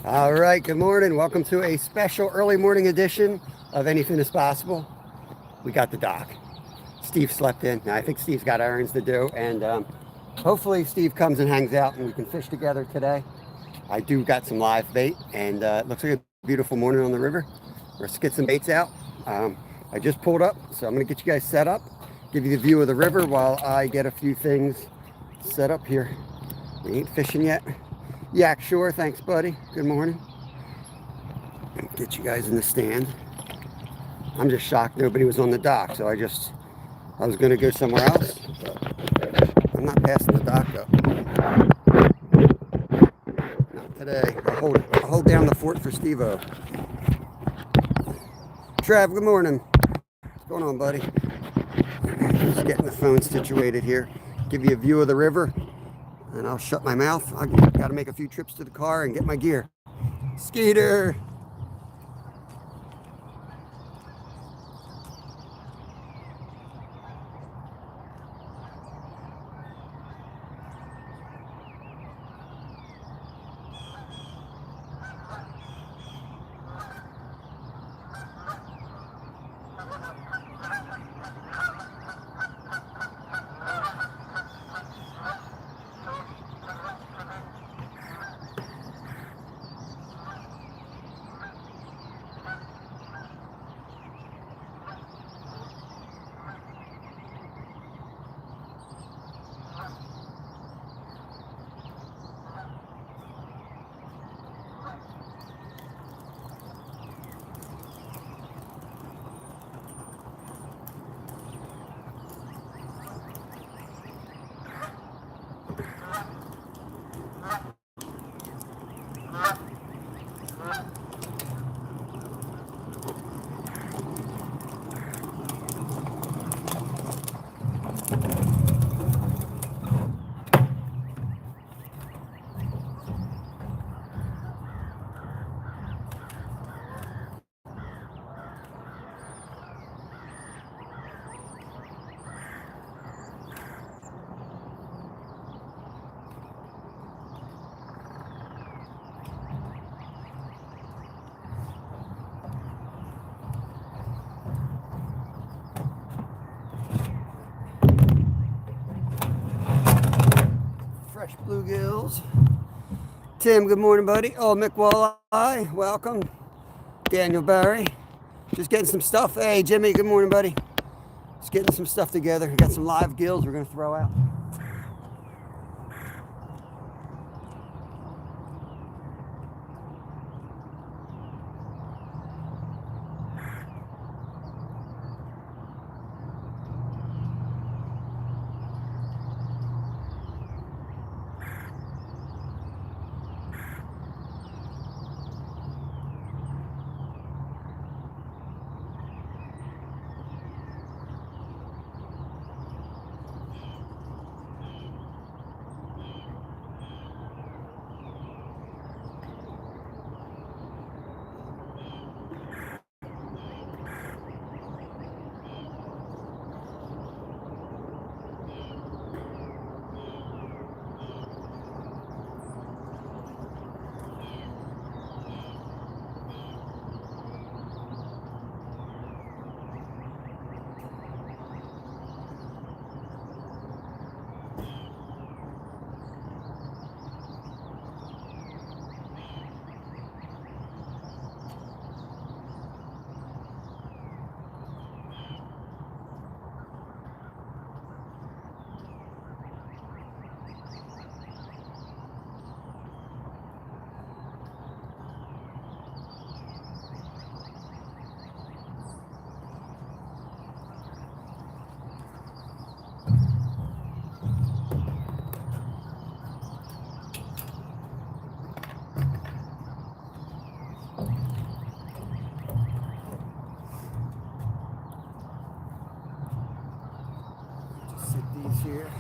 All right, good morning. Welcome to a special early morning edition of Anything is Possible. We got the dock. Steve slept in. Now, I think Steve's got errands to do, and hopefully Steve comes and hangs out and we can fish together today. I do got some live bait, and it looks like a beautiful morning on the river. Let's get some baits out. I just pulled up, so I'm going to get you guys set up, give you the view of the river while I get a few things set up here. We ain't fishing yet. Yak Shore, thanks, buddy. Good morning. Get you guys in the stand. I'm just shocked nobody was on the dock, so I was going to go somewhere else, but I'm not passing the dock up. Not today. I'll hold down the fort for Steve-O. Trav, good morning. What's going on, buddy? Just getting the phone situated here. Give you a view of the river, and I'll shut my mouth. I got to make a few trips to the car and get my gear. Skeeter. Fresh bluegills. Tim, good morning, buddy. Oh, Mick Walleye, welcome. Daniel Barry, just getting some stuff. Hey, Jimmy, good morning, buddy. Just getting some stuff together. We got some live gills we're going to throw out. Here.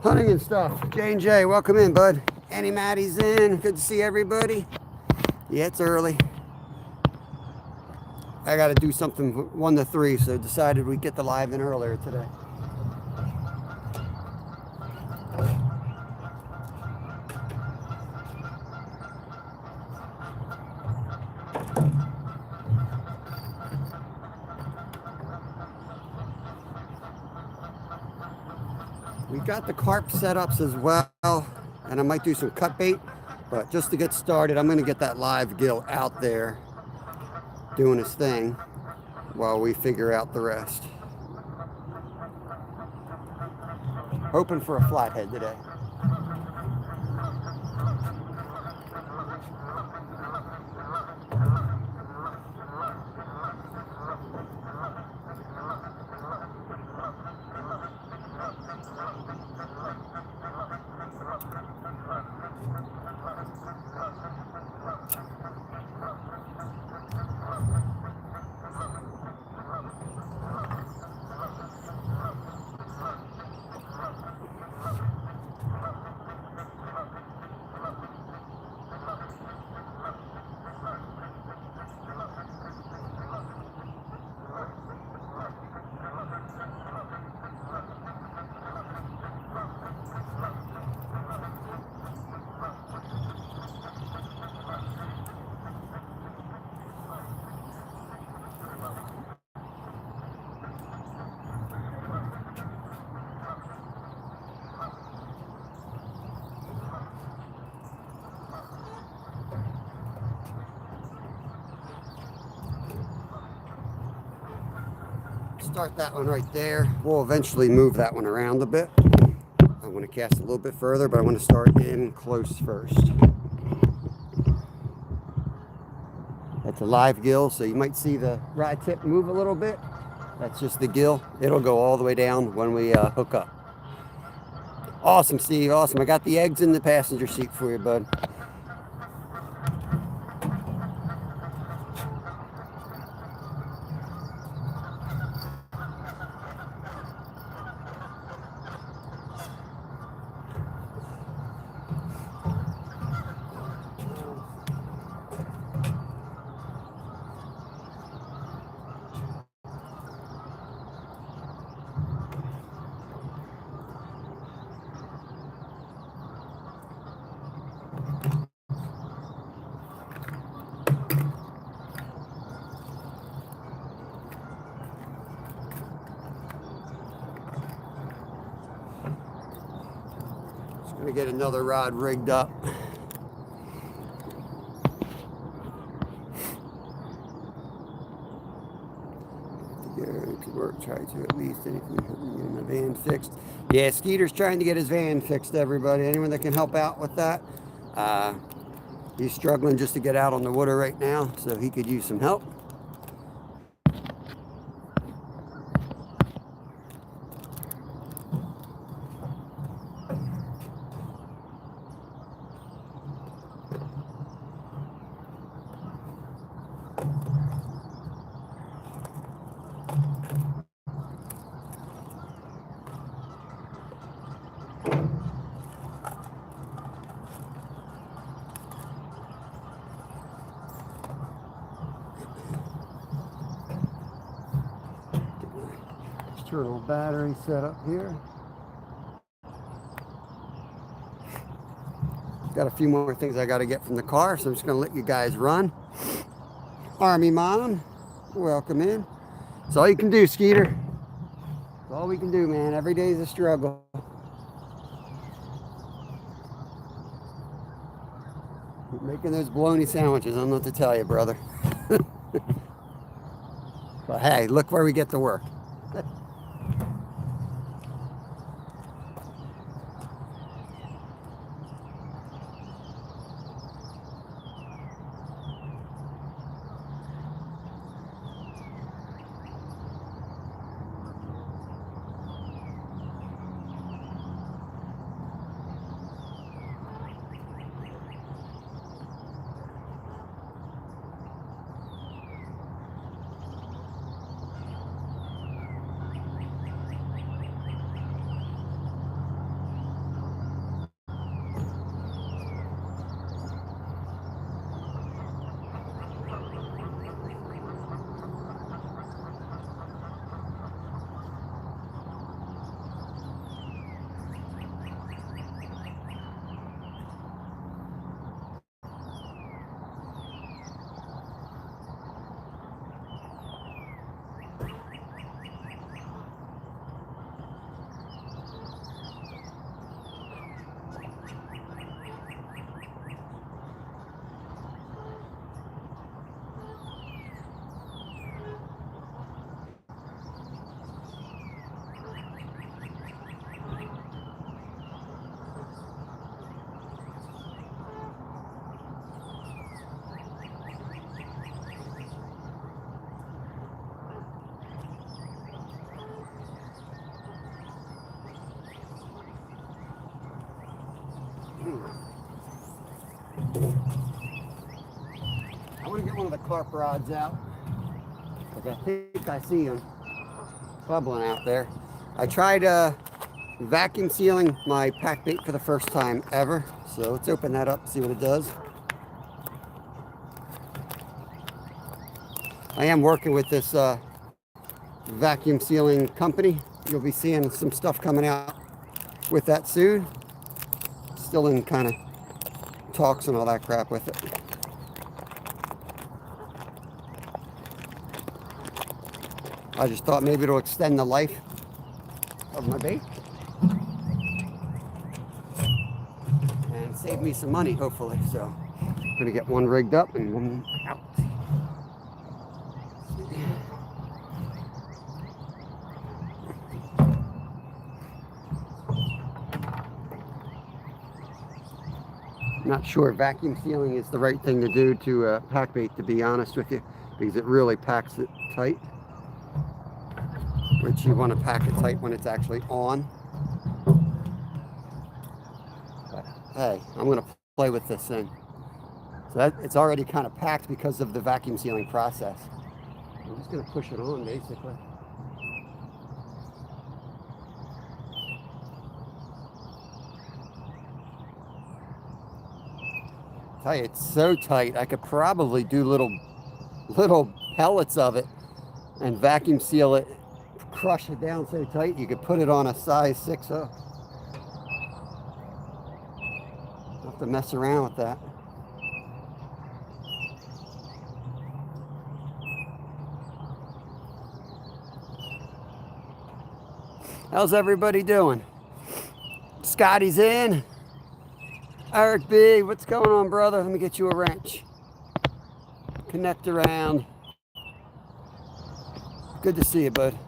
Hunting and stuff. J&J, welcome in, bud. Annie Maddie's in. Good to see everybody. Yeah, it's early. I got to do something 1 to 3, so decided we'd get the live in earlier today. got the carp setups as well, and I might do some cut bait, but just to get started, I'm going to get that live gill out there doing his thing while we figure out the rest. Hoping for a flathead today. Start that one right there. We'll eventually move that one around a bit. I want to cast a little bit further, but I want to start in close first. That's a live gill, so you might see the rod tip move a little bit. That's just the gill. It'll go all the way down when we hook up. Awesome, Steve. Awesome. I got the eggs in the passenger seat for you, bud. Gonna get another rod rigged up. To work, try to at least anything in the van fixed. Yeah, Skeeter's trying to get his van fixed, everybody. Anyone that can help out with that? He's struggling just to get out on the water right now, so he could use some help. Turtle battery set up here. Got a few more things I got to get from the car, so I'm just going to let you guys run. Army Mom, welcome in. That's all you can do, Skeeter. That's all we can do, man. Every day is a struggle. Keep making those bologna sandwiches. I don't know what to tell you, brother. But hey, look where we get to work. one of the carp rods out. I think I see them bubbling out there. I tried vacuum sealing my pack bait for the first time ever. So let's open that up, see what it does. I am working with this vacuum sealing company. You'll be seeing some stuff coming out with that soon. Still in kind of talks and all that crap with it. I just thought maybe it'll extend the life of my bait and save me some money, hopefully. So I'm gonna get one rigged up and one out. I'm not sure vacuum sealing is the right thing to do to pack bait, to be honest with you, because it really packs it tight, which you want to pack it tight when it's actually on. But hey, I'm going to play with this thing. So that, it's already kind of packed because of the vacuum sealing process. I'm just going to push it on, basically. Tell you, it's so tight. I could probably do little pellets of it and vacuum seal it, crush it down so tight you could put it on a size 6 hook. I'll have to mess around with that. How's everybody doing? Scotty's in. Eric B, what's going on, brother? Let me get you a wrench. Connect around. Good to see you, bud.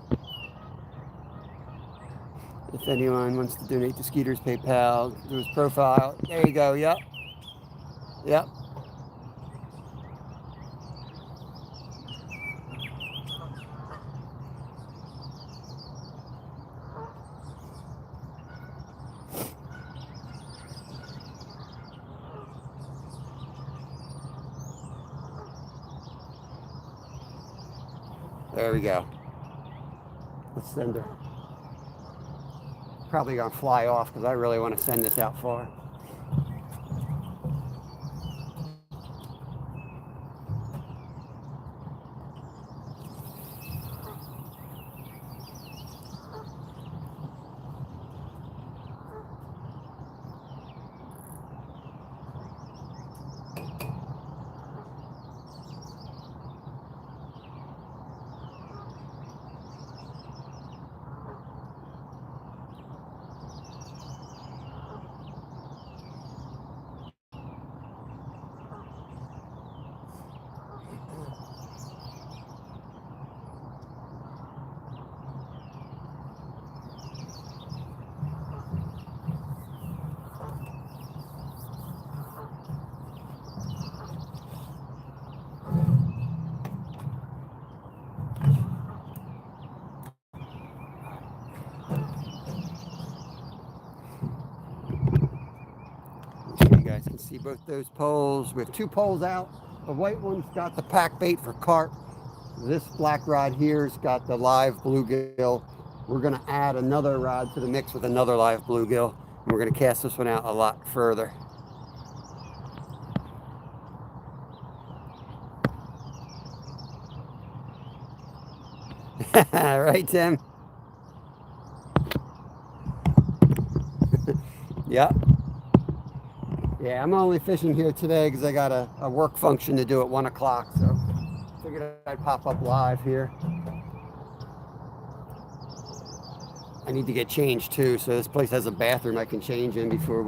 If anyone wants to donate to Skeeter's PayPal, do his profile. There you go. Yep. Yep. There we go. Let's send her. Probably gonna fly off because I really want to send this out far. You guys can see both those poles. We have 2 poles out. The white one's got the pack bait for carp. This black rod here's got the live bluegill. We're gonna add another rod to the mix with another live bluegill, and we're gonna cast this one out a lot further. Right, Tim? Yep. Yeah, I'm only fishing here today because I got a work function to do at 1 o'clock, so figured I'd pop up live here. I need to get changed too, so this place has a bathroom I can change in before I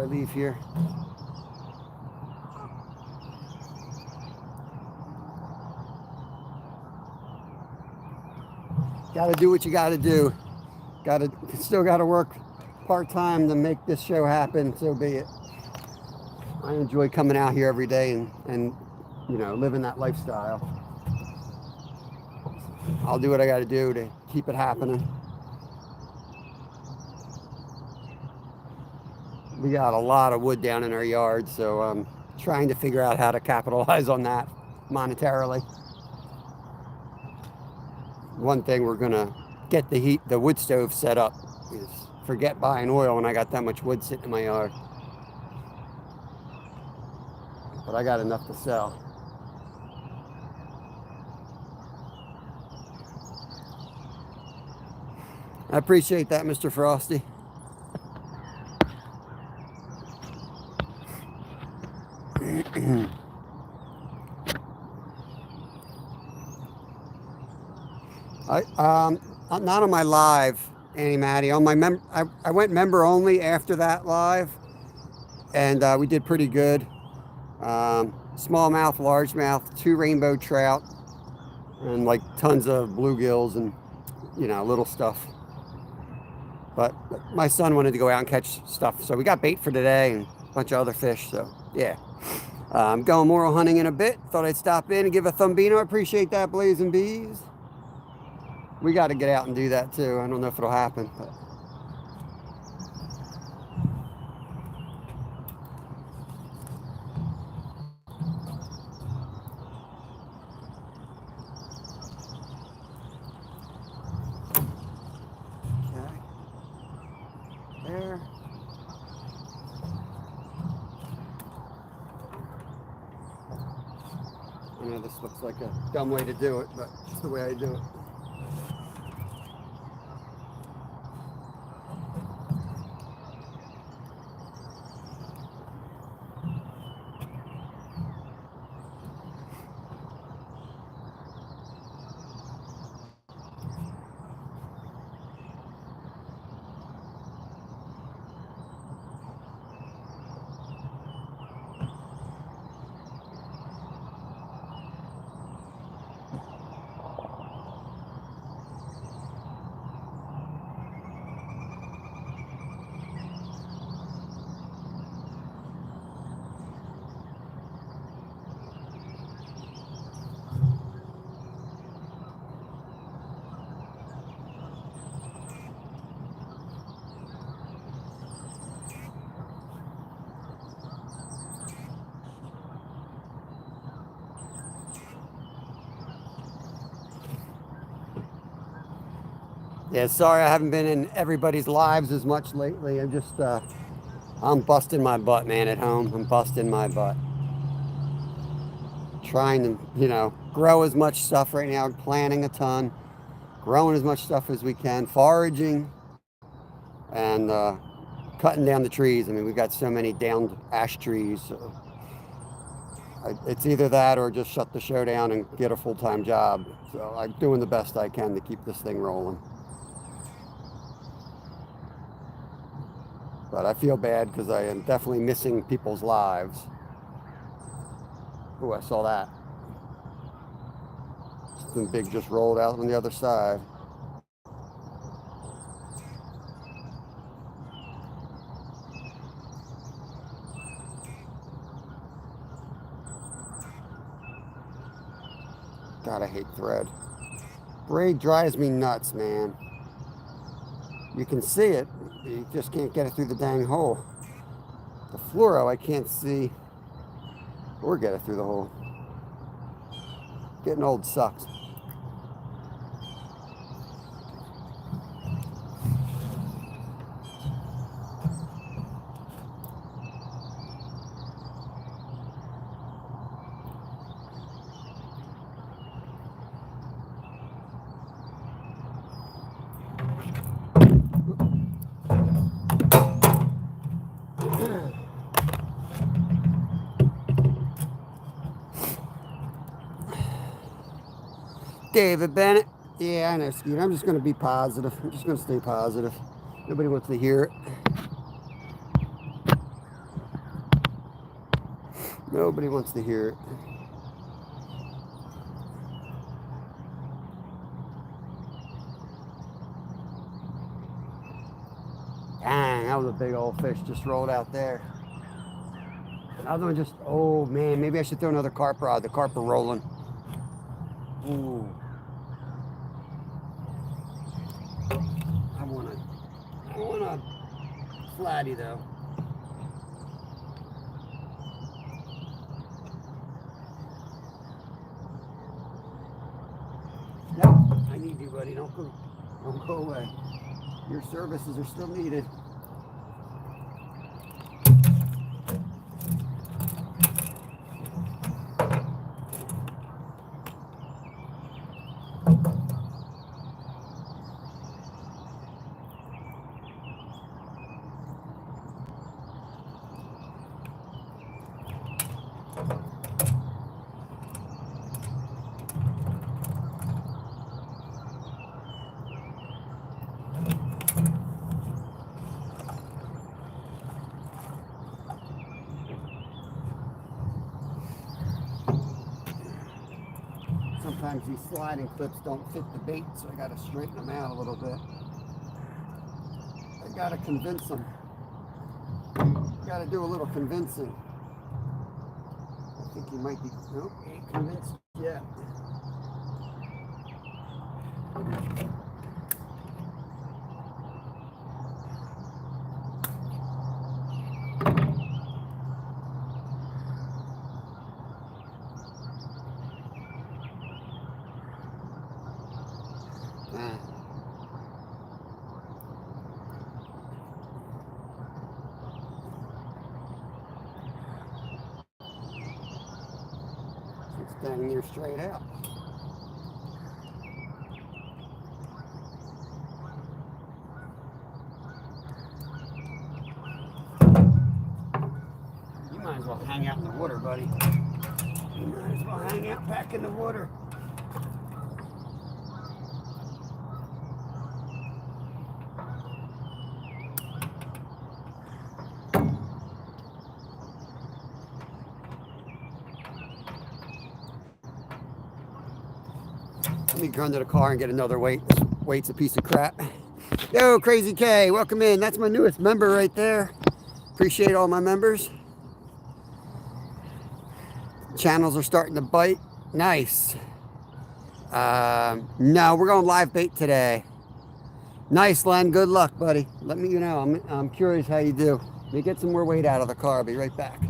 leave here. Gotta do what you gotta do. Still gotta work part-time to make this show happen, so be it. I enjoy coming out here every day and you know, living that lifestyle. I'll do what I gotta do to keep it happening. We got a lot of wood down in our yard, so I'm trying to figure out how to capitalize on that monetarily. One thing we're gonna get the wood stove set up is forget buying oil when I got that much wood sitting in my yard. But I got enough to sell. I appreciate that, Mr. Frosty. Not on my live, Annie Maddie. On my I went member only after that live, and we did pretty good. Smallmouth, largemouth, 2 rainbow trout, and like tons of bluegills and little stuff. But my son wanted to go out and catch stuff, so we got bait for today and a bunch of other fish. So yeah, I'm going moral hunting in a bit. Thought I'd stop in and give a thumbino. I appreciate that, Blazing Bees. We got to get out and do that too. I don't know if it'll happen, but. Okay. There. I know this looks like a dumb way to do it, but it's the way I do it. Yeah, sorry I haven't been in everybody's lives as much lately. I'm busting my butt, man, at home. I'm busting my butt. Trying to, grow as much stuff right now, planting a ton, growing as much stuff as we can, foraging, and cutting down the trees. I mean, we've got so many downed ash trees. So it's either that or just shut the show down and get a full-time job. So I'm doing the best I can to keep this thing rolling. But I feel bad because I am definitely missing people's lives. Oh, I saw that. Something big just rolled out on the other side. God, I hate thread. Braid drives me nuts, man. You can see it, but you just can't get it through the dang hole. The fluoro, I can't see or get it through the hole. Getting old sucks. David Bennett. Yeah, I know, Skeet. I'm just going to be positive. I'm just going to stay positive. Nobody wants to hear it. Nobody wants to hear it. Dang, that was a big old fish just rolled out there. Another one just, oh man, maybe I should throw another carp rod. The carp are rolling. Ooh. I want a flatty though. No, I need you, buddy. Don't go away. Your services are still needed. Sometimes these sliding clips don't fit the bait, so I got to straighten them out a little bit. I got to convince them. Got to do a little convincing. I think you might be, nope, ain't convinced yet. It's dang near straight out. You might as well hang out in the water, buddy. You might as well hang out back in the water. Let me go into the car and get another weight. This weight's a piece of crap. Yo, Crazy K, welcome in. That's my newest member right there. Appreciate all my members. Channels are starting to bite. Nice. No, we're going live bait today. Nice, Len. Good luck, buddy. Let me know. I'm curious how you do. Let me get some more weight out of the car. I'll be right back.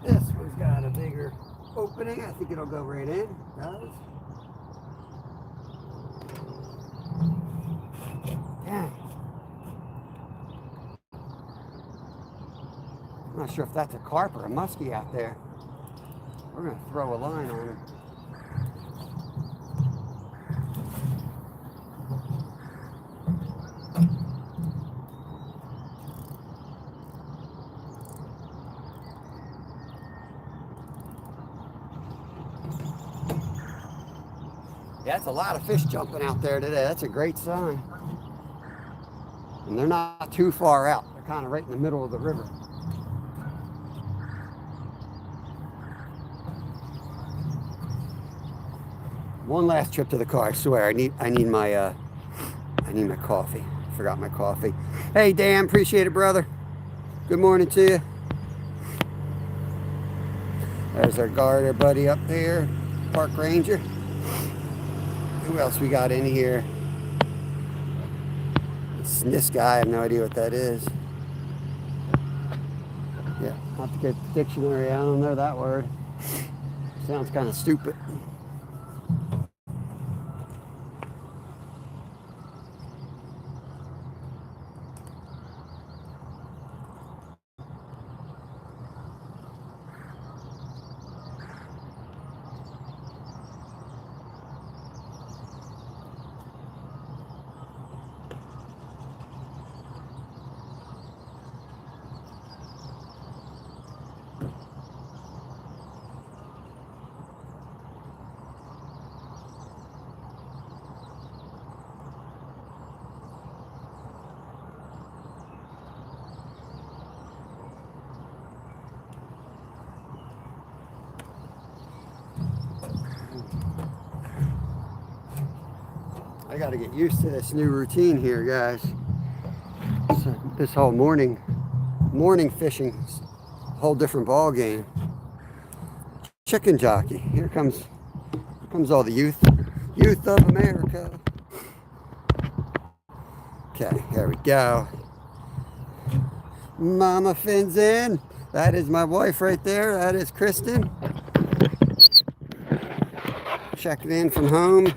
This one's got a bigger opening. I think it'll go right in. It does. Dang. I'm not sure if that's a carp or a muskie out there. We're going to throw a line on him. Yeah, that's a lot of fish jumping out there today. That's a great sign. And they're not too far out. They're kind of right in the middle of the river. One last trip to the car. I swear, I need my coffee. Forgot my coffee. Hey, Dan, appreciate it, brother. Good morning to you. There's our guard, our buddy up there, park ranger. Who else we got in here? This guy, I have no idea what that is. Yeah, I'll have to get the dictionary. I don't know that word. Sounds kind of stupid. I got to get used to this new routine here, guys. So this whole morning fishing's a whole different ball game. Chicken jockey. Here comes all the youth of America. Okay, there we go. Mama Finn's in. That is my wife right there. That is Kristen. Checking in from home.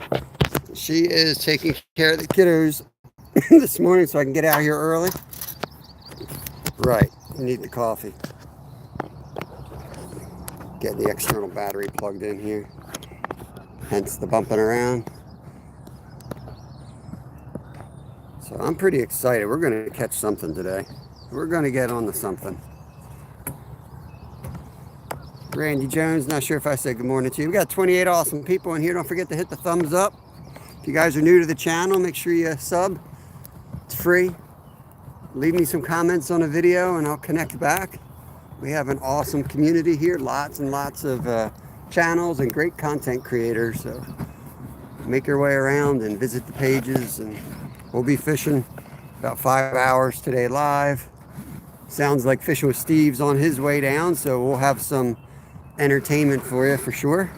She is taking care of the kiddos this morning so I can get out here early. Right, I need the coffee. Get the external battery plugged in here. Hence the bumping around. So I'm pretty excited. We're going to catch something today. We're going to get on to something. Randy Jones, not sure if I said good morning to you. We got 28 awesome people in here. Don't forget to hit the thumbs up. If you guys are new to the channel, make sure you sub. It's free. Leave me some comments on a video and I'll connect back. We have an awesome community here. Lots and lots of channels and great content creators. So make your way around and visit the pages. And we'll be fishing about 5 hours today live. Sounds like Fishing with Steve's on his way down. So we'll have some entertainment for you for sure.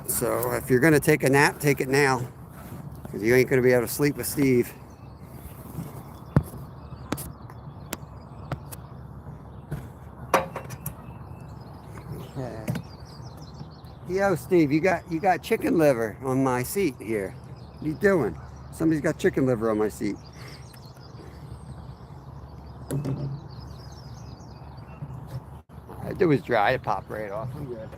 So if you're going to take a nap, take it now, because you ain't going to be able to sleep with Steve. Okay. Yo, Steve, you got chicken liver on my seat here. What are you doing? Somebody's got chicken liver on my seat. It was dry. It popped right off. I'm good.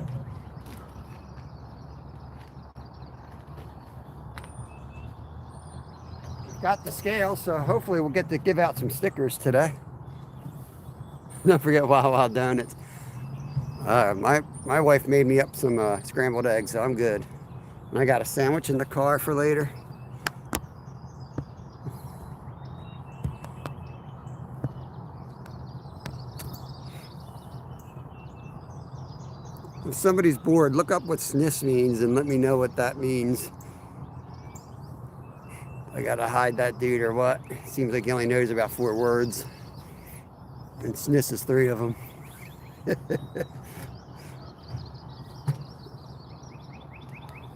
Got the scale, so hopefully we'll get to give out some stickers today. Don't forget Wawa Donuts. My wife made me up some scrambled eggs, so I'm good. And I got a sandwich in the car for later. If somebody's bored, look up what SNIS means and let me know what that means. I gotta hide that dude or what? Seems like he only knows about 4 words. And SNIS is 3 of them.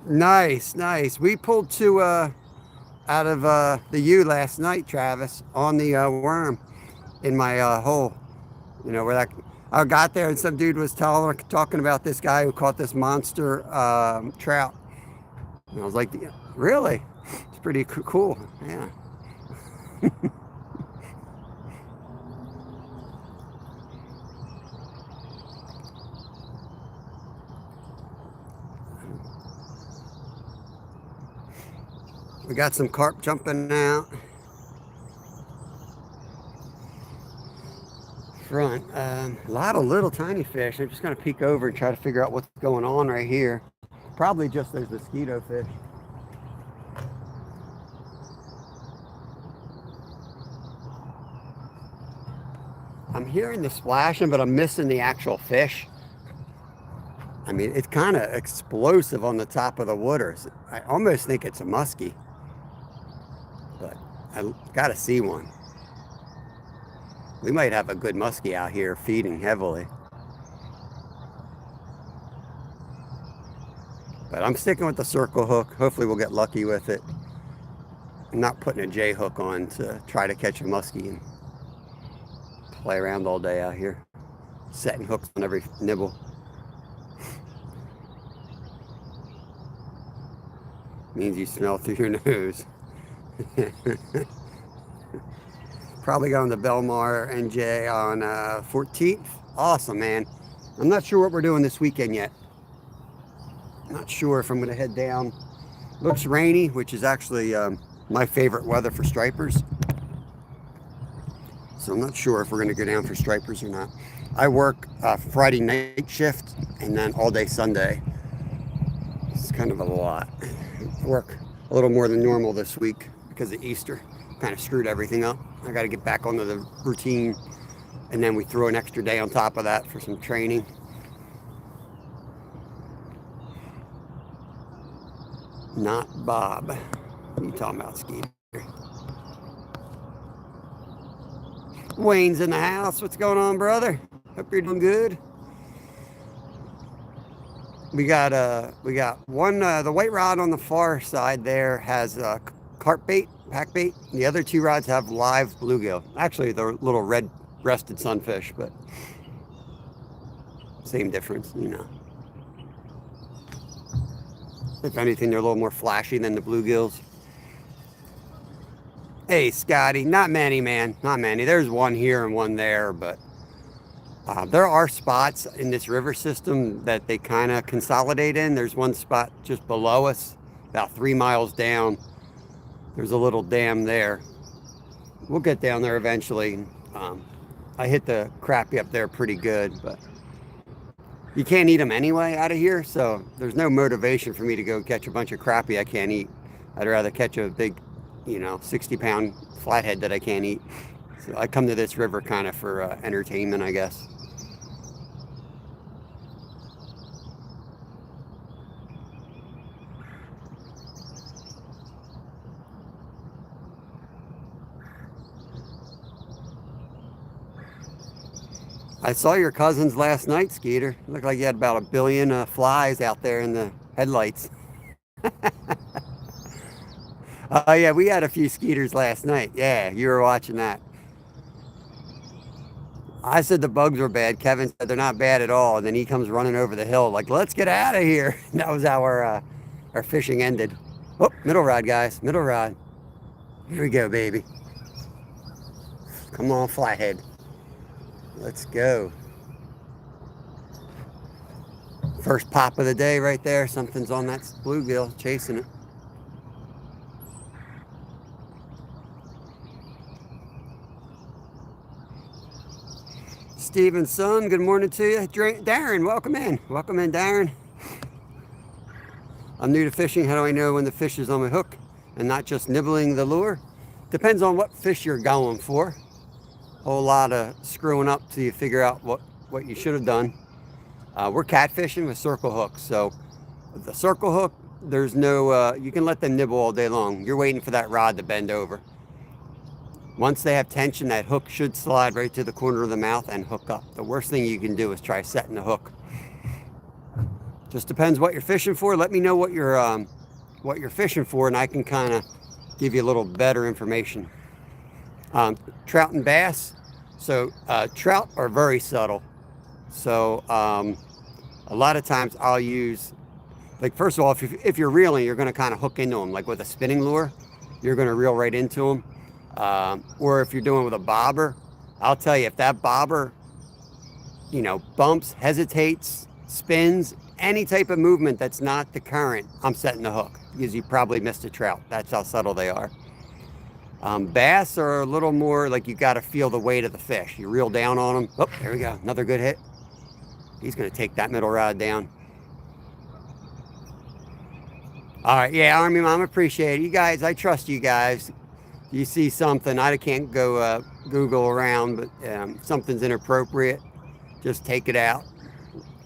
Nice, nice. We pulled 2 out of the U last night, Travis, on the worm in my hole. You know, where that I got there and some dude was talking about this guy who caught this monster trout. And I was like, really? It's pretty cool, yeah. We got some carp jumping out front. A lot of little tiny fish. I'm just going to peek over and try to figure out what's going on right here. Probably just those mosquito fish. I'm hearing the splashing, but I'm missing the actual fish. I mean, it's kind of explosive on the top of the waters. I almost think it's a muskie, but I got to see one. We might have a good muskie out here feeding heavily. But I'm sticking with the circle hook. Hopefully we'll get lucky with it. I'm not putting a J hook on to try to catch a muskie and play around all day out here, setting hooks on every nibble. Means you smell through your nose. Probably going to Belmar NJ on 14th. Awesome, man. I'm not sure what we're doing this weekend yet. Not sure if I'm going to head down. Looks rainy, which is actually my favorite weather for stripers. So I'm not sure if we're going to go down for stripers or not. I work Friday night shift and then all day Sunday. It's kind of a lot. I work a little more than normal this week because of Easter. Kind of screwed everything up. I got to get back onto the routine, and then we throw an extra day on top of that for some training. Not Bob. What are you talking about, Skeeter? Wayne's in the house. What's going on, brother? Hope you're doing good. We got one, the white rod on the far side there has carp bait, pack bait. The other two rods have live bluegill. Actually, they're little red-breasted sunfish, but same difference, you know. If anything, they're a little more flashy than the bluegills. Hey, Scotty, not many, man, not many. There's one here and one there, but there are spots in this river system that they kind of consolidate in. There's one spot just below us, about 3 miles down. There's a little dam there. We'll get down there eventually. I hit the crappie up there pretty good, but you can't eat them anyway out of here, so there's no motivation for me to go catch a bunch of crappie I can't eat. I'd rather catch a big, 60-pound flathead that I can't eat. So I come to this river kind of for entertainment, I guess. I saw your cousins last night, Skeeter. Looked like you had about 1 billion flies out there in the headlights. Oh yeah, we had a few skeeters last night. Yeah, you were watching that. I said the bugs were bad. Kevin said they're not bad at all. And then he comes running over the hill like, let's get out of here. And that was how our fishing ended. Oh, middle rod, guys. Middle rod. Here we go, baby. Come on, flathead. Let's go. First pop of the day right there. Something's on that bluegill, chasing it. Steven's son, good morning to you. Darren, welcome in. Welcome in, Darren. I'm new to fishing. How do I know when the fish is on my hook and not just nibbling the lure? Depends on what fish you're going for. Whole lot of screwing up till you figure out what you should have done. We're catfishing with circle hooks. So the circle hook, there's no, you can let them nibble all day long. You're waiting for that rod to bend over. Once they have tension, that hook should slide right to the corner of the mouth and hook up. The worst thing you can do is try setting the hook. Just depends what you're fishing for. Let me know what you're fishing for, and I can kind of give you a little better information. Trout and bass. So trout are very subtle. So a lot of times I'll use, like, first of all, if you're reeling, you're going to kind of hook into them. Like with a spinning lure, you're going to reel right into them. Or if you're doing with a bobber, I'll tell you, if that bobber, bumps, hesitates, spins, any type of movement that's not the current, I'm setting the hook because you probably missed a trout. That's how subtle they are. Bass are a little more like you got to feel the weight of the fish. You reel down on them. Oh, there we go. Another good hit. He's going to take that middle rod down. All right. Yeah, Army Mom, appreciate it. You guys, I trust you guys. You see something, I can't go Google around, but something's inappropriate, just take it out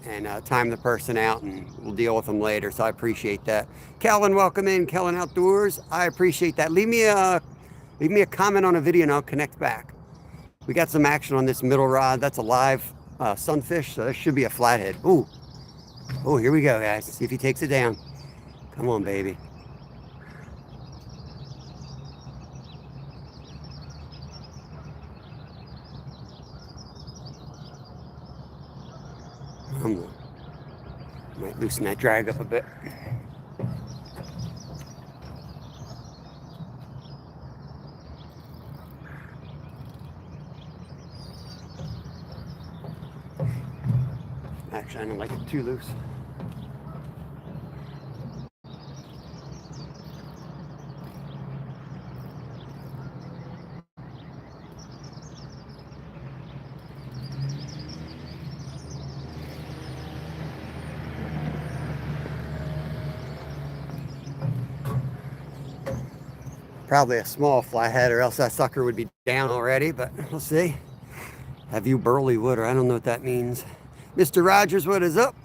and time the person out, and we'll deal with them later. So I appreciate that. Kellen, welcome in. Kellen Outdoors, I appreciate that. Leave me a comment on a video and I'll connect back. We got some action on this middle rod. That's a live sunfish, so that should be a flathead. Ooh, oh, here we go, guys. See if he takes it down. Come on, baby. Might loosen that drag up a bit. Actually, I don't like it too loose. Probably a small flathead, or else that sucker would be down already, but we'll see. Have you burley wood, or I don't know what that means. Mr. Rogers, what is up?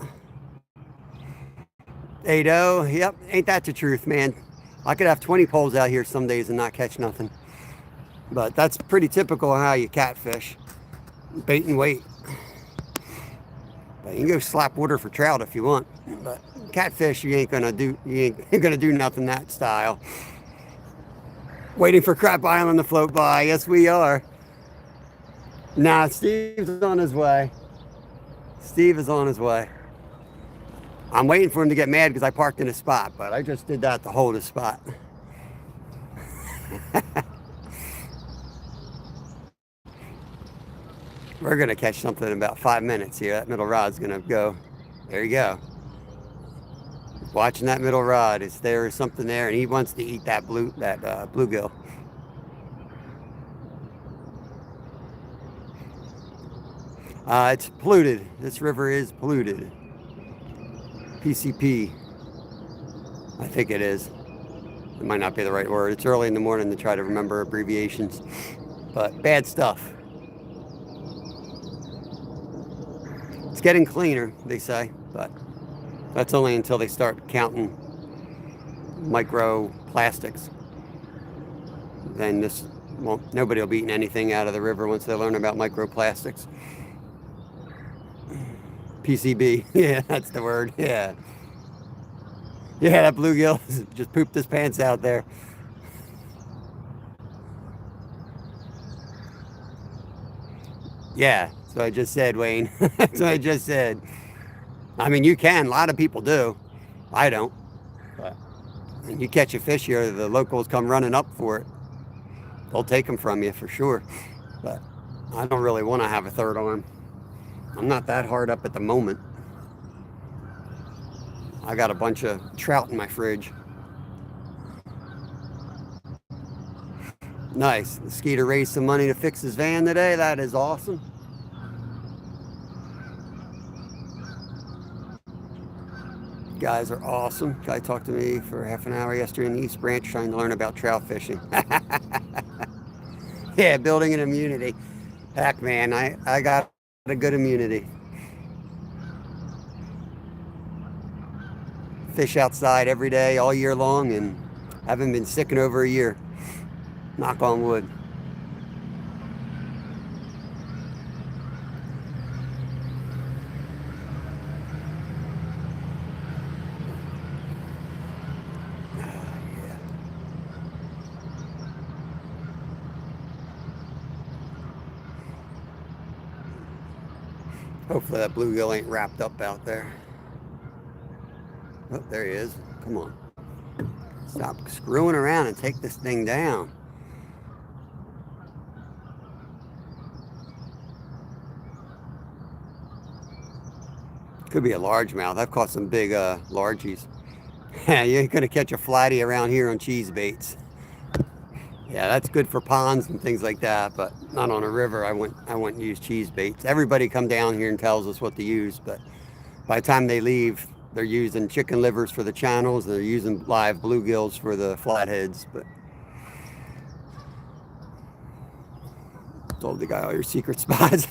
8-0, yep, ain't that the truth, man? I could have 20 poles out here some days and not catch nothing. But that's pretty typical of how you catfish. Bait and wait. But you can go slap water for trout if you want. But catfish, you ain't gonna do nothing that style. Waiting for Crap Island to float by. Yes, we are. Nah, Steve's on his way. Steve is on his way. I'm waiting for him to get mad because I parked in a spot, but I just did that to hold his spot. We're going to catch something in about 5 minutes here. That middle rod's going to go. There you go. Watching that middle rod. Is there something there? And he wants to eat that bluegill. It's polluted. This river is polluted. PCP. I think it is. It might not be the right word. It's early in the morning to try to remember abbreviations. But bad stuff. It's getting cleaner, they say, but that's only until they start counting microplastics. Then nobody will be eating anything out of the river once they learn about microplastics. PCB, yeah, that's the word, yeah. Yeah, that bluegill just pooped his pants out there. Yeah, that's what I just said, Wayne. That's what I just said. I mean, you can. A lot of people do. I don't. But when you catch a fish here, the locals come running up for it. They'll take them from you for sure. But I don't really want to have a third arm. I'm not that hard up at the moment. I got a bunch of trout in my fridge. Nice. The Skeeter raised some money to fix his van today. That is awesome. Guys are awesome. Guy talked to me for half an hour yesterday in the East Branch trying to learn about trout fishing. Yeah, building an immunity. Heck, man, I got a good immunity. Fish outside every day, all year long, and haven't been sick in over a year. Knock on wood. Hopefully that bluegill ain't wrapped up out there. Oh, there he is. Come on. Stop screwing around and take this thing down. Could be a largemouth. I've caught some big largies. Yeah, you ain't gonna catch a flatty around here on cheese baits. Yeah, that's good for ponds and things like that, but not on a river. I wouldn't use cheese baits. Everybody come down here and tells us what to use, but by the time they leave, they're using chicken livers for the channels. They're using live bluegills for the flatheads. But told the guy all your secret spots.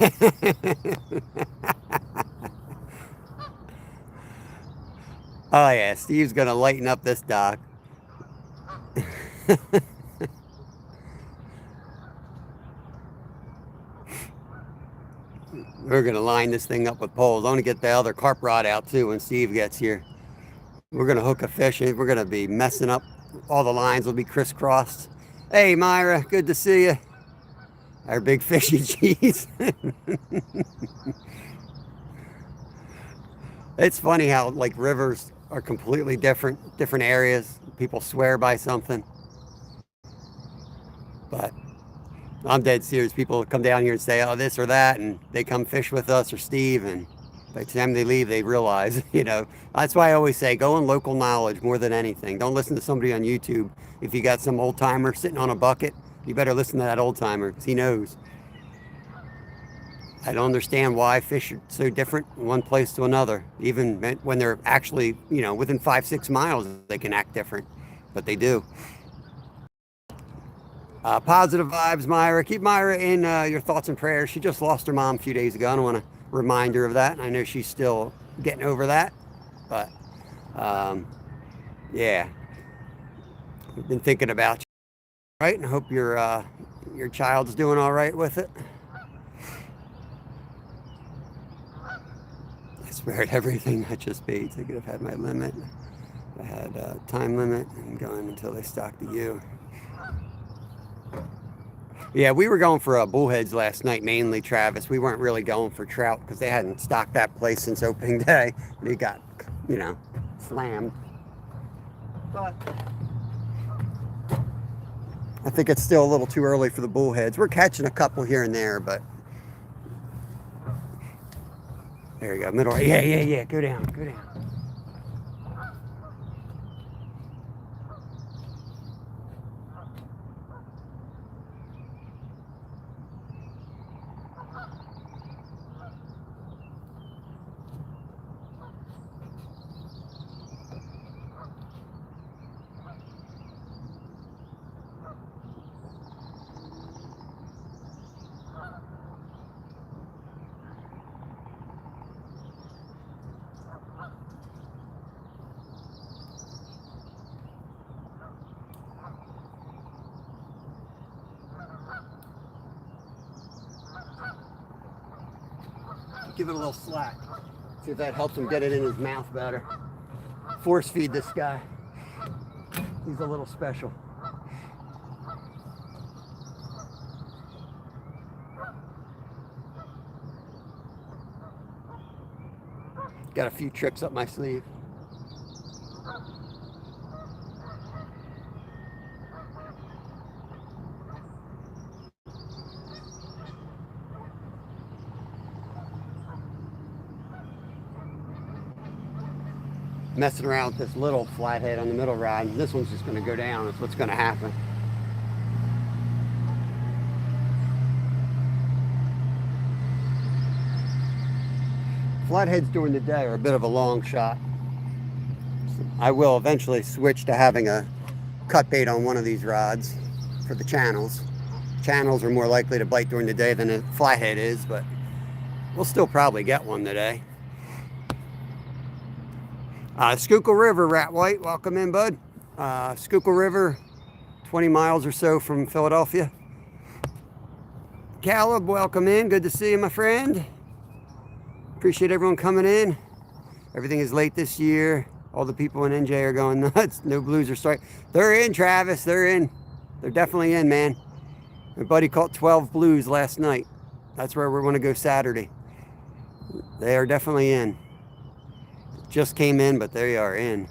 Oh yeah, Steve's gonna lighten up this dock. We're gonna line this thing up with poles. I want to get the other carp rod out too when Steve gets here. We're gonna hook a fish. We're gonna be messing up. All the lines will be crisscrossed. Hey Myra, good to see you. Our big fishy cheese. It's funny how like rivers are completely different areas. People swear by something, but I'm dead serious. People come down here and say, oh, this or that, and they come fish with us or Steve, and by the time they leave, they realize, you know, that's why I always say, go on local knowledge more than anything. Don't listen to somebody on YouTube. If you got some old timer sitting on a bucket, you better listen to that old timer, because he knows. I don't understand why fish are so different from one place to another. Even when they're actually, you know, within 5-6 miles, they can act different, but they do. Positive vibes, Myra. Keep Myra in your thoughts and prayers. She just lost her mom a few days ago. I don't want to remind her of that. I know she's still getting over that, but Yeah, I've been thinking about you, right? And I hope your child's doing all right with it. I swear at everything I just paid. I could have had my limit. I had a time limit and going until they stock the U. Yeah, we were going for bullheads last night, mainly, Travis. We weren't really going for trout because they hadn't stocked that place since opening day. They got, slammed. But I think it's still a little too early for the bullheads. We're catching a couple here and there, but there you go, middle. Yeah. Go down. Give it a little slack. See if that helps him get it in his mouth better. Force feed this guy. He's a little special. Got a few tricks up my sleeve. Messing around with this little flathead on the middle rod, and this one's just going to go down. That's what's going to happen. Flatheads during the day are a bit of a long shot. I will eventually switch to having a cut bait on one of these rods for the channels. Channels are more likely to bite during the day than a flathead is, but we'll still probably get one today. Schuylkill River, Rat White, welcome in, bud. Schuylkill River, 20 miles or so from Philadelphia. Caleb, welcome in. Good to see you, my friend. Appreciate everyone coming in. Everything is late this year. All the people in NJ are going nuts. No blues or stripes. They're in, Travis. They're in. They're definitely in, man. My buddy caught 12 blues last night. That's where we're going to go Saturday. They are definitely in. Just came in, but they are in.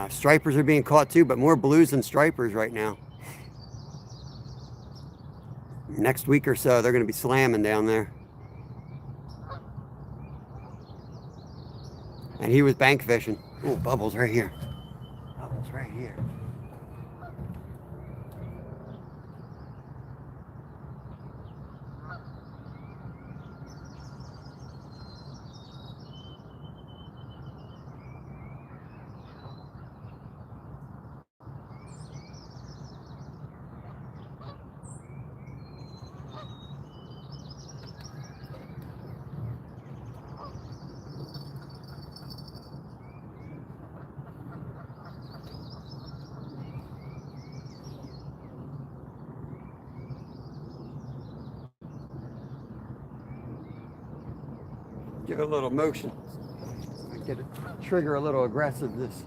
Stripers are being caught too, but more blues than stripers right now. Next week or so, they're going to be slamming down there. And he was bank fishing. Oh, bubbles right here. Bubbles right here. Give it a little motion. Get it, trigger a little aggressiveness.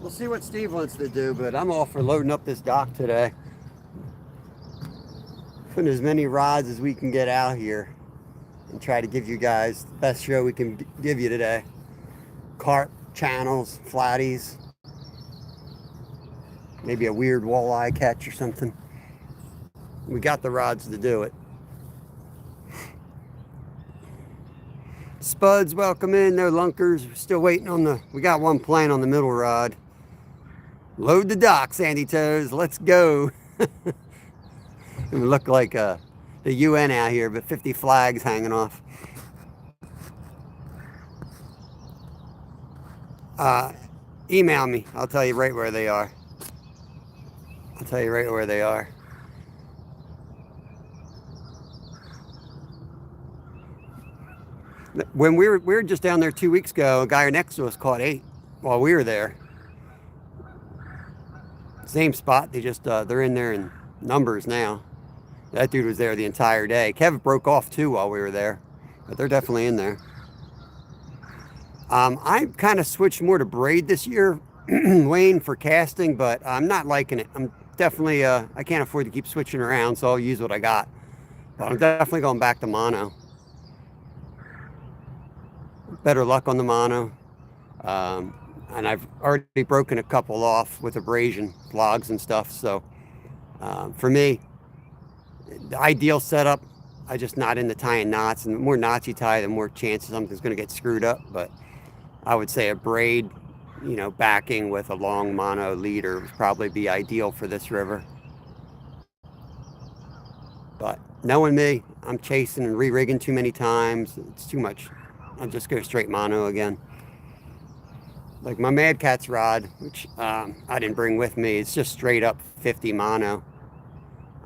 We'll see what Steve wants to do, but I'm all for loading up this dock today. Putting as many rods as we can get out here and try to give you guys the best show we can give you today. Carp, channels, flatties, maybe a weird walleye catch or something. We got the rods to do it. Spuds, welcome in. No lunkers. We're still waiting on we got one playing on the middle rod. Load the dock, Sandy Toes. Let's go. We look like the UN out here, but 50 flags hanging off. Email me. I'll tell you right where they are. I'll tell you right where they are. When we were just down there 2 weeks ago, a guy next to us caught 8 while we were there. Same spot. They just they're in there in numbers now. That dude was there the entire day. Kevin broke off too while we were there, but they're definitely in there. I kind of switched more to braid this year, Wayne, for casting, but I'm not liking it. I'm definitely I can't afford to keep switching around, so I'll use what I got. But I'm definitely going back to mono. Better luck on the mono. And I've already broken a couple off with abrasion logs and stuff. So for me, the ideal setup, I just not into tying knots. And the more knots you tie, the more chances something's going to get screwed up. But I would say a braid, backing with a long mono leader would probably be ideal for this river. But knowing me, I'm chasing and re-rigging too many times. It's too much. I'll just go straight mono again. Like my Mad Cat's rod, which I didn't bring with me, it's just straight up 50 mono.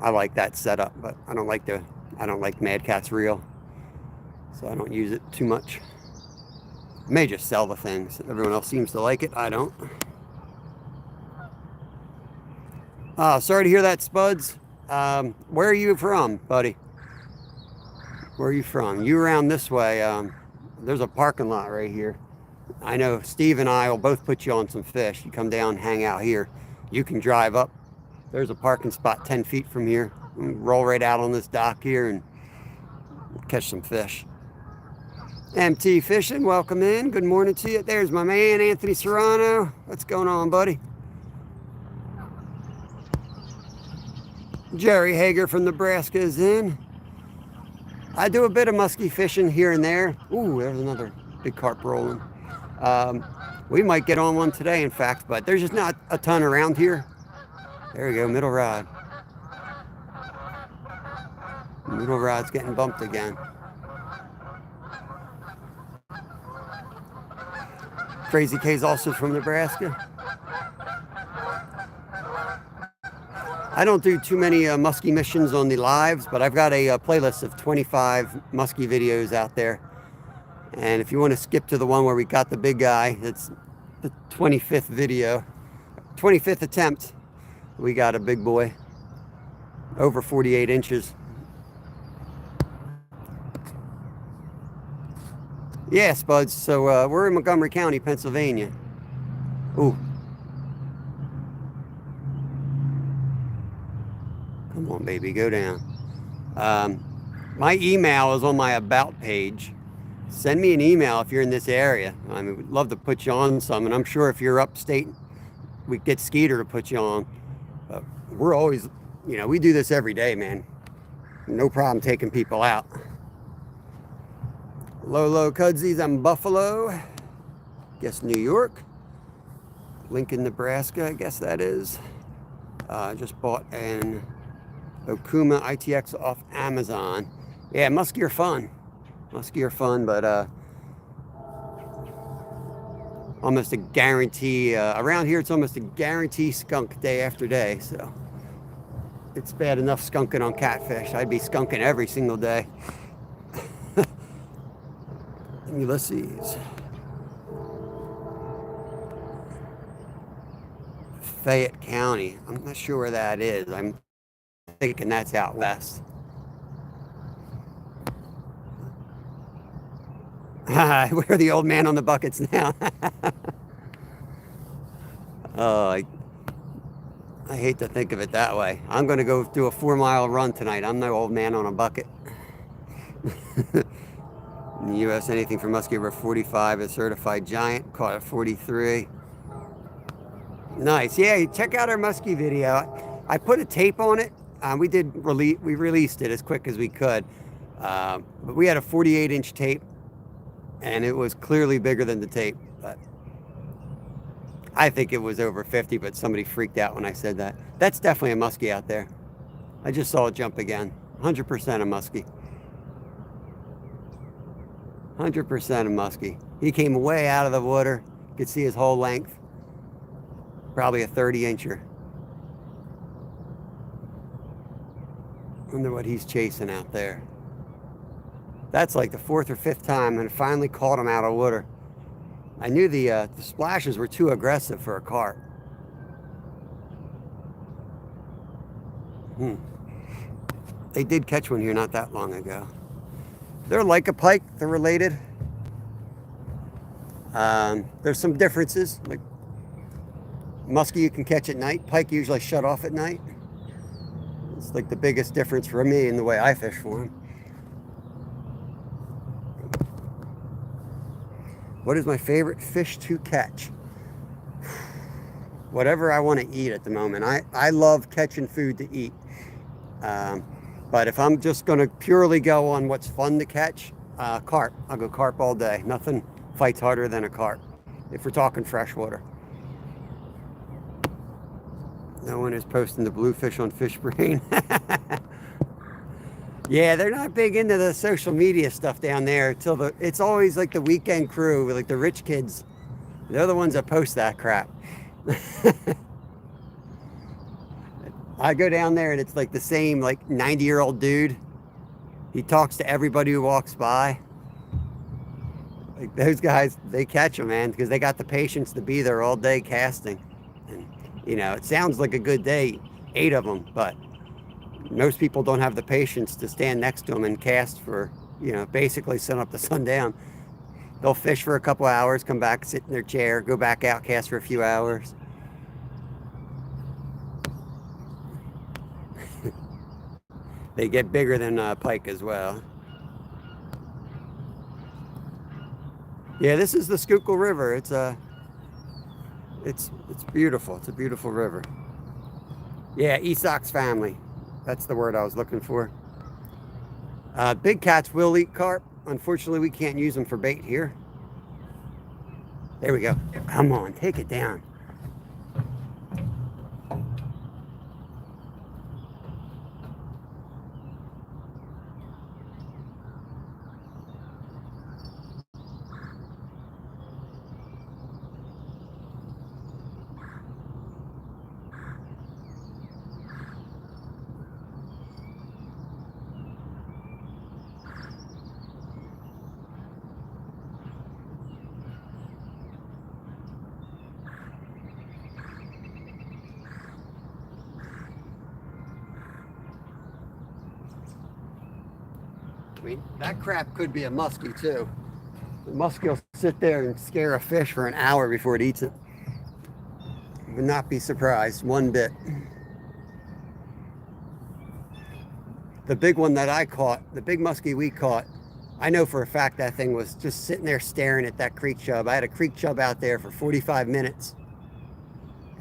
I like that setup, but I don't like Mad Cat's reel, so I don't use it too much. I may just sell the things. Everyone else seems to like it. I don't. Sorry to hear that, Spuds. Where are you from, buddy? Where are you from? You around this way? There's a parking lot right here. I know Steve and I will both put you on some fish. You come down, hang out here. You can drive up. There's a parking spot 10 feet from here. Roll right out on this dock here and catch some fish. MT Fishing, welcome in. Good morning to you. There's my man, Anthony Serrano. What's going on, buddy? Jerry Hager from Nebraska is in. I do a bit of musky fishing here and there. Ooh, there's another big carp rolling. We might get on one today, in fact, but there's just not a ton around here. There we go, middle rod. Middle rod's getting bumped again. Crazy K's also from Nebraska. I don't do too many muskie missions on the lives, but I've got a playlist of 25 muskie videos out there. And if you want to skip to the one where we got the big guy, it's the 25th video, 25th attempt. We got a big boy, over 48 inches. Yeah, Spuds. So we're in Montgomery County, Pennsylvania. Ooh. Come on, baby, go down. My email is on my About page. Send me an email if you're in this area. I mean, we'd love to put you on some, and I'm sure if you're upstate, we get Skeeter to put you on. But we're always, we do this every day, man. No problem taking people out. Lolo Cudsies, I'm Buffalo. Guess New York. Lincoln, Nebraska, I guess that is. Just bought an Okuma ITX off Amazon. Yeah, muskie are fun. Muskie are fun, but almost a guarantee. Around here, it's almost a guarantee skunk day after day. So it's bad enough skunking on catfish. I'd be skunking every single day. Ulysses. Fayette County. I'm not sure where that is. I'm thinking that's out west. We're the old man on the buckets now. Oh, I hate to think of it that way. I'm going to go do a 4-mile run tonight. I'm no old man on a bucket. In the U.S., anything from muskie over 45 is certified giant. Caught at 43. Nice. Yeah, check out our muskie video. I put a tape on it. We released it as quick as we could. But we had a 48-inch tape. and it was clearly bigger than the tape, but I think it was over 50, but somebody freaked out when I said that. That's definitely a muskie out there. I just saw it jump again. 100% a muskie. 100% a muskie. He came way out of the water. You could see his whole length. Probably a 30-incher. Wonder what he's chasing out there. That's like the 4th or 5th time, and I finally caught him out of water. I knew the splashes were too aggressive for a carp. They did catch one here not that long ago. They're like a pike. They're related. There's some differences. Like muskie you can catch at night. Pike usually shut off at night. It's like the biggest difference for me in the way I fish for them. What is my favorite fish to catch? Whatever I want to eat at the moment. I love catching food to eat. But if I'm just going to purely go on what's fun to catch, carp. I'll go carp all day. Nothing fights harder than a carp, if we're talking freshwater. No one is posting the bluefish on Fish Brain. Yeah, they're not big into the social media stuff down there. It's always like the weekend crew, like the rich kids. They're the ones that post that crap. I go down there and it's like the same like 90-year-old dude. He talks to everybody who walks by. Like those guys, they catch them, man, because they got the patience to be there all day casting. And you know, it sounds like a good day, 8 of them, but most people don't have the patience to stand next to them and cast for, you know, basically sun up to sundown. They'll fish for a couple hours, come back, sit in their chair, go back out, cast for a few hours. They get bigger than pike as well. Yeah, this is the Schuylkill River. It's beautiful. It's a beautiful river. Yeah, Esox family. That's the word I was looking for. Big cats will eat carp. Unfortunately, we can't use them for bait here. There we go. Come on, take it down. I mean, that crap could be a muskie too. The muskie will sit there and scare a fish for an hour before it eats it. Would not be surprised one bit. The big one that I caught, the big muskie we caught, I know for a fact that thing was just sitting there staring at that creek chub. I had a creek chub out there for 45 minutes.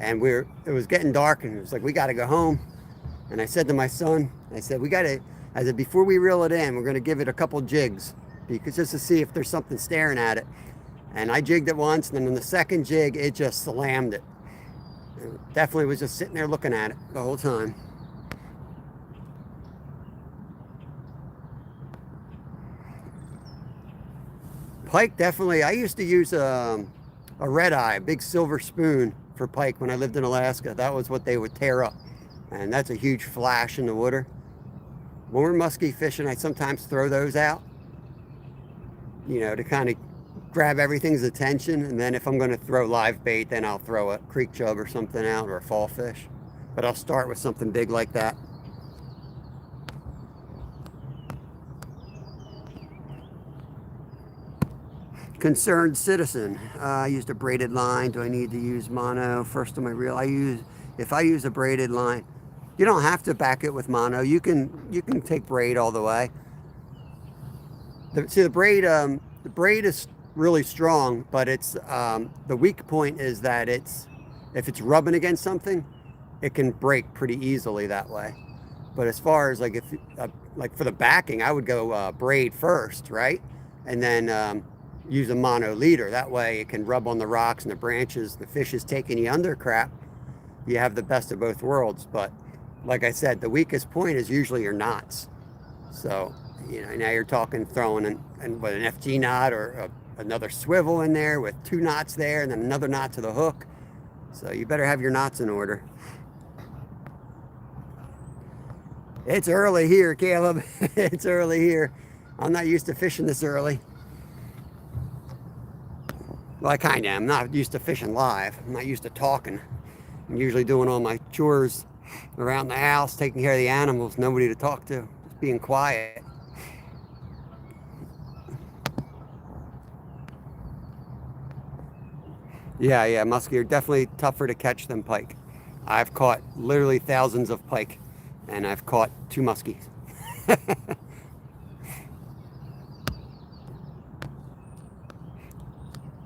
And it was getting dark and it was like, we got to go home. And I said to my son, I said, before we reel it in, we're going to give it a couple jigs because just to see if there's something staring at it. And I jigged it once, and then in the second jig, it just slammed it. It definitely was just sitting there looking at it the whole time. Pike, definitely. I used to use a red eye, a big silver spoon for pike when I lived in Alaska. That was what they would tear up. And that's a huge flash in the water. When we're muskie fishing, I sometimes throw those out, you know, to kind of grab everything's attention. And then if I'm going to throw live bait, then I'll throw a creek chub or something out, or a fall fish. But I'll start with something big like that. Concerned citizen. I used a braided line. Do I need to use mono? First on my reel, if I use a braided line, you don't have to back it with mono. You can take braid all the way. The braid is really strong, but it's the weak point is that if it's rubbing against something, it can break pretty easily that way. But as far as like for the backing, I would go braid first, right? And then use a mono leader. That way it can rub on the rocks and the branches. The fish is taking you under crap. You have the best of both worlds. But like I said, the weakest point is usually your knots. So, you know, now you're talking throwing with an FG knot or another swivel in there with 2 knots there and then another knot to the hook. So you better have your knots in order. It's early here, Caleb. It's early here. I'm not used to fishing this early. Well, I kind of am. I'm not used to fishing live. I'm not used to talking. I'm usually doing all my chores around the house, taking care of the animals, nobody to talk to, just being quiet. Yeah, muskie are definitely tougher to catch than pike. I've caught literally thousands of pike, and I've caught 2 muskies.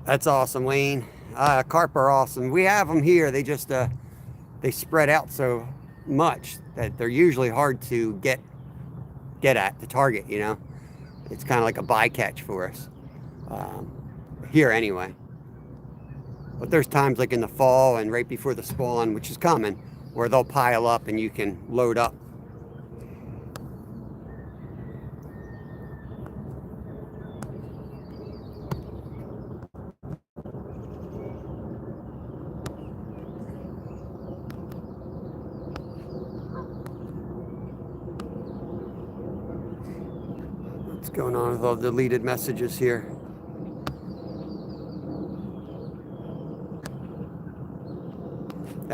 That's awesome, Wayne. Carp are awesome. We have them here. They just they spread out so much that they're usually hard to get at the target. You know, it's kind of like a bycatch for us here anyway. But there's times like in the fall and right before the spawn, which is common, where they'll pile up and you can load up. What's going on with all the deleted messages here?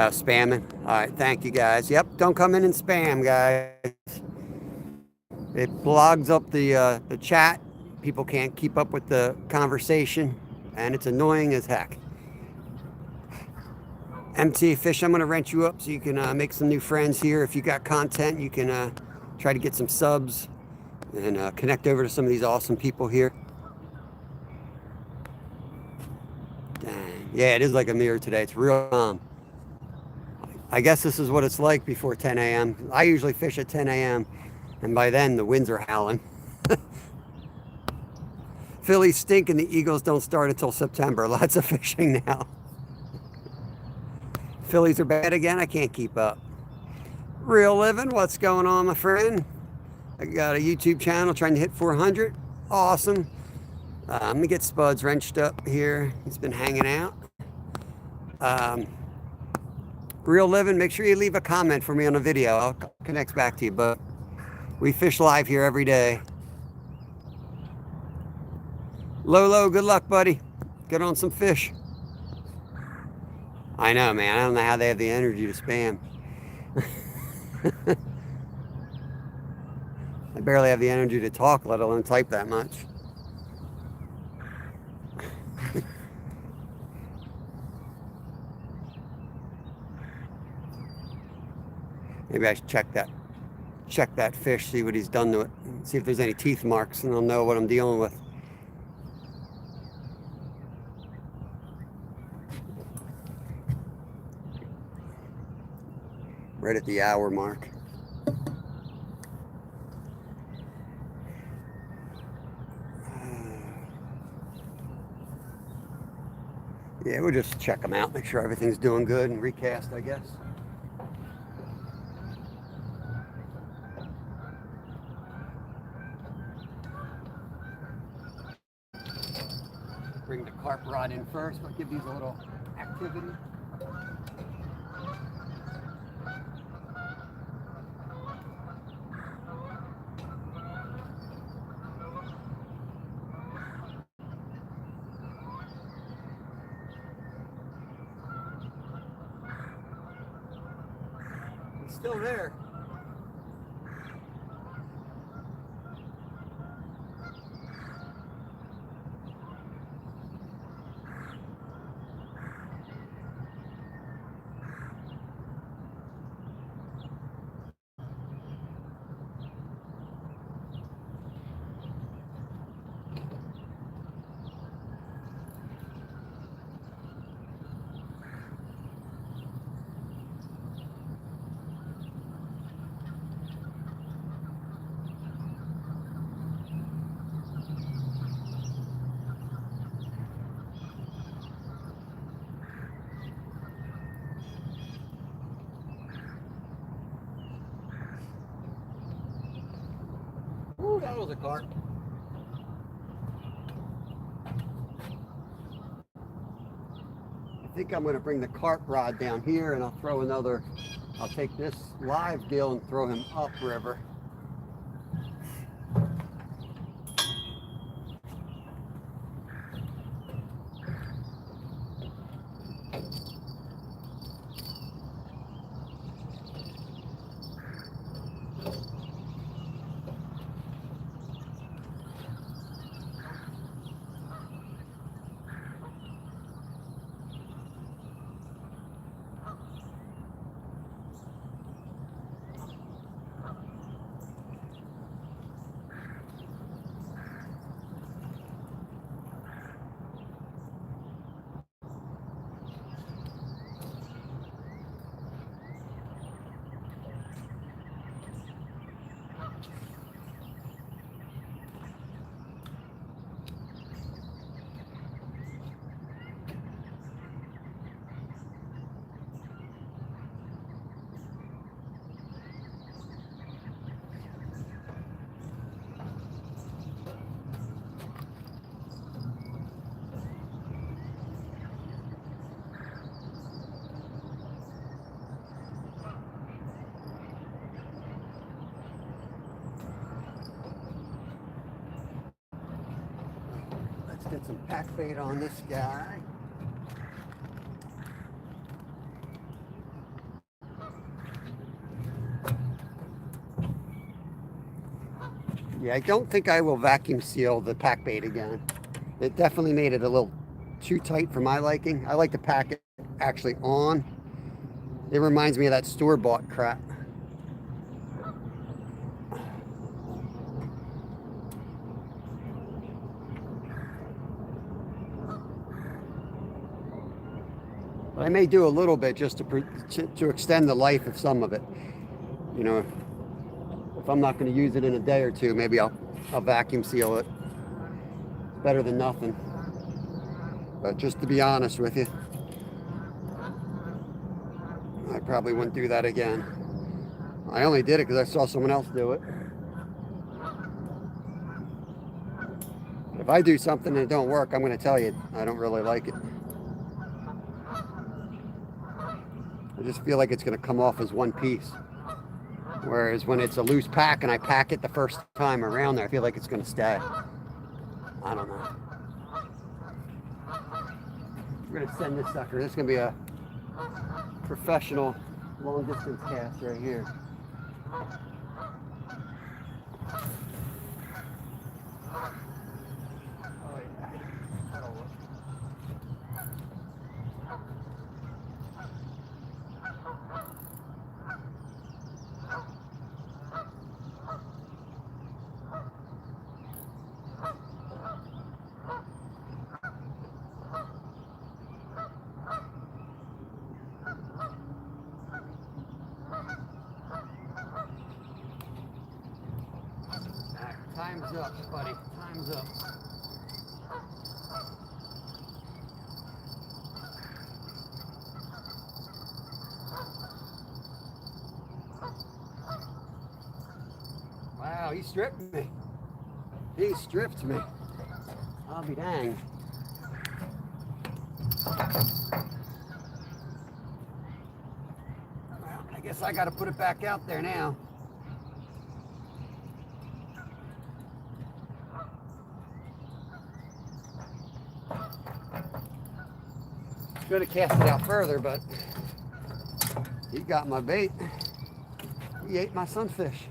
Spamming. All right, thank you guys. Yep, don't come in and spam, guys. It blogs up the chat. People can't keep up with the conversation, and it's annoying as heck. MT Fish, I'm going to rent you up so you can make some new friends here. If you got content, you can try to get some subs and connect over to some of these awesome people here. Dang. Yeah, it is like a mirror today. It's real calm. I guess this is what it's like before 10 a.m. I usually fish at 10 a.m. and by then the winds are howling. Phillies stink and the Eagles don't start until September. Lots of fishing now. Phillies are bad again. I can't keep up. Real living. What's going on, my friend? I got a YouTube channel trying to hit 400. Awesome. I'm gonna get Spuds wrenched up here. He's been hanging out. Real living. Make sure you leave a comment for me on a video. I'll connect back to you. But we fish live here every day. Lolo, good luck, buddy. Get on some fish. I know, man. I don't know how they have the energy to spam. I barely have the energy to talk, let alone type that much. Maybe I should check that fish, see what he's done to it, see if there's any teeth marks, and I'll know what I'm dealing with. Right at the hour mark. Yeah, we'll just check them out, make sure everything's doing good, and recast, I guess. Bring the carp rod in first, but give these a little activity. He's still there. that was a carp. I think I'm going to bring the carp rod down here, and I'll throw another. I'll take this live gill and throw him upriver. Get some pack bait on this guy. Yeah, I don't think I will vacuum seal the pack bait again. It definitely made it a little too tight for my liking. I like to pack it actually on. It reminds me of that store-bought crap. I may do a little bit just to extend the life of some of it. You know, if I'm not going to use it in a day or two, maybe I'll vacuum seal it. Better than nothing. But just to be honest with you, I probably wouldn't do that again. I only did it because I saw someone else do it. If I do something and it don't work, I'm going to tell you I don't really like it. I just feel like it's going to come off as one piece. Whereas when it's a loose pack and I pack it the first time around there, I feel like it's going to stay. I don't know. We're going to send this sucker. This is going to be a professional long distance cast right here. Time's up, buddy. Time's up. Wow, he stripped me. He stripped me. I'll be danged. Well, I guess I got to put it back out there now. Going to cast it out further, but he got my bait. He ate my sunfish.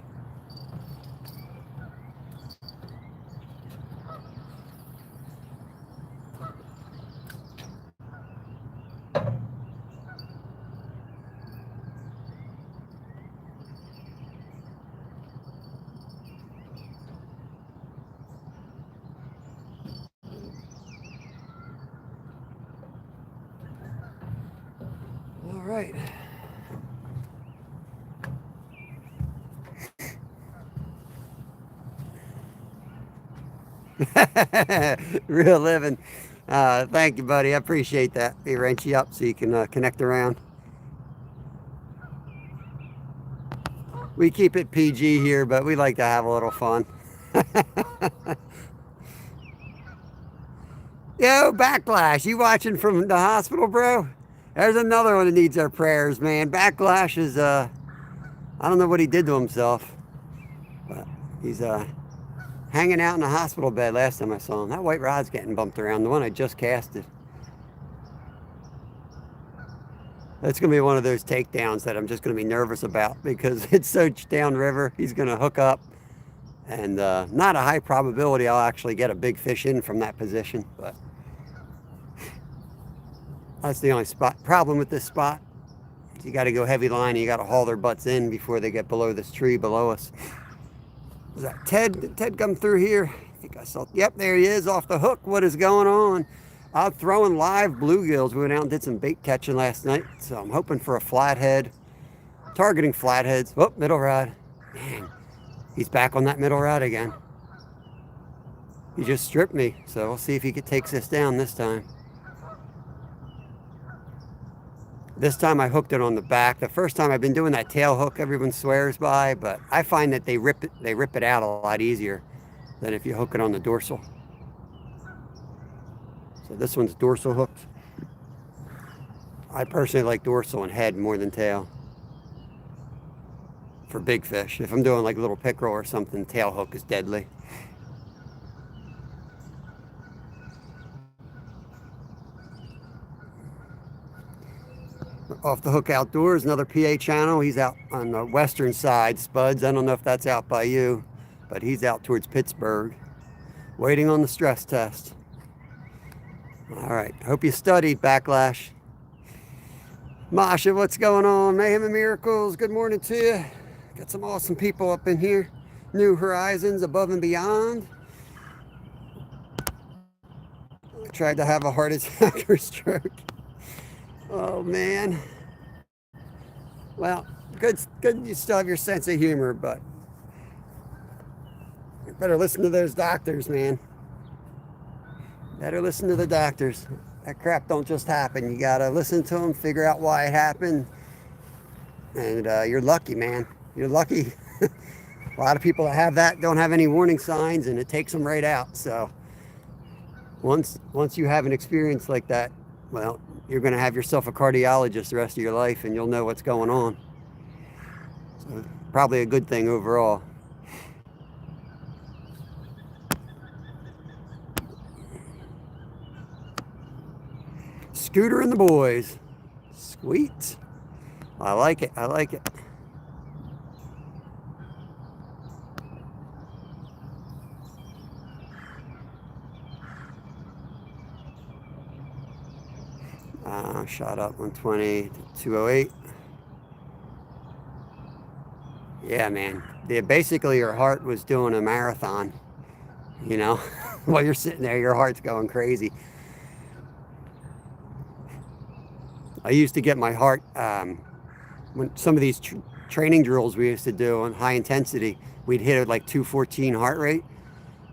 All right. Real living. Thank you, buddy. I appreciate that. They wrench you up so you can connect around. We keep it PG here, but we like to have a little fun. Yo, Backlash, you watching from the hospital, bro? There's another one that needs our prayers, man. Backlash is, I don't know what he did to himself, but he's, hanging out in the hospital bed last time I saw him. That white rod's getting bumped around, the one I just casted. That's going to be one of those takedowns that I'm just going to be nervous about because it's so downriver. He's going to hook up, and not a high probability I'll actually get a big fish in from that position, but that's the only problem with this spot. You got to go heavy line, and you got to haul their butts in before they get below this tree below us. Was that Ted? Did Ted come through here? I think I saw. Yep, there he is off the hook. What is going on? I'm throwing live bluegills. We went out and did some bait catching last night, so I'm hoping for a flathead. Targeting flatheads. Oh, middle rod. Man, he's back on that middle rod again. He just stripped me, so we'll see if he takes this down this time. This time I hooked it on the back. The first time I've been doing that tail hook everyone swears by, but I find that they rip it out a lot easier than if you hook it on the dorsal. So this one's dorsal hooked. I personally like dorsal and head more than tail for big fish. If I'm doing like little pickerel or something, tail hook is deadly. Off the Hook Outdoors, another PA channel. He's out on the western side, Spuds. I don't know if that's out by you, but he's out towards Pittsburgh, waiting on the stress test. All right, hope you studied, Backlash. Masha, what's going on? Mayhem and Miracles, good morning to you. Got some awesome people up in here. New Horizons, Above and Beyond. I tried to have a heart attack or stroke. Oh, man. Well, good you still have your sense of humor, but you better listen to those doctors, man. Better listen to the doctors. That crap don't just happen. You gotta listen to them, figure out why it happened. And you're lucky, man. You're lucky. A lot of people that have that don't have any warning signs, and it takes them right out. So once you have an experience like that, well, you're going to have yourself a cardiologist the rest of your life, and you'll know what's going on. So probably a good thing overall. Scooter and the boys. Sweet. I like it. I like it. Shot up 120 to 208. Yeah, man. Basically, your heart was doing a marathon. You know, while you're sitting there, your heart's going crazy. I used to get my heart when some of these training drills we used to do on high intensity, we'd hit it like 214 heart rate.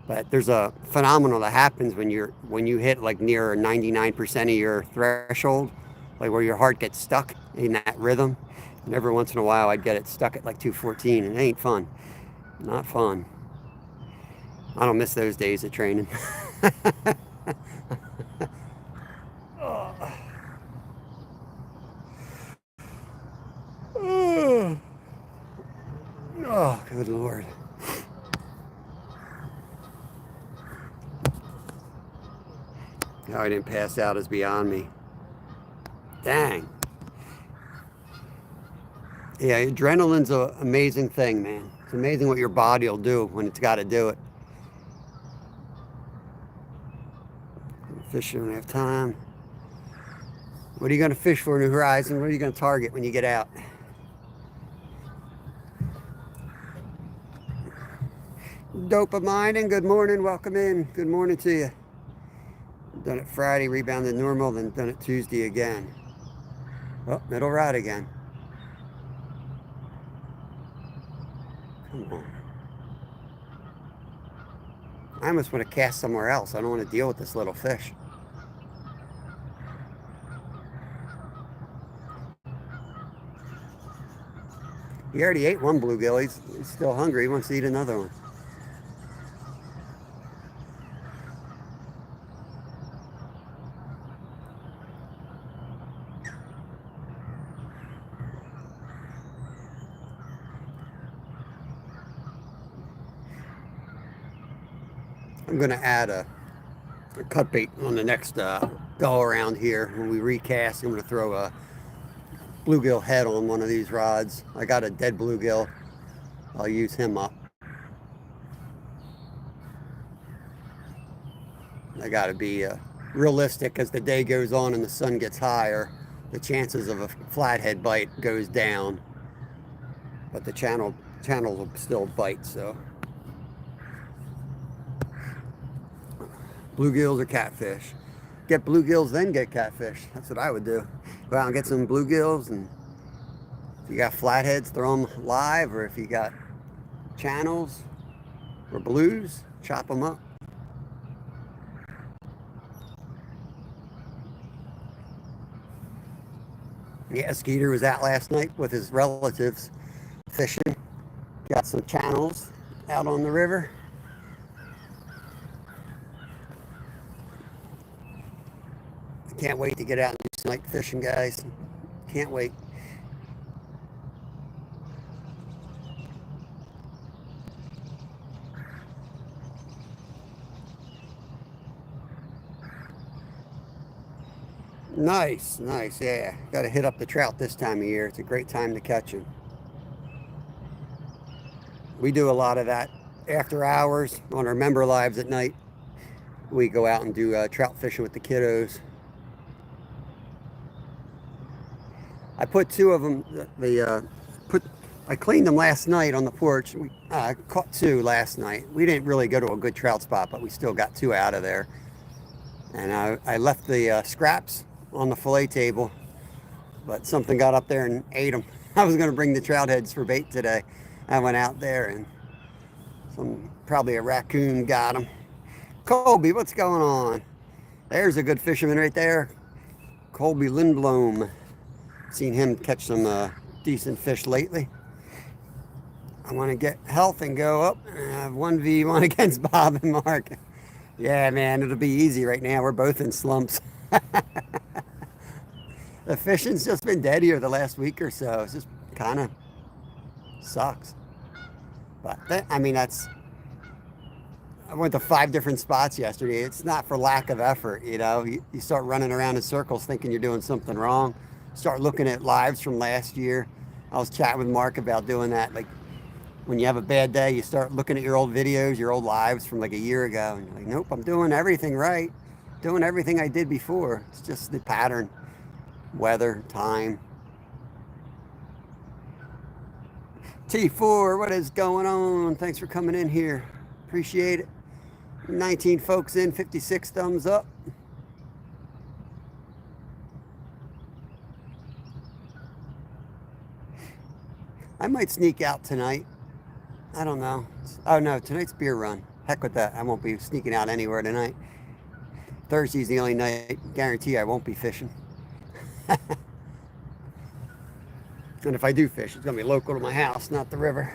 But there's a phenomenon that happens when you hit like near 99% of your threshold, like where your heart gets stuck in that rhythm. And every once in a while I'd get it stuck at like 214, and it ain't fun. Not fun. I don't miss those days of training. Oh, good Lord. How I didn't pass out is beyond me. Dang. Yeah, adrenaline's an amazing thing, man. It's amazing what your body will do when it's got to do it. Fish don't have time. What are you going to fish for, New Horizon? What are you going to target when you get out? Dopamine, good morning. Welcome in. Good morning to you. Done it Friday, rebounded normal, then done it Tuesday again. Oh, middle rod again. Come on. I almost want to cast somewhere else. I don't want to deal with this little fish. He already ate one bluegill. He's still hungry. He wants to eat another one. I'm going to add a cut bait on the next go around here. When we recast, I'm going to throw a bluegill head on one of these rods. I got a dead bluegill. I'll use him up. I got to be realistic. As the day goes on and the sun gets higher, the chances of a flathead bite goes down, but the channels will still bite. So bluegills or catfish? Get bluegills, then get catfish. That's what I would do. Go out and get some bluegills, and if you got flatheads, throw them live, or if you got channels or blues, chop them up. Yeah, Skeeter was out last night with his relatives fishing. Got some channels out on the river. Can't wait to get out and do some night fishing, guys. Can't wait. Nice, nice, yeah. Got to hit up the trout this time of year. It's a great time to catch them. We do a lot of that after hours on our member lives at night. We go out and do trout fishing with the kiddos. I put two of them. I cleaned them last night on the porch. We caught two last night. We didn't really go to a good trout spot, but we still got two out of there. And I left the scraps on the fillet table, but something got up there and ate them. I was going to bring the trout heads for bait today. I went out there and probably a raccoon got them. Colby, what's going on? There's a good fisherman right there. Colby Lindblom. Seen him catch some decent fish lately. I want to get health and go up and have 1v1 against Bob and Mark. Yeah, man, it'll be easy right now. We're both in slumps. The fishing's just been dead here the last week or so. It's just kind of sucks. But I mean, I went to 5 different spots yesterday. It's not for lack of effort, you know. You start running around in circles thinking you're doing something wrong. Start looking at lives from last year. I was chatting with Mark about doing that. Like, when you have a bad day, you start looking at your old videos, your old lives from like a year ago, and you're like, nope, I'm doing everything right. Doing everything I did before. It's just the pattern, weather, time. T4, what is going on? Thanks for coming in here. Appreciate it. 19 folks in, 56 thumbs up. I might sneak out tonight. I don't know. Oh no, tonight's beer run. Heck with that. I won't be sneaking out anywhere tonight. Thursday's the only night, guarantee I won't be fishing. And if I do fish, it's gonna be local to my house, not the river.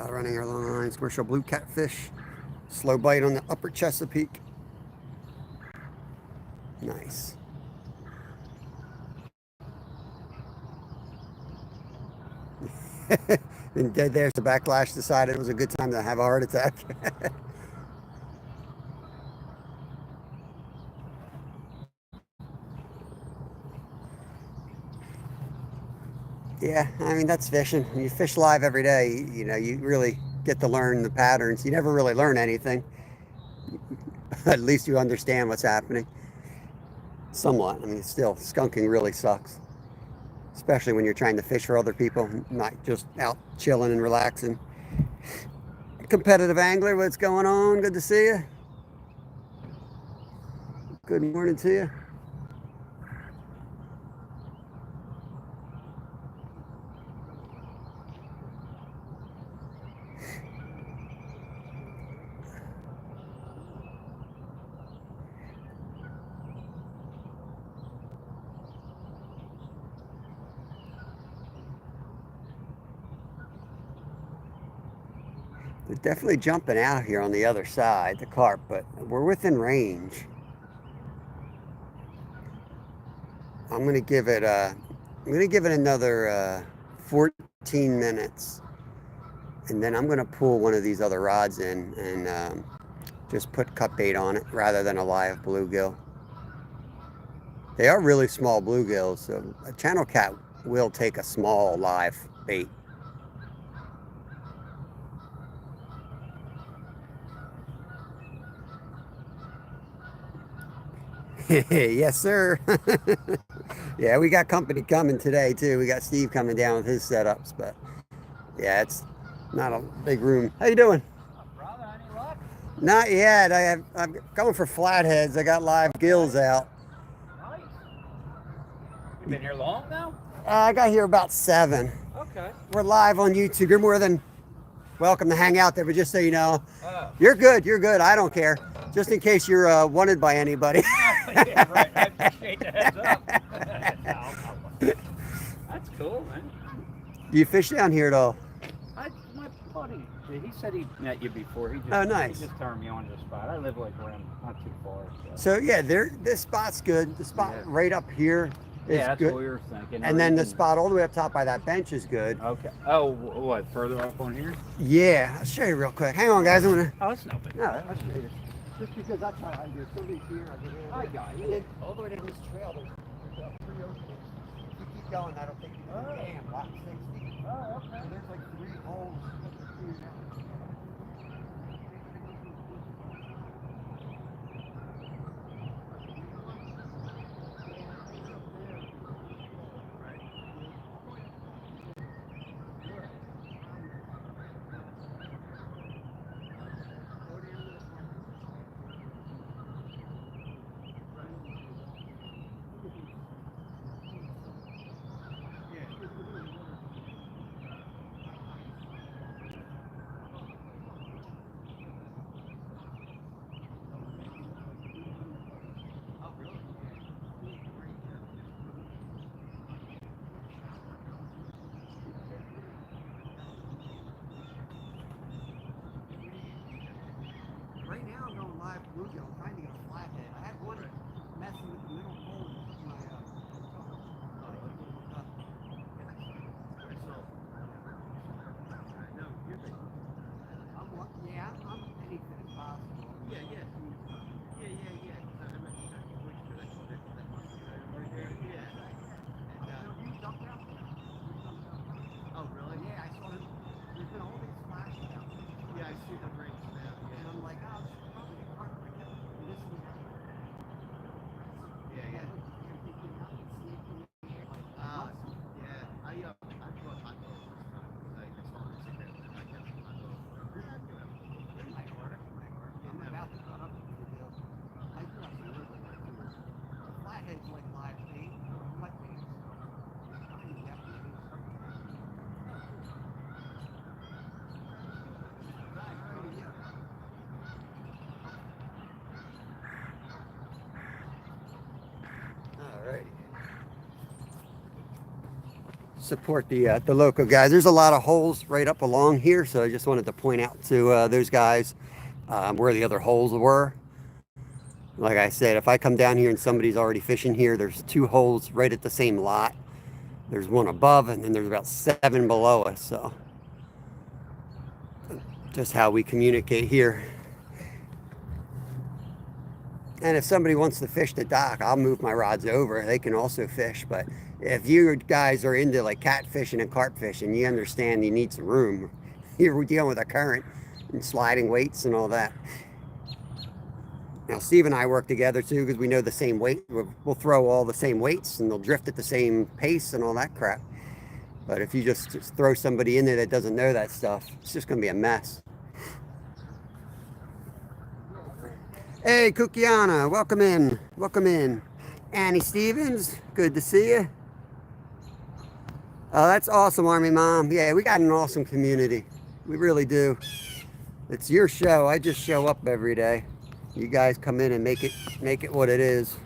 Running our lines, commercial blue catfish. Slow bite on the upper Chesapeake. Nice. Been dead there, so Backlash decided it was a good time to have a heart attack. Yeah, I mean, that's fishing. You fish live every day, you know, you really get to learn the patterns. You never really learn anything. At least you understand what's happening. Somewhat. I mean, still, skunking really sucks. Especially when you're trying to fish for other people, not just out chilling and relaxing. Competitive angler, what's going on? Good to see you. Good morning to you. They're definitely jumping out here on the other side, the carp, but we're within range. I'm gonna give it another minutes. And then I'm going to pull one of these other rods in and just put cut bait on it rather than a live bluegill. They are really small bluegills, so a channel cat will take a small live bait. Yes, sir. Yeah, we got company coming today, too. We got Steve coming down with his setups, but yeah, it's not a big room. How you doing? Brother, any luck? Not yet. I'm going for flatheads. I got live gills out. Nice. You been here long now? I got here about 7. Okay. We're live on YouTube. You're more than welcome to hang out there, but just so you know, Oh. you're good. You're good. I don't care. Just in case you're wanted by anybody. Yeah, right. I appreciate the heads up. That's cool, man. Do you fish down here at all? My buddy, he said he met you before. He just, Oh, nice. He just turned me on to the spot. I live like around not too far. So yeah, this spot's good. The spot right up here is yeah, that's good. what we were thinking. And then the spot all the way up top by that bench is good. Okay. Oh, what? Further up on here? Yeah, I'll show you real quick. Hang on, guys. I'm gonna. Oh, that's no big. No, I'll show you. Just because that's how I do. Somebody's here. I got you. And then all the way down this trail, there's 3 openings. If you keep going, that'll take you to the dam, lot 60. Oh, okay. So there's like 3 holes. Right now I'm going live bluegill. I'm trying to get a flathead. I had one messing with the middle pole in my I'm anything is possible. Yeah. You jumped out? Oh, really? Yeah, I saw him. There's been all these flashes out. Yeah, I see the rings now. And I'm like, oh, it's probably a carp right now. And this is yeah. I brought hot dogs this time. I saw this again. I kept hot dogs. It might work. I'm about to cut up the deal. I do have some river right here. Flatheads like live bait, wet bait. Alrighty. Support the local guys. There's a lot of holes right up along here, so I just wanted to point out to those guys where the other holes were. Like I said, if I come down here and somebody's already fishing here, there's 2 holes right at the same lot. There's one above, and then there's about 7 below us. So just how we communicate here. And if somebody wants to fish the dock, I'll move my rods over. They can also fish. But if you guys are into like catfishing and carp fishing, you understand you need some room. Here we're dealing with a current and sliding weights and all that. Now, Steve and I work together too because we know the same weight. We'll throw all the same weights and they'll drift at the same pace and all that crap. But if you just throw somebody in there that doesn't know that stuff, it's just going to be a mess. Hey, Kukiana, welcome in. Welcome in. Annie Stevens, good to see you. Oh, that's awesome, Army Mom. Yeah, we got an awesome community. We really do. It's your show. I just show up every day. You guys come in and make it what it is.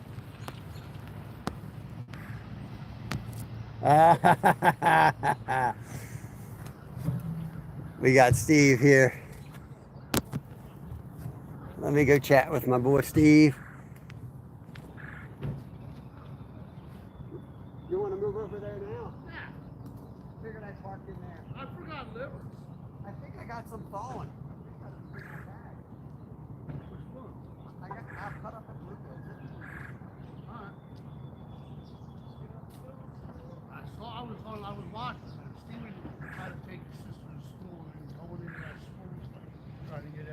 We got Steve here. Let me go chat with my boy Steve. You want to move over there now? Yeah. Figured I'd park in there.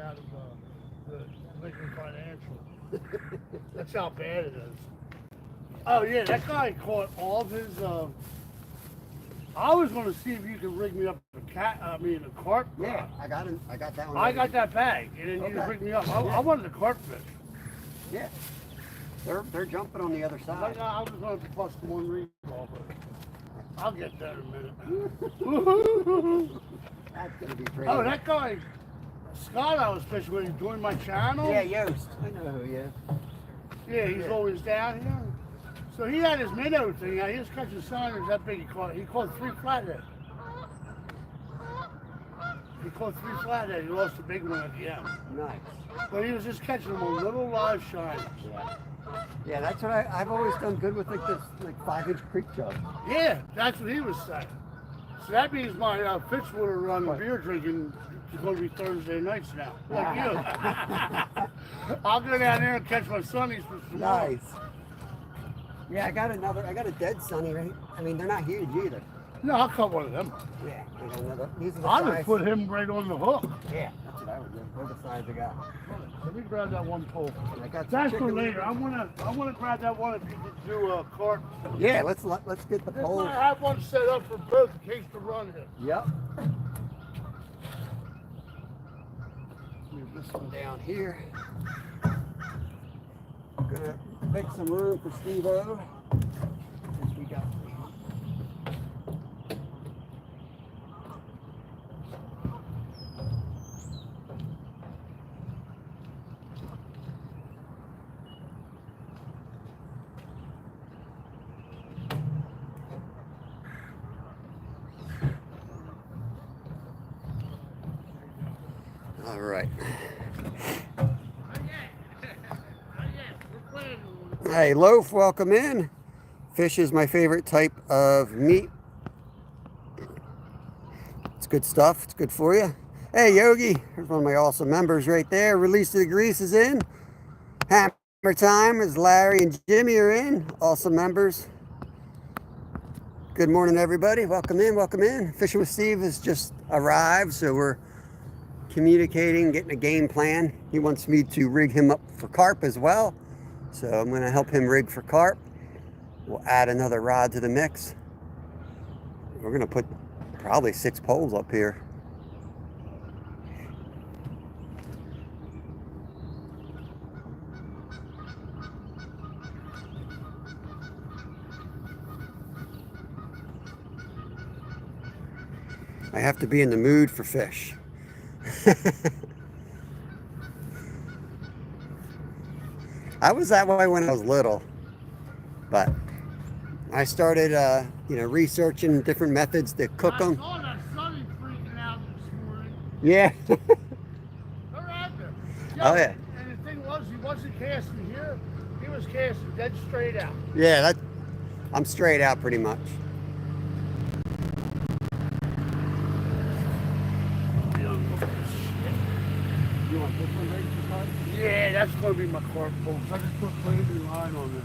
out of the Lincoln Financial. That's how bad it is. Oh yeah, that guy caught all of his. I was going to see if you could rig me up a carp. Yeah, I got him. I got that one. I ready. got that bag, and then you Okay. just rig me up. I wanted a carp fish. Yeah. They're jumping on the other side. I was going to bust one ring off, but I'll get that in a minute. That's gonna be pretty. Oh, that guy, Scott, I was fishing with, he joined my channel. Yeah, Yost. I know who he is. Yeah, he's Yeah. always down here. So he had his minnow thing. He was catching signers that big. He caught 3 flathead. He caught 3 flathead. He lost a big one at the end. Nice. But he was just catching them on little live shiners. Yeah. Yeah, that's what I've always done good with, like this, like 5-inch creek jug. Yeah, that's what he was saying. So that means my Fitzwater run What? beer drinking is going to be Thursday nights now, like you. I'll go down there and catch my sunnies for some more. Nice. Yeah, I got a dead sunny, right? I mean, they're not huge either. No, I'll cut one of them. Yeah, I got another. These are the I'll size. just put him right on the hook. Yeah, that's what I would do. They're the size I got. Let me grab that one pole. I got some That's for chicken later. livers. I wanna grab that one if you could do a carp. Yeah, let's get the This pole. one, I have one set up for both in case the run hits. Yep. Move this one down here. Gonna make some room for Steve-O. Since we got all right. Hey, Loaf, welcome in. Fish is my favorite type of meat. It's good stuff. It's good for you. Hey, Yogi. Here's one of my awesome members right there. Release of the Grease is in. Hammer Time is Larry and Jimmy are in. Awesome members. Good morning, everybody. Welcome in. Welcome in. Fishing with Steve has just arrived, so we're communicating, getting a game plan. He wants me to rig him up for carp as well. So I'm going to help him rig for carp. We'll add another rod to the mix. We're going to put probably 6 poles up here. I have to be in the mood for fish. I was that way when I was little, but I started, researching different methods to cook them. I saw that sunny freaking out this morning. Yeah. They're out there. Oh, yeah. And the thing was, he wasn't casting here. He was casting dead straight out. Yeah, I'm straight out pretty much. You want this one ready for carp? Yeah, that's going to be my carp pole. I just put crazy line on there.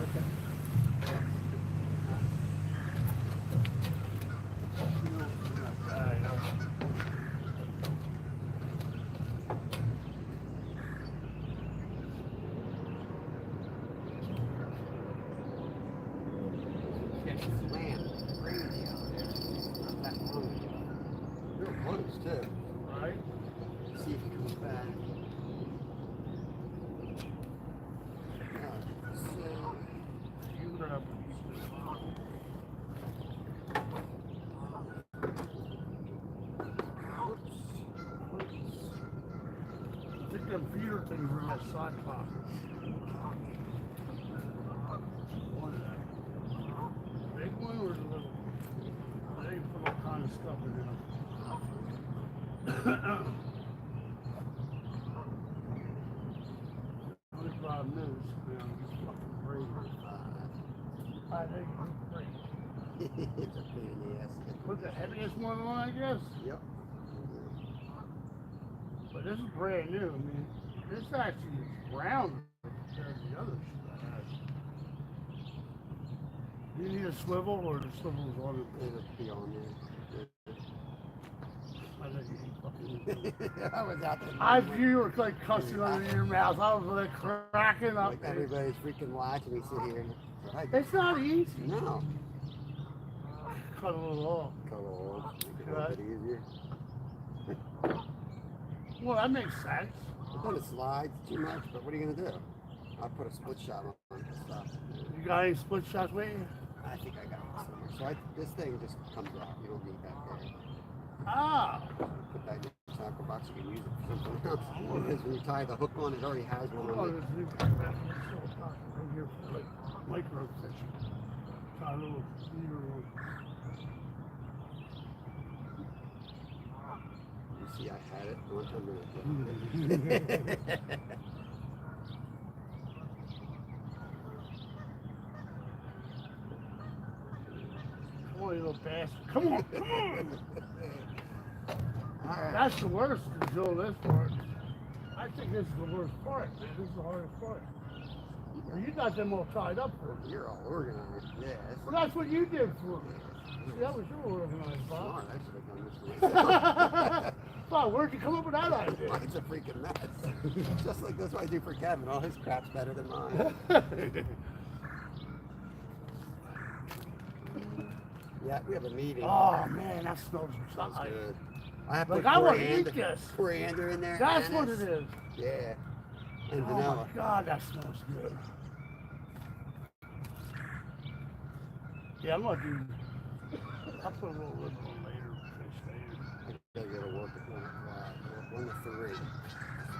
Too. Right? See if he comes back. You grab I think them feeder things are in that side pocket. Big one or the little one? They put all kind of stuff in them. 25 minutes now, he's fucking crazy. I think he's crazy. It's a pain in the ass. Put the heaviest one on, I guess. Yep. But this is brand new. I mean, this actually is brown compared to the other shit I had. Do you need a swivel or the swivel's on it? It'll be on there. I think you can fucking I was out there. I view you were like cussing under your mouth. I was like cracking up. Like everybody's freaking watching me sit here. It's not easy. No. Cut a little off. Cut a little off. Make it a little bit easier. Well, that makes sense. It doesn't slide too much, but what are you gonna do? I'll put a split shot on this stuff. You got any split shots with you? I think I got it somewhere. So this thing just comes out. You don't need that there. Ah. Put that in your tackle box. You can use it for something else. Because when you tie the hook on, it already has one Oh, on it. there's new right here for like micro fishing. Try a little leader one. You see, I had it one time. Come on, you little bastard. Come on, come on. All right. That's the worst until this part. I think this is the worst part, man. This is the hardest part. You got them all tied up for me. You're all organized. Yeah. Well, that's what you did for me. See, that was your organized, Bob. Smart. I should have done this myself. Bob, where'd you come up with that idea? Mine's a freaking mess. Just like that's what I do for Kevin. All his crap's better than mine. Yeah, we have a meeting. Oh, man, that smells Sounds like good. I have Like, put I want to coriander, eat this. coriander in there. That's what anise. it is. Yeah. And Oh, vanilla. my God, that smells good. Yeah, I'm going to do... I'll put a little lid on later. Fish I gotta get to work at 1 o'clock. 1 to 3.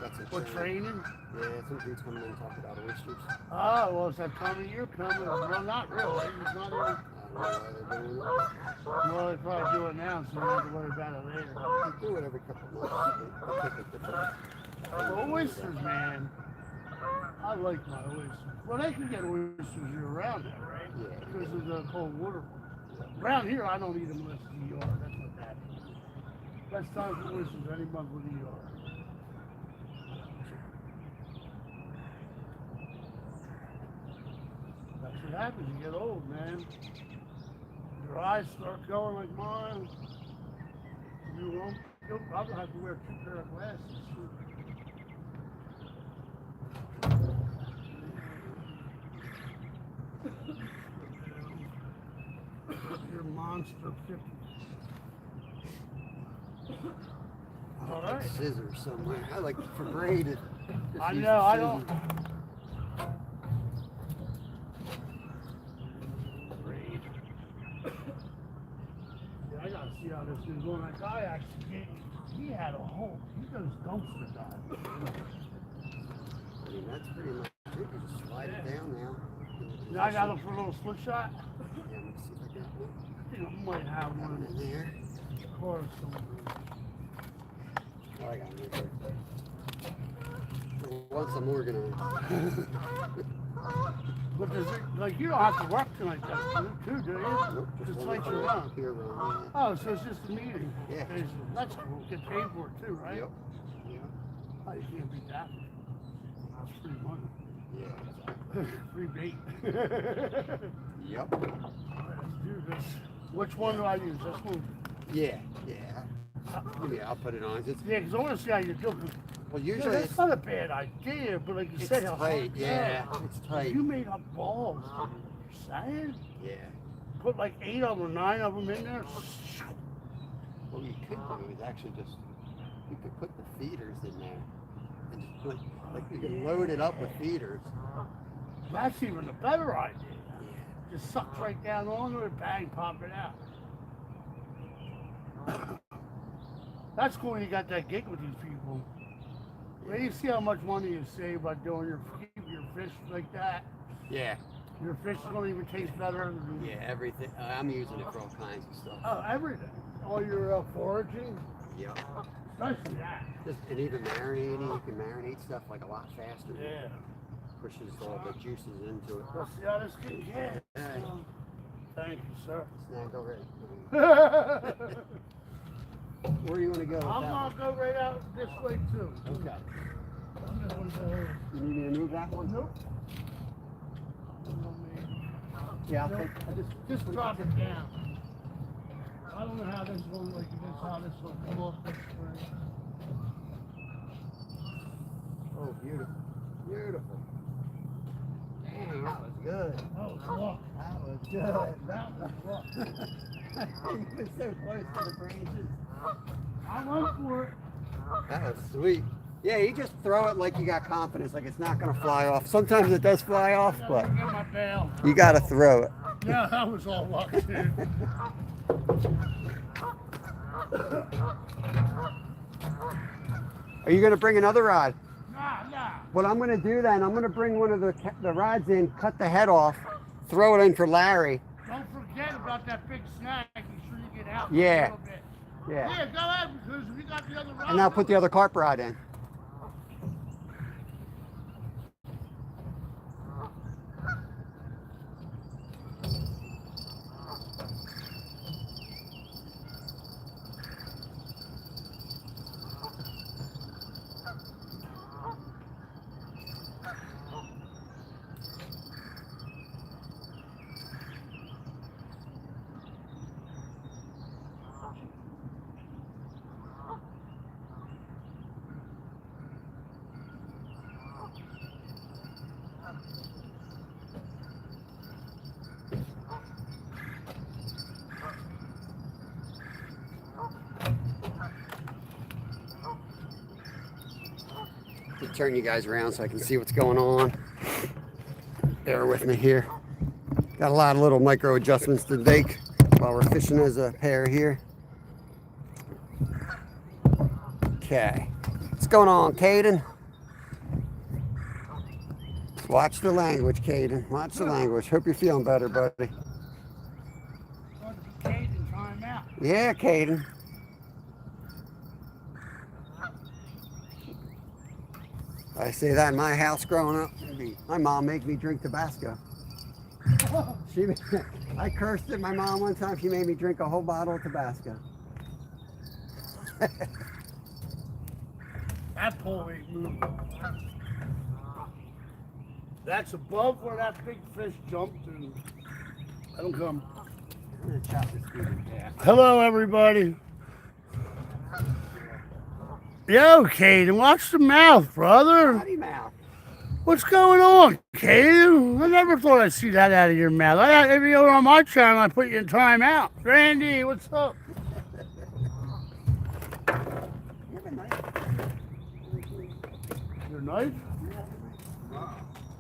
That's a We're training? Yeah, some dude's coming in and talking about oysters. Oh, well, it's that time of year coming. Well, not really. It's not even... I don't know why they're doing it. Well, they probably do it now, so we don't have to worry about it later. They do it every couple of months. They pick a different. The oysters, man. I like my oysters. Well, they can get oysters year-round now, right? Yeah. Because of the cold water. Around here, I don't eat them unless it's ER. That's what that is. Best time for oysters any month with ER. That's what happens. You get old, man. Your eyes start going like mine. You won't. I'm gonna have to wear 2 pair of glasses. Your monster 50. All right. Scissors somewhere. I like for braided. I know. I don't. Braid. Yeah, I gotta see how this is going. That guy actually, he had a whole. He goes dumpster dive. I mean, that's pretty much it. You just slide it down now. Now I got him for a little split shot. Yeah, let me see if I got one. I think I might have Got one one in there. of course. Oh, I got one right there. Once I'm organized. But does it, like, you don't have to work tonight, too, do you? Nope, Just one like for your run. Here, run. Oh, so it's just a meeting. Yeah. Basically. That's cool. Get paid for it too, right? Yep. Yep. Oh, you can't beat that. That's free money. Yeah, exactly. Free bait. Yep. Let's do this. Which one do I use? This one? Yeah, yeah. Yeah, I'll put it on. It's, Yeah, because I want to see how you do it. well, Yeah, usually that's it's, not a bad idea, but like you it's said, how tight. hard- Yeah, it's tight. You made up balls. You're saying? Yeah. Put like 8 of them or 9 of them in there. What you could do is actually just, you could put the feeders in there. And just put, like you can load it up with feeders. That's even a better idea. Yeah. Just suck right down onto it, bang, pop it out. That's cool when you got that gig with these people. Well, you see how much money you save by doing your fish like that. Yeah. Your fish don't even taste better than Yeah, everything. I'm using it for all kinds of stuff. oh, everything. All your foraging, Yeah. especially that. Just, and even marinating, you can marinate stuff like a lot faster. Yeah. Pushes all the juices into it. Let's see how this can get. Hey. Thank you, sir. Snag already. I'm Where do you want to go with that gonna one? go right out this way too. Okay. I'm just gonna go. You need me to move that one? Nope. Yeah, I'll Nope. take Just drop it down. I don't know how this one, like this, how this will come off this way. Oh, beautiful. Beautiful. Damn, that was good. That was luck. That was good. That was luck. You were so close to the branches. I went for it. That was sweet. Yeah, you just throw it like you got confidence, like it's not going to fly off. Sometimes it does fly off, but Get my bail. you got to throw it. Yeah, that was all luck, dude. Are you going to bring another rod? Nah. What I'm going to do then, I'm going to bring one of the rods in, cut the head off, throw it in for Larry. Don't forget about that big snag. Make sure you get out Yeah. a little bit. Yeah. Yeah, go ahead, because we got the other rod. And I'll put the other carp rod in. Turn you guys around so I can see what's going on. Bear with me here. Got a lot of little micro adjustments to make while we're fishing as a pair here. Okay. What's going on, Caden? Watch the language, Caden. Watch the language. Hope you're feeling better, buddy. Yeah, Caden. I say that in my house growing up. My mom made me drink Tabasco. I cursed at my mom one time. She made me drink a whole bottle of Tabasco. That pole ain't moving. That's above where that big fish jumped and let him come. I'm gonna chop this dude in half. Hello, everybody. Yo, Caden, watch the mouth, brother. Potty mouth. What's going on, Caden? I never thought I'd see that out of your mouth. If you were on my channel, I put you in timeout. Randy, what's up? You have a knife? Your knife?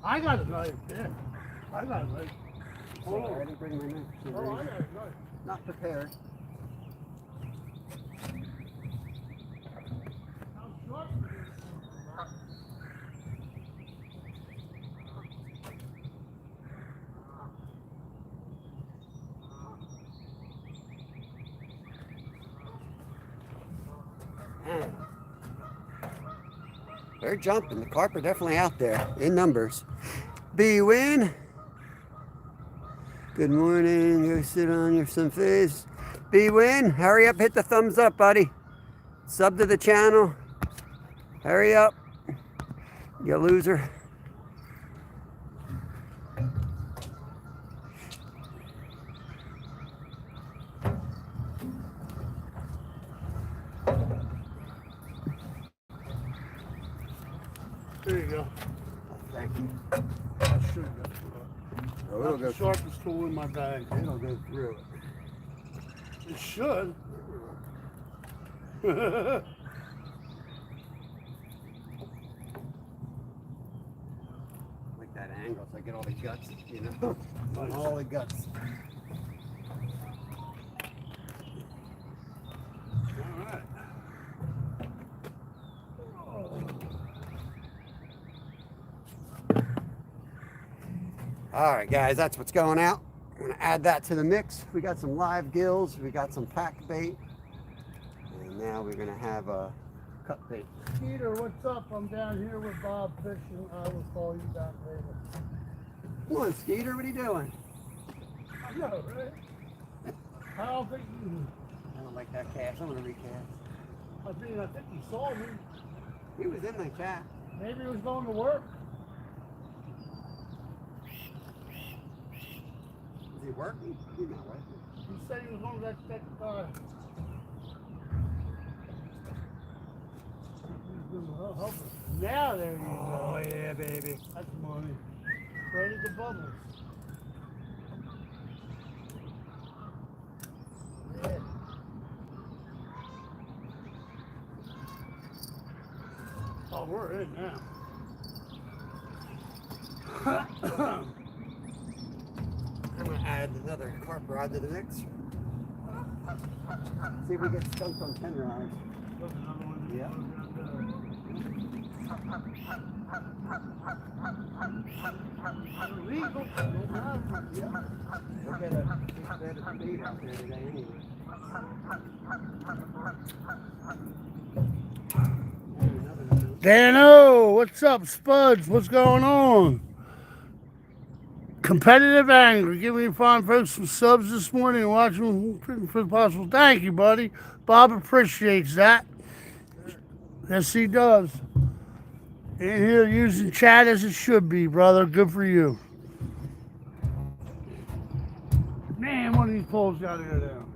I got a knife, yeah. I got a knife. Oh, I didn't bring my knife. Oh, I got a knife. Not prepared. How sharp is it? Man. They're jumping. The carp are definitely out there in numbers. B-Win. Good morning. Go sit on your sun face. B-Win, hurry up. Hit the thumbs up, buddy. Sub to the channel. Hurry up. You loser. There you go. Thank you. I should have got it. Oh, it'll That's go the sharpest tool in my bag. It'll go through it. It should. Like that angle, so I get all the guts, you know? All the guts. All right. All right, guys, that's what's going out. I'm gonna add that to the mix. We got some live gills, we got some pack bait, and now we're gonna have a cut bait. Peter, what's up? I'm down here with Bob fishing. I will call you back later. Come on, Skeeter, what are you doing? I know, right? I don't think you. I don't like that cast. I'm gonna recast. I think he saw me. He was in my chat. Maybe he was going to work. Is he working? He's not working. He said he was going to that Now there you go. Oh yeah, baby. That's money. Right at the bubbles. Yeah. Oh, we're in now. I'm gonna add another carp rod to the mix. See if we get stumped on 10 rods. Look, another one. Yeah. Illegal. Yeah. We'll get a big bed of bait out there today anyway. Dano, what's up, Spuds? What's going on? Competitive Angler, give me fine folks some subs this morning and watching for possible. Thank you, buddy. Bob appreciates that. Yes, he does. In here using chat as it should be, brother. Good for you. Man, one of these poles got here now.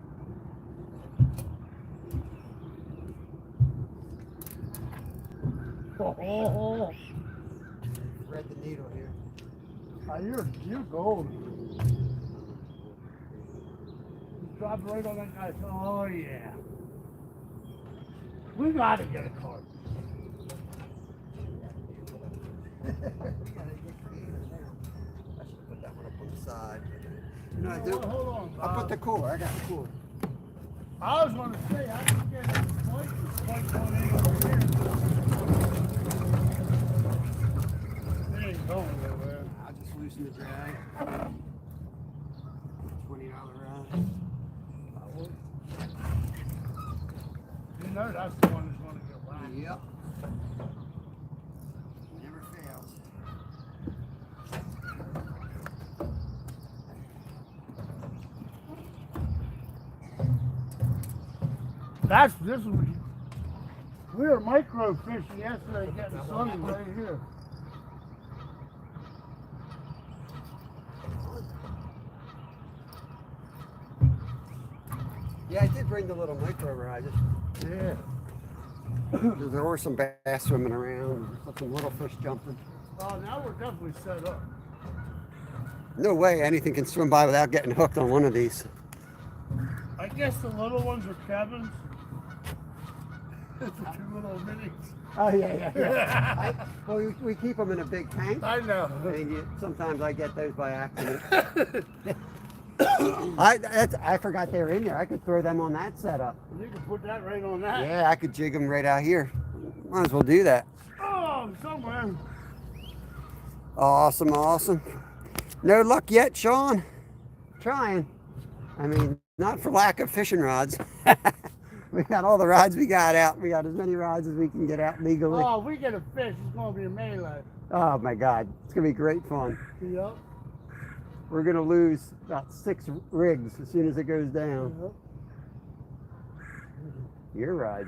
Oh, Thread the needle here. you're golden. Just drop right on that guy's. Oh yeah. We gotta get a card. I should put that one up on the side. No, I do. Hold on, I'll Bob. put the cooler. I got the cooler. I was gonna say I can get this point going in over here. It ain't going nowhere. I'll just loosen the drag. $20 rod. You know that's the one that's gonna get whacked. Yep. Never fails. This is we were micro fishing yesterday, getting sunny right here. Yeah, I did bring the little micro rod. Yeah. There were some bass swimming around, some little fish jumping. Oh, now we're definitely set up. No way anything can swim by without getting hooked on one of these. I guess the little ones are Kevin's. The two little minis. Oh yeah. Well, we keep them in a big tank. I know. And sometimes I get those by accident. I forgot they were in there. I could throw them on that setup. You can put that right on that. Yeah, I could jig them right out here. Might as well do that. Oh, somewhere. Awesome, awesome. No luck yet, Sean. Trying. I mean, not for lack of fishing rods. We got all the rods we got out. We got as many rods as we can get out legally. Oh, if we get a fish, it's going to be a melee. Oh my God, it's gonna be great fun. Yep. We're gonna lose about 6 rigs as soon as it goes down. Yep. Your rod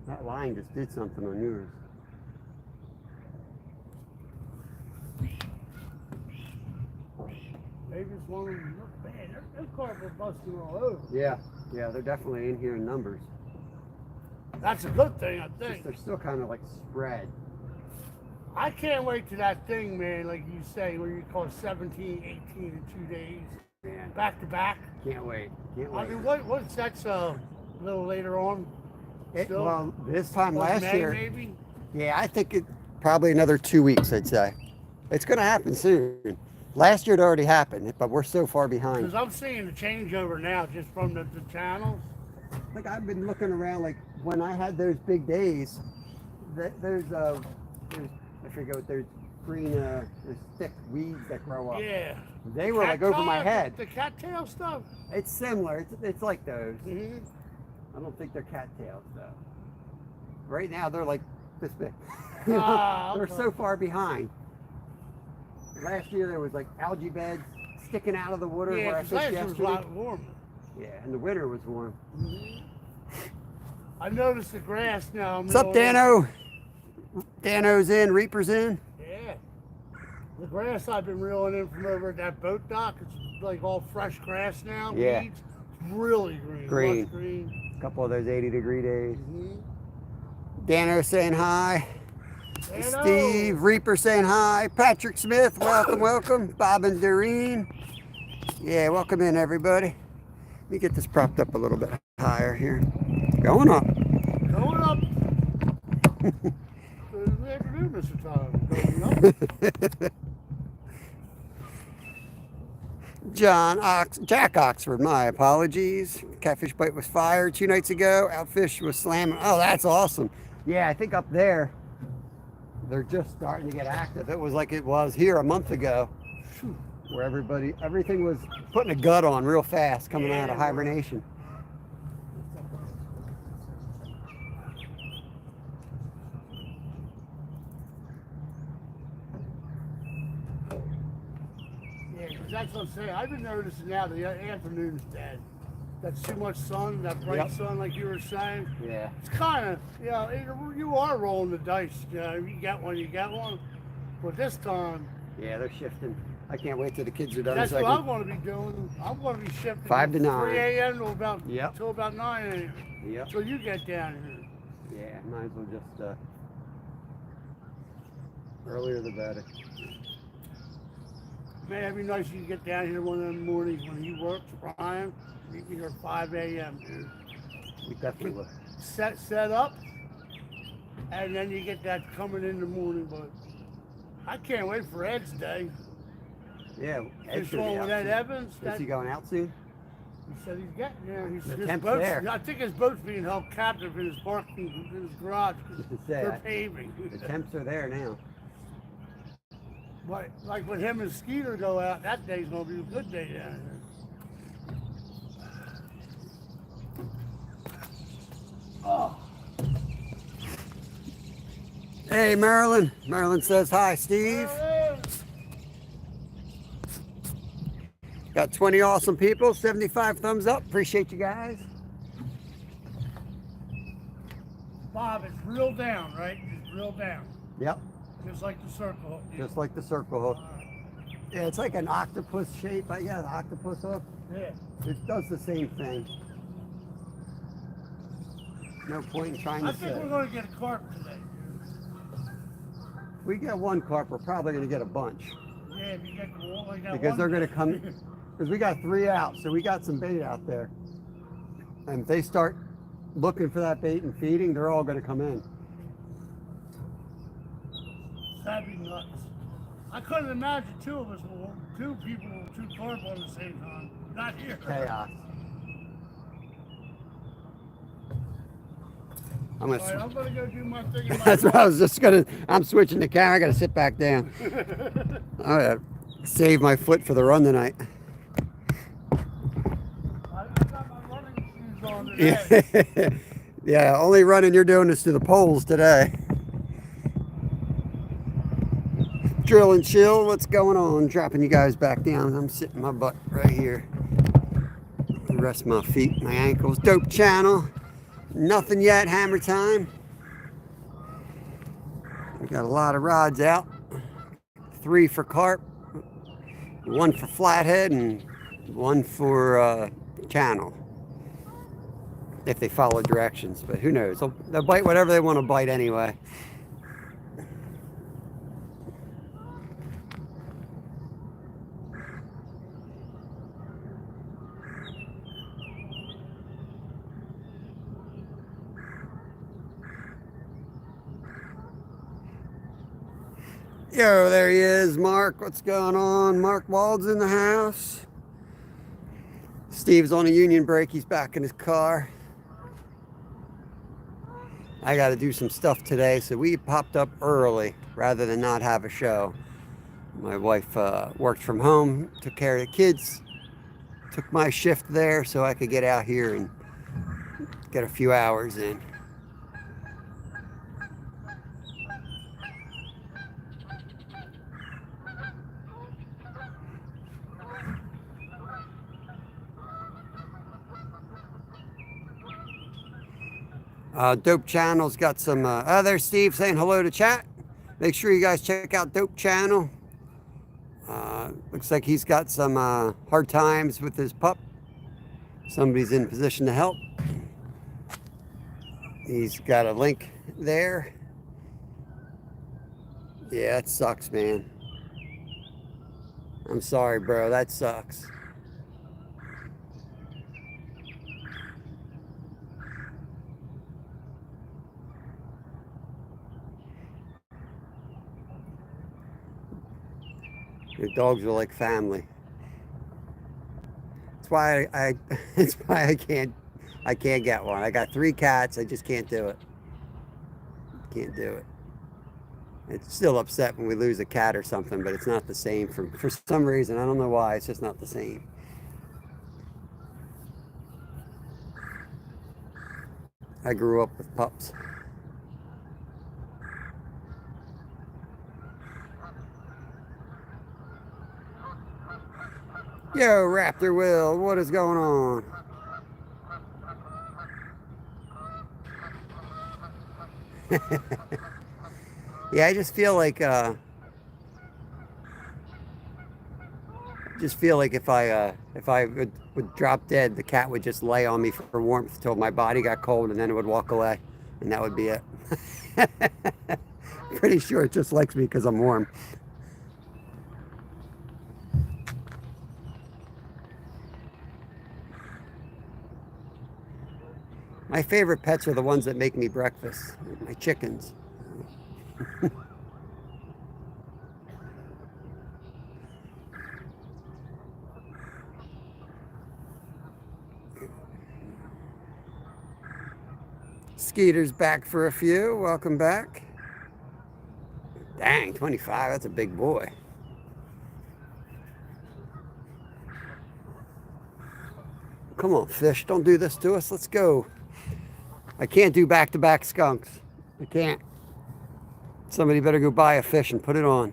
that line just did something on yours. Maybe it's one of them. Look, man, those carp are busting all over. Yeah, they're definitely in here in numbers. That's a good thing, I Just think. they're still kind of like spread. I can't wait to that thing, man, like you say, where you call 17, 18 in 2 days. Man, Back to back. can't wait. Can't I wait. mean, what's that's a little later on? still? Well, this time Like last May, year, maybe? yeah, I think it probably another 2 weeks. I'd say it's gonna happen soon. Last year it already happened, but we're so far behind. Because I'm seeing the changeover now just from the channels. Like I've been looking around, like when I had those big days, there's I forget what there's green, there's thick weeds that grow up. Yeah. They were like over my Cattail, head. The cattail stuff. It's similar. It's like those. Mm-hmm. I don't think they're cattails though. Right now they're like this big. Ah, They're okay. so far behind. Last year there was like algae beds sticking out of the water where Yeah, I 'cause fished last year was a yesterday. lot warmer. Yeah, and the winter was warm. I noticed the grass now. What's up, Dano? Dano's in, Reaper's in. Yeah. The grass I've been reeling in from over at that boat dock, it's like all fresh grass now. Yeah. Weeds. It's really green. Green. Lush green. A couple of those 80-degree days. Mm-hmm. Dano saying hi. Dano. Steve Reaper saying hi. Patrick Smith, welcome, welcome. Bob and Doreen. Yeah, welcome in, everybody. Let me get this propped up a little bit higher here. Going up. Going up. Good afternoon, Mr. Tom. Going up. Jack Oxford, my apologies. Catfish bite was fired 2 nights ago. Outfish was slamming. Oh, that's awesome. Yeah, I think up there, they're just starting to get active. It was like it was here a month ago, where everything was putting a gut on real fast coming out of hibernation. That's what I'm saying. I've been noticing now the afternoons, Dad. That's too much sun, that bright sun, like you were saying. Yeah. It's kind of, you are rolling the dice. You get one, you get one. But this time. Yeah, they're shifting. I can't wait till the kids are done. That's what I'm going to be doing. I'm going to be shifting 5 to 9. 3 a.m. till about 9 a.m. Yep. Till you get down here. Yeah, might as well just earlier the better. Man, it'd be nice if you get down here one of them mornings when you work, Brian. Meet me here at 5 a.m., dude. We definitely will. Set up, and then you get that coming in the morning. But I can't wait for Ed's day. Yeah, Ed's He's going with Ed Evans. Is he going out soon? He said he's getting there. The temp's there. I think his boat's being held captive in his parking, in his garage. They're paving. The temps are there now. But like when him and Skeeter go out, that day's gonna be a good day down here. Oh. Hey, Marilyn. Marilyn says hi, Steve. Got 20 awesome people, 75 thumbs up. Appreciate you guys. Bob, it's real down, right? It's real down. Yep. Just like the circle hook. Just like the circle hook. Yeah, it's like an octopus shape, I guess, octopus hook. Yeah. It does the same thing. No point in trying to say. I think we're going to get a carp today. If we get one carp, we're probably going to get a bunch. Yeah, if you get the like that because one. they're going to come, because we got 3 out, so we got some bait out there. And if they start looking for that bait and feeding, they're all going to come in. That'd be nuts. I couldn't imagine two people with 2 carp on the same time. Not here. Chaos. I'm gonna go do my thing. That's what I was just gonna. I'm switching the camera. I gotta sit back down. I gotta save my foot for the run tonight. I got my running shoes on today. Yeah, only running you're doing is to the poles today. Drill and chill, what's going on? Dropping you guys back down. I'm sitting my butt right here. Rest my feet, my ankles. Dope channel. Nothing yet, hammer time. We got a lot of rods out. 3 for carp, 1 for flathead, and 1 for channel. If they follow directions, but who knows? They'll bite whatever they want to bite anyway. Yo, there he is, Mark. What's going on? Mark Wald's in the house. Steve's on a union break. He's back in his car. I got to do some stuff today, so we popped up early rather than not have a show. My wife worked from home, took care of the kids, took my shift there so I could get out here and get a few hours in. Dope Channel's got some, there's Steve saying hello to chat. Make sure you guys check out Dope Channel. Looks like he's got some hard times with his pup. Somebody's in position to help. He's got a link there. Yeah, that sucks, man. I'm sorry, bro. That sucks. Your dogs are like family. That's why I that's why I can't get one. I got 3 cats. I just can't do it. Can't do it. It's still upset when we lose a cat or something, but it's not the same for some reason. I don't know why. It's just not the same. I grew up with pups. Yo, Raptor Will, what is going on? Yeah, I just feel like if I would drop dead, the cat would just lay on me for warmth till my body got cold, and then it would walk away, and that would be it. Pretty sure it just likes me because I'm warm. My favorite pets are the ones that make me breakfast. My chickens. Skeeter's back for a few. Welcome back. Dang, 25. That's a big boy. Come on, fish. Don't do this to us. Let's go. I can't do back-to-back skunks. I can't. Somebody better go buy a fish and put it on.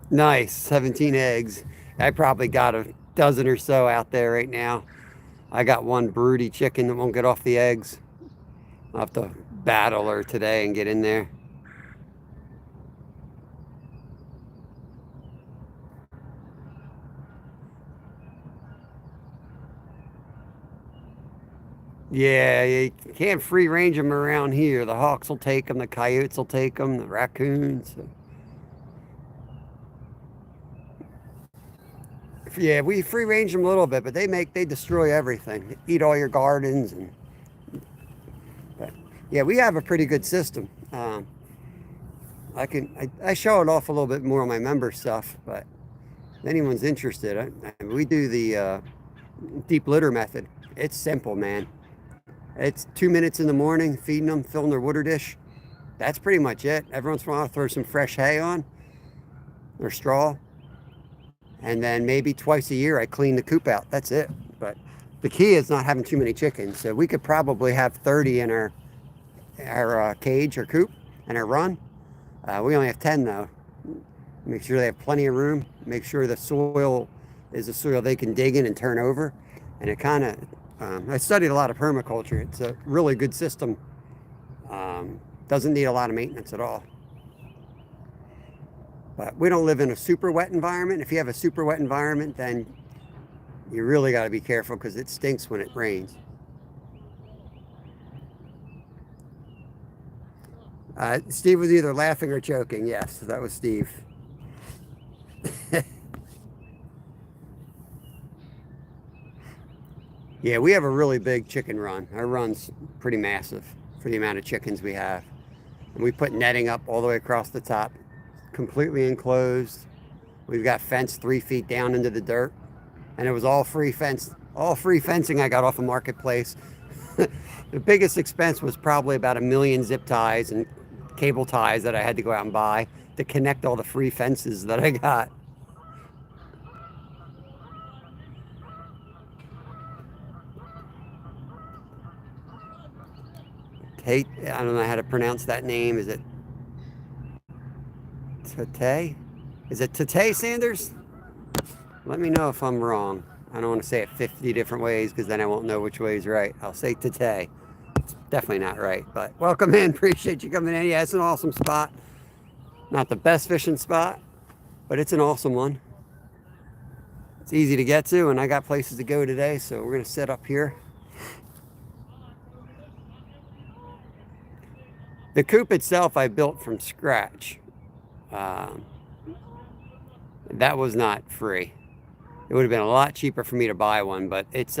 Nice. 17 eggs. I probably got a dozen or so out there right now. I got one broody chicken that won't get off the eggs. I'll have to battle her today and get in there. Yeah, you can't free range them around here. The hawks will take them, the coyotes will take them, the raccoons. Yeah, we free range them a little bit, but they destroy everything. They eat all your gardens, and but yeah, we have a pretty good system. I show it off a little bit more on my member stuff, but if anyone's interested, we do the deep litter method. It's simple, man. It's 2 minutes in the morning, feeding them, filling their water dish. That's pretty much it. Every once in a while, I'll throw some fresh hay on or straw. And then maybe twice a year, I clean the coop out. That's it. But the key is not having too many chickens. So we could probably have 30 in our cage or coop and our run. We only have 10 though. Make sure they have plenty of room. Make sure the soil is a soil they can dig in and turn over. And it kind of, I studied a lot of permaculture. It's a really good system. Doesn't need a lot of maintenance at all. But we don't live in a super wet environment. If you have a super wet environment, then you really got to be careful because it stinks when it rains. Steve was either laughing or joking. Yes, that was Steve. Yeah, we have a really big chicken run. Our run's pretty massive for the amount of chickens we have. And we put netting up all the way across the top, completely enclosed. We've got fence 3 feet down into the dirt. And it was all free fencing I got off a marketplace. The biggest expense was probably about 1 million zip ties and cable ties that I had to go out and buy to connect all the free fences that I got. I don't know how to pronounce that name. Is it Tate? Is it Tate Sanders? Let me know if I'm wrong. I don't want to say it 50 different ways because then I won't know which way is right. I'll say Tate. It's definitely not right, but welcome in. Appreciate you coming in. Yeah, it's an awesome spot. Not the best fishing spot, but it's an awesome one. It's easy to get to, and I got places to go today, so we're gonna set up here. The coop itself I built from scratch. Um, that was not free. It would have been a lot cheaper for me to buy one, but it's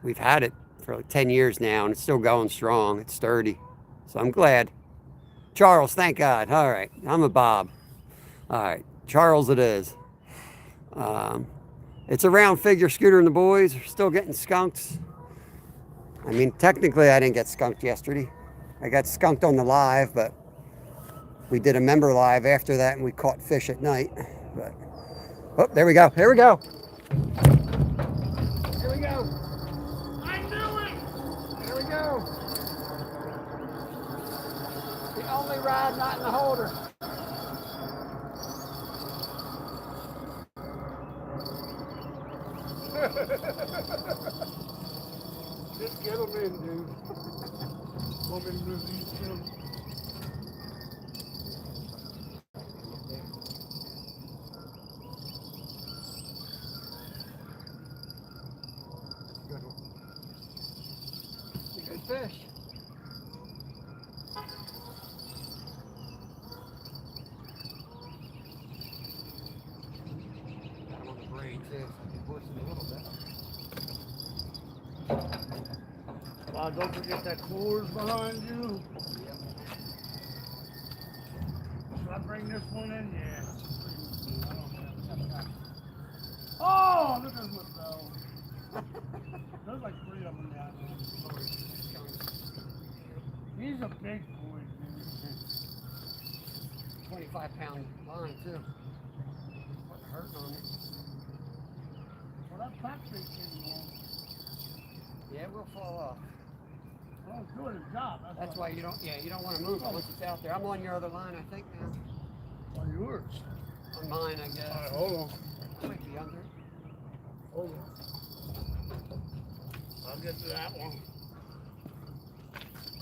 we've had it for like 10 years now, and it's still going strong. It's sturdy, so I'm glad. Charles, thank God. All right, I'm a Bob. All right, Charles it is. It's a round figure. Scooter and the boys are still getting skunks. I mean, technically I didn't get skunked yesterday. I got skunked on the live, but we did a member live after that, and we caught fish at night. But oh, there we go. Here we go. Here we go. I knew it. Here we go. The only rod not in the holder. Just get them in, dude. Want me to move these two? Good one. It's a good fish. Got him on the braid too, so I can push him a little bit. Don't forget that cooler's behind you. Yep. Should I bring this one in? Yeah. I don't know. Oh, look at this though. There's like 3 of them down there. He's a big boy, dude. 25-pound line too. Wasn't hurting on it. Well, that backbait came on. Yeah, it will fall off. Well, it's doing his job. That's why you don't want to move it once it's out there. I'm on your other line, I think now. On yours. On mine, I guess. All right, hold on. I might be under. Hold on. I'll get to that one.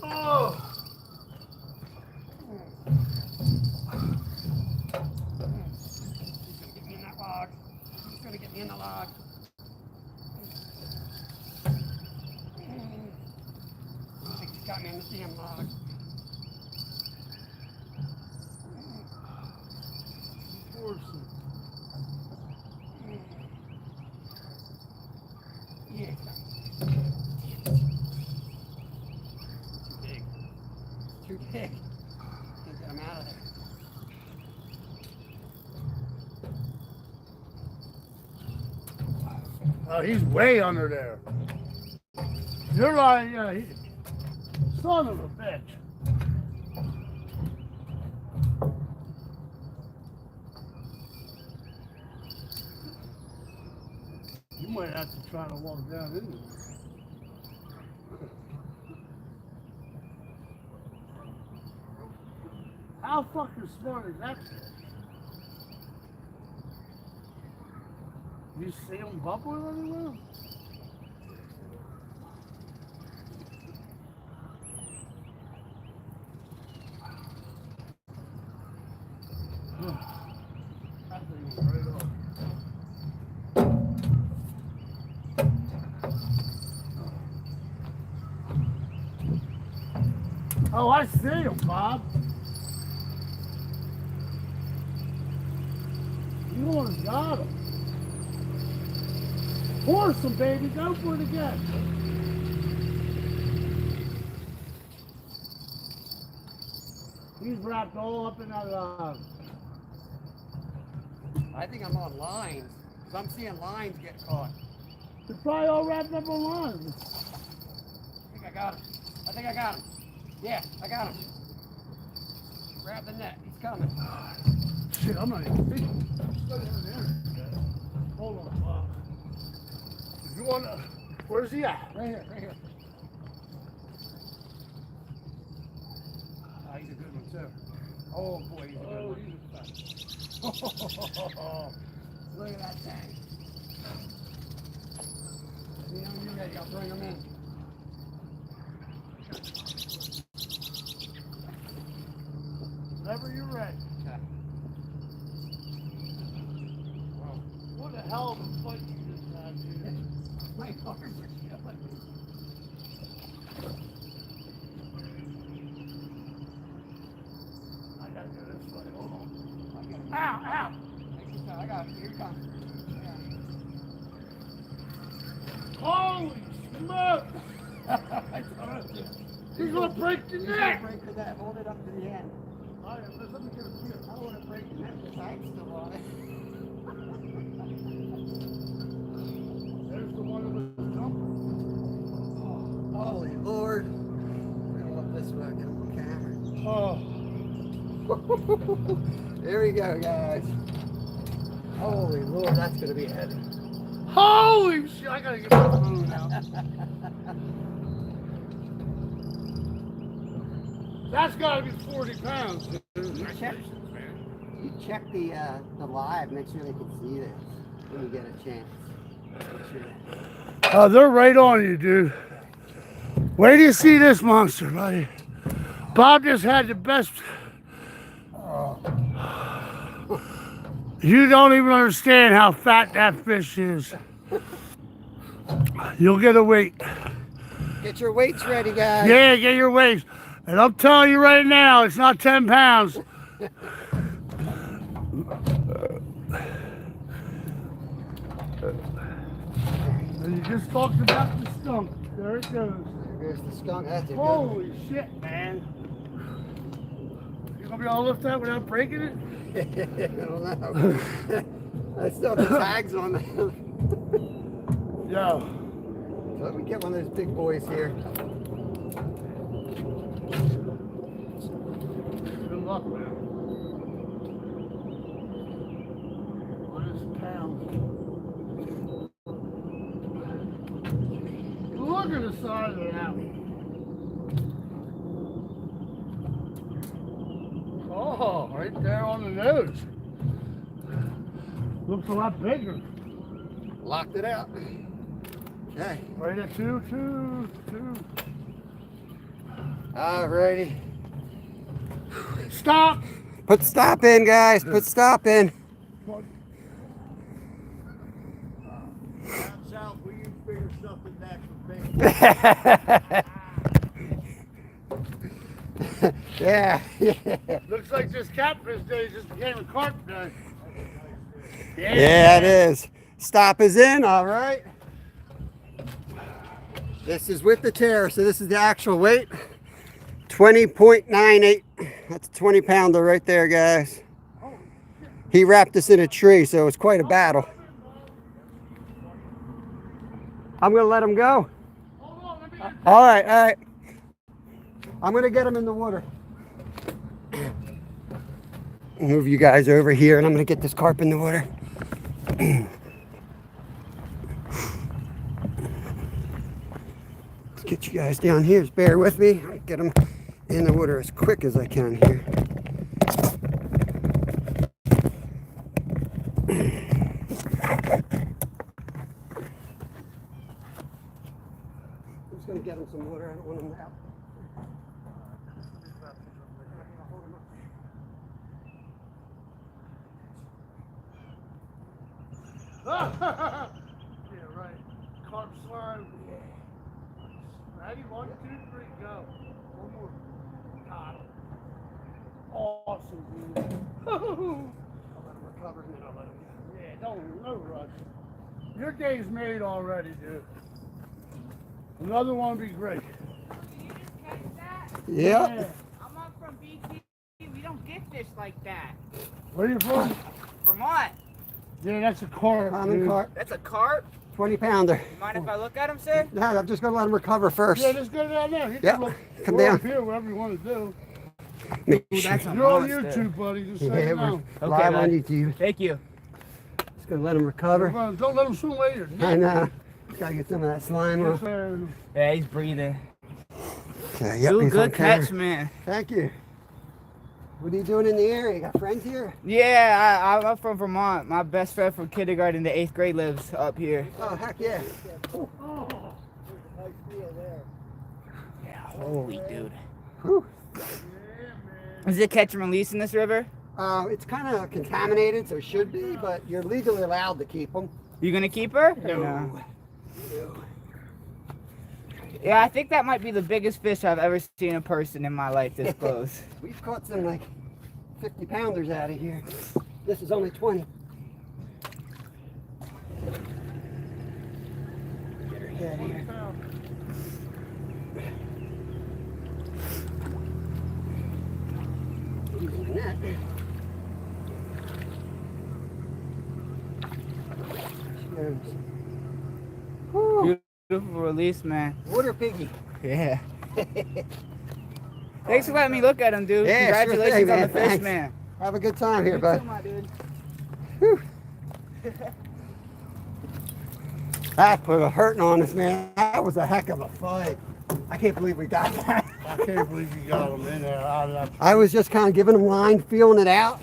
Oh! He's gonna get me in that log. He's gonna get me in the log. I think he's got me in the damn log. Forcing. Yeah. Too big. Too big. Can't get him out of there. Oh, he's way under there. You're like, son of a bitch. You might have to try to walk down in there. How fucking smart is that fish? You see him bubbling anywhere? That thing was right off. Oh, I see him, Bob. You almost got him. Force him, baby. Go for it again. He's wrapped all up in that I think I'm on lines. Because I'm seeing lines get caught. they're probably all wrapped up on lines. I think I got him. I think I got him. Yeah, I got him. Grab the net. He's coming. Shit, I'm not even thinking. Stuck in there. Hold on, Bob. If you want to, where's he at? Right here, right here. Oh, he's a good one too. Oh boy, he's a good one. Look at that thing. You know, you're ready. I'll bring him in. Whenever you're ready. Okay. What the hell of a fight you I gotta go this way. Hold on. Ow, ow. I got it. Here it comes. Holy smoke! I told you. He's gonna break the neck. Break the net. Hold it up to the end. All right, let me get a beer. I don't want to break the net. The tag's still on it. There's the one that was jumping. Holy Lord. I'm gonna look this way. Get him on camera. Oh. There we go, guys. Holy Lord, that's gonna be heavy. Holy shit! I gotta get my phone out. That's gotta be 40 pounds, dude. You check the live, make sure they can see this when you get a chance. Make sure that- Oh, they're right on you, dude. Wait till you see this monster, buddy. Bob just had the best. You don't even understand how fat that fish is. You'll get a weight. Get your weights ready, guys. Yeah, get your weights. And I'm telling you right now, it's not 10 pounds. And you just talked about the skunk. There it goes. There goes the skunk. That's a good one. Holy shit, man. You gonna be able to lift that without breaking it? I don't know. I still have the tags on them. Yo. So let me get one of those big boys here. Good luck, man. £1 Look at the size of that one. Oh, right there on the nose. Looks a lot bigger. Locked it out. Okay. Right at two. Alrighty. Stop! Put stop in, guys. Put stop in. Down south, we use bigger stuff than that for bait. Yeah. Looks like this catfish day just became a carp day. Yeah, it is. Stop is in. All right. This is with the tear, so this is the actual weight. 20.98. That's a 20 pounder right there, guys. He wrapped us in a tree, so it's quite a battle. I'm gonna let him go. All right. I'm gonna get him in the water. Move you guys over here, and I'm gonna get this carp in the water. Let's get you guys down here. Just bear with me. Get them in the water as quick as I can here. I'm just going to get him some water. I don't want him out. Yeah, right. Carp slime. Ready? 1, 2, 3, go. One more. God. Awesome, dude. I'll let him recover and then I'll let him go. Yeah, no rush. Your day's made already, dude. Another one would be great. Did you just catch that? Yeah. I'm up from BC. We don't get fish like that. Where are you from? Vermont. Yeah, that's a carp. Common dude. carp. That's a carp. 20 pounder. You mind if I look at him, sir? No, I'm just going to let him recover first. Yeah, just go down there. You Yeah, can look, come we're down. up here, whatever you want to do. Ooh, that's a You're on monster. YouTube, buddy. Just Yeah, say we're no. live on bud. YouTube. Thank you. Just going to let him recover. Don't let him swim later. I know. Gotta get some of that slime Yes, off. sir. Yeah, he's breathing. Okay, yep, Ooh, he's on good camera. catch, man. Thank you. What are you doing in the area? You got friends here? Yeah, I'm from Vermont. My best friend from kindergarten to 8th grade lives up here. Oh, heck yeah. Yeah, holy dude. Whew. Is it catch and release in this river? It's kind of contaminated, so it should be, but you're legally allowed to keep them. You gonna keep her? Or No. no? Yeah, I think that might be the biggest fish I've ever seen in person in my life this close. We've caught some like 50 pounders out of here. This is only 20. Get her head here. Using the net. Woo. Beautiful release, man. Water piggy. Yeah. Thanks for letting me look at him, dude. Yeah, sure Congratulations thing, on man. the fish, Thanks. man. Have a good time here, You bud. too, my dude. Whew. That put a hurting on us, man. That was a heck of a fight. I can't believe we got that. I can't believe you got him in there out of that. I was just kind of giving him line, feeling it out.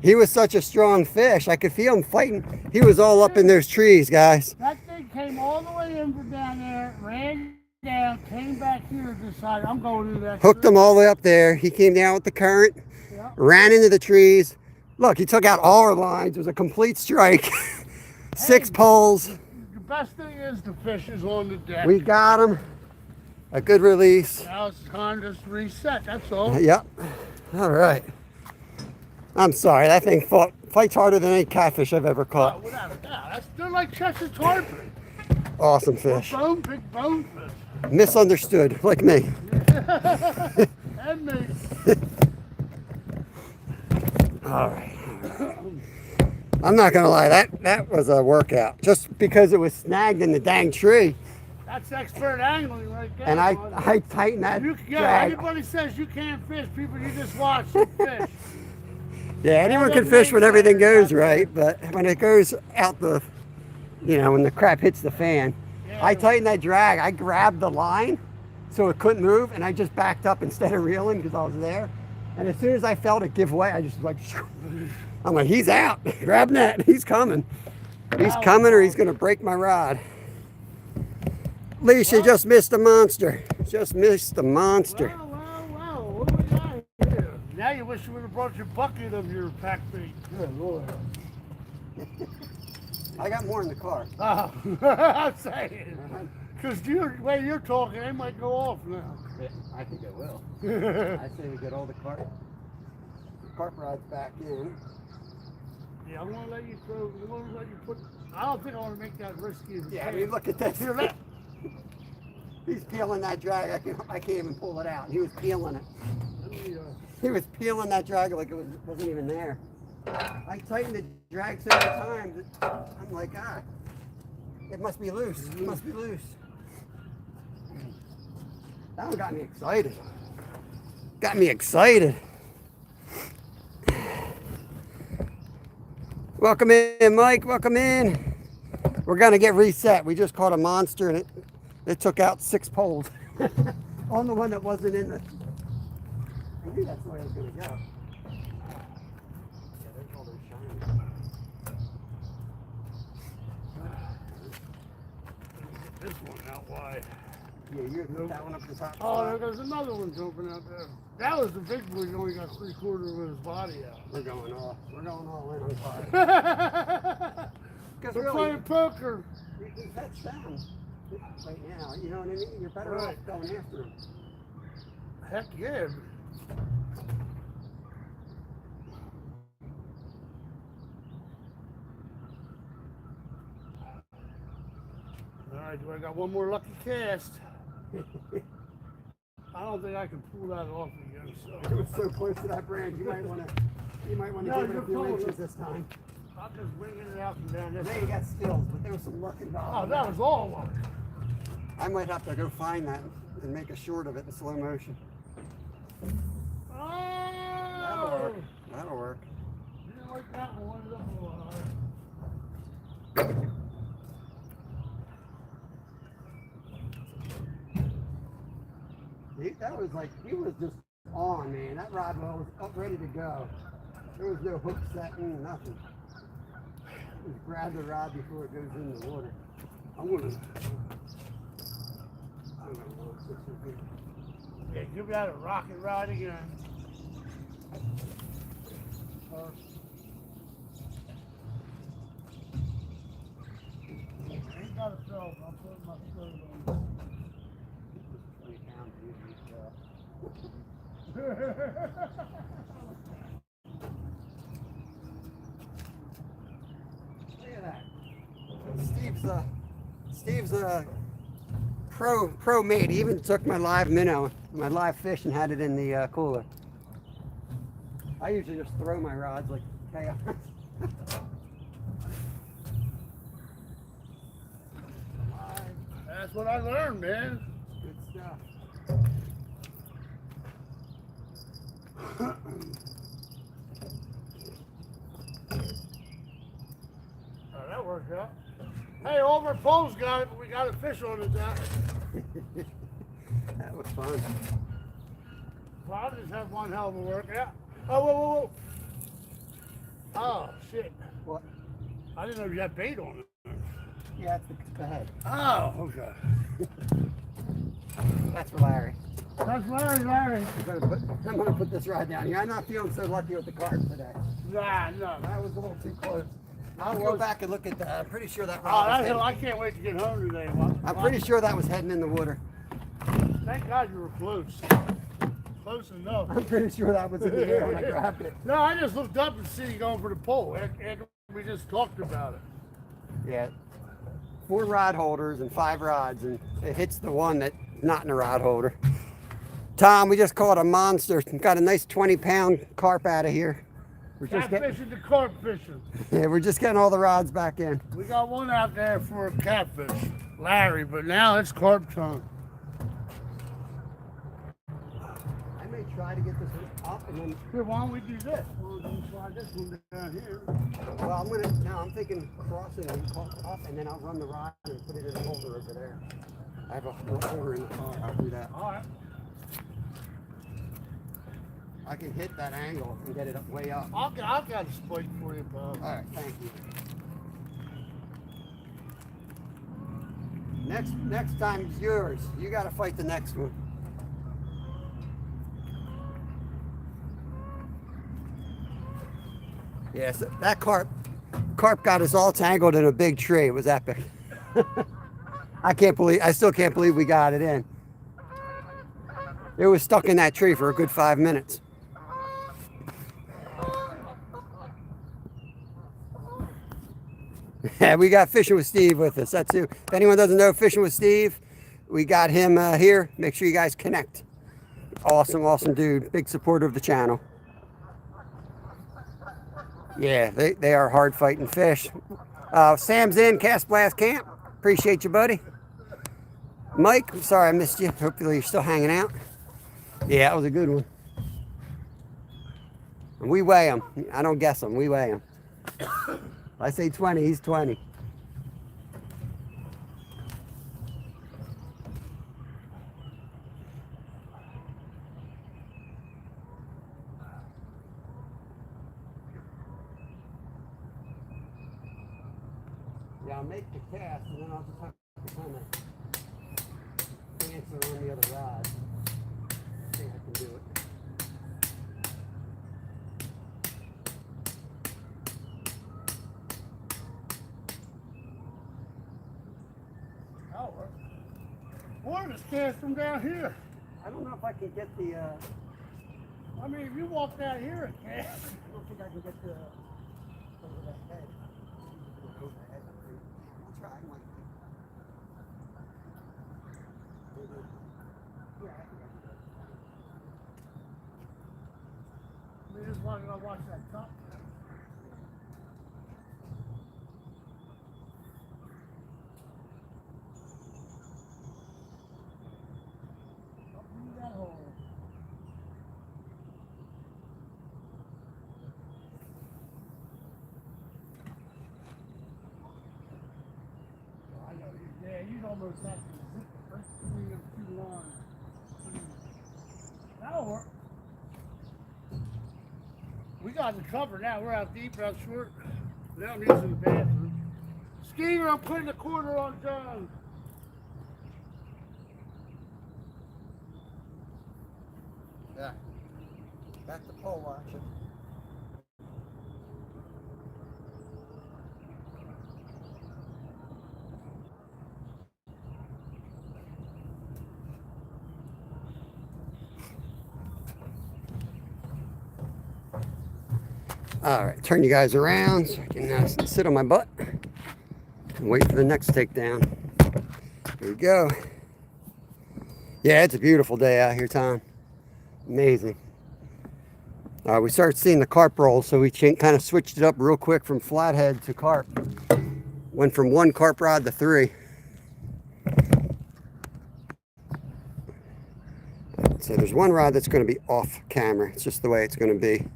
He was such a strong fish. I could feel him fighting. He was all up in those trees, guys. That thing came all the way in from down there, ran down, came back here, decided I'm going into that. Hooked tree. him all the way up there. He came down with the current, Yeah. ran into the trees. Look, he took out all our lines. It was a complete strike. 6 poles. The best thing is the fish is on the deck. We got him. A good release. Now it's time to reset, that's all. Yep. All right. I'm sorry. That thing fights harder than any catfish I've ever caught. Without a doubt. They're like Chester tarpon. Awesome fish. Big bone fish. Misunderstood, like me. And me. All right. I'm not gonna lie. That was a workout. Just because it was snagged in the dang tree, That's expert angling right there. and I bud. tightened that You, yeah, drag. anybody says you can't fish, people, you just watch them fish. Yeah, anyone can fish when everything goes right, but when it goes out the, when the crap hits the fan, Yeah. I tightened that drag. I grabbed the line so it couldn't move, and I just backed up instead of reeling because I was there. And as soon as I felt it give way, I just like, I'm like, he's out. Grab net. He's coming. He's coming, or he's gonna break my rod. Leisha just missed a monster. Just missed a monster. Wow. What do we got here? Now you wish you would have brought your bucket of your pack bait. Good Lord. I got more in the car. Oh, I'm saying. Because the way you're talking, they might go off now. I think it will. I say we get all the carp rods back in. Yeah, I'm going to let you throw, I'm going to let you put, I don't think I want to make that risky. as a Yeah, I case. mean, look at this. Here, let, He's peeling that drag. I can't even pull it out. He was peeling it. let me, He was peeling that drag like it wasn't even there. I tightened the drag so many times. I'm like, it must be loose. It must be loose. That one got me excited. Got me excited. Welcome in, Mike. Welcome in. We're gonna get reset. We just caught a monster, and it took out 6 poles on the one that wasn't in the. I knew that's the way it was gonna go. Yeah, there's all those shiny. this one out wide. Yeah, you put that one up the top. Oh, there goes another one jumping out there. That was the big boy. He only got 3/4 of his body out. We're going all in on fire. Because We're really, playing poker. we can catch them right now. You know what I mean? You're better Right. off going after them. Heck yeah. All right, I got one more lucky cast. I don't think I can pull that off again. It So was so close to that brand. You might want to No, give it a you're few close. inches this time. I'm just winging it out and down I this. know you got skills, but there was some luck Oh, involved. that was all luck. I might have to go find that and make a short of it in slow motion. That'll Oh! work. That'll work. You didn't like that one. That one. That was like, he was just on, man. That rod well was up ready to go. There was no hook setting, nothing. Just grab the rod before it goes in the water. I don't know if this would be. Yeah, give that a rocket ride again. Ain't got a film. I'm putting my skirt on. Look at that. Steve's a pro mate. He even took my live minnow, my live fish, and had it in the cooler. I usually just throw my rods like chaos. That's what I learned, man. Good stuff. Oh, that worked out. Hey, all our poles got it, but we got a fish on it now. That was fun. Well, I just have one hell of a workout. Oh, whoa, whoa, whoa. Oh, shit. What? I didn't know you had bait on it. Yeah, that's the head. Oh, okay. That's for Larry. That's Larry. I'm gonna put this rod down here. I'm not feeling so lucky with the carp today. Nah, no, that was a little too close. I'll go back and look at that. I'm pretty sure that Oh, rod was that hill, heading, I can't wait to get home today. I'm pretty sure that was heading in the water. Thank God you were close. Close enough. I'm pretty sure that was in the air when I grabbed it. No, I just looked up and see you going for the pole. And we just talked about it. Yeah. 4 rod holders and 5 rods, and it hits the one that's not in a rod holder. Tom, we just caught a monster. Got a nice 20-pound carp out of here. We're just Catfishing to carp fishing. yeah, we're just getting all the rods back in. We got one out there for a catfish, Larry, but now it's carp time. I may try to get this one up and then. Here, why don't we do this? Why don't you slide this one down here? Well, I'm thinking crossing and up, and then I'll run the rod and put it in a holder over there. I have a holder in the car. I'll do that. All right. I can hit that angle and get it up way up. I've got a spike for you, Bob. All right, thank you. Next time is yours. You got to fight the next one. Yes, that carp got us all tangled in a big tree. It was epic. I still can't believe we got it in. It was stuck in that tree for a good 5 minutes. Yeah, we got Fishing with Steve with us. That's who. If anyone doesn't know Fishing with Steve, we got him here. Make sure you guys connect. Awesome dude. Big supporter of the channel. Yeah, they are hard fighting fish. Sam's in Cast Blast Camp. Appreciate you, buddy. Mike, I'm sorry I missed you. Hopefully you're still hanging out. Yeah, that was a good one. And we weigh them. I don't guess them. We weigh them. I say 20, he's 20. Yeah, I'll make the cast and then I'll just have to kind of answer on the other rod. I think I can do it. Or just cast from down here. I don't know if I can get the, I mean, if you walk down here and cast. I don't think I can get the, over that head. Over the head. I'll try. Maybe. Yeah, I think I can do it. We just want to go watch that cup. That hole. I know you'd almost have to zip the first between them 2 lines. That'll work. We got the cover now. We're out deep, out short. Now I'm using the bathroom. Skeeter, I'm putting a quarter on John. Yeah. Back to pole watching. All right, turn you guys around so I can sit on my butt and wait for the next takedown. Here we go. Yeah, it's a beautiful day out here, Tom. Amazing. We started seeing the carp roll, so we kind of switched it up real quick from flathead to carp. Went from 1 carp rod to 3. So there's 1 rod that's going to be off camera. It's just the way it's going to be.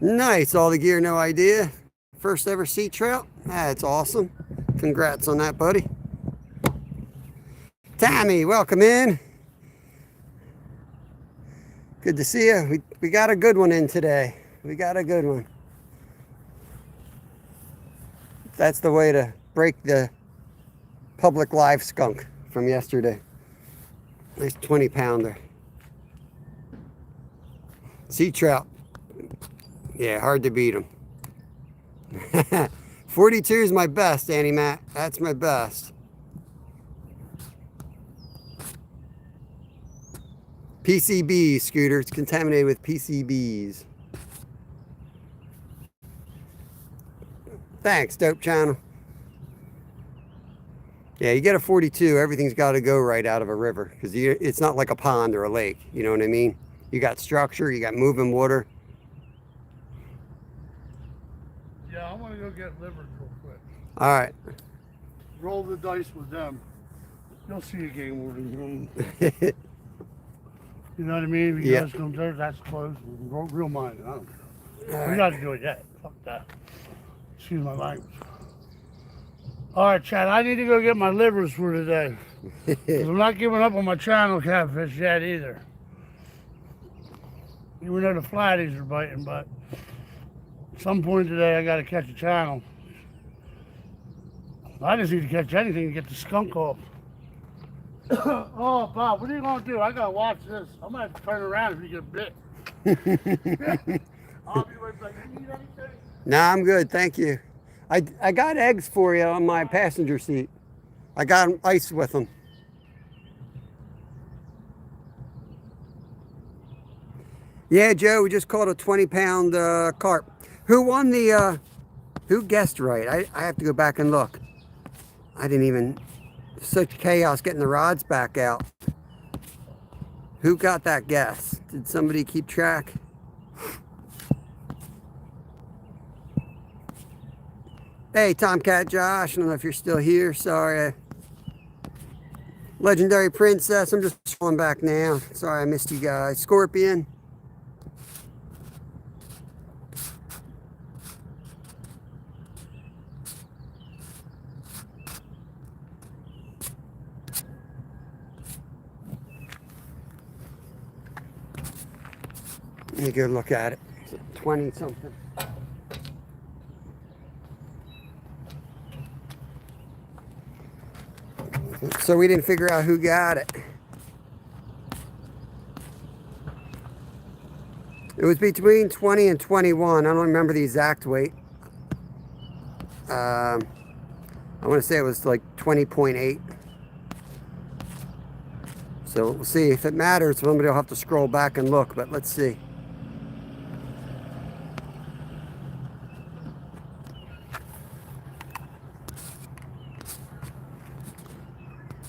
Nice, all the gear, no idea. First ever sea trout. That's awesome. Congrats on that, buddy. Tommy, welcome in. Good to see you. We got a good one in today. We got a good one. That's the way to break the public live skunk from yesterday. Nice 20-pounder. Sea trout. Yeah, hard to beat them. 42 is my best, Annie Matt. That's my best. PCBs, Scooter. It's contaminated with PCBs. Thanks, Dope Channel. Yeah, you get a 42, everything's got to go right out of a river because it's not like a pond or a lake. You know what I mean? You got structure, you got moving water. Yeah, I'm gonna go get livers real quick. All right. Roll the dice with them. You'll see a game warden. You know what I mean? If you guys come there, that's close. Real minded. I don't care. We got to do it yet. Fuck that. Excuse my language. All right, Chad. I need to go get my livers for today. 'Cause I'm not giving up on my channel catfish yet either. Even though the flatties are biting, but at some point today I got to catch a channel. I just need to catch anything to get the skunk off. Oh, Bob, what are you going to do? I got to watch this. I'm going to have to turn around if you get bit. I'll be right back. You need anything? Nah, I'm good. Thank you. I got eggs for you on my passenger seat. I got them iced with them. Yeah, Joe, we just caught a 20-pound carp. Who won the, who guessed right? I have to go back and look. I didn't even, such chaos getting the rods back out. Who got that guess? Did somebody keep track? Hey, Tomcat Josh, I don't know if you're still here, sorry. Legendary Princess, I'm just scrolling back now. Sorry I missed you guys. Scorpion. Let me go look at it. 20 something. So we didn't figure out who got it. It was between 20 and 21. I don't remember the exact weight. I want to say it was like 20.8. So we'll see. If it matters, somebody will have to scroll back and look, but let's see.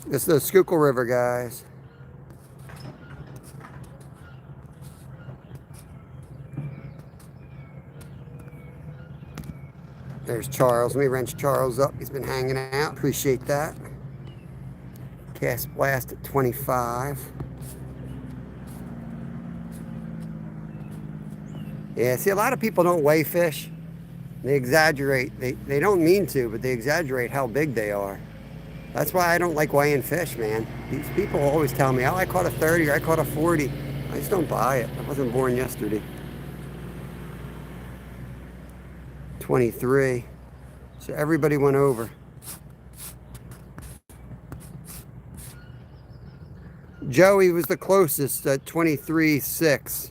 This is the Schuylkill River, guys. There's Charles. Let me wrench Charles up. He's been hanging out. Appreciate that. Cast blast at 25. Yeah, see, a lot of people don't weigh fish. They exaggerate. They don't mean to, but they exaggerate how big they are. That's why I don't like weighing fish, man. These people always tell me, oh, I caught a 30 or I caught a 40. I just don't buy it. I wasn't born yesterday. 23. So everybody went over. Joey was the closest at 23.6.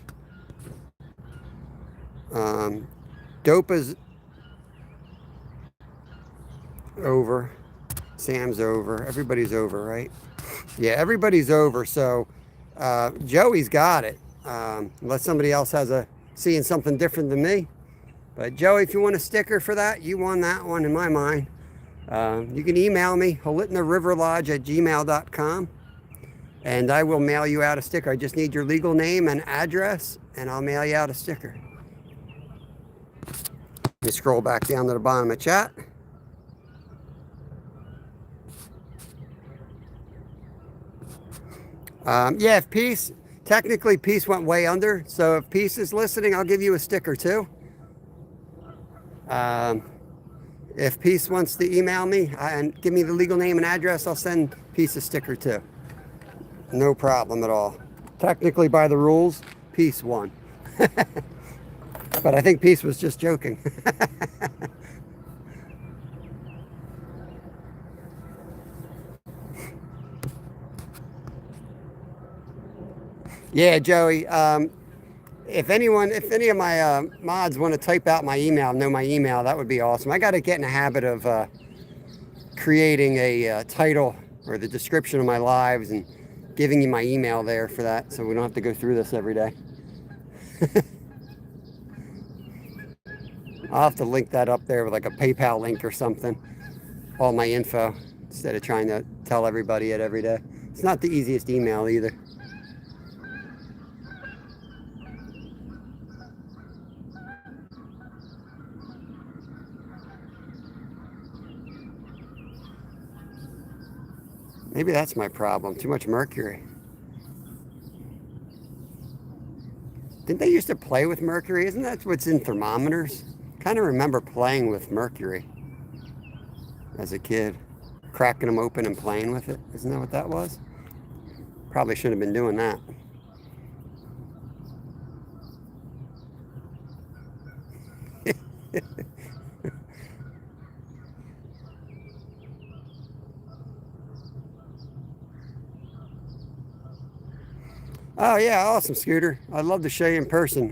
Dopa's over. Sam's over. Everybody's over, right? Yeah, everybody's over. So Joey's got it. Unless somebody else has seeing something different than me. But Joey, if you want a sticker for that, you won that one in my mind. You can email me, holitnariverlodge@gmail.com, and I will mail you out a sticker. I just need your legal name and address, and I'll mail you out a sticker. Let me scroll back down to the bottom of chat. Yeah, if Peace, technically Peace went way under, so if Peace is listening, I'll give you a sticker too. If Peace wants to email me and give me the legal name and address, I'll send Peace a sticker too. No problem at all. Technically, by the rules, Peace won. But I think Peace was just joking. Yeah, Joey. If any of my mods want to type out my email, know my email, that would be awesome. I got to get in the habit of creating a title or the description of my lives and giving you my email there for that, so we don't have to go through this every day. I'll have to link that up there with like a PayPal link or something. All my info, instead of trying to tell everybody it every day. It's not the easiest email either. Maybe that's my problem. Too much mercury. Didn't they used to play with mercury? Isn't that what's in thermometers? Kind of remember playing with mercury as a kid. Cracking them open and playing with it. Isn't that what that was? Probably should have been doing that. Oh yeah, awesome, Scooter. I'd love to show you in person.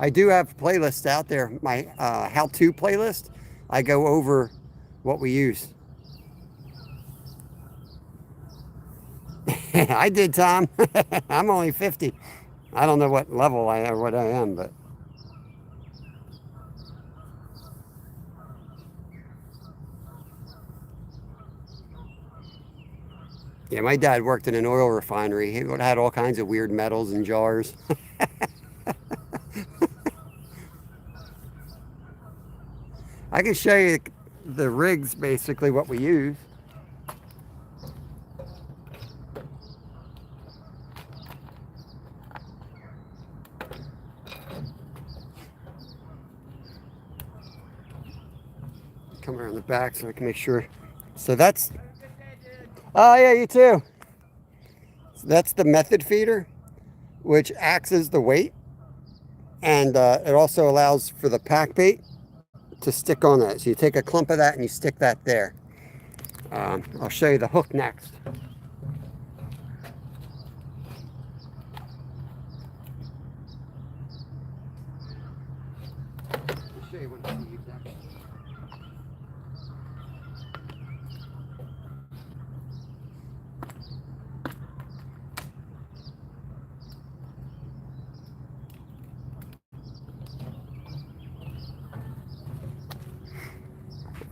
I do have playlists out there. My how-to playlist. I go over what we use. I did, Tom. I'm only 50. I don't know what level I am, but yeah, my dad worked in an oil refinery. He had all kinds of weird metals in jars. I can show you the rigs, basically what we use. Come around the back so I can make sure. So that's, oh yeah, you too. So that's the method feeder, which acts as the weight, and it also allows for the pack bait to stick on that. So you take a clump of that and you stick that there. I'll show you the hook next. I'll show you what to use next.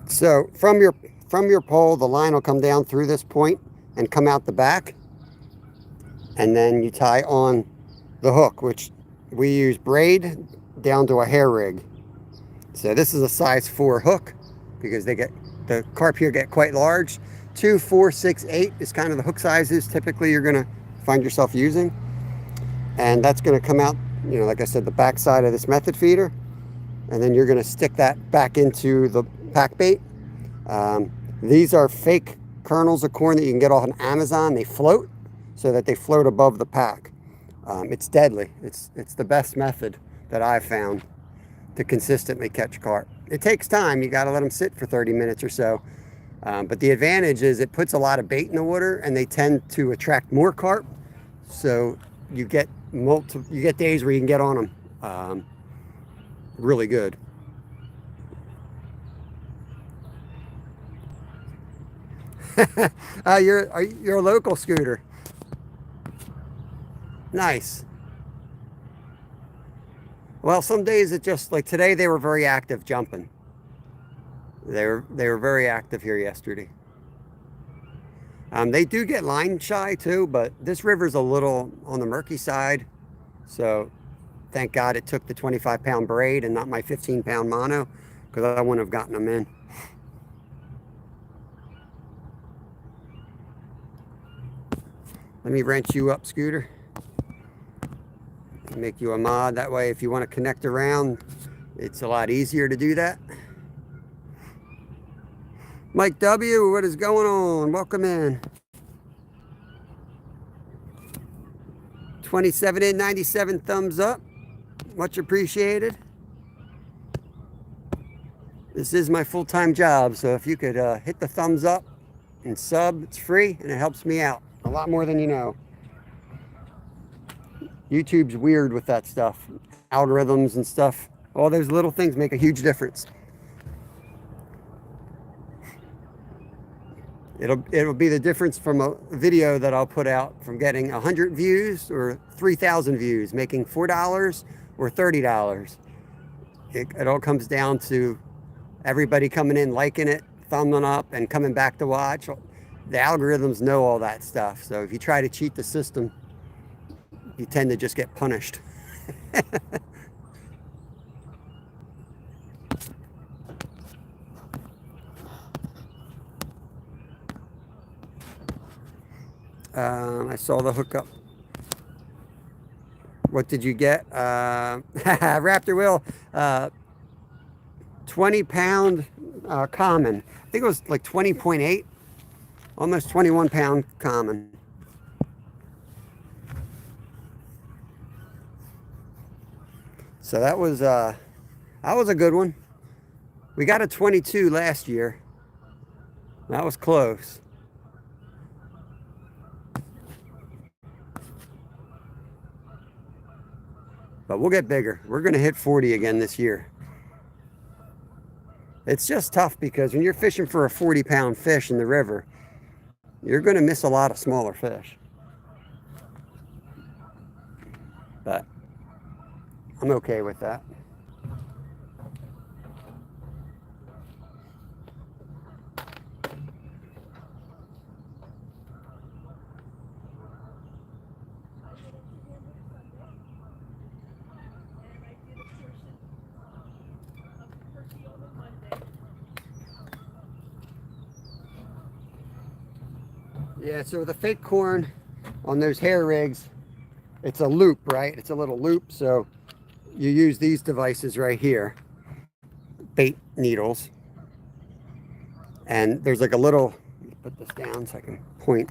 So from your pole, the line will come down through this point and come out the back, and then you tie on the hook, which we use braid down to a hair rig. So this is a size 4 hook because the carp here get quite large. 2, 4, 6, 8 is kind of the hook sizes typically you're going to find yourself using, and that's going to come out, you know, like I said, the back side of this method feeder, and then you're going to stick that back into the pack bait. These are fake kernels of corn that you can get off on Amazon. They float so that they float above the pack. It's deadly. It's the best method that I've found to consistently catch carp. It takes time. You got to let them sit for 30 minutes or so. But the advantage is it puts a lot of bait in the water, and they tend to attract more carp. So you get days where you can get on them really good. You're a local, Scooter. Nice. Well, some days it just, like today they were very active jumping. They were very active here yesterday. They do get line shy too, but this river's a little on the murky side. So thank God it took the 25-pound braid and not my 15-pound mono, because I wouldn't have gotten them in. Let me wrench you up, Scooter. Make you a mod. That way, if you want to connect around, it's a lot easier to do that. Mike W., what is going on? Welcome in. 27 in, 97 thumbs up. Much appreciated. This is my full-time job, so if you could hit the thumbs up and sub, it's free and it helps me out a lot more than you know. YouTube's weird with that stuff. Algorithms and stuff. All those little things make a huge difference. It'll be the difference from a video that I'll put out from getting 100 views or 3,000 views, making $4 or $30. It all comes down to everybody coming in, liking it, thumbing up, and coming back to watch. The algorithms know all that stuff. So if you try to cheat the system, you tend to just get punished. I saw the hookup. What did you get? Raptor Will, 20-pound common. I think it was like 20.8, almost 21-pound common. So that was a good one. We got a 22 last year. That was close. But we'll get bigger. We're going to hit 40 again this year. It's just tough because when you're fishing for a 40-pound fish in the river, you're going to miss a lot of smaller fish. But I'm okay with that. Yeah, so the fake corn on those hair rigs, it's a loop, right? It's a little loop, so you use these devices right here, bait needles, and there's like a little, put this down so I can point.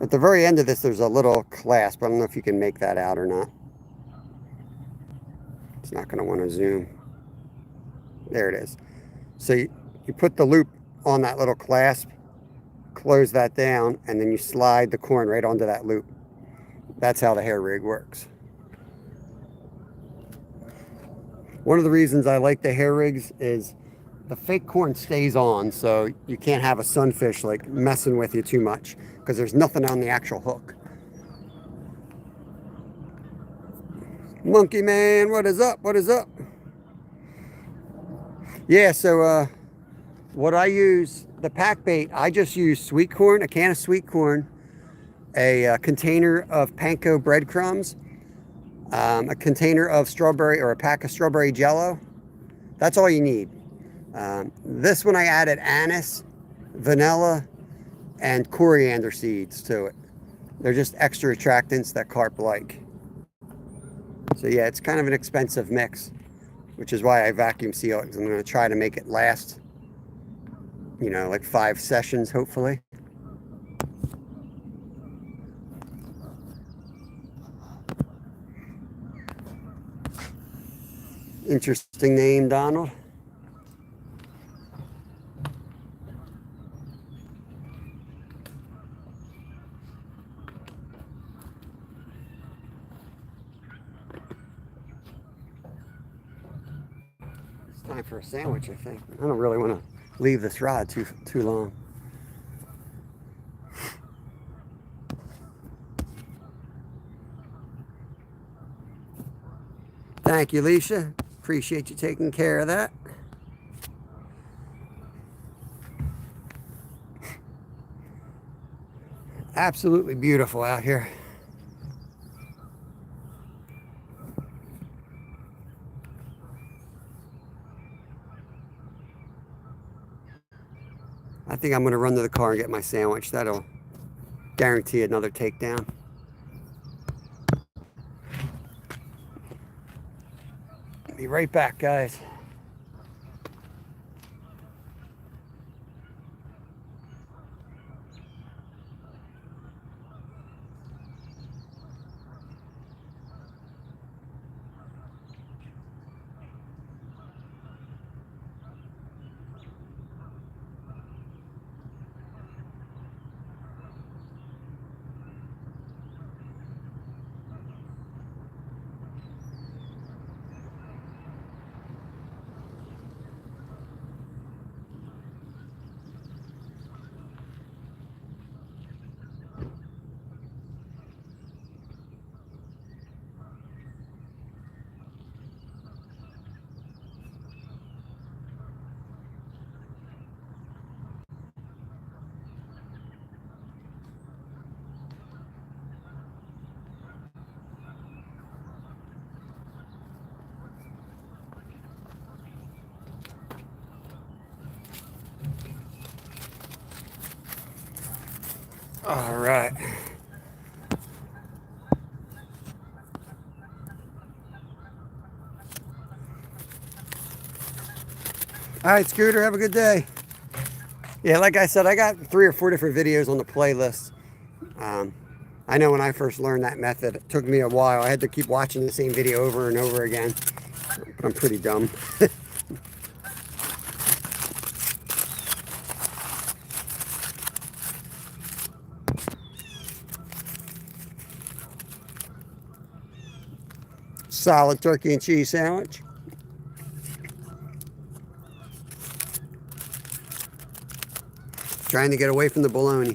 At the very end of this, there's a little clasp. I don't know if you can make that out or not. It's not going to want to zoom. There it is. So you put the loop on that little clasp, close that down, and then you slide the corn right onto that loop. That's how the hair rig works. One of the reasons I like the hair rigs is the fake corn stays on, so you can't have a sunfish like messing with you too much because there's nothing on the actual hook. Monkey Man, what is up? What is up? Yeah, so what I use, the pack bait, I just use sweet corn, a can of sweet corn, a container of panko breadcrumbs, a container of strawberry or a pack of strawberry jello. That's all you need. This one I added anise, vanilla, and coriander seeds to it. They're just extra attractants that carp like. So yeah, it's kind of an expensive mix, which is why I vacuum seal it, because I'm going to try to make it last, you know, like 5 sessions, hopefully. Interesting name, Donald. It's time for a sandwich, I think. I don't really want to leave this rod too long. Thank you, Leisha. Appreciate you taking care of that. Absolutely beautiful out here. I think I'm going to run to the car and get my sandwich. That'll guarantee another takedown. Be right back, guys. All right. All right, Scooter, have a good day. Yeah, like I said, I got 3 or 4 different videos on the playlist. I know when I first learned that method, it took me a while. I had to keep watching the same video over and over again. But I'm pretty dumb. Solid turkey and cheese sandwich. Trying to get away from the bologna.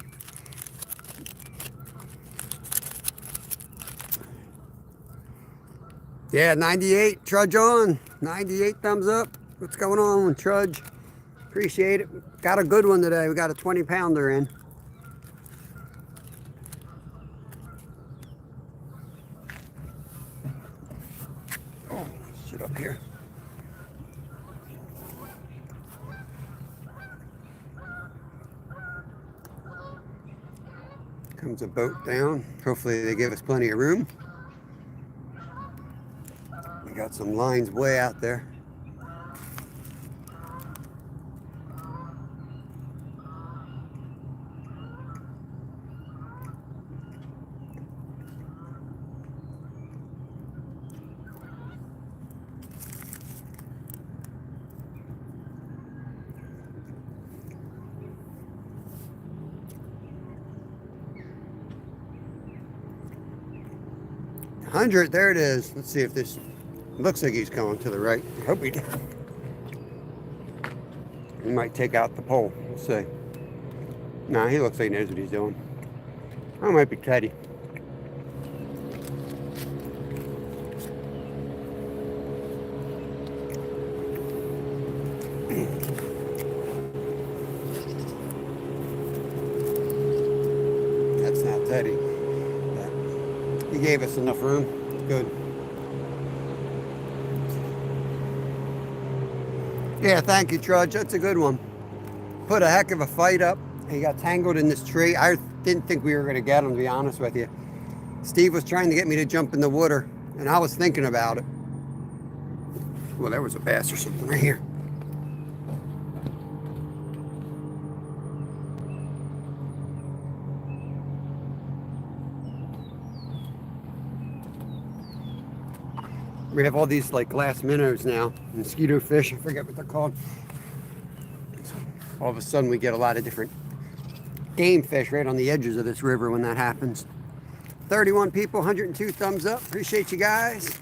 Yeah, 98, trudge on. 98 thumbs up. What's going on, trudge? Appreciate it. Got a good one today. We got a 20-pounder in. Oh, shit up here. Comes a boat down. Hopefully they give us plenty of room. We got some lines way out there. $100, there it is. Let's see if this looks like he's going to the right. I hope he does. He might take out the pole. We'll see. Nah, he looks like he knows what he's doing. That might be Teddy. That's not Teddy. He gave us enough room. Good. Yeah, thank you, Trudge. That's a good one. Put a heck of a fight up. He got tangled in this tree. I didn't think we were going to get him, to be honest with you. Steve was trying to get me to jump in the water, and I was thinking about it. Well, there was a bass or something right here. We have all these like glass minnows now, mosquito fish, I forget what they're called. All of a sudden we get a lot of different game fish right on the edges of this river when that happens. 31 people, 102 thumbs up. Appreciate you guys.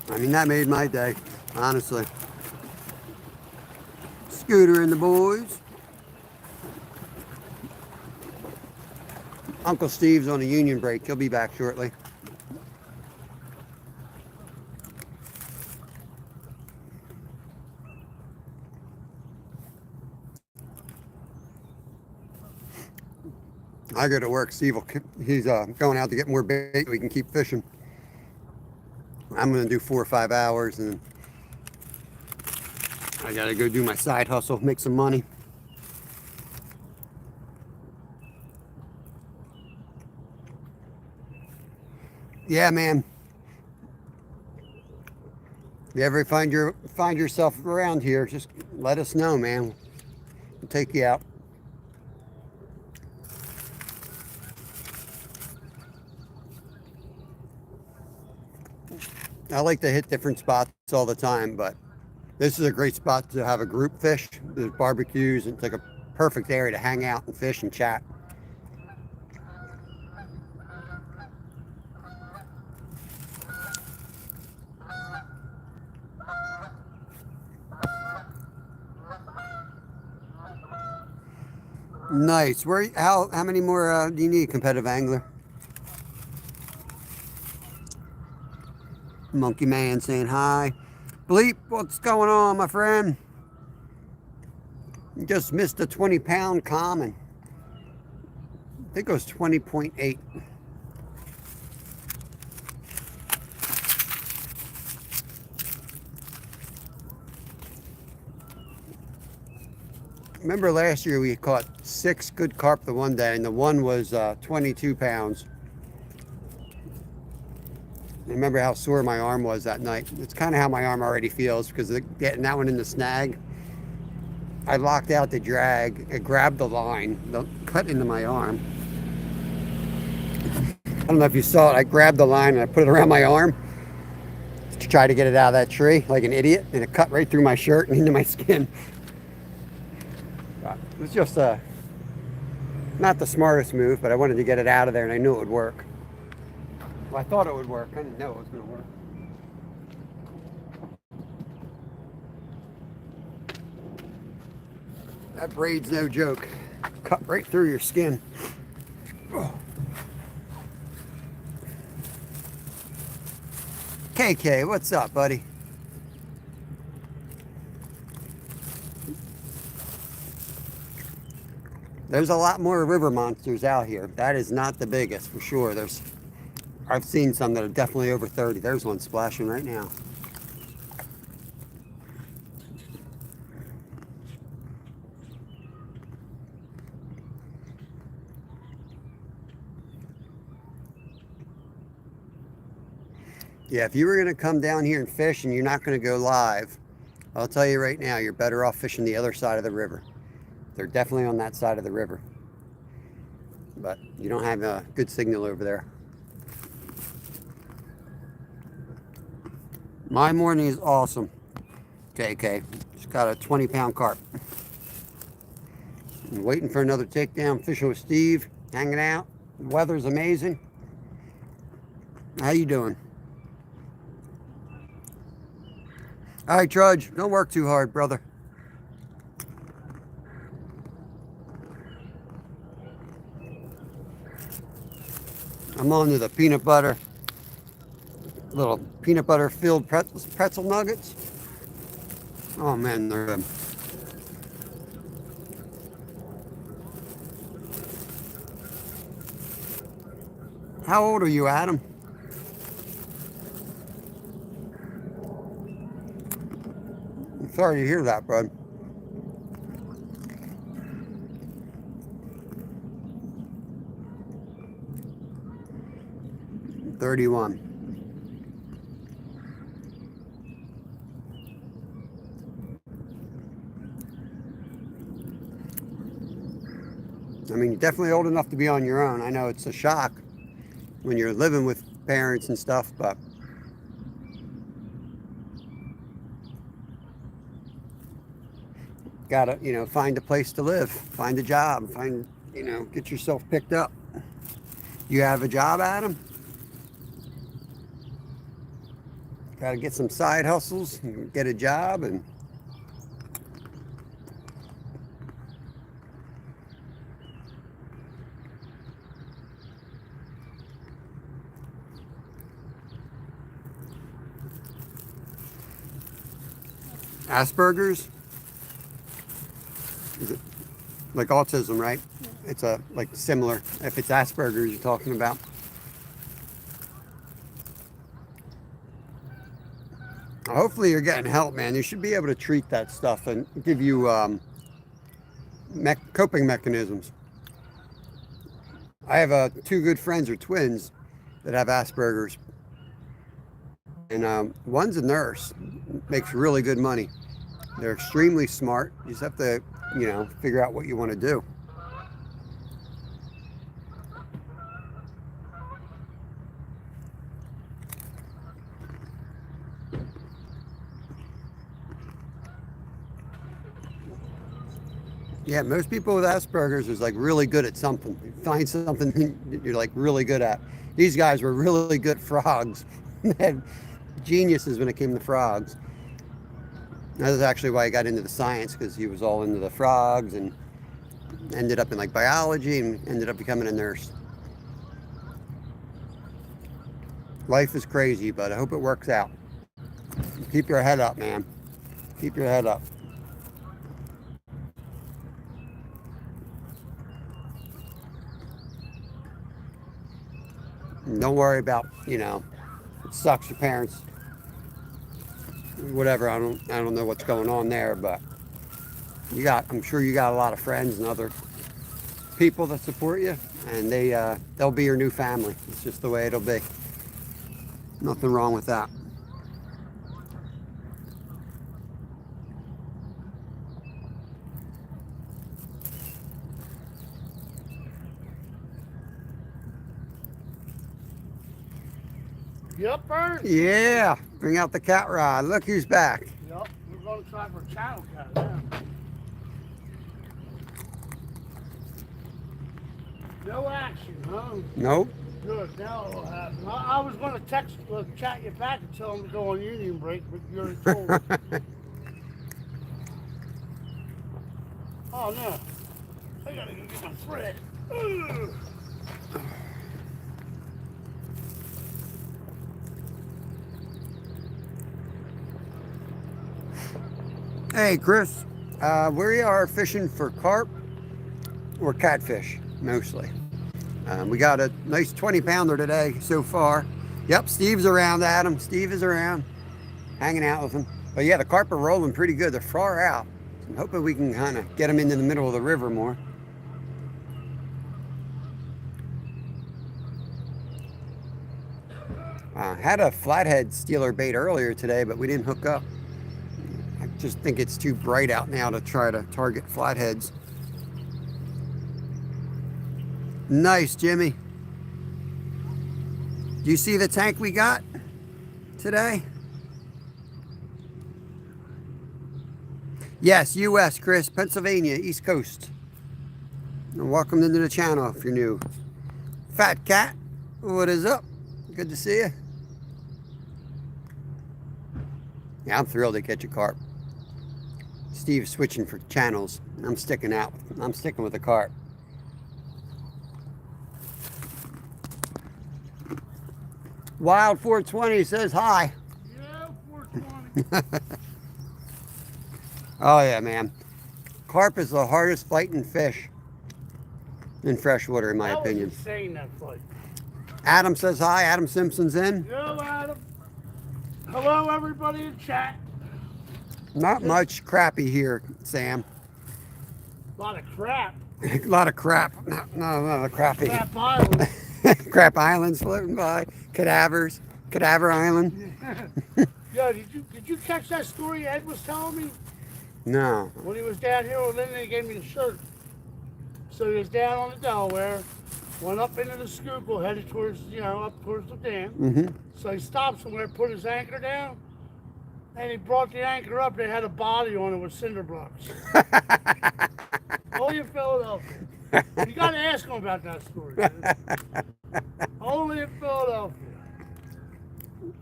I mean, that made my day. honestly. Scooter and the boys. Uncle Steve's on a union break. He'll be back shortly. I go to work. Steve he's going out to get more bait so we can keep fishing. I'm going to do 4 or 5 hours, and I got to go do my side hustle, make some money. Yeah, man. If you ever find yourself around here, just let us know, man. We'll take you out. I like to hit different spots all the time, but this is a great spot to have a group fish. There's barbecues, and it's like a perfect area to hang out and fish and chat. Nice. How many more do you need, competitive angler? Monkey Man saying hi. Bleep, what's going on, my friend? You just missed a 20-pound common. I think it was 20.8. Remember last year we caught 6 good carp the one day, and the one was 22 pounds. Remember how sore my arm was that night. It's kind of how my arm already feels, because getting that one in the snag, I locked out the drag, I grabbed the line, cut into my arm. I don't know if you saw it, I grabbed the line and I put it around my arm to try to get it out of that tree like an idiot, and it cut right through my shirt and into my skin. It was just not the smartest move, but I wanted to get it out of there and I knew it would work. Well, I thought it would work. I didn't know it was going to work. That braid's no joke. Cut right through your skin. Oh. KK, what's up, buddy? There's a lot more river monsters out here. That is not the biggest, for sure. I've seen some that are definitely over 30. There's one splashing right now. Yeah, if you were going to come down here and fish and you're not going to go live, I'll tell you right now, you're better off fishing the other side of the river. They're definitely on that side of the river. But you don't have a good signal over there. My morning is awesome. KK, just got a 20-pound carp. I'm waiting for another takedown, fishing with Steve, hanging out. The weather's amazing. How you doing? All right, Trudge, don't work too hard, brother. I'm on to the peanut butter, little peanut butter filled pretzel nuggets. Oh man, they're good. How old are you, Adam? I'm sorry to hear that, bud. I'm 31. I mean, you're definitely old enough to be on your own. I know it's a shock when you're living with parents and stuff, but gotta, find a place to live, find a job, get yourself picked up. You have a job, Adam? got to get some side hustles, and get a job, and Asperger's, is it like autism, right? It's a like similar. If it's Asperger's you're talking about. Hopefully you're getting help, man. You should be able to treat that stuff and give you coping mechanisms. I have two good friends or twins that have Asperger's, and one's a nurse, makes really good money. They're extremely smart. You just have to, you know, figure out what you want to do. Yeah, most people with Asperger's is like really good at something. You find something you're like really good at. These guys were really good at frogs. They had geniuses when it came to frogs. That is actually why I got into the science, because he was all into the frogs and ended up in like biology and ended up becoming a nurse. Life is crazy, but I hope it works out. Keep your head up, man. Keep your head up. And don't worry about, you know, it sucks your parents. Whatever, I don't know what's going on there, but I'm sure you got a lot of friends and other people that support you, and they'll be your new family. It's just the way it'll be. Nothing wrong with that. Yep, Ernst. Yeah, bring out the cat rod. Look who's back. Yep, we're going to try for channel cat now. No action, huh? Nope. Good, now it'll happen. I was going to chat you back and tell them to go on union break, but you already told me. Oh, no. I got to go get my thread. Ugh. Hey, Chris, we are fishing for carp or catfish, mostly. We got a nice 20-pounder today so far. Yep, Steve's around, Adam. Steve is around, hanging out with him. But yeah, the carp are rolling pretty good. They're far out. I'm hoping we can kind of get them into the middle of the river more. Had a flathead stealer bait earlier today, but we didn't hook up. I just think it's too bright out now to try to target flatheads. Nice, Jimmy. Do you see the tank we got today? Yes, U.S., Chris, Pennsylvania, East Coast. And welcome into the channel if you're new. Fat Cat, what is up? Good to see you. Yeah, I'm thrilled to catch a carp. Steve's switching for channels. I'm sticking out. I'm sticking with the carp. Wild 420 says hi. Yeah, 420. Oh yeah, man. Carp is the hardest fighting fish in freshwater, in my opinion. That was insane, that fight. Adam says hi. Adam Simpson's in. Yo, Adam. Hello, everybody in chat. Not much crappie here, Sam. A lot of crap. A lot of crap. No, crappie. Crap Island. Crap islands floating by. Cadavers. Cadaver Island. Yo, did you catch that story Ed was telling me? No. When he was down here, well, then they gave me the shirt. So he was down on the Delaware, went up into the Schuylkill, headed towards, up towards the dam. Mm-hmm. So he stopped somewhere, put his anchor down, and he brought the anchor up. They had a body on it with cinder blocks. Only in Philadelphia. You got to ask him about that story, man. Only in Philadelphia.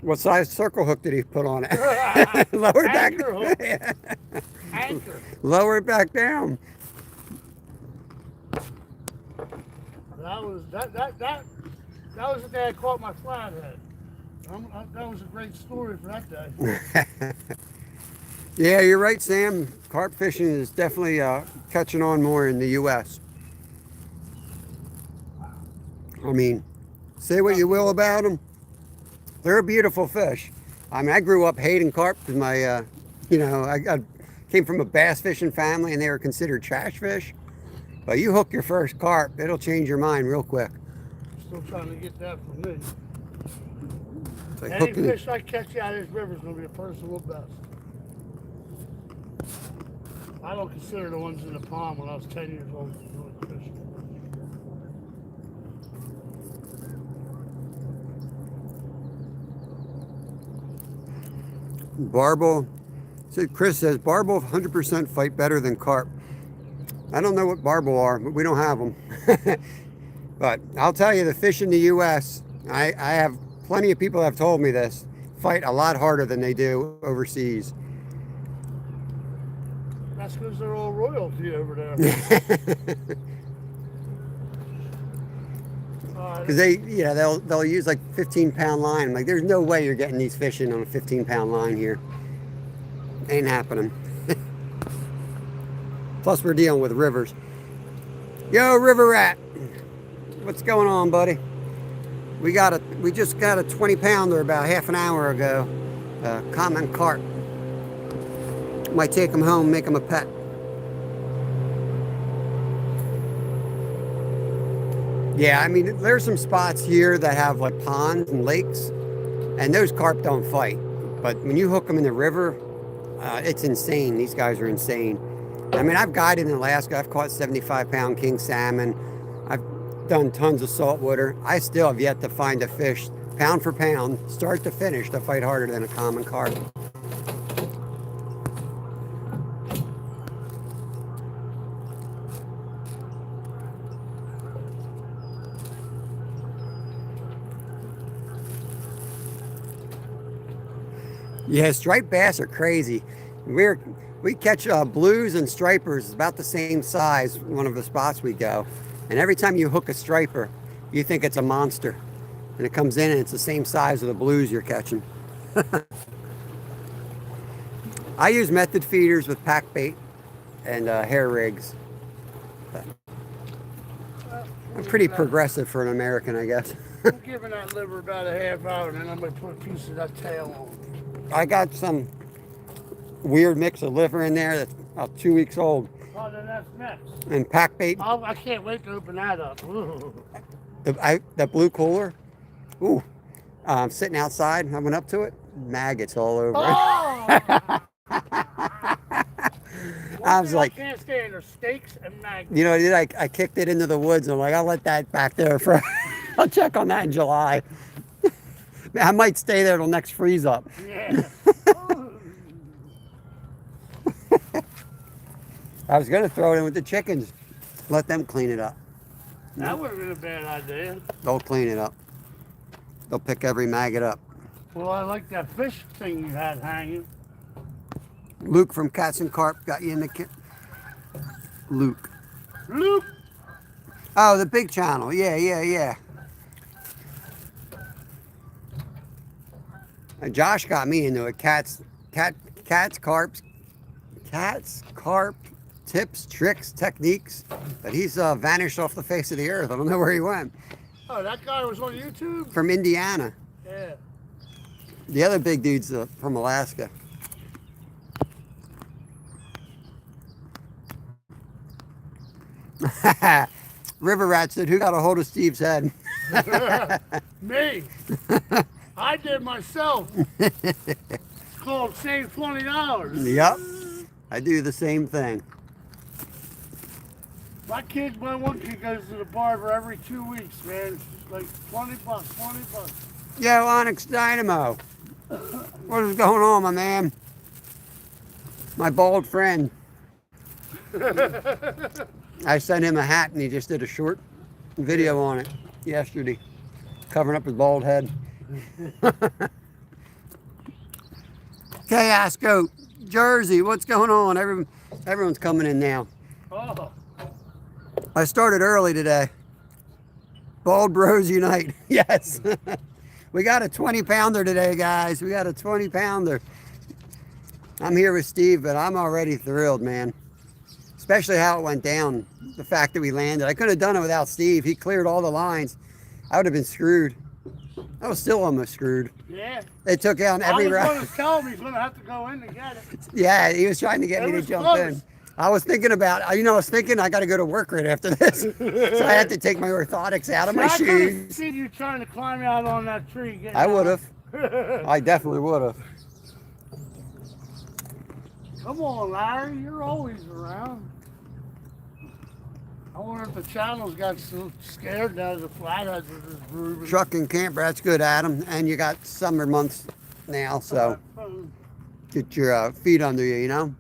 What size circle hook did he put on it? Lower it back. Anchor hook. Yeah. Anchor. Lower it back down. That was the day I caught my flathead. That was a great story for that day. Yeah, you're right, Sam. Carp fishing is definitely catching on more in the U.S. I mean, say what you will about them, they're a beautiful fish. I mean, I grew up hating carp because my, you know, I came from a bass fishing family and they were considered trash fish. But you hook your first carp, it'll change your mind real quick. Still trying to get that from me. It's like Any hooking- fish I catch out of this river is going to be the personal best. I don't consider the ones in the pond when I was 10 years old doing fishing. Barbel, so Chris says, barbel 100% fight better than carp. I don't know what barbel are, but we don't have them. But I'll tell you, the fish in the U.S., I have plenty of people have told me this, fight a lot harder than they do overseas. That's because they're all royalty over there. Because they, you know, they'll use like 15-pound line. I'm like, there's no way you're getting these fish in on a 15-pound line here. Ain't happening. Plus, we're dealing with rivers. Yo, river rat, what's going on, buddy? We just got a 20-pounder about half an hour ago. Common carp. Might take him home, make him a pet. Yeah, I mean, there's some spots here that have like ponds and lakes, and those carp don't fight. But when you hook them in the river, it's insane. These guys are insane. I mean, I've guided in Alaska. I've caught 75-pound king salmon. I've done tons of saltwater. I still have yet to find a fish, pound for pound, start to finish, to fight harder than a common carp. Yeah, striped bass are crazy. We catch blues and stripers about the same size, one of the spots we go. And every time you hook a striper, you think it's a monster. And it comes in and it's the same size of the blues you're catching. I use method feeders with pack bait and hair rigs. I'm pretty progressive for an American, I guess. I'm giving that liver about a half hour, and then I'm going to put a piece of that tail on. I got some weird mix of liver in there that's about 2 weeks old. Oh, then that's next. And pack bait. Oh, I can't wait to open that up. Ooh. The blue cooler. Ooh. I'm sitting outside. I went up to it. Maggots all over it. Oh! I was like, I can't stand are steaks and maggots. you know, I kicked it into the woods. And I'm like, I'll let that back there for. I'll check on that in July. I might stay there till next freeze up. Yeah. I was gonna throw it in with the chickens, let them clean it up. That would have been a bad idea. They'll clean it up. They'll pick every maggot up. Well, I like that fish thing you had hanging. Luke from Cats and Carp got you in the kit. Luke. Luke! Oh, the big channel. Yeah. And Josh got me into it. Cats, carp, tips, tricks, techniques. But he's vanished off the face of the earth. I don't know where he went. Oh, that guy was on YouTube? From Indiana. Yeah. The other big dude's from Alaska. River Rat said, who got a hold of Steve's head? Me. I did myself. It's called Save $20. Yep. I do the same thing. My one kid goes to the barber every 2 weeks, man. It's like $20, $20. Yo, Onyx Dynamo. What is going on, my man? My bald friend. I sent him a hat and he just did a short video on it yesterday, covering up his bald head. Chaos Goat, Jersey, what's going on? Everyone's coming in now. Oh, I started early today. Bald Bros Unite. Yes. We got a 20-pounder today, guys. We got a 20-pounder. I'm here with Steve, but I'm already thrilled, man. Especially how it went down. The fact that we landed. I couldn't have done it without Steve. He cleared all the lines. I would have been screwed. I was still almost screwed. yeah. They took out every I was round. going to tell him he's going to have to go in to get it. Yeah, he was trying to get me to was jump close. in. I was thinking about, I was thinking I got to go to work right after this. So I had to take my orthotics out of my I could have shoes. seen you trying to climb out on that tree. I would have. I definitely would have. Come on, Larry. You're always around. I wonder if the channels got so scared now the flatheads were just grooving. Truck and camper, that's good, Adam. And you got summer months now, so get your feet under you, you know?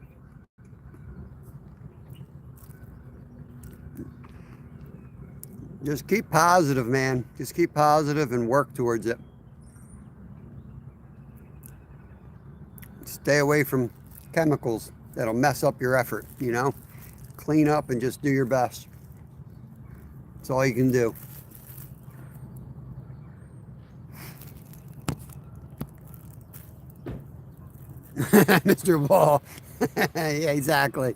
Just keep positive, man. Just keep positive and work towards it. Stay away from chemicals that'll mess up your effort, you know? Clean up and just do your best. That's all you can do. Mr. Wall. Yeah, exactly.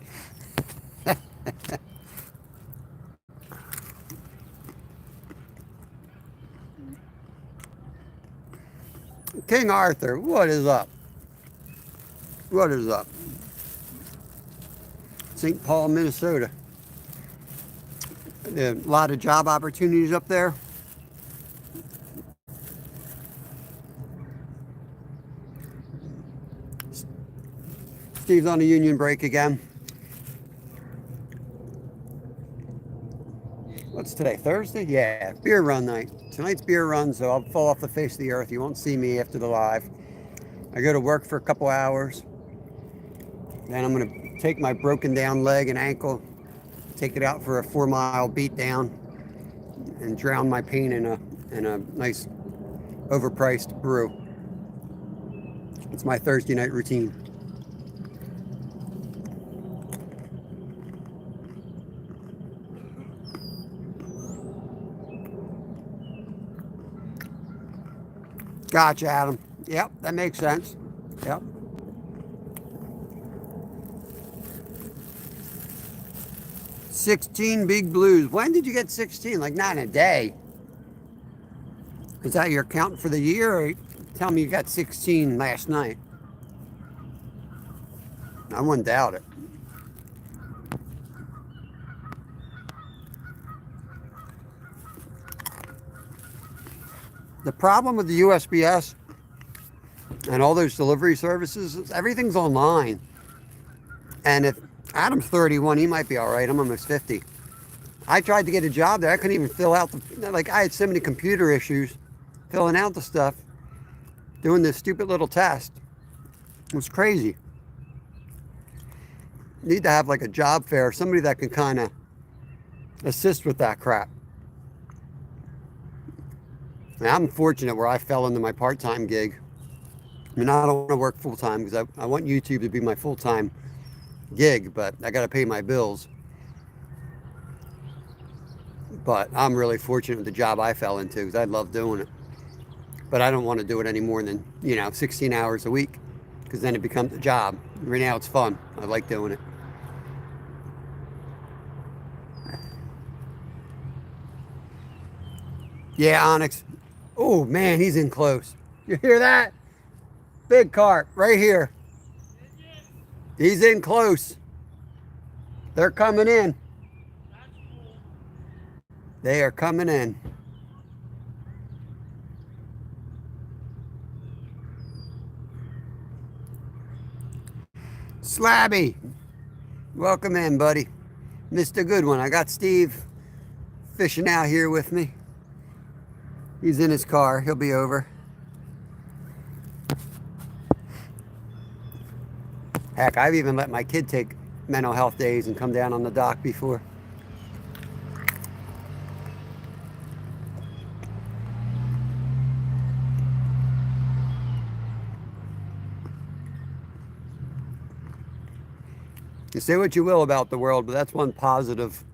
King Arthur, what is up? What is up? St. Paul, Minnesota. A lot of job opportunities up there. Steve's on a union break again. What's today? Thursday? Yeah, beer run night. Tonight's beer run, so I'll fall off the face of the earth. You won't see me after the live. I go to work for a couple hours. Then I'm going to take my broken down leg and ankle, take it out for a 4-mile beat down, and drown my pain in a nice overpriced brew. It's my Thursday night routine. Gotcha, Adam. Yep, that makes sense. Yep. $16 big blues. When did you get 16? Like not in a day. Is that your count for the year, or tell me you got 16 last night? I wouldn't doubt it. The problem with the USPS and all those delivery services is everything's online. And if Adam's 31, he might be all right. I'm almost 50. I tried to get a job there. I couldn't even fill out I had so many computer issues filling out the stuff, doing this stupid little test. It was crazy. Need to have like a job fair, somebody that can kind of assist with that crap. And I'm fortunate where I fell into my part-time gig. I mean, I don't want to work full-time because I want YouTube to be my full-time gig, but I got to pay my bills. But I'm really fortunate with the job I fell into because I love doing it. But I don't want to do it any more than, 16 hours a week, because then it becomes a job. Right now it's fun. I like doing it. Yeah, Onyx. Oh, man, he's in close. You hear that? Big carp right here. He's in close. They're coming in. They are coming in. Slabby, welcome in, buddy. Missed a good one. I got Steve fishing out here with me. He's in his car. He'll be over. Heck, I've even let my kid take mental health days and come down on the dock before. You say what you will about the world, but that's one positive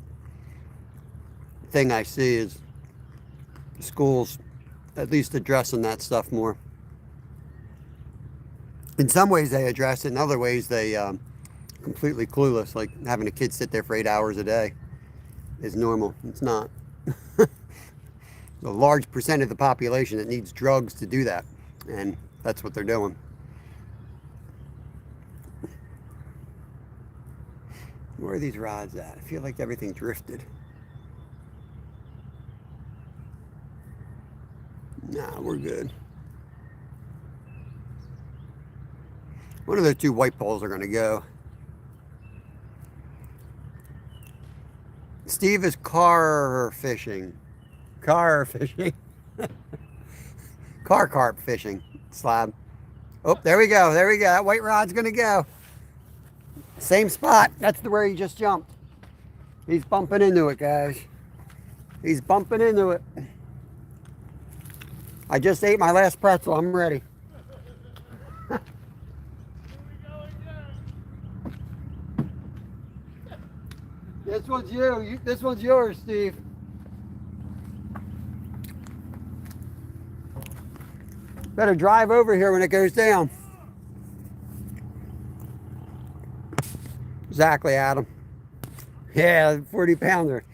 thing I see is schools at least addressing that stuff more. In some ways they address it, in other ways they completely clueless, like having a kid sit there for 8 hours a day is normal. It's not. A large percent of the population that needs drugs to do that, and that's what they're doing. Where are these rods at? I feel like everything drifted. Nah, we're good. One of those two white poles are going to go. Steve is car fishing. Car fishing. Car carp fishing. Slab. Oh, there we go. There we go. That white rod's going to go. Same spot. That's where he just jumped. He's bumping into it, guys. He's bumping into it. I just ate my last pretzel. I'm ready. This one's you. This one's yours, Steve. Better drive over here when it goes down. Exactly, Adam. Yeah, 40 pounder.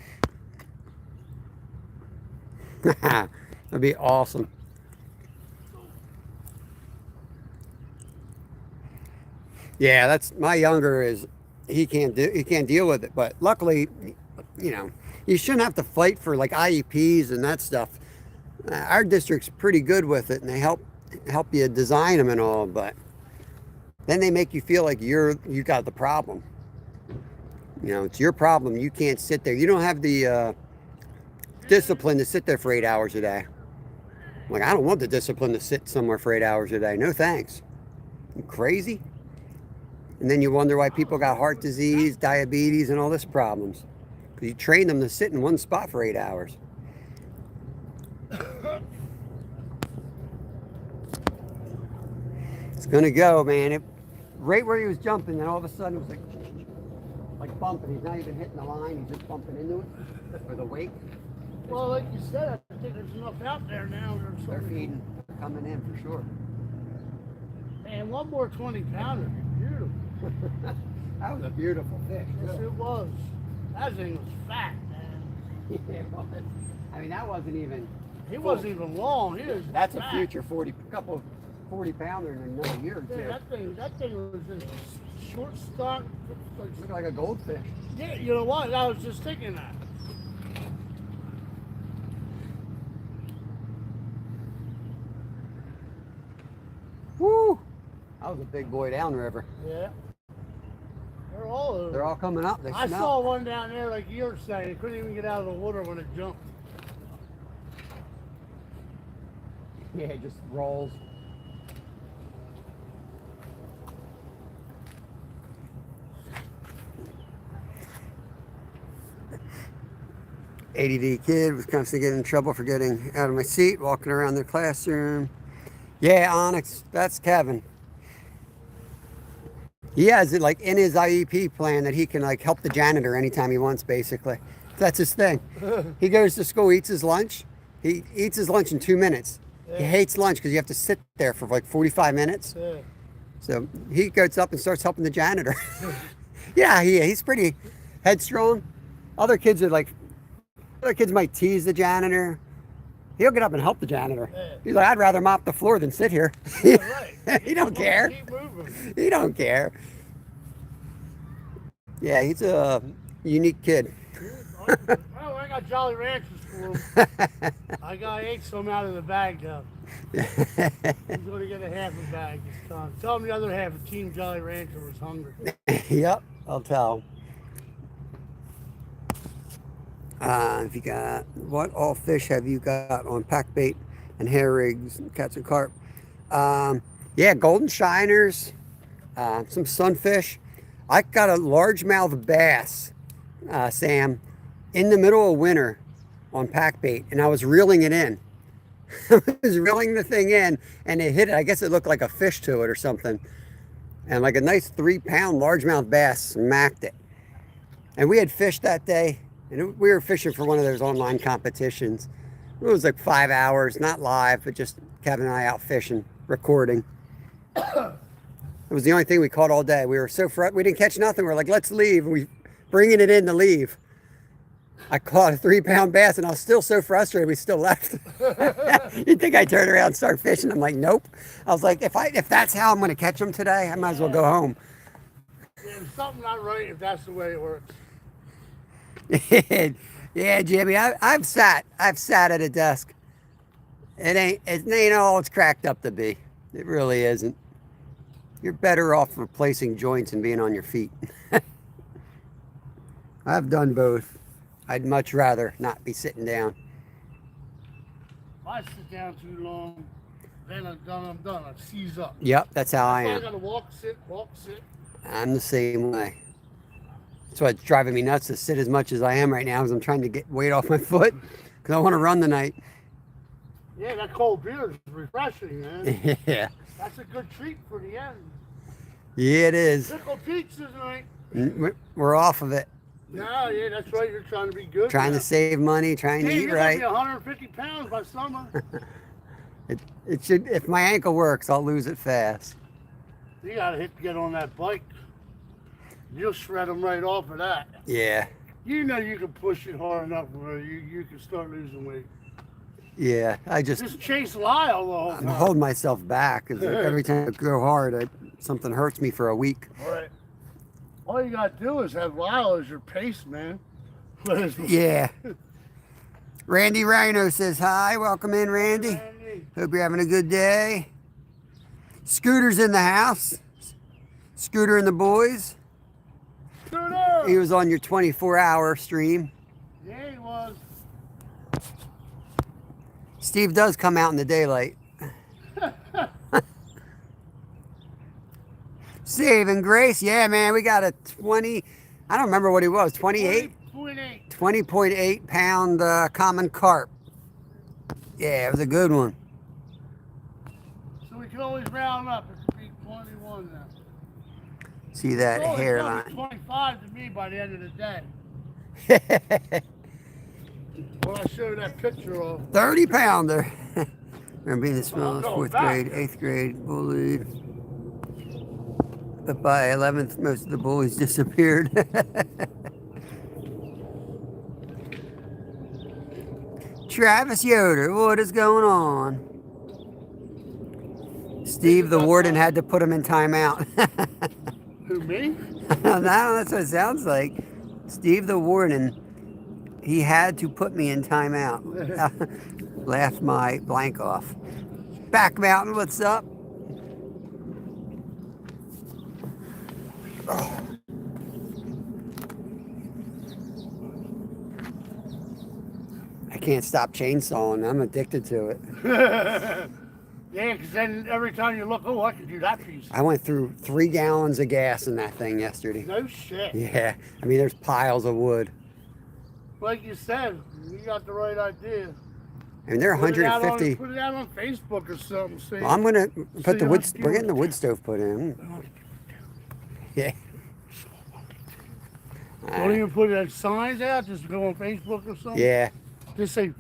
That'd be awesome. Yeah, that's my younger is he can't deal with it, but luckily, you know, you shouldn't have to fight for like IEPs and that stuff. Our district's pretty good with it, and they help you design them and all, but then they make you feel like you got the problem. You know, it's your problem. You can't sit there. You don't have the discipline to sit there for 8 hours a day. Like, I don't want the discipline to sit somewhere for 8 hours a day. No thanks. You crazy? And then you wonder why people got heart disease, diabetes, and all this problems. Because you train them to sit in one spot for 8 hours. It's gonna go, man. Right where he was jumping, then all of a sudden it was like bumping. He's not even hitting the line. He's just bumping into it for the weight. Well, like you said, I think there's enough out there now. They're feeding, coming in for sure. And one more 20 pounder. Beautiful. That was a beautiful fish. Yes, it was. That thing was fat, man. Yeah, it was. I mean, that wasn't even. He wasn't even long. He was That's fat. a future 40 pounder in another year or two. Yeah, that thing was just short stock. Looked like a goldfish. Yeah, you know what? I was just thinking that. Woo! That was a big boy downriver. Yeah. They're all coming up. They I smell. saw one down there, like you were saying. It couldn't even get out of the water when it jumped. Yeah, it just rolls. ADD kid was constantly getting in trouble for getting out of my seat, walking around the classroom. Yeah, Onyx, that's Kevin. He has it like in his IEP plan that he can like help the janitor anytime he wants, basically. That's his thing. He goes to school, eats his lunch. He eats his lunch in 2 minutes. Yeah. He hates lunch because you have to sit there for like 45 minutes. Yeah. So he goes up and starts helping the janitor. Yeah, he's pretty headstrong. Other kids might tease the janitor. He'll get up and help the janitor. Yeah. He's like, I'd rather mop the floor than sit here. Yeah, right. He don't care. Keep moving. He don't care. Yeah, he's a unique kid. Oh, I got Jolly Ranchers for him. I ate some out of the bag though. He's going to get a half a bag this time. Tell him the other half of Team Jolly Rancher was hungry. Yep, I'll tell him. If you got, what all fish have you got on pack bait and hair rigs, cats and carp? Yeah, golden shiners, some sunfish. I got a largemouth bass, Sam, in the middle of winter on pack bait, and I was reeling it in. I was reeling the thing in, and it hit it. I guess it looked like a fish to it or something. and like a nice 3-pound largemouth bass smacked it. And we had fished that day, and we were fishing for one of those online competitions. It was like 5 hours, not live, but just Kevin and I out fishing, recording. It was the only thing we caught all day. We were so we didn't catch nothing. We were like, let's leave. We bringing it in to leave. I caught a 3-pound bass, and I was still so frustrated. We still left. You'd think I'd turn around and start fishing. I'm like, nope. I was like, if that's how I'm going to catch them today, I might as well go home. There's something not right if that's the way it works. Yeah, Jimmy, I've sat at a desk. It ain't all it's cracked up to be. It really isn't. You're better off replacing joints and being on your feet. I've done both. I'd much rather not be sitting down. If I sit down too long, then I'm done. I seize up. Yep, that's how I I am. gotta walk, sit. I'm the same way. That's why it's driving me nuts to sit as much as I am right now, as I'm trying to get weight off my foot because I want to run tonight. Yeah, that cold beer is refreshing, man. Yeah. That's a good treat for the end. Yeah, it is. Pickle pizza tonight. We're off of it. No, yeah, that's right. You're trying to be good. Trying to save money, trying to eat you're right. You're gonna be 150 pounds by summer. It should. If my ankle works, I'll lose it fast. You gotta get on that bike. You'll shred them right off of that. Yeah. You know you can push it hard enough where you can start losing weight. Yeah, I just chase Lyle the whole I'm time. holding myself back because every time I go hard, something hurts me for a week. Right. All you gotta do is have Lyle as your pace, man. Yeah. Randy Rhino says hi. Welcome in, Randy. Hope you're having a good day. Scooter's in the house. Scooter and the boys. Scooter! He was on your 24-hour stream. Yeah, he was. Steve does come out in the daylight. Saving grace. Yeah, man, we got a 20, I don't remember what he was, 28? 20.8 pound common carp. Yeah, it was a good one. So we can always round up. It could be 21 now. See that It's hairline. 25 to me by the end of the day. When I show that picture of 30 pounder. Remember being the smallest, no, 4th back. grade, 8th grade, bullied. But by 11th, most of the bullies disappeared. Travis Yoder, what is going on? Steve, the warden, had to put him in timeout. who, me? No, that's what it sounds like. Steve, the warden, he had to put me in timeout. Laughed my blank off. Back Mountain, what's up? Oh. I can't stop chainsawing. I'm addicted to it. Yeah, because then every time you look, oh, I could do that piece. I went through 3 gallons of gas in that thing yesterday. No shit. Yeah, I mean, there's piles of wood. Like you said, you got the right idea. I mean, they're 150. Put it out on Facebook or something. See? Well, I'm gonna put the wood. you We're getting the wood stove put in. Yeah. Don't even put that signs out. Just go on Facebook or something. Yeah. Just say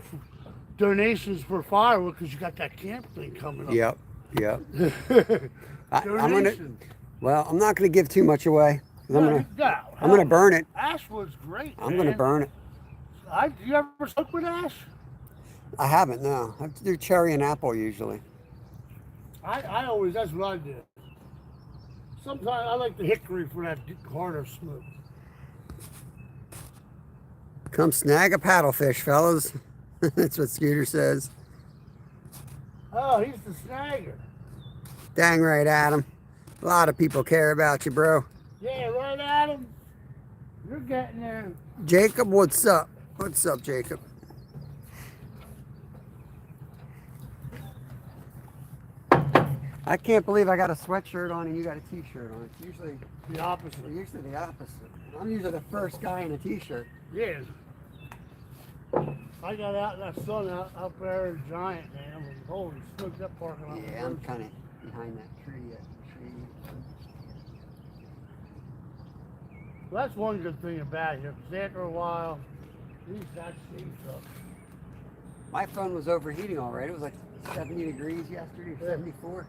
donations for firewood because you got that camp thing coming up. Yep. Yep. I'm gonna. Donation. Well, I'm not gonna give too much away. 'Cause I'm I'm gonna burn it. Ashwood's great. I'm man. gonna burn it. Do you ever smoke with ash? I haven't. No. I do cherry and apple usually. I always, that's what I did. Sometimes I like the hickory for that harder smoke. Come snag a paddlefish, fellas. That's what Scooter says. Oh, he's the snagger. Dang right, Adam. A lot of people care about you, bro. Yeah, right, Adam. You're getting there. Jacob, what's up? What's up, Jacob? I can't believe I got a sweatshirt on and you got a t-shirt on. It's usually The opposite. usually the opposite. I'm usually the first guy in a t-shirt. Yeah. I got out in that sun out there in Giant, man. Holy smoke, that parking lot. Yeah, I'm kind of behind that tree. Well, that's one good thing about here, because after a while, these got shaped up. My phone was overheating already. It was like 70 degrees yesterday, 74.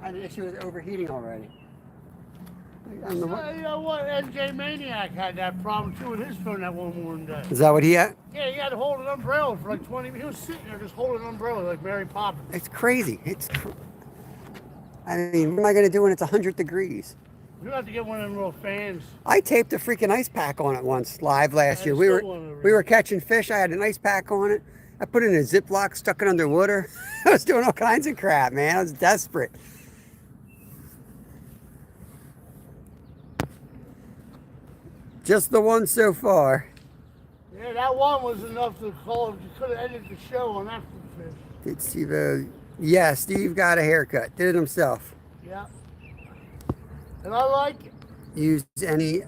I had an issue with overheating already. I don't know what- You know what? NJ Maniac had that problem too with his phone that one morning day. Is that what he had? Yeah, he had to hold an umbrella for like 20 minutes. He was sitting there just holding an umbrella like Mary Poppins. It's crazy. I mean, what am I going to do when it's 100 degrees? You have to get one of them little fans. I taped a freaking ice pack on it once live last year. We were catching fish. I had an ice pack on it. I put it in a Ziploc, stuck it underwater. I was doing all kinds of crap, man. I was desperate. Just the one so far. Yeah, that one was enough to call. You could have ended the show on that fish. Did Steve? Yeah, Steve got a haircut. Did it himself. Yeah. And I like it. Use any,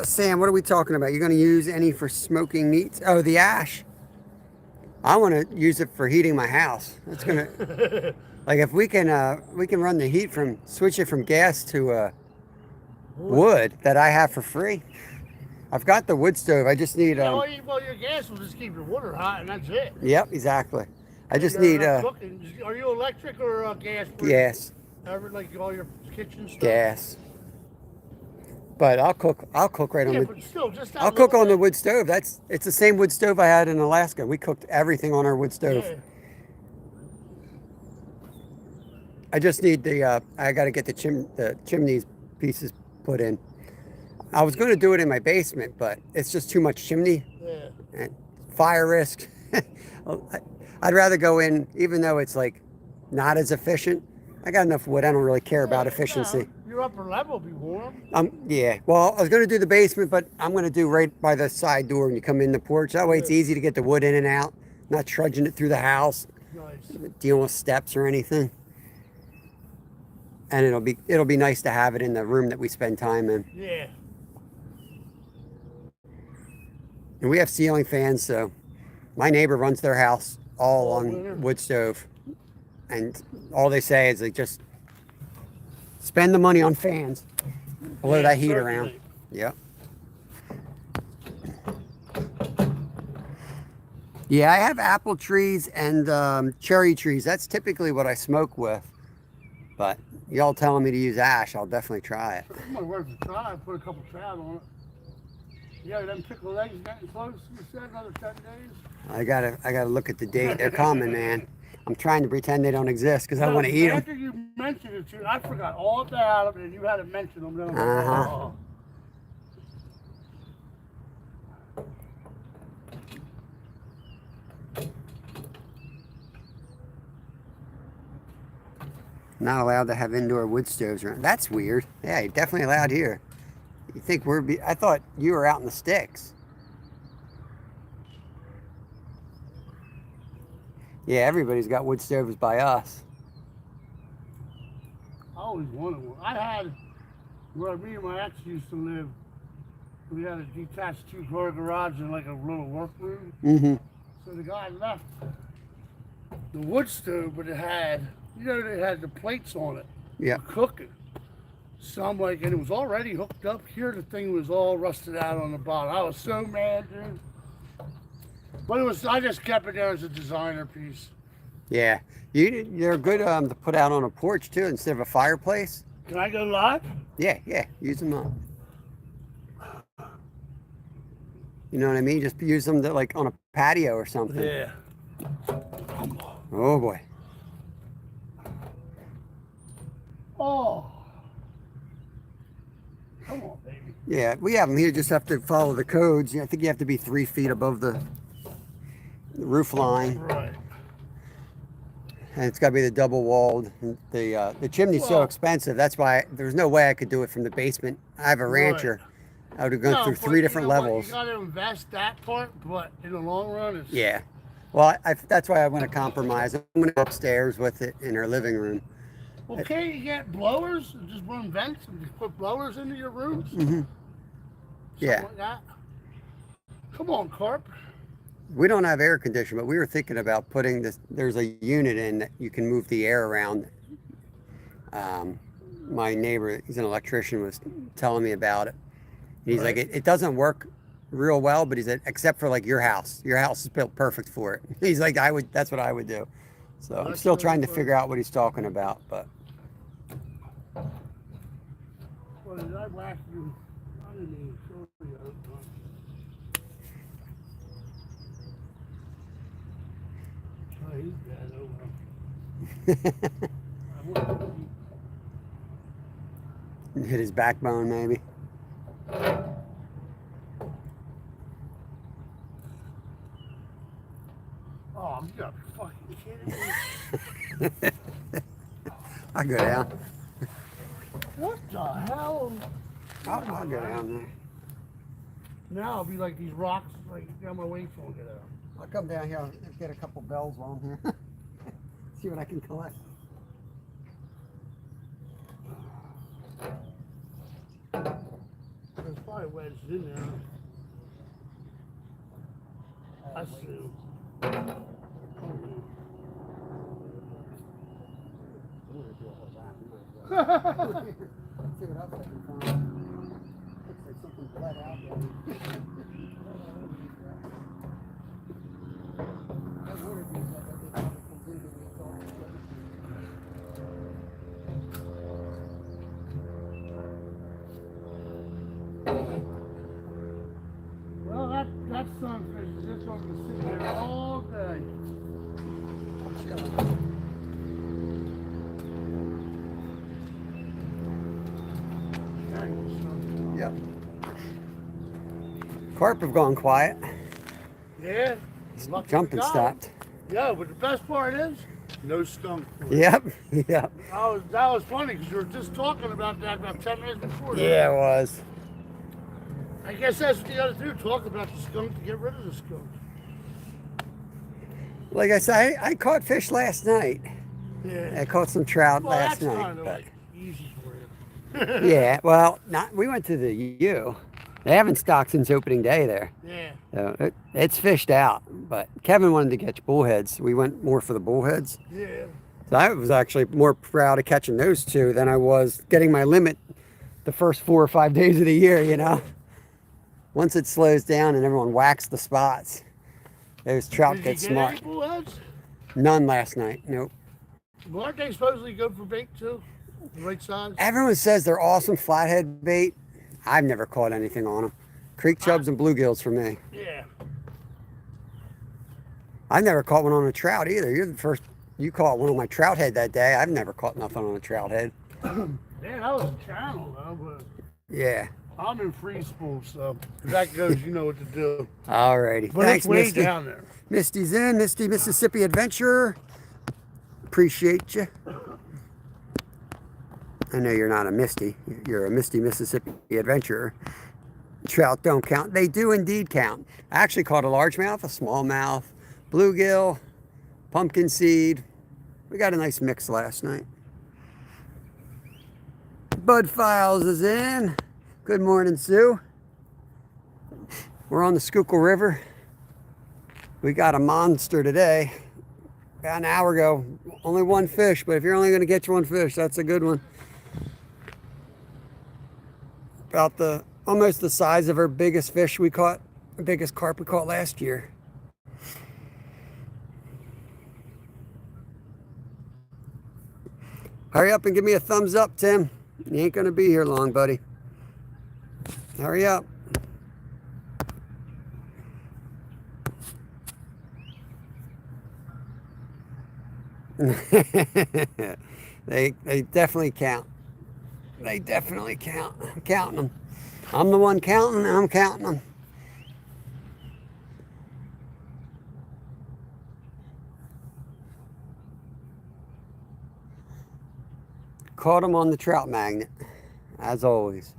Sam, what are we talking about? You're going to use any for smoking meats? Oh, the ash. I want to use it for heating my house. It's going to, like if we can run the heat switch it from gas to wood that I have for free. I've got the wood stove. I just need, well, your gas will just keep your water hot and that's it. Yep, exactly. I just You're need, cooking. Are you electric or gas? Gas. Like all your kitchen stuff? Gas. But I'll cook right on Yeah, the. but still, just that I'll cook little on the bit. wood stove. It's the same wood stove I had in Alaska. We cooked everything on our wood stove. Yeah. I just need I got to get the chimneys pieces put in. I was going to do it in my basement, but it's just too much chimney Yeah. and fire risk. I'd rather go in, even though it's like not as efficient. I got enough wood. I don't really care about efficiency. Your upper level will be warm. Yeah. Well, I was going to do the basement, but I'm going to do right by the side door when you come in the porch. That way it's easy to get the wood in and out, not trudging it through the house, Nice. dealing with steps or anything. And it'll be nice to have it in the room that we spend time in. Yeah. And we have ceiling fans, so my neighbor runs their house all All on winter. wood stove. And all they say is they just spend the money on fans. Blow that heat around. certainly. Yep. Yeah, I have apple trees and cherry trees. That's typically what I smoke with. But y'all telling me to use ash, I'll definitely try it. It might worth a try. Put a couple trout on it. Yeah, them pickle legs getting close. You said another 10 days. I gotta look at the date. They're coming, man. I'm trying to pretend they don't exist because I want to eat them. After you mentioned it to me, I forgot all about them, and you had to mention them. Then I'm like, Uh-huh. oh. Not allowed to have indoor wood stoves around. That's weird. Yeah, you're definitely allowed here. You think I thought you were out in the sticks. Yeah, everybody's got wood stoves by us. I always wanted one. I had where me and my ex used to live. We had a detached two-car garage and like a little workroom. Mm-hmm. So the guy left the wood stove, but it had, they had the plates on it. Yeah. For cooking. So I'm like, and it was already hooked up here. The thing was all rusted out on the bottom. I was so mad, dude. But I just kept it there as a designer piece. Yeah. They're good to put out on a porch too instead of a fireplace. Can I go live? Yeah. Use them up. You know what I mean? Just use them like on a patio or something. Yeah. Oh boy. Oh. Come on, baby. Yeah, we have them here. Just have to follow the codes. I think you have to be 3 feet above the roof line, Right. and it's got to be the double walled. The chimney's so Well- expensive. That's why there's no way I could do it from the basement. I have a rancher. I would have gone through but 3 different you know what? levels. You got to invest that part, but in the long run, it's Yeah. Well, that's why I want to compromise. I'm going to go upstairs with it in our living room. Well, can't you get blowers and just run vents and just put blowers into your rooms? Mm-hmm. Yeah. Like that. Come on, carp. We don't have air conditioning, but we were thinking about putting this. There's a unit in that you can move the air around. My neighbor, he's an electrician, was telling me about it. He's like, it doesn't work real well, but he said, except for like your house. Your house is built perfect for it. He's like, that's what I would do. So I'm That's still really trying to funny. figure out what he's talking about, but Well, did I whack you? I didn't even show you. Oh, he's dead. Oh, well. hit his backbone maybe. Oh, you got fucking kidding me. I go down. What the hell? I'll go down there. Now it'll be like these rocks, like down my waist won't get out. I'll come down here and get a couple bells while I'm here. See what I can collect. There's probably wedged in there. I see. See what else I can find. Looks like something bled out there. That water beads like that, they probably comes into the exhaust equipment. Well, that sunfish is just going to sit there all day. Dang, son. Yep. Carp have gone quiet. Yeah. lucky Jumping we got stopped. him. Yeah, but the best part is no skunk. Yep. Yep. That was funny because you were just talking about that about 10 minutes before. Yeah, it was. I guess that's what you got to do. Talk about the skunk to get rid of the skunk. Like I said, I caught fish last night. Yeah. I caught some trout Well, last that's night. kind of but- like easy for you. yeah, well, we went to the U. They haven't stocked since opening day there. Yeah. So it's fished out. But Kevin wanted to catch bullheads. We went more for the bullheads. Yeah. So I was actually more proud of catching those two than I was getting my limit the first 4 or 5 days of the year, you know. Once it slows down and everyone whacks the spots, those trout Did get you smart. Any bullheads? None last night. Nope. Well, aren't they supposedly good for bait too? The right size? Everyone says they're awesome flathead bait. I've never caught anything on them. Creek chubs and bluegills for me. Yeah. I've never caught one on a trout either. You're the first. You caught one on my trout head that day. I've never caught nothing on a trout head. Yeah, that was a channel though, but Yeah. I'm in free spool, so if that goes, you know what to do. Alrighty. But Thanks, it's way Misty. down there. Misty's in. Misty, Mississippi Adventurer. Appreciate you. I know you're not a Misty. You're a Misty, Mississippi Adventurer. Trout don't count. They do indeed count. I actually caught a largemouth, a smallmouth, bluegill, pumpkin seed. We got a nice mix last night. Bud Files is in. Good morning, Sue. We're on the Schuylkill River. We got a monster today. About an hour ago. Only one fish, but if you're only going to get one fish, that's a good one. About almost the size of our biggest fish we caught, the biggest carp we caught last year. Hurry up and give me a thumbs up, Tim. You ain't gonna be here long, buddy. Hurry up. They definitely count. They definitely count. I'm counting them. I'm the one counting, and I'm counting them. Caught them on the trout magnet, as always.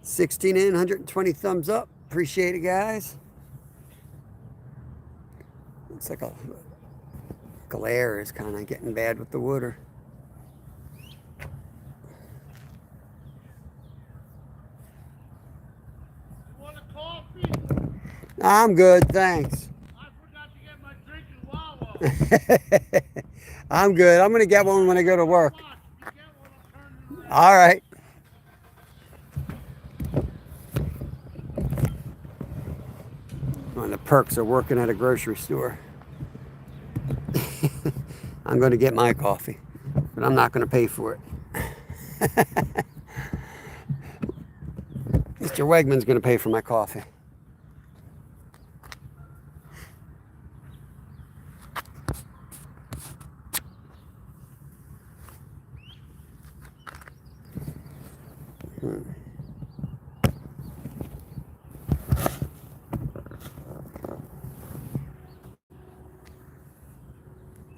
$16 in, 120 thumbs up. Appreciate it, guys. Looks like a glare is kind of getting bad with the water. You want a coffee? I'm good, thanks. I forgot to get my drinking I'm good. I'm going to get one when I go to work. You get one, I'll turn it around. All right. One of the perks of working at a grocery store. I'm going to get my coffee, but I'm not going to pay for it. Mr. Wegman's going to pay for my coffee.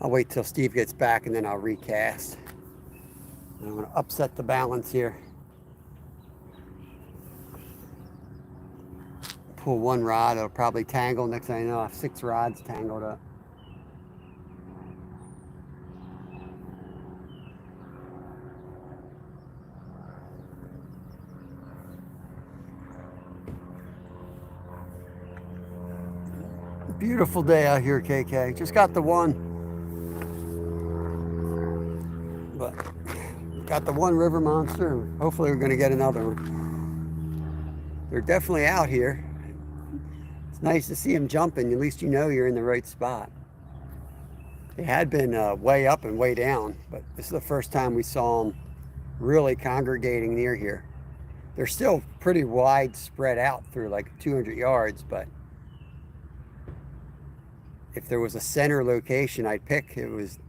I'll wait till Steve gets back and then I'll recast. I'm going to upset the balance here. Pull one rod, it'll probably tangle. Next thing I know, I have 6 rods tangled up. Beautiful day out here, KK. Just got the one. But got the one river monster. Hopefully we're going to get another one. They're definitely out here. It's nice to see them jumping. At least you know you're in the right spot. They had been way up and way down, but this is the first time we saw them really congregating near here. They're still pretty wide spread out through like 200 yards, but if there was a center location I'd pick,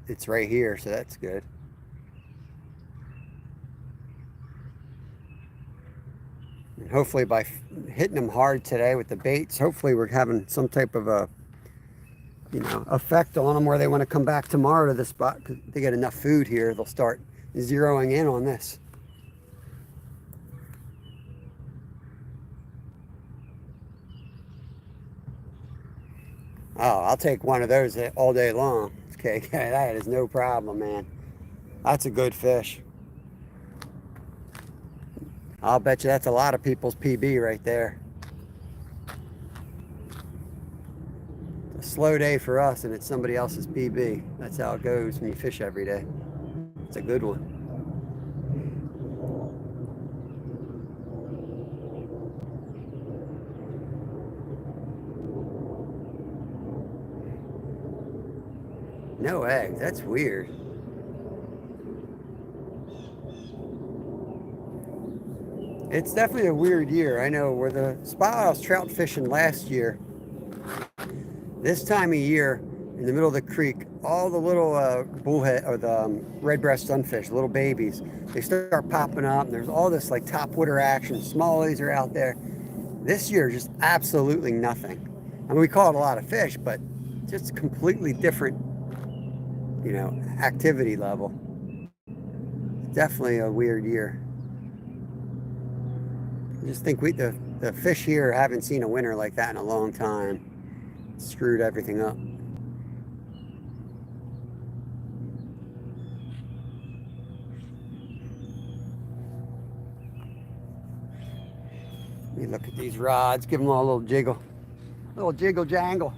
it's right here, so that's good. And hopefully by hitting them hard today with the baits, hopefully we're having some type of a, effect on them where they want to come back tomorrow to the spot because they get enough food here. They'll start zeroing in on this. Oh, I'll take one of those all day long. Okay, that is no problem, man. That's a good fish. I'll bet you that's a lot of people's PB right there. It's a slow day for us and it's somebody else's PB. That's how it goes when you fish every day. It's a good one. No eggs, that's weird. It's definitely a weird year. I know where the spot I was trout fishing last year, this time of year, in the middle of the creek, all the little bullhead or the red-breast sunfish, little babies, they start popping up, and there's all this like topwater action. Smallies are out there. This year, just absolutely nothing. I mean, we caught a lot of fish, but just completely different, activity level. Definitely a weird year. I just think the fish here haven't seen a winter like that in a long time. Screwed everything up. Let me look at these rods, give them all a little jiggle jangle.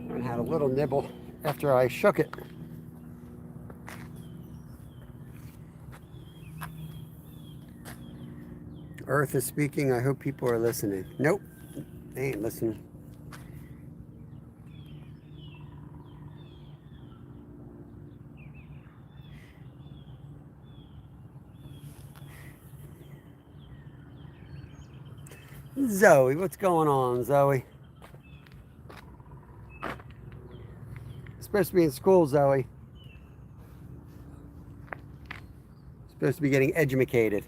And had a little nibble after I shook it. Earth is speaking. I hope people are listening. Nope, they ain't listening. Zoe, what's going on, Zoe? Supposed to be in school, Zoe. Supposed to be getting educated.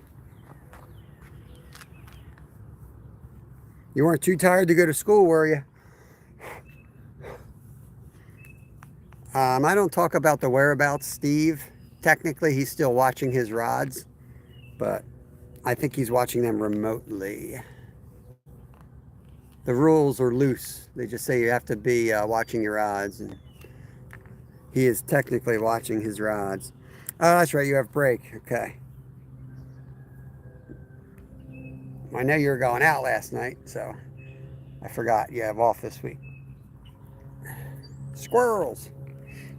You weren't too tired to go to school, were you? I don't talk about the whereabouts, Steve. Technically, he's still watching his rods, but I think he's watching them remotely. The rules are loose. They just say you have to be watching your rods, and he is technically watching his rods. Oh, that's right, you have break. Okay. I know you were going out last night, so I forgot you have off this week. Squirrels.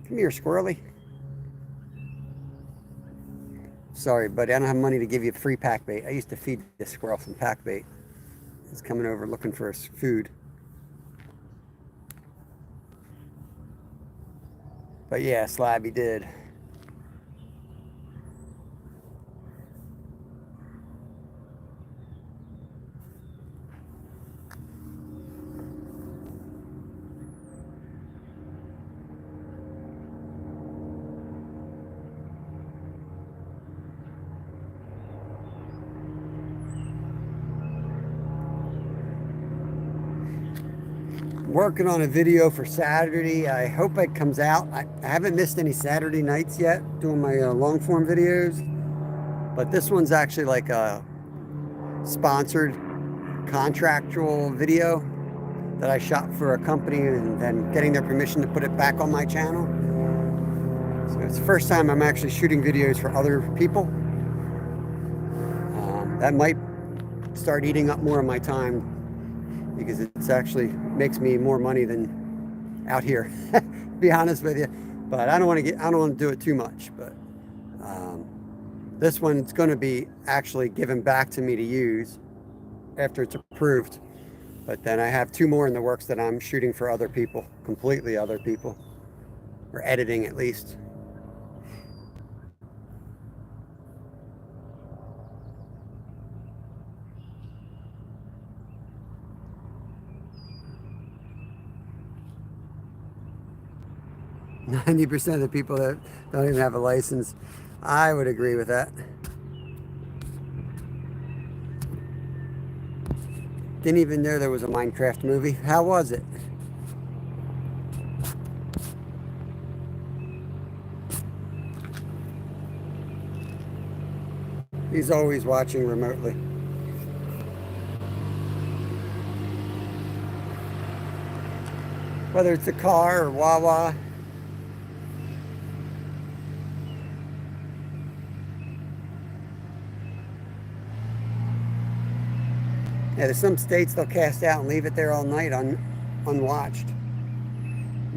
Come here, squirrely. Sorry, buddy, I don't have money to give you free pack bait. I used to feed this squirrel some pack bait. He's coming over looking for his food. But yeah, Slabby did. Working on a video for Saturday. I hope it comes out. I haven't missed any Saturday nights yet doing my long form videos, but this one's actually like a sponsored contractual video that I shot for a company and then getting their permission to put it back on my channel. So it's the first time I'm actually shooting videos for other people. That might start eating up more of my time, because it's actually makes me more money than out here, to be honest with you. But I don't want to do it too much. But this one's going to be actually given back to me to use after it's approved. But then I have 2 more in the works that I'm shooting for other people, completely other people, or editing at least. %90 of the people that don't even have a license. I would agree with that. Didn't even know there was a Minecraft movie. How was it? He's always watching remotely. Whether it's a car or Wawa. Yeah, there's some states they'll cast out and leave it there all night unwatched.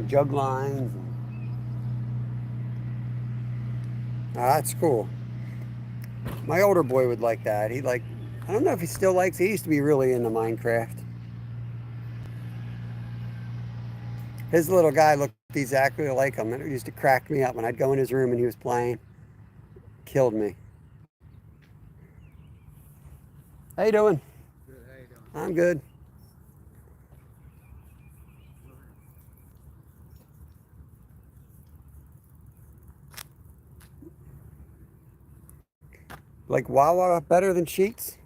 Jug lines. Oh, that's cool. My older boy would like that. I don't know if he still likes it. He used to be really into Minecraft. His little guy looked exactly like him. It used to crack me up when I'd go in his room and he was playing. Killed me. How you doing? Good, how you doing? I'm good. Like Wawa better than Sheets?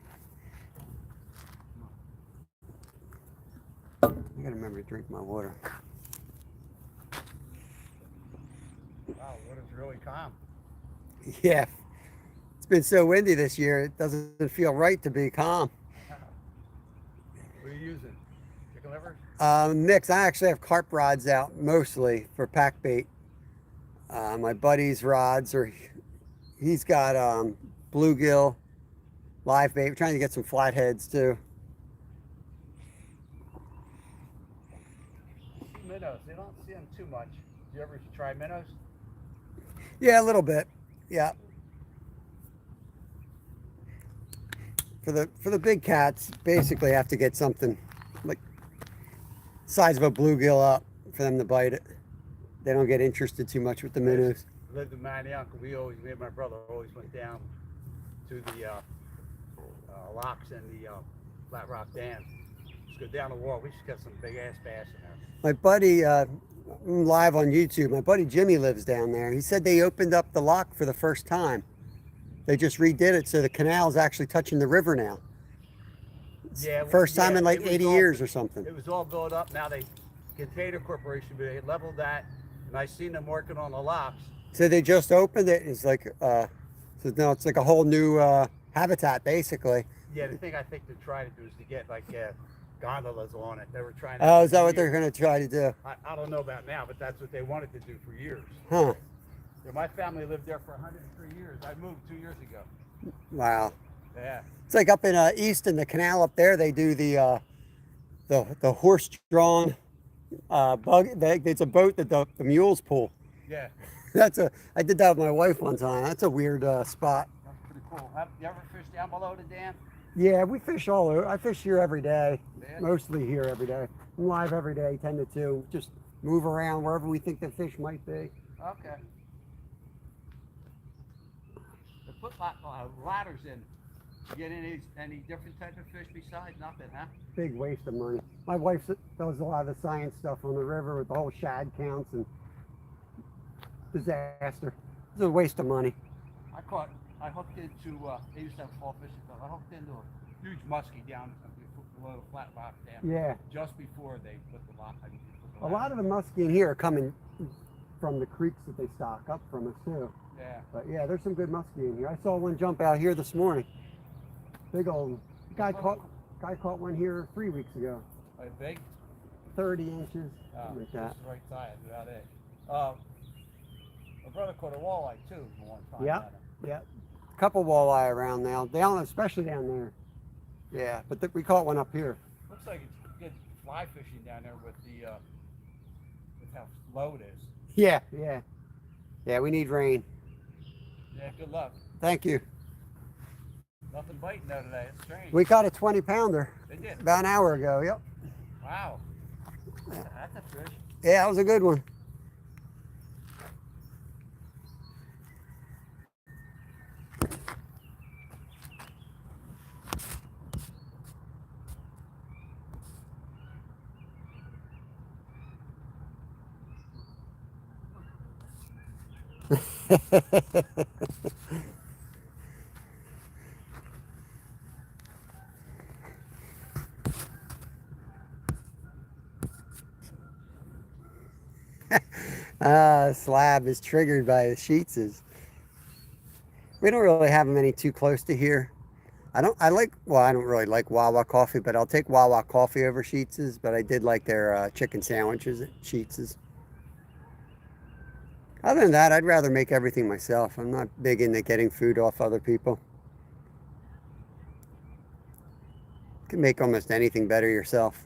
I gotta remember to drink my water. Wow, water's really calm. Yeah. It's been so windy this year, it doesn't feel right to be calm. What are you using? Chicken livers? Mix. I actually have carp rods out mostly for pack bait. My buddy's rods he's got bluegill, live bait. We're trying to get some flatheads too. Minnows, they don't see them too much. Do you ever try minnows? Yeah, a little bit. Yeah. for the big cats, basically have to get something like size of a bluegill up for them to bite it. They don't get interested too much with the minnows. Lived in my uncle. Me and my brother always went down to the locks and the Flat Rock Dam. Just go down the wall. We just got some big ass bass in there. My buddy, live on YouTube, my buddy Jimmy lives down there. He said they opened up the lock for the first time. They just redid it so the canal is actually touching the river now. Yeah, First time in like it was 80 all- years or something. It was all built up. Now they, Container Corporation, they leveled that, and I seen them working on the locks. So they just opened it. It's like, so now it's like a whole new habitat basically. Yeah, the thing I think they're trying to do is to get like gondolas on it. They were trying to. Oh, is that what they're going to try to do? I don't know about now, but that's what they wanted to do for years. Huh. Yeah, my family lived there for 103 years. I moved 2 years ago. Wow. Yeah. It's like up in east in the canal up there. They do the horse-drawn bug. It's a boat that the mules pull. Yeah. I did that with my wife one time. That's a weird spot. That's pretty cool. Have you ever fished down below the dam? Yeah, we fish all over. I fish here every day. Yeah. Mostly here every day. I'm live every day, 10 to 2. Just move around wherever we think the fish might be. Okay. They put ladders in. You get any different type of fish besides nothing, huh? Big waste of money. My wife does a lot of the science stuff on the river with the whole shad counts and disaster. It's a waste of money. I hooked into, they used to have fall fishing stuff. I hooked into a huge muskie down below the Flat Rock Dam. Yeah. Just before they put the lock. A lot of the muskie in here are coming from the creeks that they stock up from us too. Yeah. But yeah, there's some good muskie in here. I saw one jump out here this morning. Big old guy caught one here 3 weeks ago. Like big? 30 inches. Oh, Like that. that's the right size, about it. My brother caught a walleye too one time. Yeah. Yeah. A couple walleye around now. Down, especially down there. Yeah, but we caught one up here. Looks like it's good fly fishing down there with the with how low it is. Yeah, yeah. Yeah, we need rain. Yeah, good luck. Thank you. Nothing biting though today. It's strange. We caught a 20 pounder They did. about an hour ago. Yep. Wow. That's a fish. Yeah, that was a good one. Slab is triggered by the sheetses. We don't really have them any too close to here. I don't really like Wawa coffee, but I'll take Wawa coffee over Sheetses, but I did like their chicken sandwiches at Sheetses. Other than that, I'd rather make everything myself. I'm not big into getting food off other people. You can make almost anything better yourself.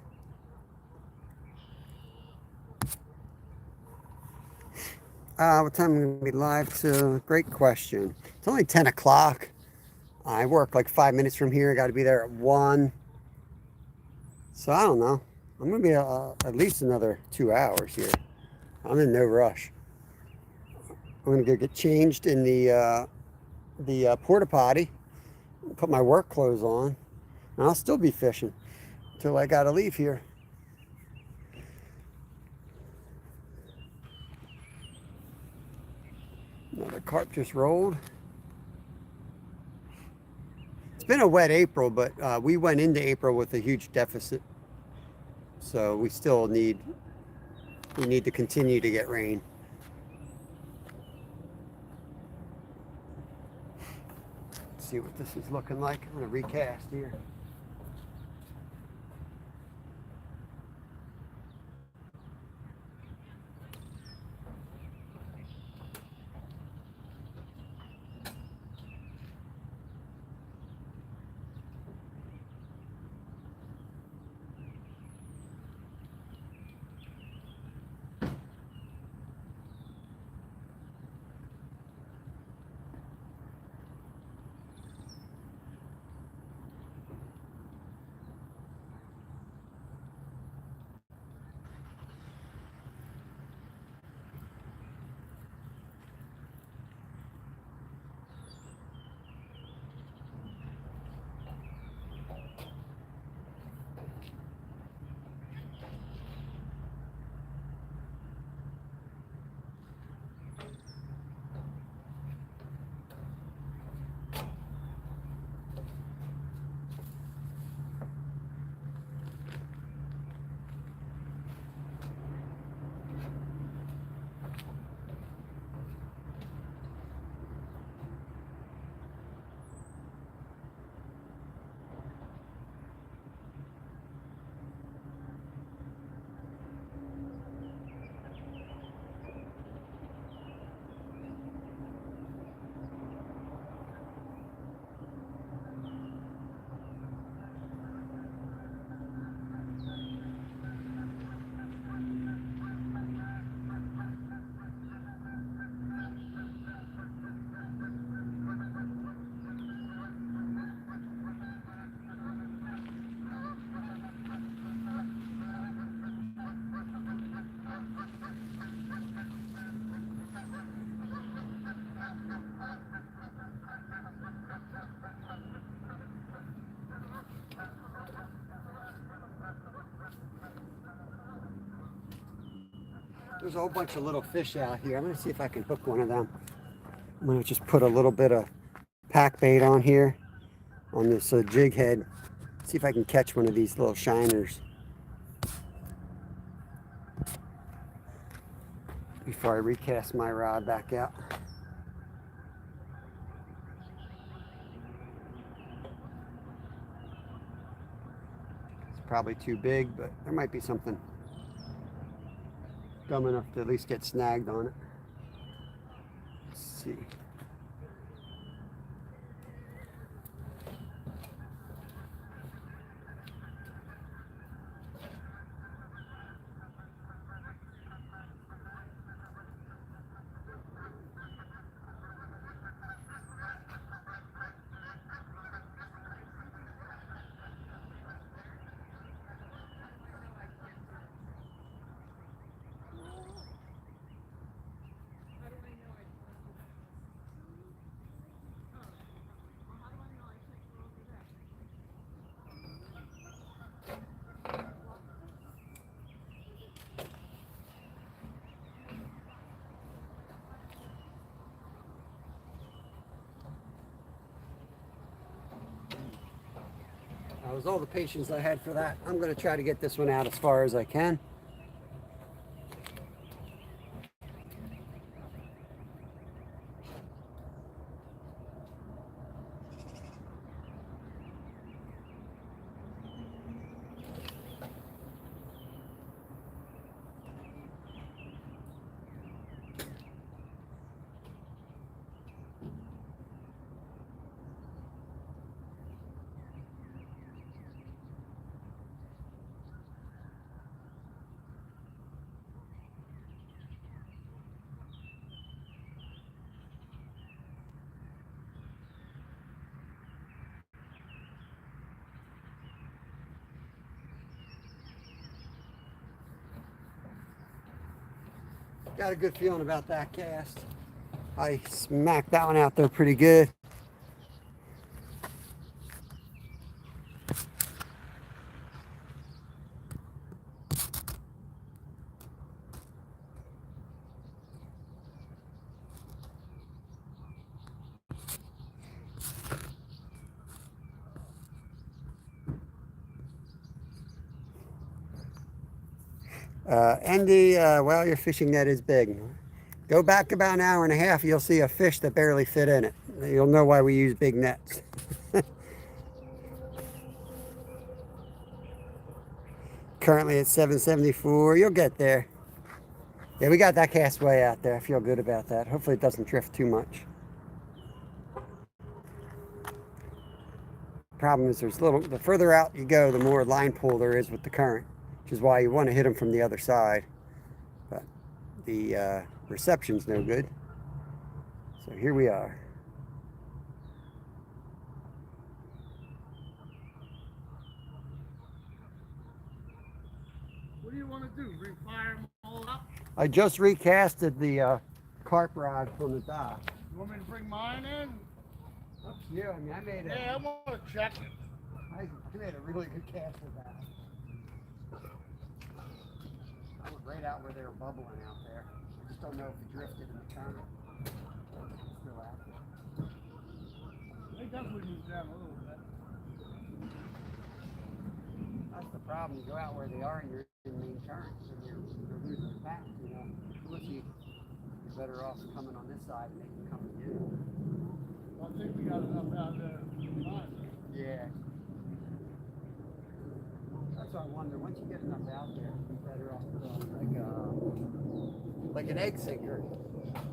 What time am I going to be live to? Great question. It's only 10 o'clock. I work like 5 minutes from here. Got to be there at 1. So I don't know. I'm going to be at least another 2 hours here. I'm in no rush. I'm going to go get changed in the porta potty, put my work clothes on, and I'll still be fishing until I got to leave here. Another carp just rolled. It's been a wet April, but we went into April with a huge deficit. So we still need to continue to get rain. Let's see what this is looking like. I'm going to recast here. There's a whole bunch of little fish out here. I'm gonna see if I can hook one of them. I'm gonna just put a little bit of pack bait on here on this jig head. See if I can catch one of these little shiners before I recast my rod back out. It's probably too big, but there might be something dumb enough to at least get snagged on it. Let's see. That was all the patience I had for that. I'm going to try to get this one out as far as I can. Got a good feeling about that cast. I smacked that one out there pretty good. Andy, well, your fishing net is big. Go back about an hour and a half, you'll see a fish that barely fit in it. You'll know why we use big nets. Currently at 774, you'll get there. Yeah, we got that cast way out there. I feel good about that. Hopefully it doesn't drift too much. Problem is the further out you go, the more line pull there is with the current, which is why you want to hit them from the other side. But the reception's no good. So here we are. What do you want to do? Refire them all up? I just recasted the carp rod from the dock. You want me to bring mine in? Up to you. I mean, I made Yeah, I want to check it. I made a really good cast with that. I went right out where they were bubbling out there. I just don't know if it drifted in the current. It's still out there. They definitely moved down a little bit. That's the problem. You go out where they are and you're in main currents and you're losing the path, you know. You're better off coming on this side and they can come to you. I think we got enough out there. Yeah. That's what I wonder. Once you get enough out there, you're better off like an egg sinker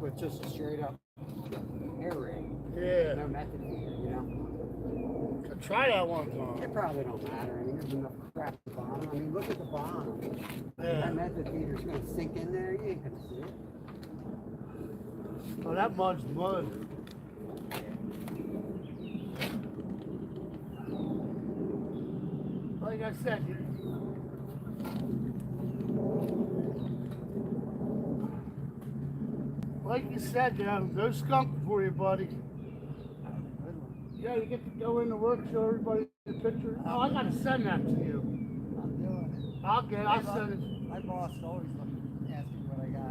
with just a straight up air rig. Yeah. No method feeder, you know. Could try that one time. It probably don't matter. I mean, there's enough crap at the bottom. I mean, look at the bottom. Yeah. That method feeder's going to sink in there. You ain't going to see it. Oh, that mud's mud. Like I said, no skunk for you, buddy. Yeah, you get to go into work, show everybody the picture. Oh, I gotta send that to you. I'm doing it. I'll send it. My boss is always looking, asking what I got.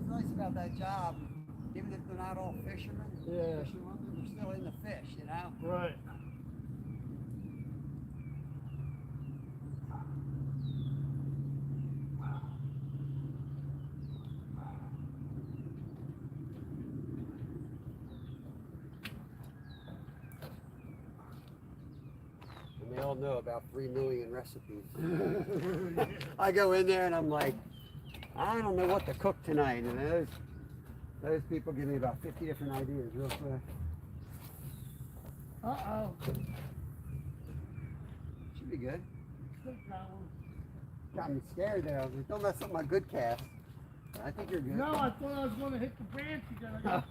nice about that job, even if they're not all fishermen, Yeah. fisherwomen, they're still in the fish, you know? Right. And they all know about 3 million recipes. I go in there and I'm like, I don't know what to cook tonight. And those people give me about 50 different ideas real quick. Uh-oh. Should be good. Take that one. Got me scared there. Like, don't mess up my good cast. I think you're good. No, I thought I was going to hit the branch again.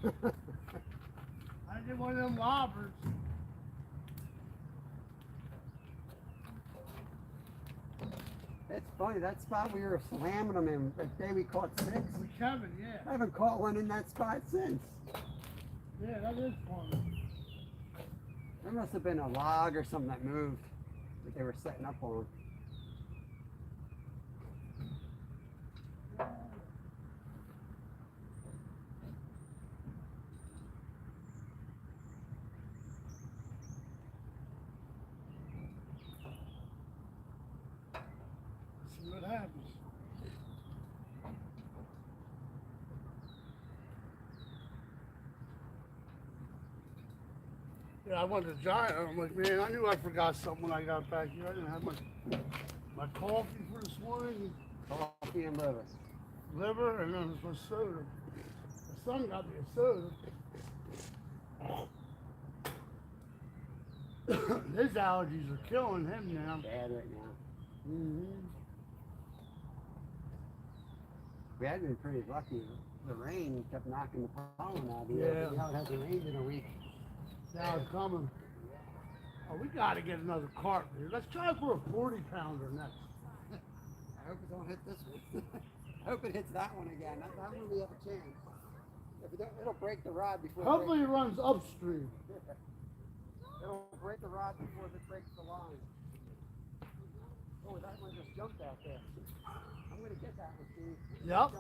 I did one of them lobbers. It's funny, that spot we were slamming them in, that day we caught 6. With Kevin, yeah. I haven't caught one in that spot since. Yeah, that is fun. There must have been a log or something that moved that they were setting up on. See what happens. Yeah, I went to Giant. I'm like, man, I knew I forgot something when I got back here. I didn't have my coffee for this morning, Coffee and liver. liver, and then some soda. My son got me a soda. His allergies are killing him now. Bad right now. Mm-hmm. We had been pretty lucky. The rain kept knocking the pollen out of the Yeah. air. Now it hasn't rained in a week. Now it's coming. Oh, we got to get another carp here. Let's try for a 40-pounder next. I hope it don't hit this one. I hope it hits that one again. That one we have a chance. If it don't, it'll break the rod before. Hopefully it runs upstream. It'll break the rod before it breaks the line. Oh, that one just jumped out there. I'm gonna get that one, Steve. Yep.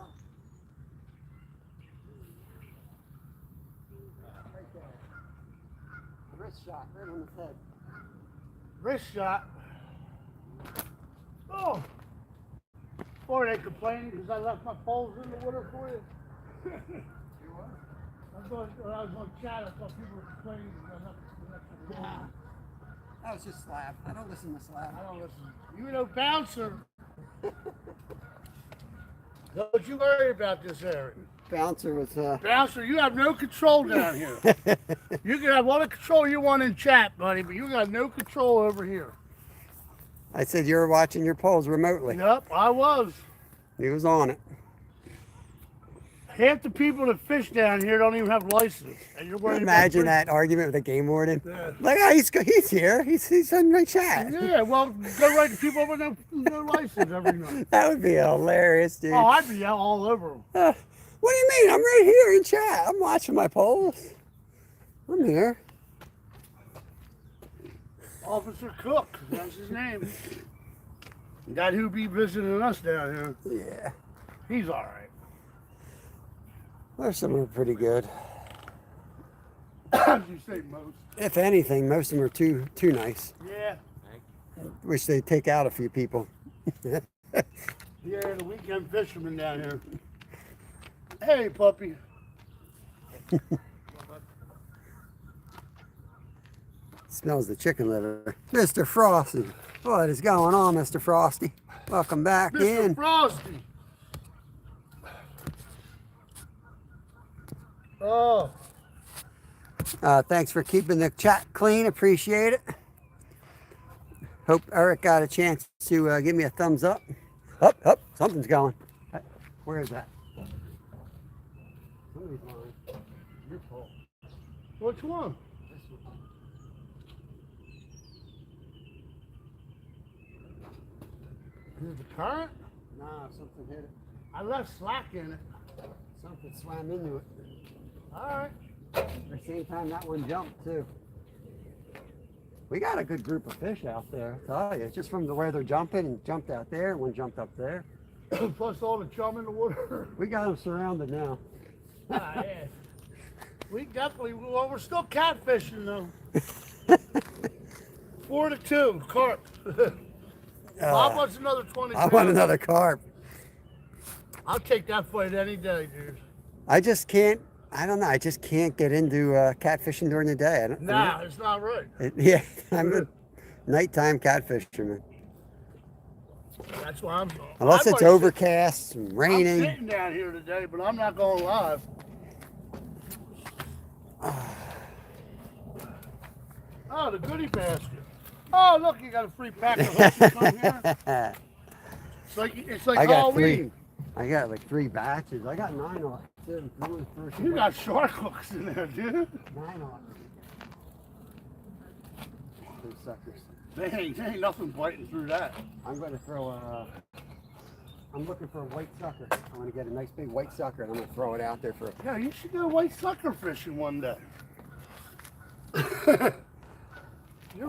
Right there. Wrist shot, right on his head. Wrist shot. Oh! Or they complaining because I left my poles in the water for you. You what? When I was on chat, I thought people were complaining because I left the poles. Nah. That was just slap. I don't listen to slap. I don't listen. You know, bouncer. Don't you worry about this area. Bouncer was Bouncer, you have no control down here. You can have all the control you want in chat, buddy, but you got no control over here. I said you were watching your polls remotely. Yep, I was. He was on it. Half the people that fish down here don't even have license. And you're worried Imagine about that argument with the game warden. Yeah. Like, oh, he's here. He's in my chat. Yeah, well, go right to people with no license every night. That would be hilarious, dude. Oh, I'd be out all over them. What do you mean? I'm right here in chat. I'm watching my polls. I'm here. Officer Cook, that's his name. That who be visiting us down here. Yeah. He's all right. Most of them are pretty good. As you say, most. If anything, most of them are too nice. Yeah. Wish they'd take out a few people. Yeah, the weekend fisherman down here. Hey, puppy. Smells the chicken liver. Mr. Frosty. What is going on, Mr. Frosty? Welcome back Mr. in. Frosty. Oh, Thanks for keeping the chat clean. Appreciate it. Hope Eric got a chance to give me a thumbs up. Up, something's going. Where is that? Somebody's on your pole. which one? This one. Is it the current? Nah, something hit it. I left slack in it. Something swam into it. All right. At the same time, that one jumped too. We got a good group of fish out there, I tell you. Just from where they're jumping, and jumped out there, one jumped up there. Plus all the chum in the water. We got them surrounded now. Ah, yeah. We definitely, well, we're still catfishing though. 4-2, carp. Bob wants another 20 I want pounds. another carp. I'll take that fight any day, dude. I just can't. I don't know. I just can't get into catfishing during the day. Nah, it's not right. Yeah, I'm a nighttime catfisherman. That's why I'm. Unless I it's might overcast and I'm raining. sitting down here today, but I'm not going live. Oh, the goodie basket. Oh, look, you got a free pack of hooks on here. It's like I got Halloween. I got like 3 batches. I got 9 on. You got shark hooks in there, dude. 9 on. Those suckers. There ain't nothing biting through that. I'm going to throw a. I'm looking for a white sucker. I want to get a nice big white sucker, and I'm going to throw it out there for. Yeah, you should go white sucker fishing one day.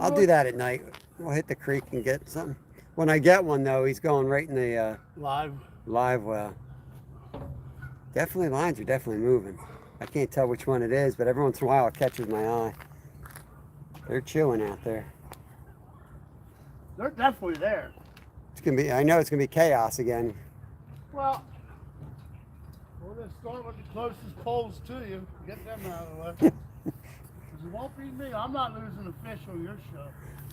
I'll do that at night. We'll hit the creek and get something. When I get one though, he's going right in the live well. Definitely lines are definitely moving. I can't tell which one it is, but every once in a while it catches my eye. They're chewing out there. They're definitely there. It's gonna be. I know it's gonna be chaos again. Well, we're gonna start with the closest poles to you. Get them out of the way. 'Cause it won't be me. I'm not losing a fish on your show.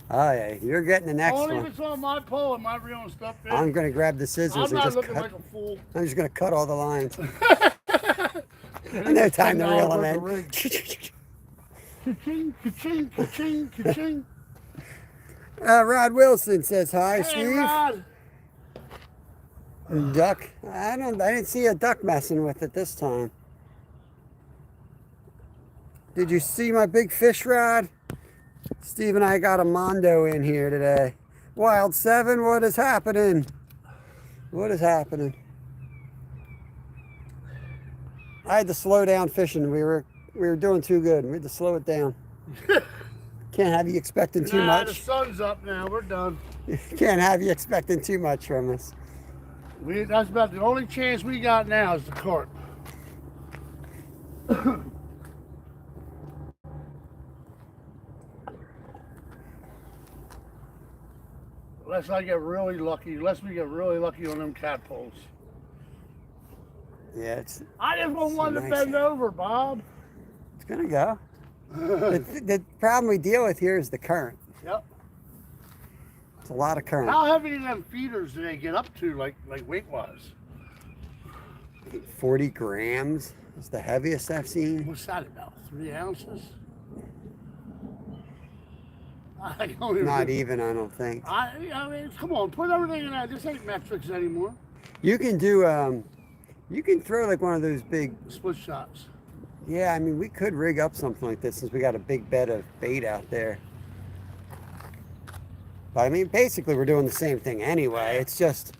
Oh yeah, you're getting the next Only if one. it's on my pole and my reeling stuff in. I'm gonna grab the scissors I'm and not just looking cut. like a fool. I'm just gonna cut all the lines. No time to reel them in. Ka-ching, ka-ching, ka-ching, ka-ching. Rod Wilson says hi, Hey, Steve. Rod. Duck. I didn't see a duck messing with it this time. Did you see my big fish rod? Steve and I got a mondo in here today. Wild 7, what is happening? What is happening? I had to slow down fishing. We were doing too good. We had to slow it down. Can't have you expecting too The much. sun's up now. We're done. Can't have you expecting too much from us. That's about the only chance we got now is the carp. Unless I get really lucky. Unless we get really lucky on them catpoles. Yeah, it's I just want one to nice. bend over, Bob. It's gonna go. The problem we deal with here is the current. Yep. It's a lot of current. How heavy do them feeders do they get up to, like weight-wise? 40 grams is the heaviest I've seen. What's that about? 3 ounces? I don't even. Not even, I don't think. I mean, come on, put everything in that. This ain't metrics anymore. You can do, you can throw like one of those big, Split shots. yeah, I mean, we could rig up something like this since we got a big bed of bait out there. But I mean, basically we're doing the same thing anyway. It's just,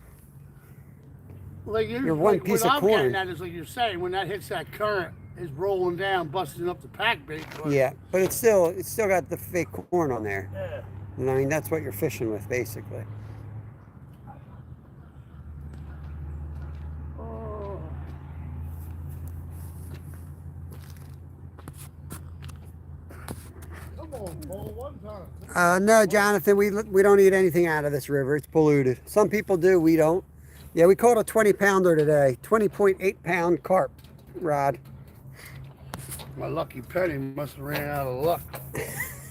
Like You're one piece what of I'm corn. getting at is like you're saying, when that hits that current, it's rolling down, busting up the pack bait. But yeah, but it's still got the fake corn on there. Yeah. And I mean, that's what you're fishing with basically. Oh. Come on, Paul, one time. No, Jonathan, we don't eat anything out of this river. It's polluted. Some people do, we don't. Yeah, we caught a 20 pounder today. 20.8 pound carp rod. My lucky penny must have ran out of luck.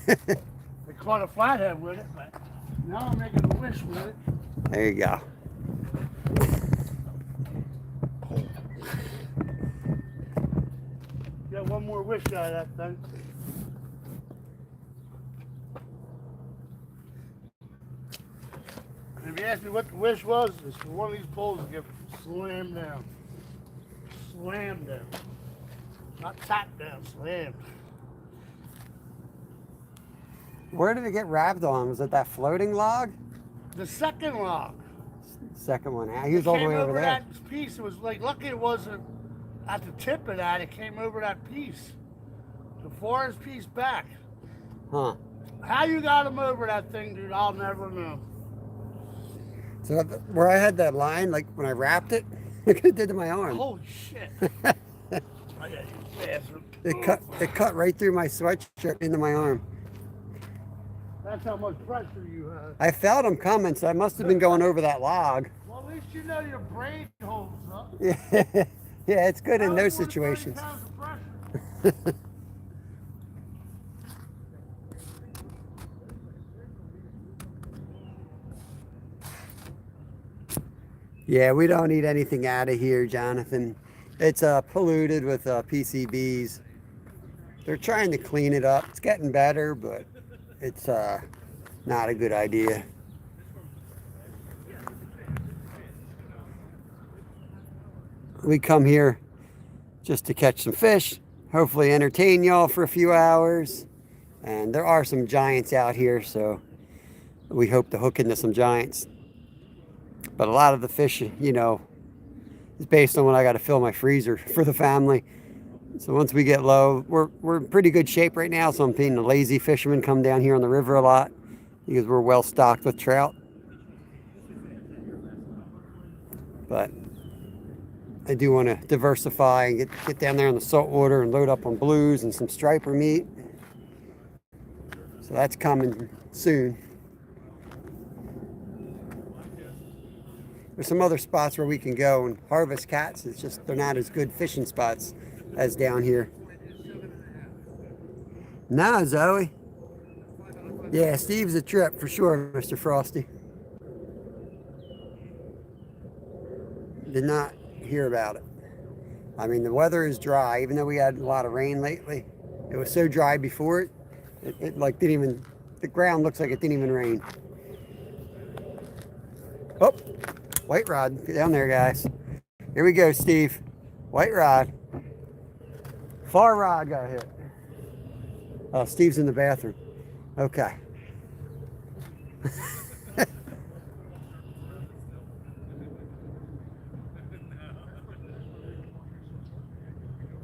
They caught a flathead with it, but now I'm making a wish with it. There you go. Got one more wish out of that thing. And if you ask me what the wish was, it's for one of these poles to get slammed down. Slammed down. Not tapped down, slammed. Where did it get wrapped on? Was it that floating log? The second log. Second one. He was all the came way over there. that piece. It was like, lucky it wasn't at the tip of that. It came over that piece. The farthest piece back. Huh. How you got him over that thing, dude, I'll never know. So where I had that line, like when I wrapped it, look what it did to my arm. Holy shit. I gotta use the bathroom. It cut right through my sweatshirt into my arm. That's how much pressure you have. I felt them coming, so I must have been going over that log. Well, at least you know your brain holds up. Yeah, it's good in That those was 130 situations. pounds of pressure. Yeah, we don't need anything out of here, Jonathan. It's polluted with PCBs. They're trying to clean it up. It's getting better, but it's not a good idea. We come here just to catch some fish, hopefully entertain y'all for a few hours. And there are some giants out here, so we hope to hook into some giants. But a lot of the fish, you know, is based on when I got to fill my freezer for the family. So once we get low, we're in pretty good shape right now. So I'm being a lazy fisherman, come down here on the river a lot because we're well stocked with trout. But I do want to diversify and get down there in the salt water and load up on blues and some striper meat. So that's coming soon. There's some other spots where we can go and harvest cats. It's just they're not as good fishing spots as down here. Nah, Zoe. Yeah, Steve's a trip for sure, Mr. Frosty. Did not hear about it. I mean, the weather is dry, even though we had a lot of rain lately. It was so dry before it like didn't even, the ground looks like it didn't even rain. Oh, white rod, get down there, guys. Here we go, Steve. White rod. Far rod got hit. Oh, Steve's in the bathroom. Okay.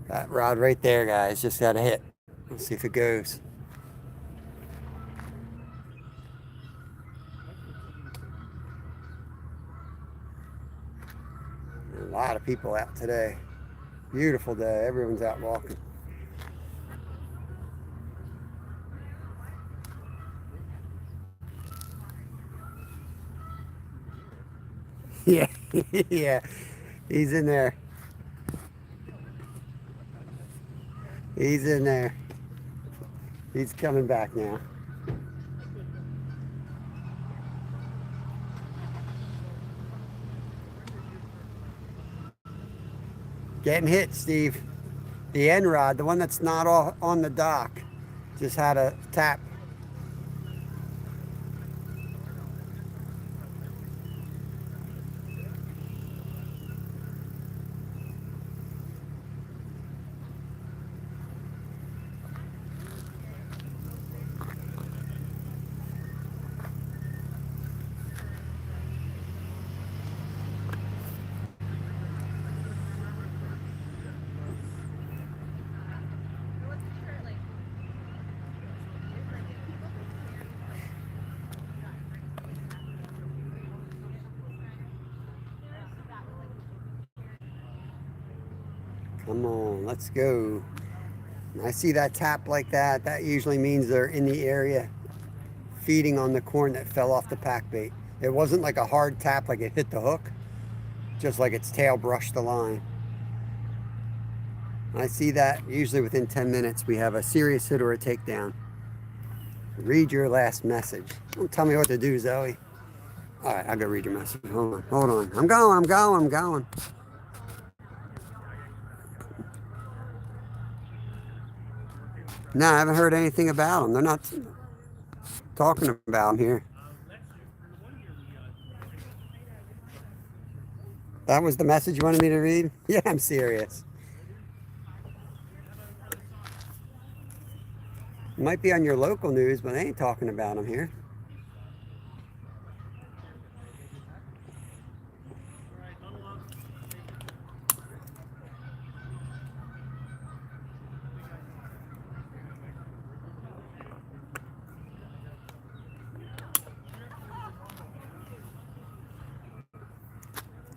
That rod right there, guys, just got a hit. Let's see if it goes. A lot of people out today. Beautiful day. Everyone's out walking. Yeah, yeah. He's in there. He's in there. He's coming back now. Getting hit, Steve. The end rod, the one that's not on the dock, just had a tap. Come on, let's go. I see that tap like that. That usually means they're in the area feeding on the corn that fell off the pack bait. It wasn't like a hard tap like it hit the hook, just like its tail brushed the line. I see that usually within 10 minutes we have a serious hit or a takedown. Read your last message. Don't tell me what to do, Zoe. All right, I'll go read your message. Hold on. I'm going. No, I haven't heard anything about them. They're not talking about them here. That was the message you wanted me to read? Yeah, I'm serious. It might be on your local news, but they ain't talking about them here.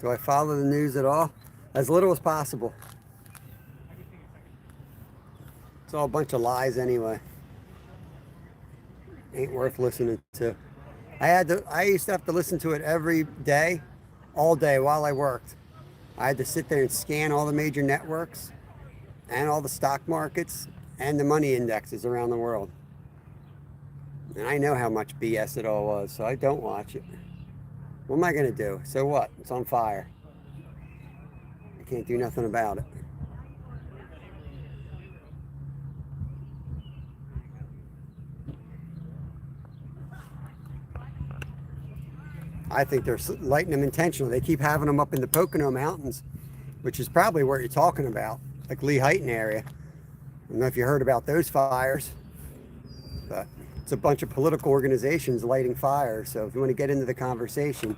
Do I follow the news at all? As little as possible. It's all a bunch of lies anyway. Ain't worth listening to. I used to have to listen to it every day, all day while I worked. I had to sit there and scan all the major networks and all the stock markets and the money indexes around the world. And I know how much BS it all was, so I don't watch it. What am I going to do? So what? It's on fire. I can't do nothing about it. I think they're lighting them intentionally. They keep having them up in the Pocono Mountains, which is probably where you're talking about, like Lehighton area. I don't know if you heard about those fires, but it's a bunch of political organizations lighting fires. So if you want to get into the conversation,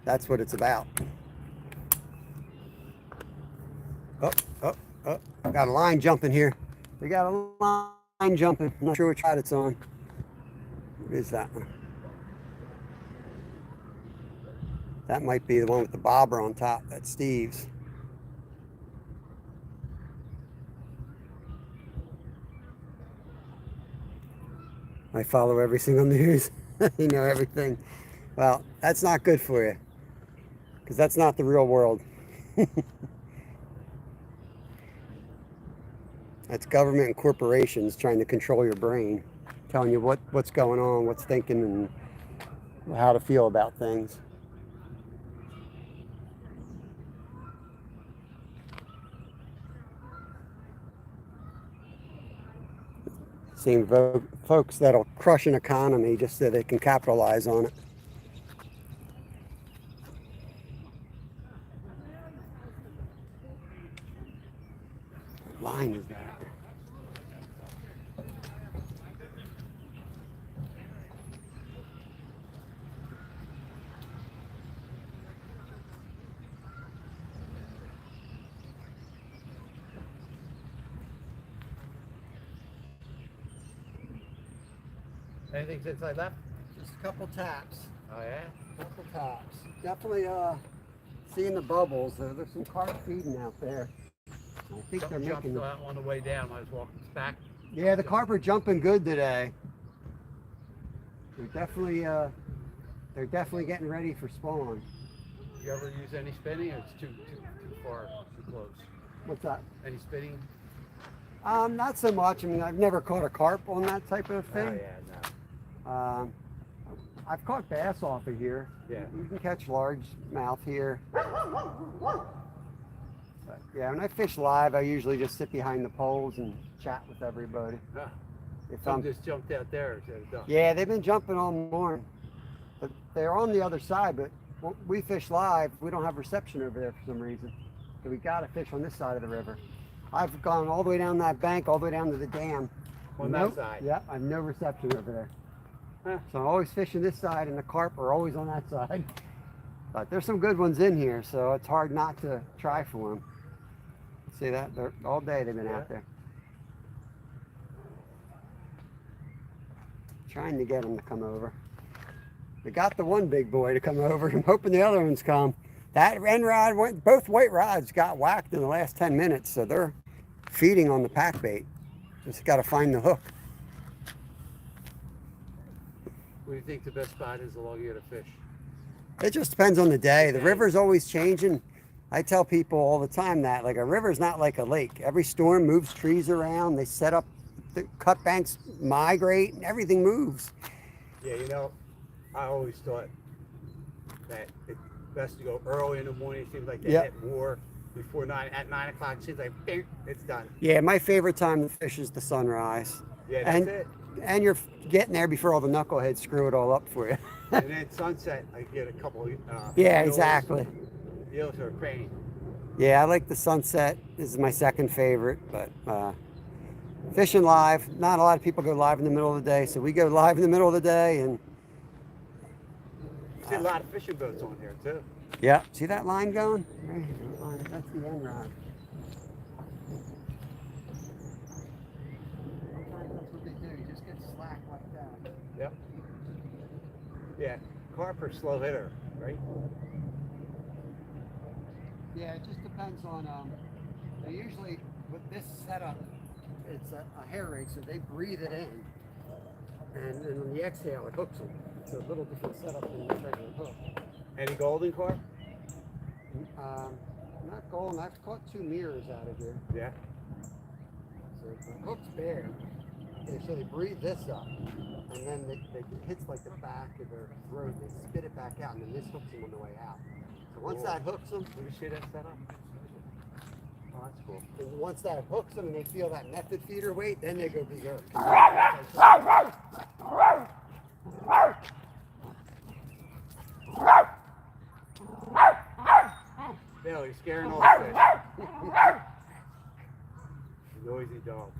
that's what it's about. Oh, oh, oh. Got a line jumping here. We got a line jumping. I'm not sure which side it's on. What is that one? That might be the one with the bobber on top. That's Steve's. I follow every single news. You know everything. Well, that's not good for you, because that's not the real world. That's government and corporations trying to control your brain, telling you what's going on, what's thinking, and how to feel about things. Seeing folks that'll crush an economy just so they can capitalize on it. What line is that? Anything since I left? Just a couple taps. Oh yeah? Couple taps. Definitely seeing the bubbles. There's some carp feeding out there. I think they're making the... on the way down. I was walking back. Yeah, the carp are jumping good today. They're definitely getting ready for spawn. You ever use any spinning, or it's too far, too close? What's that? Any spinning? Not so much. I mean, I've never caught a carp on that type of thing. Oh yeah, no. I've caught bass off of here. Yeah. You can catch largemouth here. But yeah, when I fish live, I usually just sit behind the poles and chat with everybody. Huh. If Some I'm just jumped out there. So yeah, they've been jumping all morning. But they're on the other side, but when we fish live, we don't have reception over there for some reason. So we gotta fish on this side of the river. I've gone all the way down that bank, all the way down to the dam. On that side? Yeah, I have no reception over there. Huh. So I'm always fishing this side, and the carp are always on that side. But there's some good ones in here, so it's hard not to try for them. See that? They're, all day they've been out there. Trying to get them to come over. We got the one big boy to come over. I'm hoping the other ones come. That end rod, both white rods got whacked in the last 10 minutes, so they're feeding on the pack bait. Just got to find the hook. What do you think the best spot is along here to fish? It just depends on the day. The river's always changing. I tell people all the time that, like, a river's not like a lake. Every storm moves trees around. They set up, the cut banks migrate, and everything moves. Yeah, you know, I always thought that it's best to go early in the morning. It seems like they hit more before 9. At 9 o'clock, it seems like bing, it's done. Yeah, my favorite time to fish is the sunrise. Yeah, that's it. And you're getting there before all the knuckleheads screw it all up for you. And then sunset, I get a couple. Yeah, eels, exactly. Eels are a pain. Yeah, I like the sunset. This is my second favorite, but fishing live, not a lot of people go live in the middle of the day, so we go live in the middle of the day. And You see a lot of fishing boats on here too. yeah, see that line going? Right here, that's the end rod. Sometimes that's what they do. You just get slack like that. Yep. Yeah, carp are slow hitter, right? Yeah, it just depends on, they usually, with this setup, it's a hair rig, so they breathe it in. And on the exhale, it hooks them. It's a little different setup than the regular hook. Any golden carp? Not golden, I've caught 2 mirrors out of here. Yeah. So the hook's bare. So they breathe this up, and then it hits like the back of their throat. They spit it back out, and then this hooks them on the way out. So once that hooks them, Let me see that setup. Oh, that's cool. and once that hooks them and they feel that method feeder weight, then they go berserk. Bill, you're scaring all the fish. Noisy dog.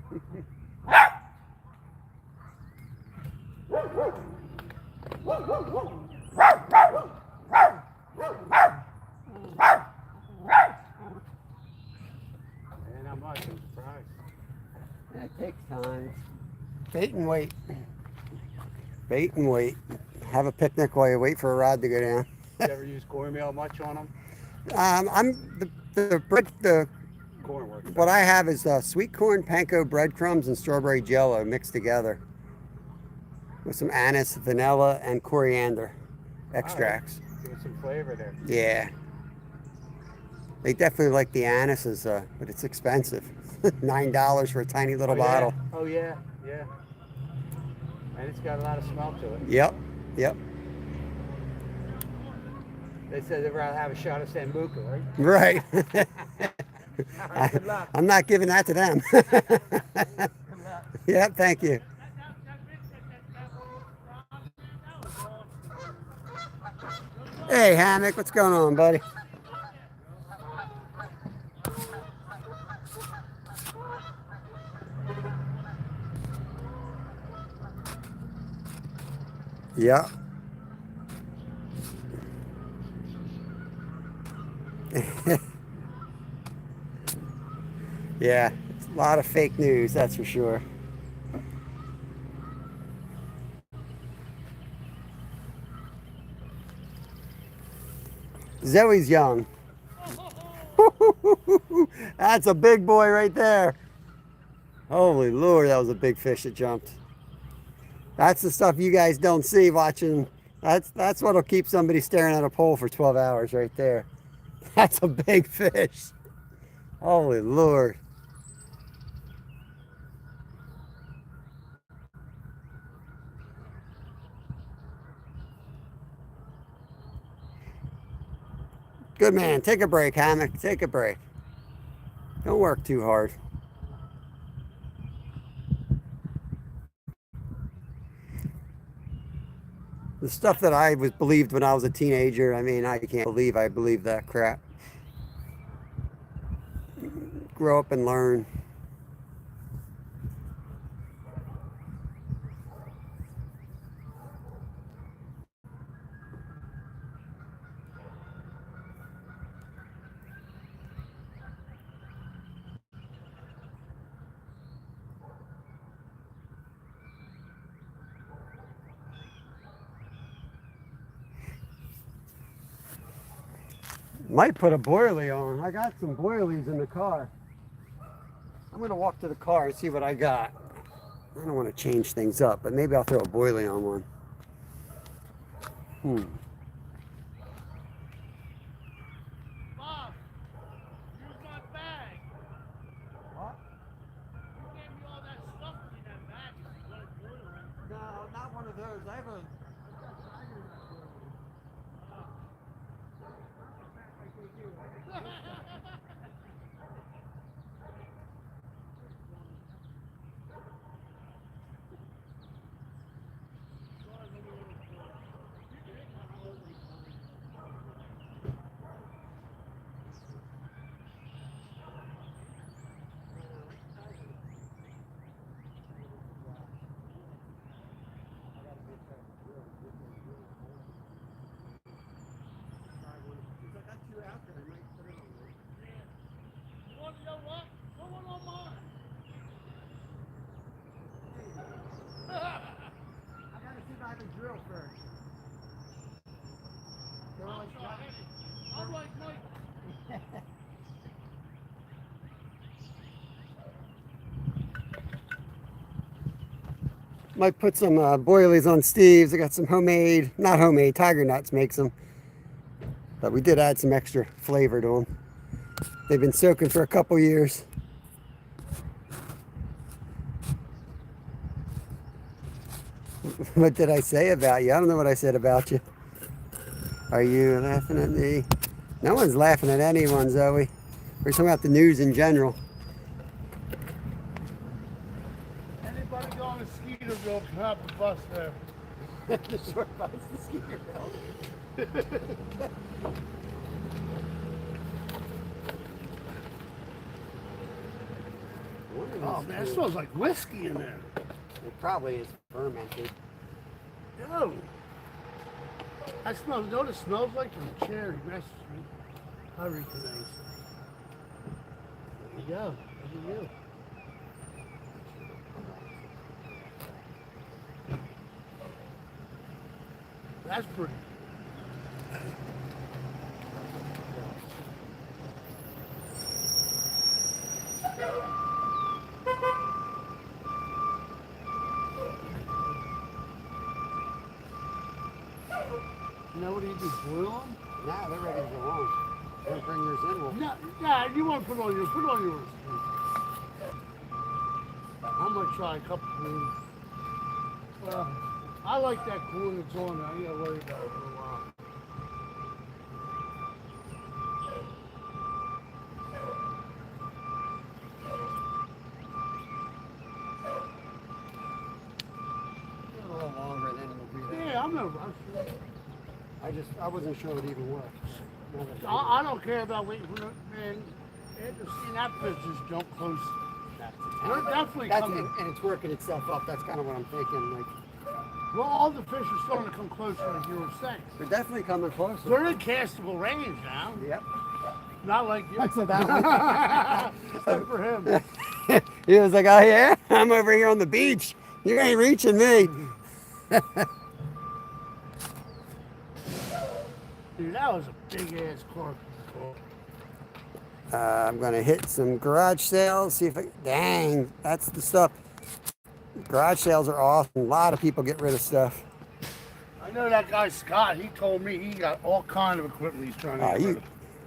And I'm not surprised. It takes time. Bait and wait. Bait and wait. Have a picnic while you wait for a rod to go down. You ever use cornmeal much on them? I'm the Corn works. what I have is sweet corn, panko breadcrumbs, and strawberry jello mixed together with some anise, vanilla, and coriander extracts. Give it some flavor there. Yeah. They definitely like the anises, but it's expensive. $9 for a tiny little bottle. Oh yeah, yeah. And it's got a lot of smell to it. Yep, yep. They said they'd rather have a shot of Sambuca, right? Right. All right, good luck. I'm not giving that to them. Yep, thank you. Hey, Hammock, what's going on, buddy? Yeah. Yeah, it's a lot of fake news, that's for sure. Zoe's young. That's a big boy right there. Holy Lord, that was a big fish that jumped. That's the stuff you guys don't see watching. That's what'll keep somebody staring at a pole for 12 hours right there. That's a big fish. Holy Lord. Good man. Take a break, Hammock. Take a break. Don't work too hard. The stuff that I was believed when I was a teenager, I mean, I can't believe I believed that crap. Grow up and learn. Might put a boilie on. I got some boilies in the car. I'm going to walk to the car and see what I got. I don't want to change things up, but maybe I'll throw a boilie on one. Bob, use my bag. What? You gave me all that stuff in that bag. You got a boiler. No, not one of those. I have a... Might put some boilies on Steve's. I got some homemade, not homemade, Tiger Nuts makes them. But we did add some extra flavor to them. They've been soaking for a couple years. What did I say about you? I don't know what I said about you. Are you laughing at me? No one's laughing at anyone, Zoe. We're talking about the news in general. Anybody going to Skeeterville can have the bus there. The short bus to Skeeterville. Oh man, it smells like whiskey in there. It probably is fermented. Yo, that smells. You know what it smells like? From cherry. That's hurry today. There you go. Look at you. That's pretty. Now what do you do? Boil them? Nah, they're ready to go on. Don't bring yours in. We'll... No, you want to put on yours. Put on yours. I'm gonna try a couple spoons. Well, I like that corn that's on there. I ain't gotta worry about it for a while. A little longer, then we'll do that. Yeah, I'm no rush. I wasn't sure it even worked. I don't care about waiting for it, man. After seeing that fish just jump close. They're definitely coming. And it's working itself up. That's kind of what I'm thinking. Like, Well, all the fish are starting to come closer, like you were saying. they're definitely coming closer. They're in castable range now. Yep. Not like you. Except that one. Except for him. He was like, oh yeah, I'm over here on the beach. You ain't reaching me. Dude, that was a big ass carp. I'm gonna hit some garage sales. See if I, dang, that's the stuff. Garage sales are awesome. A lot of people get rid of stuff. I know that guy Scott. He told me he got all kind of equipment he's trying to get rid of.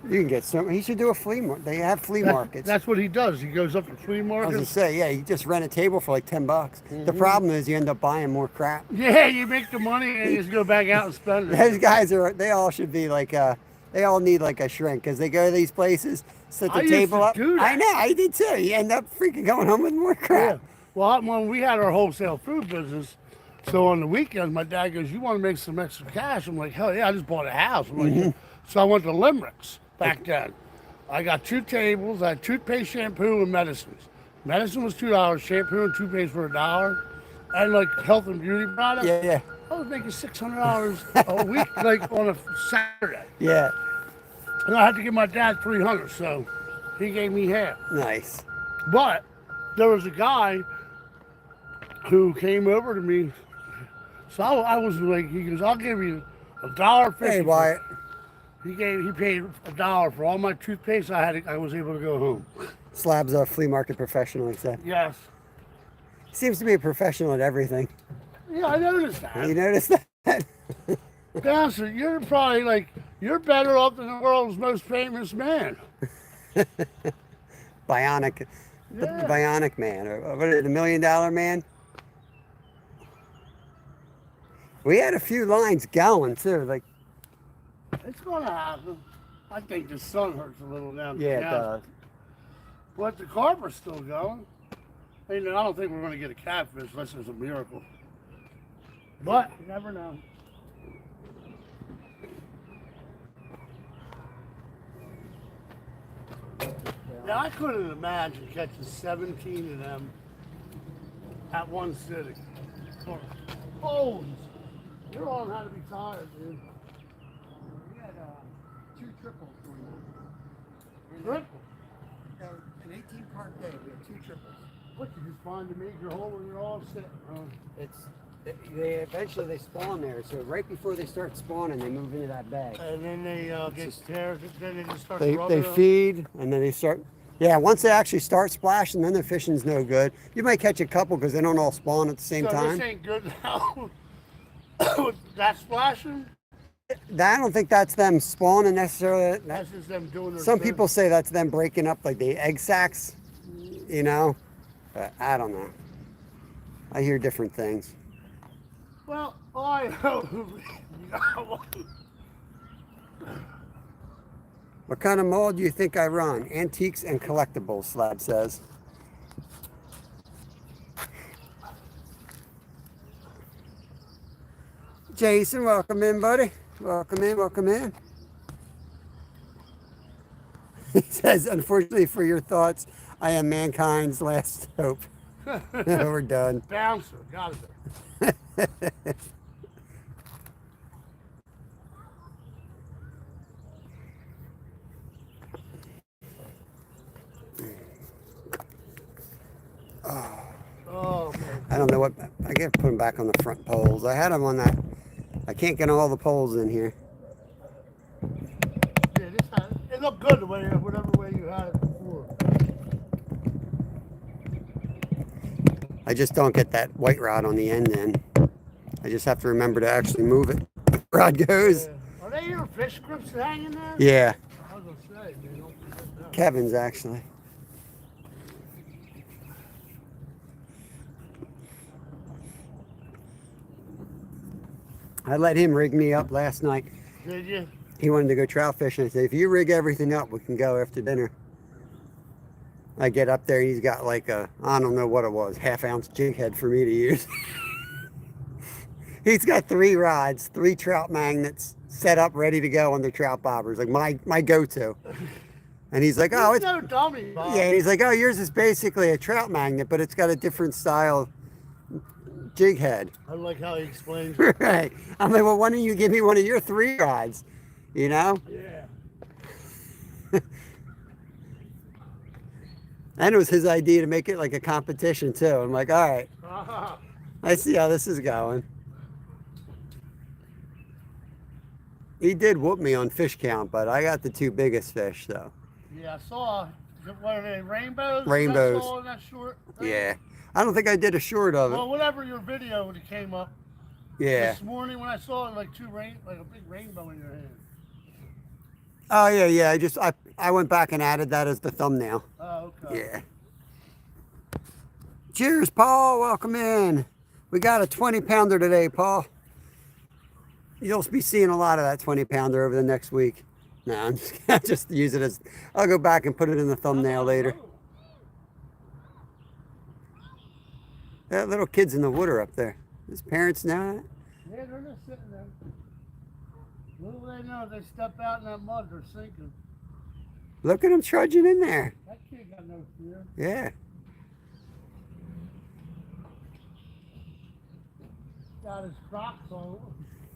You can get some. He should do a flea market. They have flea markets. That's what he does. He goes up to flea I was markets. gonna say, yeah, you just rent a table for like $10. The problem is you end up buying more crap. Yeah, you make the money and you just go back out and spend it. Those guys they all should be like, they all need like a shrink because they go to these places, set the I table used up. to do that. I know, I did too. You end up freaking going home with more crap. Yeah. Well, when we had our wholesale food business, so on the weekends, my dad goes, "You want to make some extra cash?" I'm like, "Hell yeah! I just bought a house." I'm like, so I went to Limericks back then. I got 2 tables. I had toothpaste, shampoo, and medicines. Medicine was $2. Shampoo and toothpaste were $1. And like health and beauty products. Yeah. I was making $600 a week, like on a Saturday. Yeah. And I had to give my dad $300, so he gave me half. Nice. But there was a guy who came over to me. So I was like, he goes, "I'll give you $1.50." Hey, Wyatt. He paid $1 for all my toothpaste. I was able to go home. Slab's a flea market professional, he said. Yes. He seems to be a professional at everything. Yeah, I noticed that. You noticed that? Bouncer, you're probably like, you're better off than the world's most famous man. Bionic. The Yeah. Bionic Man. Or what is it, the $1 Million Man? We had a few lines going too. Like, It's gonna happen. I think the sun hurts a little now. yeah, it does. But the carp are still going. I don't think we're gonna get a catfish unless there's a miracle. But you never know. Now I couldn't imagine catching 17 of them at one sitting. Oh, you're all how to be tired, dude. We had 2 triples going on. Triple. An 18 carp day, we had 2 triples. What, you just find the major hole when you're all sitting, huh? They eventually they spawn there, so right before they start spawning, they move into that bag. And then they get just- tears, then they just start They rubbing feed and then they start. Yeah, once they actually start splashing, then the fishing's no good. You might catch a couple because they don't all spawn at the same So time. this ain't good now. That's splashing? I don't think that's them spawning necessarily. That's just them doing their Some thing. people say that's them breaking up like the egg sacs, you know, but I don't know. I hear different things. Well, all I know. What kind of mold do you think I run? Antiques and collectibles, Slab says. Jason, welcome in, buddy. Welcome in, welcome in. He says, unfortunately for your thoughts, I am mankind's last hope. We're done. Bouncer, got it. Oh, man. I don't know what, I gotta put them back on the front poles. I had them on that, I can't get all the poles in here. Yeah, it looked good the way, whatever way you had it before. I just don't get that white rod on the end then. I just have to remember to actually move it. The rod goes. Yeah. Are they your fish grips hanging there? Yeah, I was gonna say, man, don't forget that. Kevin's actually. I let him rig me up last night. Did you? He wanted to go trout fishing. I said, if you rig everything up, we can go after dinner. I get up there, he's got like a, I don't know what it was, half-ounce jig head for me to use. He's got 3 rods, 3 trout magnets set up, ready to go on the trout bobbers, like my go-to. And he's like, oh, He's it's no dummy, Bob. yeah. And he's like, oh, yours is basically a trout magnet, but it's got a different style jig head. I like how he explains it. Right. I'm like, well, why don't you give me one of your 3 rods? You know? Yeah. And it was his idea to make it like a competition too. I'm like, all right, I see how this is going. He did whoop me on fish count, but I got the 2 biggest fish, so. Yeah, I saw, what are they, rainbows? Rainbows. That's all in that short thing? Yeah. I don't think I did a short of it. Well, whatever your video when it came up. Yeah. This morning when I saw it, like a big rainbow in your hand. Oh yeah, yeah. I went back and added that as the thumbnail. Oh, okay. Yeah. Cheers, Paul. Welcome in. We got a 20-pounder today, Paul. You'll be seeing a lot of that 20-pounder over the next week. No, I'm just use it as, I'll go back and put it in the thumbnail later. That little kid's in the water up there. His parents know that? Yeah, they're just sitting there. Little do they know, if they step out in that mud, they're sinking. Look at him trudging in there. That kid got no fear. Yeah. Got his Crocs on.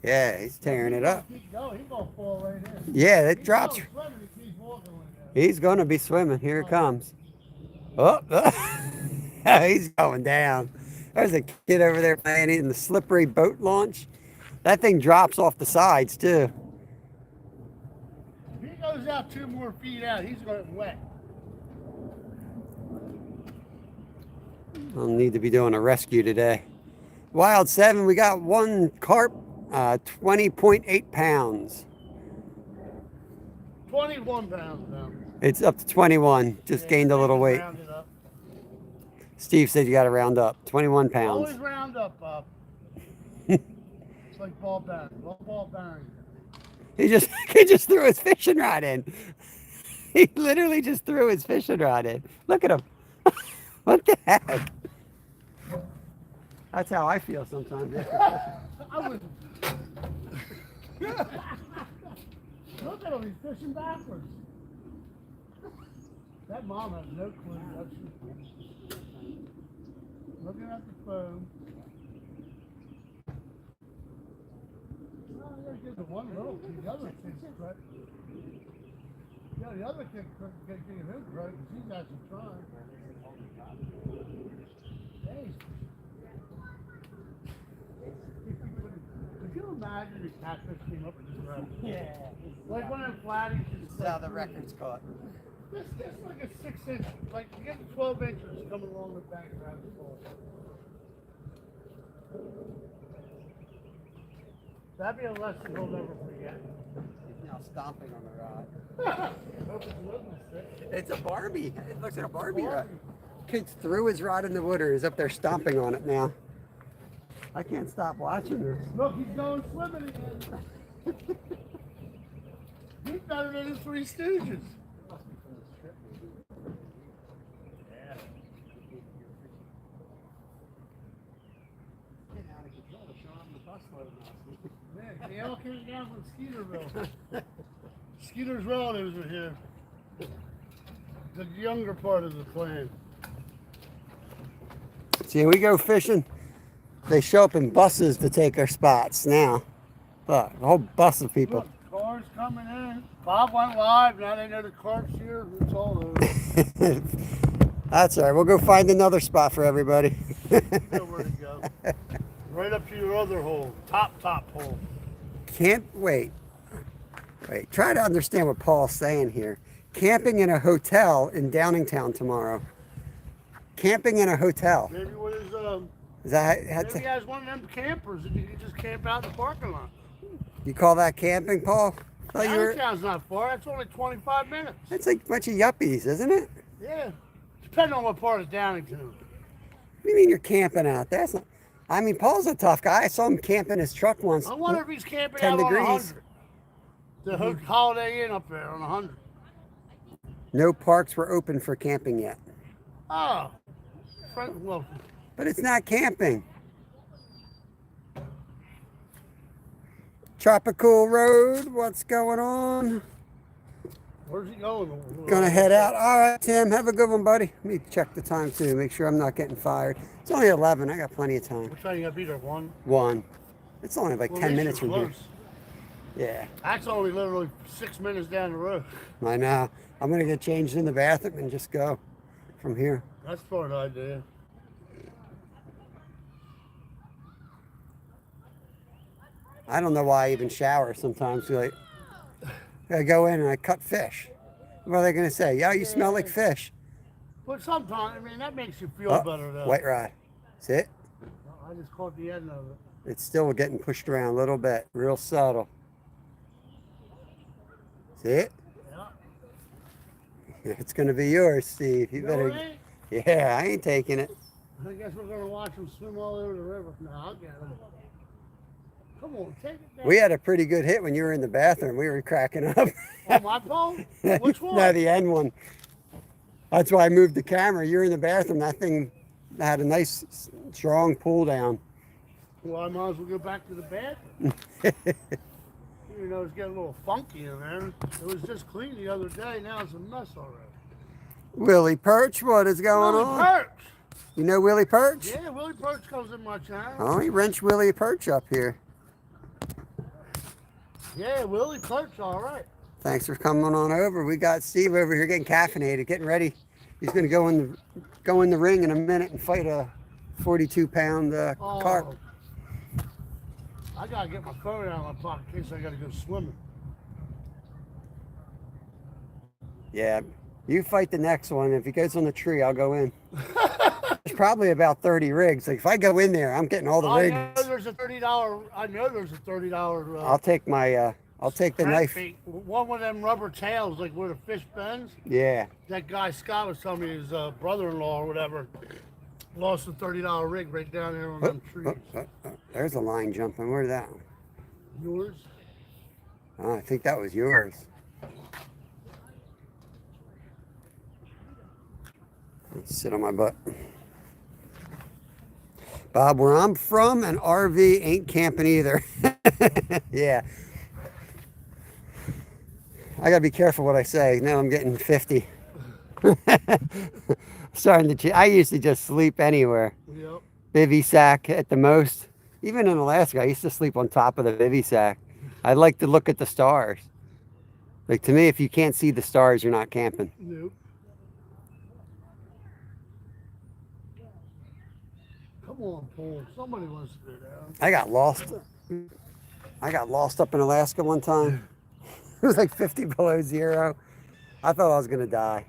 Yeah, he's tearing it up. Keep going, he's gonna fall right in. Yeah, it drops. He's going swimming, he keeps walking like that. He's going to be swimming. Here it comes. Oh, he's going down. There's a kid over there playing in the slippery boat launch. That thing drops off the sides, too. If he goes out 2 more feet out, he's going wet. I'll need to be doing a rescue today. Wild 7, we got 1 carp, 20.8 pounds. 21 pounds now. It's up to 21. Just gained a little weight. Round it up. Steve said you got to round up. 21 pounds. Always round up, Bob. It's like ball bearing. Ball bearing. He just threw his fishing rod in. He literally just threw his fishing rod in. Look at him. What the heck? That's how I feel sometimes. I was. Look at him, he's fishing backwards. That mom has no clue what she's doing. Looking at the phone. Oh, I gotta get the one little kid. The other kid's credit. Yeah, the other kid can't get his credit because he's actually trying. Hey. Could you imagine if catfish came up and just grabbed it? Yeah. Like one of them flatties. This is how the record's caught. This like a 6-inch, like you get 12 inches coming along the back around the pole. That'd be a lesson he'll never forget. He's now stomping on the rod. Hope it's living sick. It's a Barbie. It looks like a Barbie rod. Kid threw his rod in the water. He's up there stomping on it now. I can't stop watching this. Look, he's going swimming again. He's better than the Three Stooges. Yeah. Man, they all came down from Skeeterville. Skeeter's relatives are here. The younger part of the clan. See, we go fishing. They show up in buses to take our spots now. Look, a whole bus of people. Look, cars coming in. Bob went live. Now they know the carp's here. It's all over. That's all right. We'll go find another spot for everybody. Nowhere to go. Right up to your other hole. Top hole. Can't wait. Wait, try to understand what Paul's saying here. Camping in a hotel in Downingtown tomorrow. Camping in a hotel. Maybe with his Is that maybe he has one of them campers and you can just camp out in the parking lot. you call that camping, Paul? Oh, Downtown's not far. That's only 25 minutes. That's like a bunch of yuppies, isn't it? Yeah. Depending on what part of Downingtown. What do you mean you're camping out there? That's not, I mean, Paul's a tough guy. I saw him camping his truck once. I wonder if he's camping 10 out degrees. on 100. The Holiday Inn up there on 100. No parks were open for camping yet. Oh. Well, But it's not camping. Tropical Road, what's going on? where's he going? Gonna head out. All right, Tim, have a good one, buddy. Let me check the time too, make sure I'm not getting fired. It's only 11, I got plenty of time. What time you got to be there? 1? 1. It's only like Well, 10 at least minutes you're from here. close. Yeah, That's only literally 6 minutes down the road. I know. I'm gonna get changed in the bathroom and just go from here. That's a smart idea. I don't know why I even shower sometimes. Like, I go in and I cut fish. What are they gonna say? Yeah, you smell like fish. But sometimes, I mean, that makes you feel Oh, better though. white rod. See it? I just caught the end of it. It's still getting pushed around a little bit, real subtle. See it? Yeah. It's gonna be yours, Steve. You No, better. it ain't. Yeah, I ain't taking it. I guess we're gonna watch them swim all over the river. No, I'll get them. Come on, take it down. We had a pretty good hit when you were in the bathroom. We were cracking up. On my phone? Which one? No, the end one. That's why I moved the camera. You're in the bathroom. That thing had a nice, strong pull down. Well, I might as well go back to the bathroom. You know, it's getting a little funky in there. It was just clean the other day. Now it's a mess already. Willie Perch, what is going Willie on? Perch. You know Willie Perch? Yeah, Willie Perch comes in my channel. Oh, he wrenched Willie Perch up here. Yeah, Willie Perch, all right. Thanks for coming on over. We got Steve over here getting caffeinated, getting ready. He's going to go in the ring in a minute and fight a 42-pound carp. I gotta get my phone out of my pocket in case I gotta go swimming. Yeah, you fight the next one. If he goes on the tree, I'll go in. There's probably about 30 rigs. Like if I go in there, I'm getting all the I rigs. know there's a $30. I know there's a $30. I'll take my. I'll take the knife. crankbait. One with them rubber tails, like where the fish bends. Yeah. That guy Scott was telling me his brother-in-law or whatever lost a $30 rig right down there on them trees. There's a line jumping. Where's that one? Yours? Oh, I think that was yours. Let's sit on my butt. Bob, where I'm from, an RV ain't camping either. Yeah. I gotta be careful what I say. Now I'm getting 50. Starting to. I used to just sleep anywhere. Yep. Bivy sack at the most. Even in Alaska, I used to sleep on top of the bivy sack. I like to look at the stars. Like to me, if you can't see the stars, you're not camping. Nope. Come on, Paul. Somebody wants to go down. I got lost. I got lost up in Alaska one time. It was like 50 below zero. I thought I was gonna die.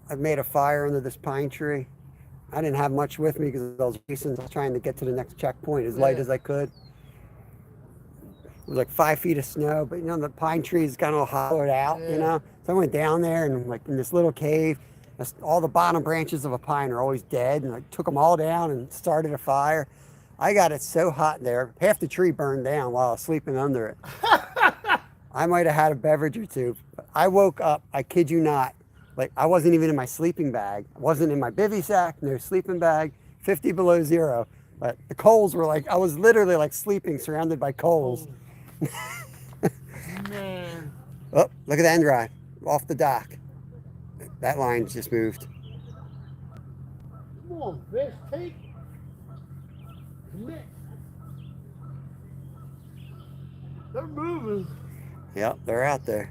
I've made a fire under this pine tree. I didn't have much with me because I was racing, trying to get to the next checkpoint as light as I could. It was like 5 feet of snow, but you know, the pine trees kind of hollowed out, you know? So I went down there and like in this little cave, all the bottom branches of a pine are always dead. And I took them all down and started a fire. I got it so hot there, half the tree burned down while I was sleeping under it. I might have had a beverage or two. But I woke up, I kid you not, like I wasn't even in my sleeping bag. I wasn't in my bivy sack, no sleeping bag, 50 below zero. But the coals were like, I was literally like sleeping surrounded by coals. Man. Oh, look at the end drive off the dock. That line's just moved. Come on, fish, take. Commit. They're moving. Yep, they're out there.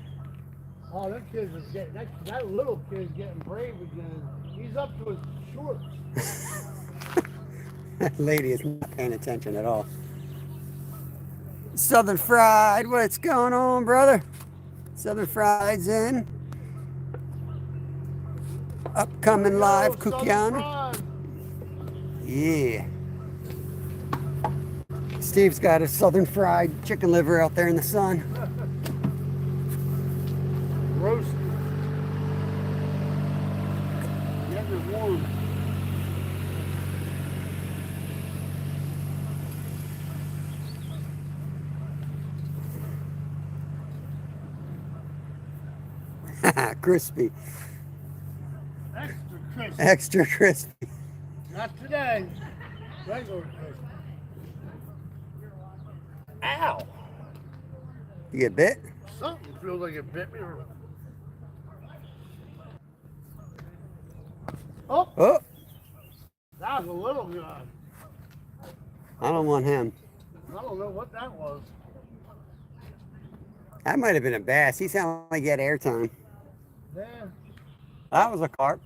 Oh, that kid's getting, that little kid's getting brave again. He's up to his shorts. That lady is not paying attention at all. Southern Fried, what's going on, brother? Southern Fried's in. Upcoming live Kukiana. Yeah. Steve's got a Southern Fried chicken liver out there in the sun. Roasted. Yeah, they're warm. Crispy. Extra crispy. Extra crispy. Not today. Regular crispy. Ow! You get bit? Something feels like it bit me. Oh! Oh, That was a little guy. I don't want him. I don't know what that was. That might have been a bass. He sounded like he had airtime. Yeah. That was a carp.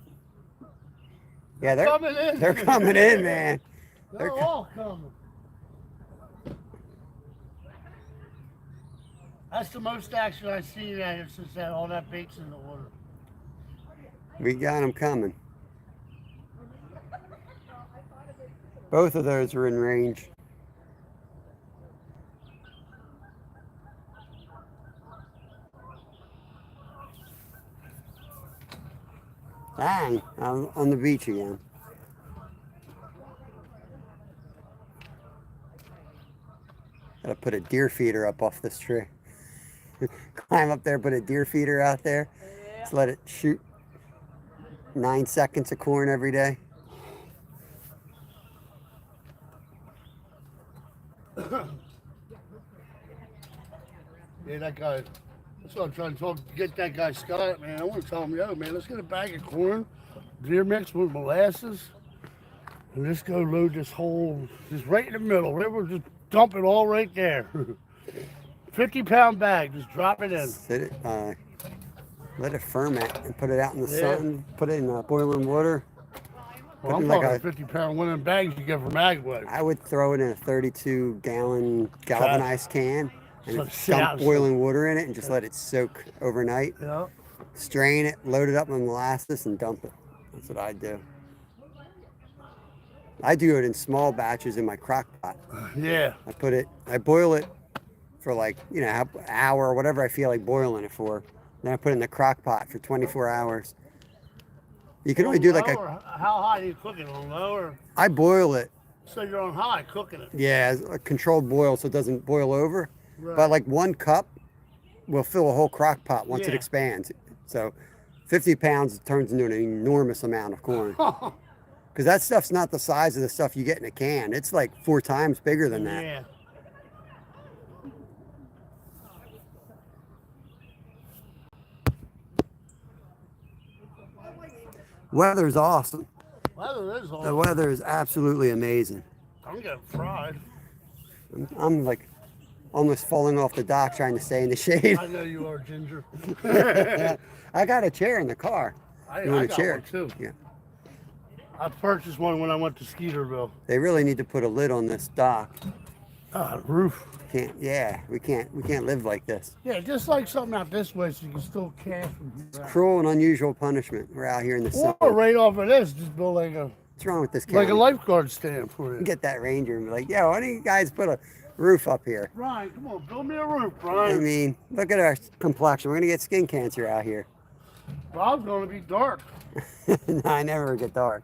Yeah, they're Coming in. They're coming in, man. They're all coming. That's the most action I've seen out here since all that bait's in the water. We got them coming. Both of those are in range. Dang, I'm on the beach again. Gotta put a deer feeder up off this tree. Climb up there, put a deer feeder out there. Just let it shoot 9 seconds of corn every day. Yeah, that guy. That's what I'm trying to get that guy Scott, man. I want to tell him, yo, man, let's get a bag of corn, deer mix with molasses, and let's go load this whole, just right in the middle. We'll just dump it all right there. 50-pound bag, just drop it in. Sit it, let it ferment and put it out in the sun. Put it in boiling water. Well, I'm talking 50-pound one of them bags you get from Agway. I would throw it in a 32-gallon galvanized can and So just sit dump out boiling water in it and just let it soak overnight. Yeah. Strain it, load it up with molasses, and dump it. That's what I do. I do it in small batches in my crock pot. Yeah. I boil it for like, you know, an hour or whatever I feel like boiling it for. Then I put it in the crock pot for 24 hours. You can only do like How high are you cooking? On low or? I boil it. So you're on high cooking it. Yeah, a controlled boil so it doesn't boil over. Right. But like 1 cup will fill a whole crock pot once it Yeah. expands. So 50 pounds turns into an enormous amount of corn. Because that stuff's not the size of the stuff you get in a can. It's like 4 times bigger than that. Yeah. Weather's awesome. Weather is awesome. The weather is absolutely amazing. I'm getting fried. I'm like almost falling off the dock trying to stay in the shade. I know you are, Ginger. I got a chair in the car. I You want a got chair? one too. Yeah. I purchased one when I went to Skeeterville. They really need to put a lid on this dock. Ah, the roof. can't. Yeah, we can't live like this. Yeah, just like something out this way so you can still cast from here. Cruel and unusual punishment. We're out here in the sun. Or right off of this, just build like a What's wrong with this county? lifeguard stand for it. Get that ranger and be like, yo, why don't you guys put a roof up here? Brian, come on, build me a roof, I Brian. mean, look at our complexion. We're gonna get skin cancer out here. Bob's gonna be dark. No, I never get dark.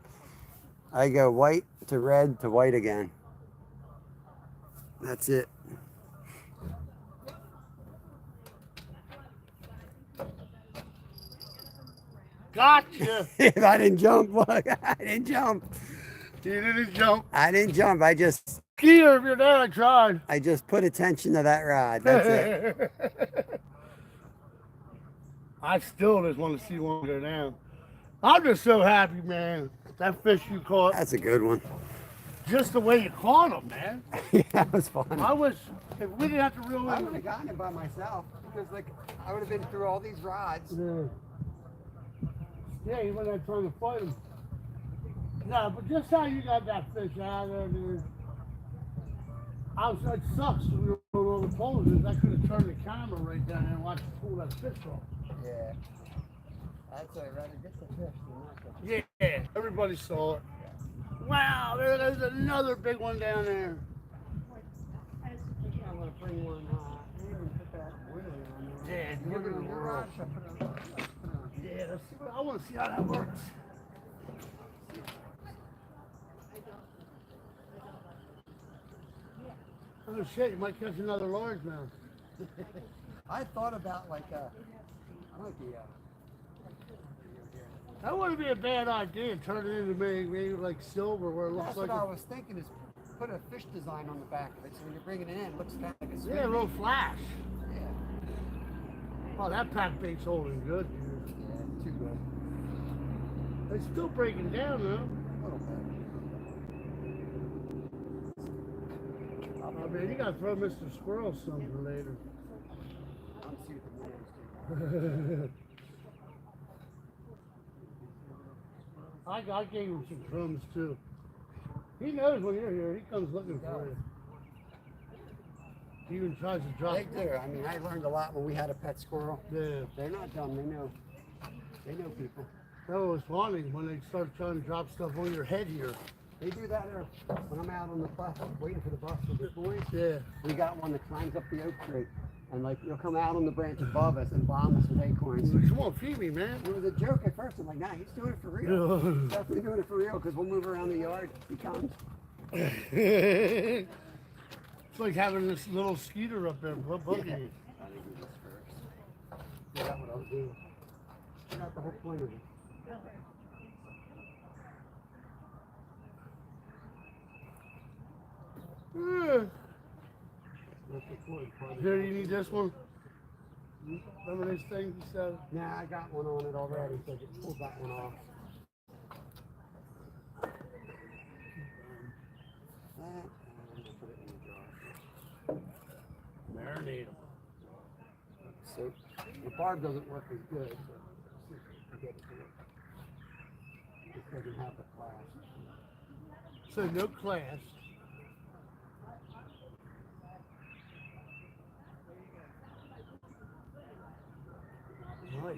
I go white to red to white again. That's it. Gotcha. If I didn't jump, look, I didn't jump. You didn't jump. I didn't jump. I just Skeeter, if you're there, I tried. put attention to that rod. That's it. I still just want to see one go down. I'm just so happy, man. That fish you caught, That's a good one. just the way you caught him, man. Yeah, that was fun. I wish if we didn't have to reel I in. would have gotten it by myself because, like, I would have been through all these rods. Yeah, you went out trying to fight him. No, but just how you got that fish out of there, dude. It sucks. We were on all the poles. I could have turned the camera right down there and watched you pull that fish off. Yeah. I'd say rather get the fish than not the Yeah, everybody saw it. Wow, there's another big one down there. I'm gonna bring one. Even put that wheelie on there. Yeah, You're look at gonna the your world. rod. Should I put it on? Yeah, I want to see how that works. Oh shit, you might catch another largemouth. I thought about like I like the. That wouldn't be a bad idea. Turn it into maybe like silver where it looks That's like what I was thinking is put a fish design on the back of it so when you're bringing it in, it looks kind of like a sweet. yeah, a little flash. Yeah. Oh, that pack bait's holding good, dude. Yeah, too good. It's still breaking down though. A little bit. I mean, you gotta throw Mr. Squirrel something later. I'll see what the man is. I gave him some crumbs too. He knows when you're here. He comes looking for you. He even tries to drop. They do. I mean, I learned a lot when we had a pet squirrel. Yeah. They're not dumb. They know. They know people. That was funny when they start trying to drop stuff on your head here. They do that when I'm out on the bus waiting for the bus with the boys. Yeah. We got one that climbs up the oak tree. And like you'll come out on the branch above us and bomb us with acorns. Come on, feed me, man. It was a joke at first. I'm like, nah, he's doing it for real. He's definitely doing it for real because we'll move around the yard. He comes. It's like having this little skeeter up there boogie. I think he was first. Yeah, that's what I was doing. That's the whole point of it. Yeah. That's the point. Here, you need this one? Remember this thing you said? Nah, I got one on it already, so I just pulled that one off. That, and I'll put it in the jar. Marinate them. So the barb doesn't work as good, so I get it to it. It doesn't have the flash. So no class. Nice.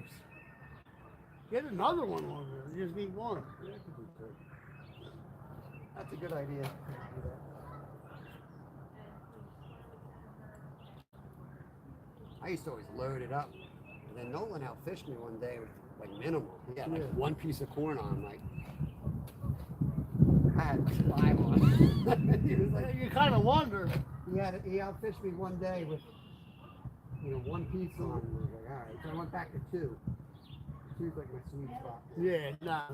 Get another one on there. You just need one. Yeah, it could be good. That's a good idea. I used to always load it up. And then Nolan outfished me one day with like minimal. He had like one piece of corn on, like I had 5 on. He was like, You kind of wonder. he outfished me one day with one piece on. And I was like, all right. So I went back to 2. 2's like my sweet spot. Yeah, nah. I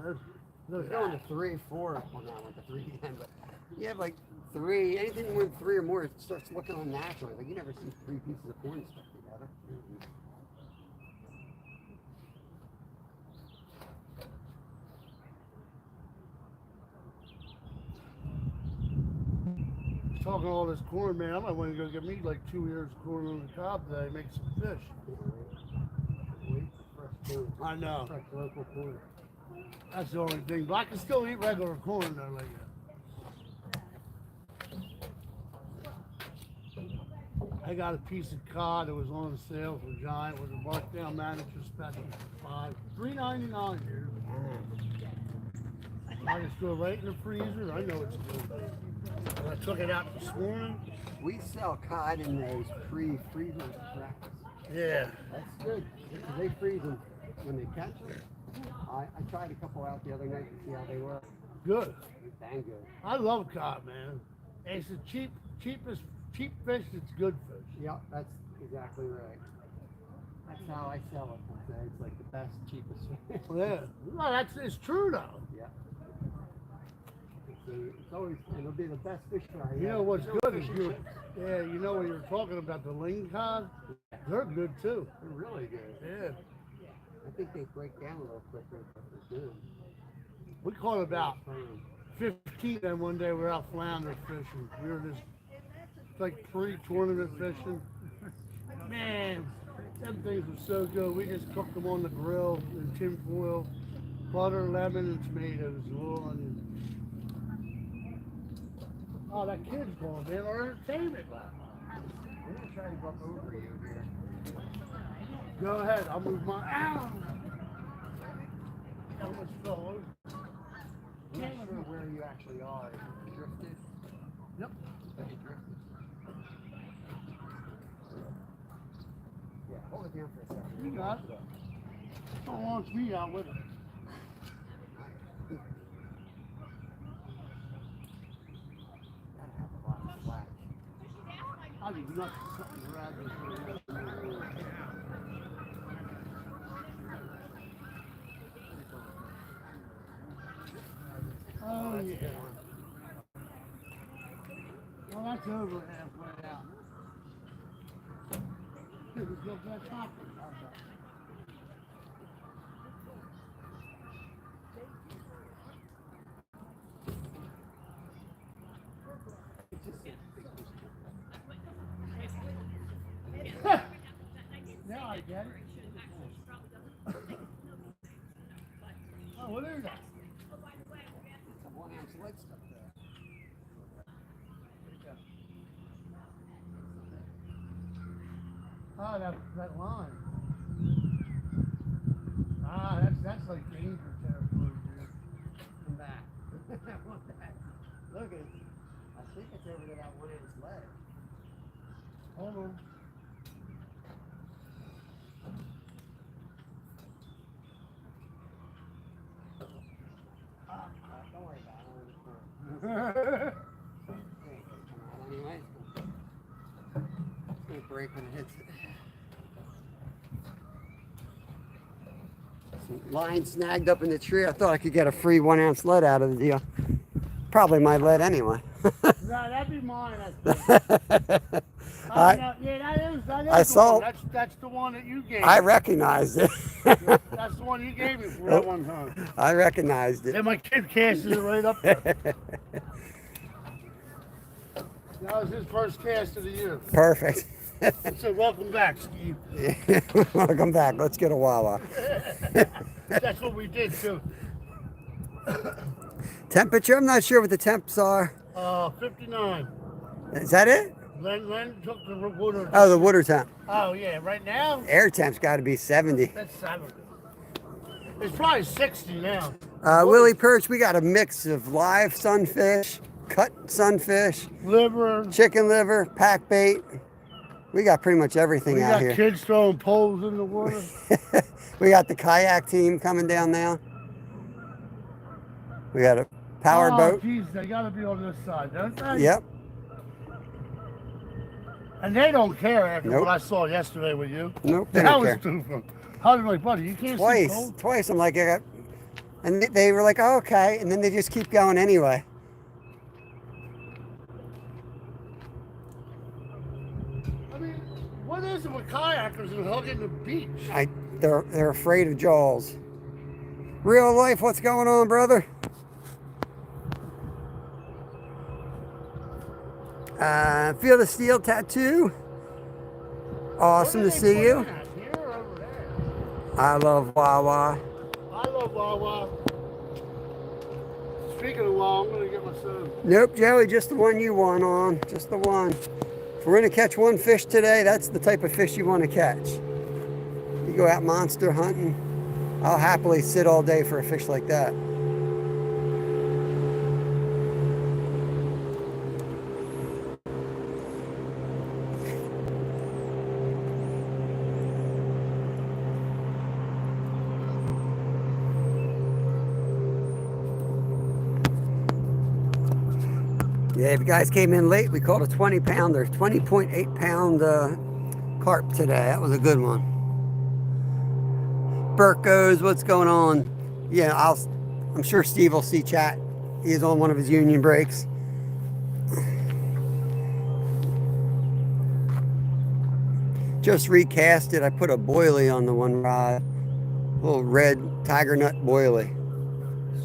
was going to 3, 4. Well, no, I went to 3 again, but you have like 3. Anything more than 3 or more, it starts looking unnatural. Like you never see 3 pieces of corn stuck together. Talking all this corn, man. I might want to go get me like 2 ears of corn on the cob today, make some fish. Fresh corn. I know. Fresh local corn. That's the only thing. But I can still eat regular corn though, like that. I got a piece of cod that was on sale from Giant with a markdown manager special for $3.99 here. I just threw it right in the freezer. I know it's good. And I took it out this morning. We sell cod in those pre-freezer wraps. Yeah. That's good. Because they freeze them when they catch them. I tried a couple out the other night to see how they were. Good. Dang good. I love cod, man. It's the cheap fish that's good fish. Yep, that's exactly right. That's how I sell it. I say it's like the best, cheapest fish. Yeah. No, it's true though. Yeah. It's always, it'll be the best fish fry. You know what's good is good. Yeah, you know when you're talking about the ling cod, they're good too. They're really good. Yeah. I think they break down a little quicker, but they're good. We caught about 15 of them one day. We were out flounder fishing. We were just like pre-tournament fishing. Man, them things were so good. We just cooked them on the grill in tin foil, butter, lemon, and tomatoes, a little onion. Oh, that kid's going, man. Our entertainment. I'm going to try to go over you here. Go ahead. I'll move my. Ow! That was fell over. I'm not sure where you actually are. Is it drifted? Yep. But you drifted. Yeah, hold it down for a second. You got it. Don't launch me out with it. Gotta have a lot of slack. I'll be nuts for something to ride this thing. Oh, yeah. Well, that's over halfway out. Let's go for that top. Now I get it. Oh, what is that? It's a 1 ounce lead stuff there. Oh, that line. Ah, that's like danger territory, dude. Come back. I want that. Look at it. I think it's over to that 1 ounce lead. Hold on. Don't worry about it. Hey, come on anyway. It's gonna break when it hits it. Some line snagged up in the tree. I thought I could get a free 1 ounce lead out of the deal. Probably my lead anyway. No, that'd be mine, I think. Yeah, that is I the saw- one. That's the one that you gave I me. recognized it. That's the one you gave me for that one time. I recognized it. And my kid casted it right up there. That was his first cast of the year. Perfect. So welcome back, Steve. Welcome back. Let's get a Wawa. That's what we did too. Temperature? I'm not sure what the temps are. 59. Is that it? Len took the water. Oh, the water temp. Oh yeah, right now Air temp's got to be 70. that's 70. It's probably 60 now. Willie Perch, we got a mix of live sunfish, cut sunfish, Liver. chicken liver, pack bait. We got pretty much everything We out got here. kids throwing poles in the water. We got the kayak team coming down now. We got a power boat. Geez, they gotta be on this side, don't they? Yep. And they don't care after Nope. what I saw yesterday with you. Nope, they That don't was care. stupid. I was like, buddy, you can't see poles. Twice. I'm like, I got, and they were like, oh, okay, and then they just keep going anyway. I mean, what is it with kayakers and hugging the beach? They're afraid of jaws. Real life, what's going on, brother? Feel the steel tattoo. Awesome to see you. Here or over there? I love Wawa. I love Wawa. Speaking of Wawa, I'm gonna get my son. Nope, Joey, just the one you won on. Just the one. If we're going to catch one fish today, that's the type of fish you want to catch. You go out monster hunting, I'll happily sit all day for a fish like that. Yeah, if you guys came in late, we caught a 20-pounder, 20.8-pound carp today. That was a good one. Burkos, what's going on? Yeah, I'm sure Steve will see chat. He's on one of his union breaks. Just recast it. I put a boilie on the one rod. A little red tiger nut boilie.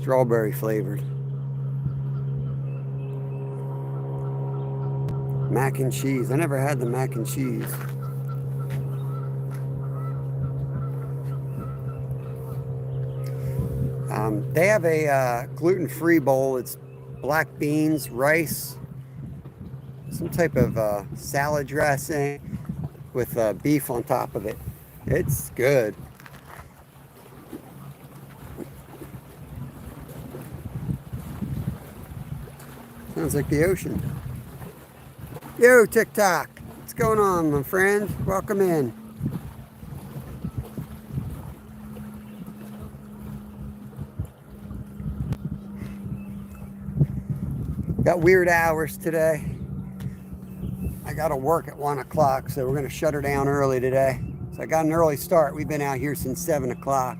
Strawberry flavored. Mac and cheese. I never had the mac and cheese. They have a gluten-free bowl. It's black beans, rice, some type of salad dressing with beef on top of it. It's good. Sounds like the ocean. Yo, TikTok. What's going on, my friend? Welcome in. Got weird hours today. I got to work at 1 o'clock, so we're going to shut her down early today. So I got an early start. We've been out here since 7 o'clock.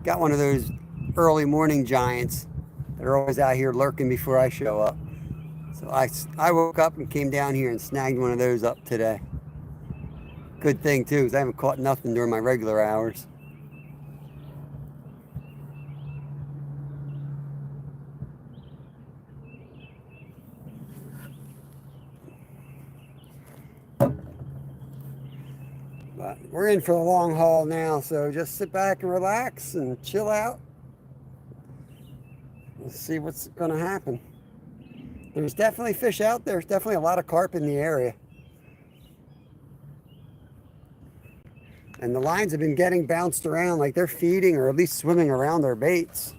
Got one of those early morning giants that are always out here lurking before I show up. So I woke up and came down here and snagged one of those up today. Good thing too, is I haven't caught nothing during my regular hours. But we're in for the long haul now, so just sit back and relax and chill out. Let's see what's going to happen. There's definitely fish out there. There's definitely a lot of carp in the area. And the lines have been getting bounced around like they're feeding or at least swimming around their baits.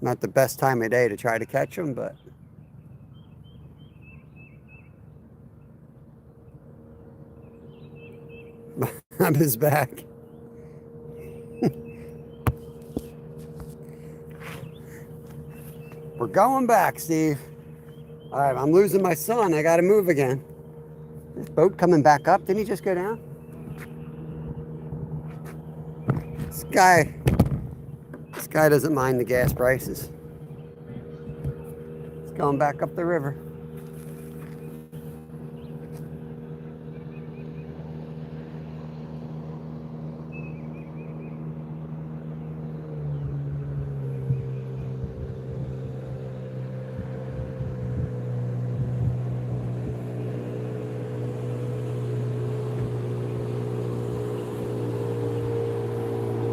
Not the best time of day to try to catch them, but I'm his back. We're going back, Steve. All right, I'm losing my son. I got to move again. This boat coming back up. Didn't he just go down? This guy doesn't mind the gas prices. It's going back up the river.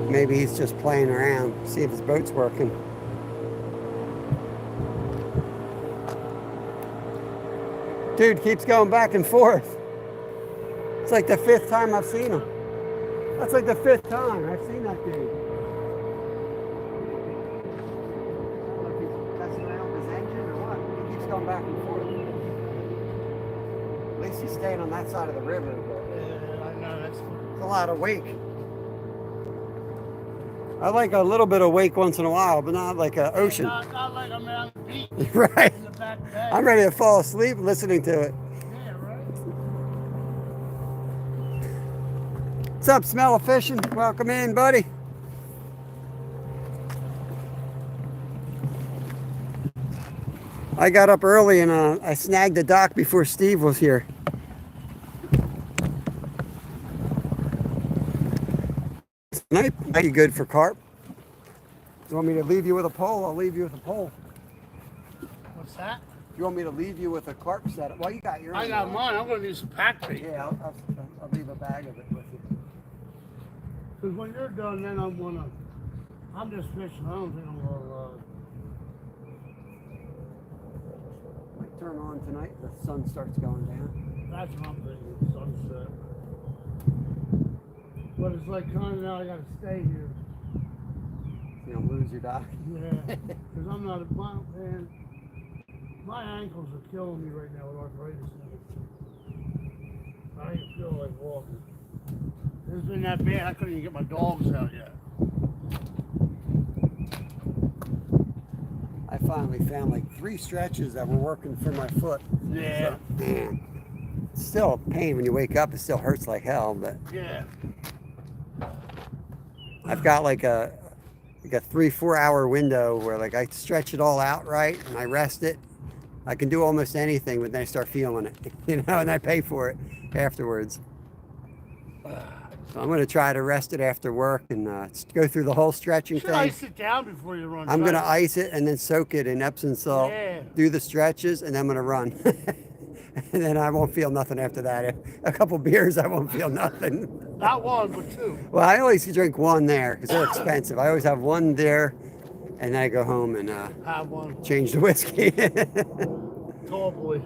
Maybe he's just playing around, see if his boat's working. Dude keeps going back and forth. It's like the 5th time I've seen him. That's like the 5th time I've seen that dude. I don't know if he's messing around with his engine or what. He keeps going back and forth. At least he's staying on that side of the river. But Yeah, I know. That's it's a lot of wake. I like a little bit of wake once in a while, but not like an ocean. not like I'm on the beach. Right. In the back bay. I'm ready to fall asleep listening to it. Yeah, right. What's up, Smell of Fishing? Welcome in, buddy. I got up early and I snagged the dock before Steve was here. Might be good for carp. You want me to leave you with a pole? I'll leave you with a pole. What's that? You want me to leave you with a carp setup? Well, you got yours. I got mine. I'm going to need some pack bait. Yeah, I'll leave a bag of it with you. Because when you're done, then I'm going to I'm just fishing. I don't think I'm gonna. Might turn on tonight. The sun starts going down. That's what I'm thinking. Sunset. But it's like kind of now I gotta stay here. You don't lose your dock. Yeah, because I'm not a man. My ankles are killing me right now with arthritis. I ain't feel like walking. It's been that bad. I couldn't even get my dogs out yet. I finally found like 3 stretches that were working for my foot. Yeah. So, man, it's still a pain when you wake up. It still hurts like hell, but Yeah. I've got like a 3-4 hour window where like I stretch it all out right and I rest it. I can do almost anything, but then I start feeling it, and I pay for it afterwards. So I'm going to try to rest it after work and go through the whole stretching Should thing. ice it down before you run. I'm going to ice it and then soak it in Epsom salt, Yeah. do the stretches, and then I'm going to run. And then I won't feel nothing after that. A couple beers, I won't feel nothing. Not one, but 2. Well, I always drink 1 there because they're expensive. I always have 1 there, and then I go home and Have one. change the whiskey. Tall boy.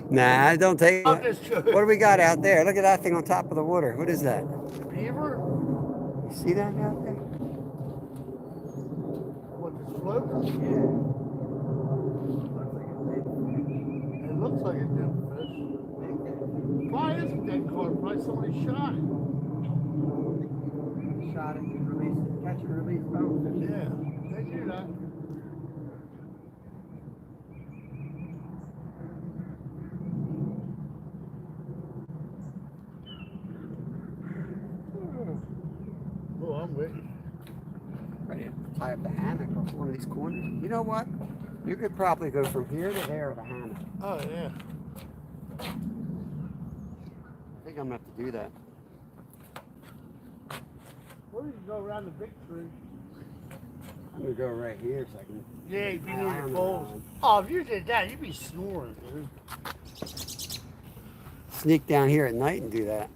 Nah, don't take I'm it. just joking. What do we got out there? Look at that thing on top of the water. What is that? Beaver? You see that out there? What, this float? It looks like a dead fish. Probably is a dead carp. Probably somebody shot it. Shot it, release it, catch and release both. Yeah, they do that. Oh, I'm waiting. Ready to tie up the hammock off one of these corners. You know what? You could probably go from here to there with a hammock. Oh, yeah. I think I'm gonna have to do that. Or you can go around the big tree. I'm gonna go right here so I can. Yeah, you'd be near I your don't poles. know. Oh, if you did that, you'd be snoring, dude. Sneak down here at night and do that.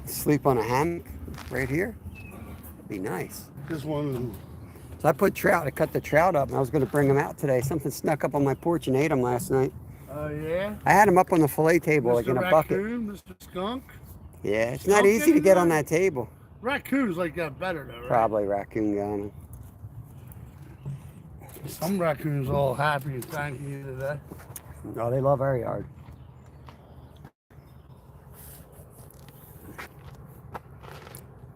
Sleep on a hammock right here. That'd be nice. Just one of them. So I put trout. I cut the trout up, and I was gonna bring them out today. Something snuck up on my porch and ate them last night. Oh, yeah? I had them up on the fillet table, like in a bucket. Raccoon, Mr. Skunk. Yeah, it's not Skunk easy to in get on there? that table. Raccoons like that better, though, right? Probably raccoon got 'em. Some raccoons all happy and thanking you today. Oh, they love our yard.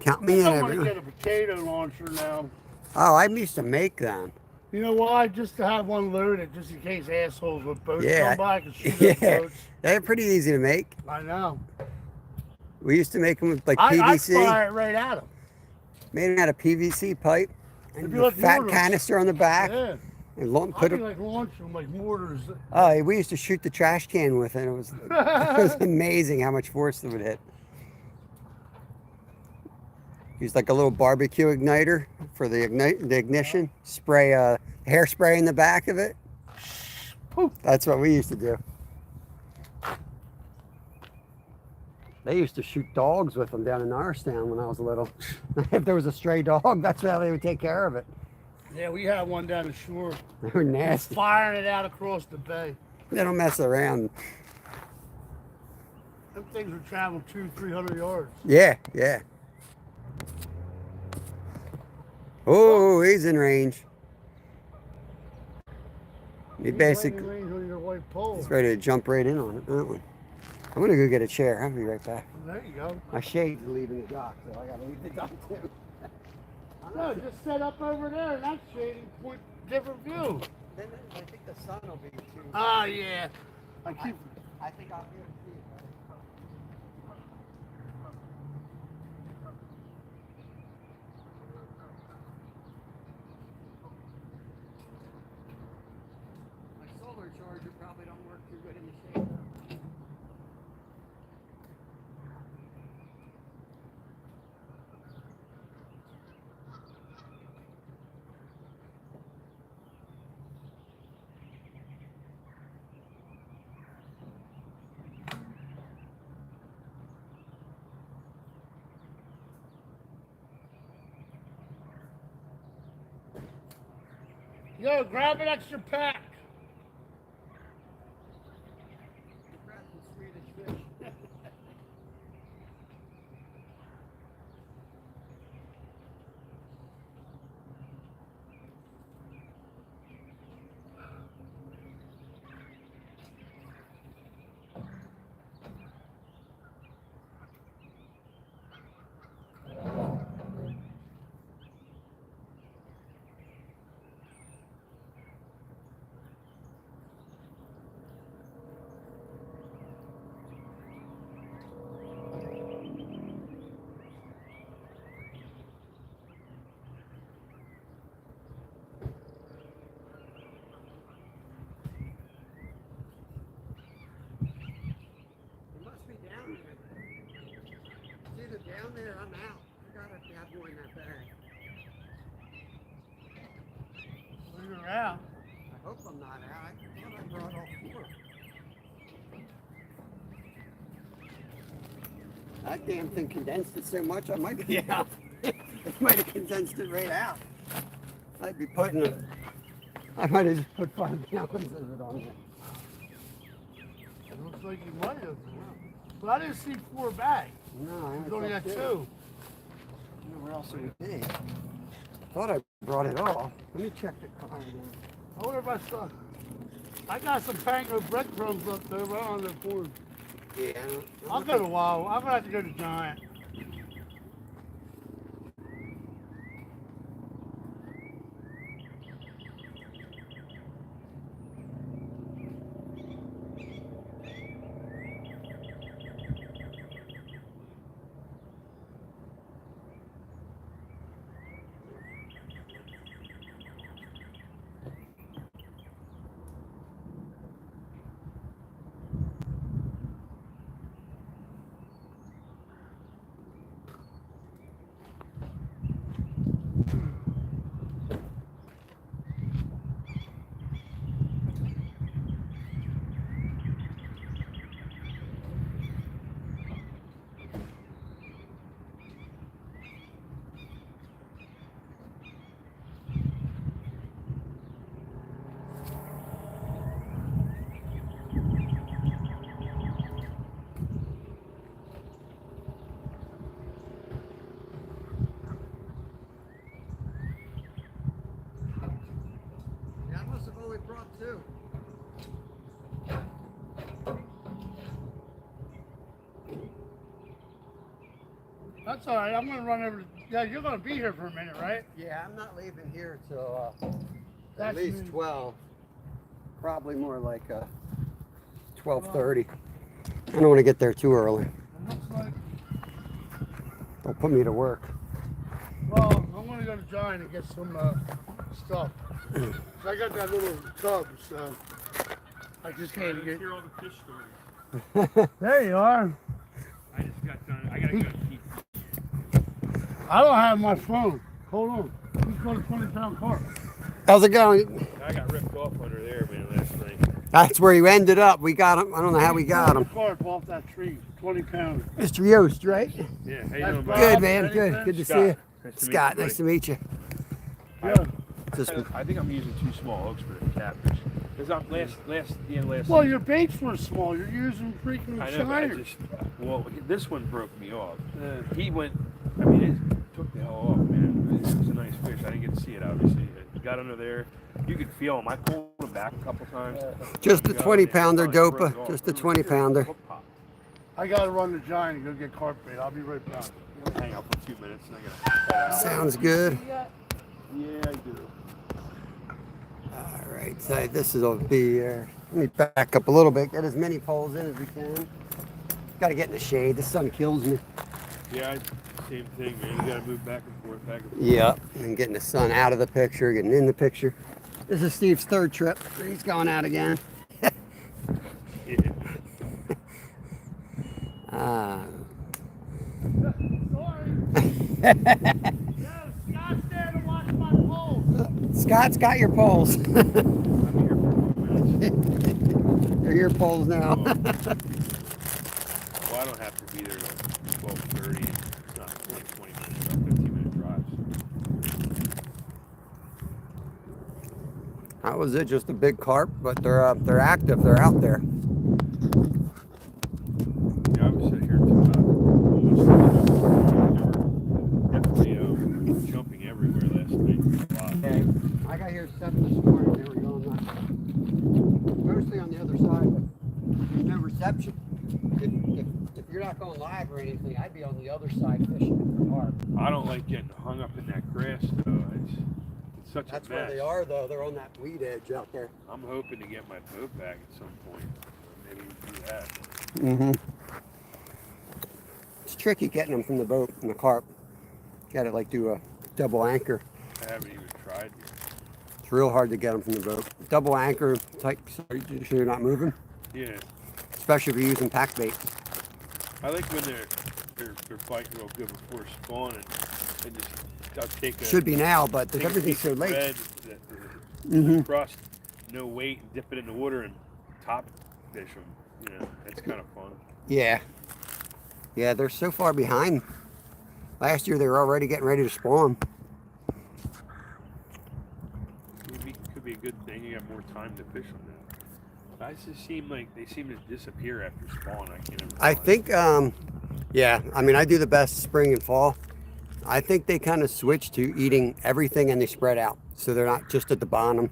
Count me in. I want to everyone. get a potato launcher now. Oh, I used to make them. You know why? Just to have one loaded, just in case assholes with boats Yeah. come by and shoot Yeah, at boats. they're pretty easy to make. I know. We used to make them with like I PVC. fire it right at them. Made them out of PVC pipe It'd and be a like fat mortars. canister on the back. Yeah. And I put can it. like launch them like mortars. Oh, we used to shoot the trash can with it. It was amazing how much force it would hit. Use like a little barbecue igniter for the ignition. Spray hairspray in the back of it. Poof. That's what we used to do. They used to shoot dogs with them down in Norristown when I was little. If there was a stray dog, that's how they would take care of it. Yeah, we had one down the shore. They were nasty. Firing it out across the bay. They don't mess around. Them things were traveling 200-300 yards. Yeah, yeah. Oh, he's in range. He basically, Range on your white pole. he's ready to jump right in on it, that one. I'm gonna go get a chair. I'll be right back. There you go. My shade's leaving the dock, so I gotta leave the dock too. No, just set up over there and that's shading point different view. Then I think the sun will be too. Ah, yeah. I keep. I think I'll be able to see it. My solar charger probably don't work too good in the shade. Yo, grab an extra pack. Grab some Swedish fish. Down there, I'm out. I gotta have more in that bag. You're out. I hope I'm not out. I thought I brought all four. That damn thing condensed it so much, I might be out. It might have condensed it right out. I'd be putting it. I might have just put 5 gallons of it on there. It looks like you might have. But I didn't see 4 bags. No, You only got 2. I don't know where else it would be. Thought I brought it all. Let me check the car again. I wonder if I saw. I got some panko breadcrumbs up there right on the board. Yeah. I'll go to Wow. I'm gonna have to go to Giant. Only brought 2. That's all right. I'm gonna run over. Yeah, you're gonna be here for a minute, right? Yeah, I'm not leaving here till at That's least me. 12. Probably more like 12:30. I don't want to get there too early. It looks like. They'll put me to work. Well, I'm gonna go to Giant and get some stuff. So I got that little tub, so I just came to get. Hear all the fish stories. There you are. I just got done. I gotta go keep. I don't have my phone. Hold on. He's got a 20-pound carp. How's it going? I got ripped off under there, man, last night. That's where you ended up. We got him. I don't know how we got him. Carp off that tree, 20-pounder. Mr. Yost, right? Yeah, how you That's doing, Bob. buddy? Good, man. Anything? Good. Good to see Scott. you. Nice to meet Scott, you, nice to meet you. Yeah. Just, I think I'm using 2 small hooks for the catfish. Cause I'm last. Well, your baits were small. You're using freaking I know, but I shiners. just, well, this one broke me off. Yeah. He went. I mean, it took the hell off, man. It was a nice fish. I didn't get to see it, obviously. It got under there. You could feel him. I pulled him back a couple times. just a Got 20-pounder, it. Finally broke Dopa. off. Just a 20-pounder. Hook pop. I gotta run to Giant and go get carp bait. I'll be right back. Hang out for 2 minutes and I gotta head out. Sounds good. Yeah, I do. All right, so this will be, let me back up a little bit, get as many poles in as we can. Got to get in the shade, the sun kills me. Yeah, same thing, man. You gotta move back and forth, back and forth. Yep, and getting the sun out of the picture, getting in the picture. This is Steve's 3rd trip. He's going out again. Yeah. Sorry. Yo, Scott's there to watch my poles. Scott's got your poles. I'm here for a few minutes. They're your poles now. Well, I don't have to be there till 12:30. It's not like 20 minutes, about 15-minute drives. How was it? Just a big carp, but they're active. They're out there. Yeah, I was sitting here till almost they were definitely jumping everywhere last night. A lot. Okay. I got here at 7 this morning. They were going mostly on the other side, but there's no reception. If you're not going live or anything, I'd be on the other side fishing for carp. I don't like getting hung up in that grass though. It's such That's a mess. where they are, though. They're on that weed edge out there. I'm hoping to get my boat back at some point. Maybe we do that. Mm-hmm. It's tricky getting them from the boat and the carp. Got to like do a double anchor. I haven't even tried yet. It's real hard to get them from the boat. Double anchor, tight, so you're not moving. Yeah. Especially if you're using pack bait. I like when they're fighting real good before spawning and just I'll take a, Should be now, but take a everything's piece so of late. bread Mm-hmm. crust, no weight, and dip it in the water and top fish them. You know, it's kind of fun. Yeah. Yeah, they're so far behind. Last year they were already getting ready to spawn. Could be a good thing. You have more time to fish them now. I just seem like they seem to disappear after spawn. I can't ever. I find think, yeah, I mean, I do the best spring and fall. I think they kind of switch to eating everything and they spread out. So they're not just at the bottom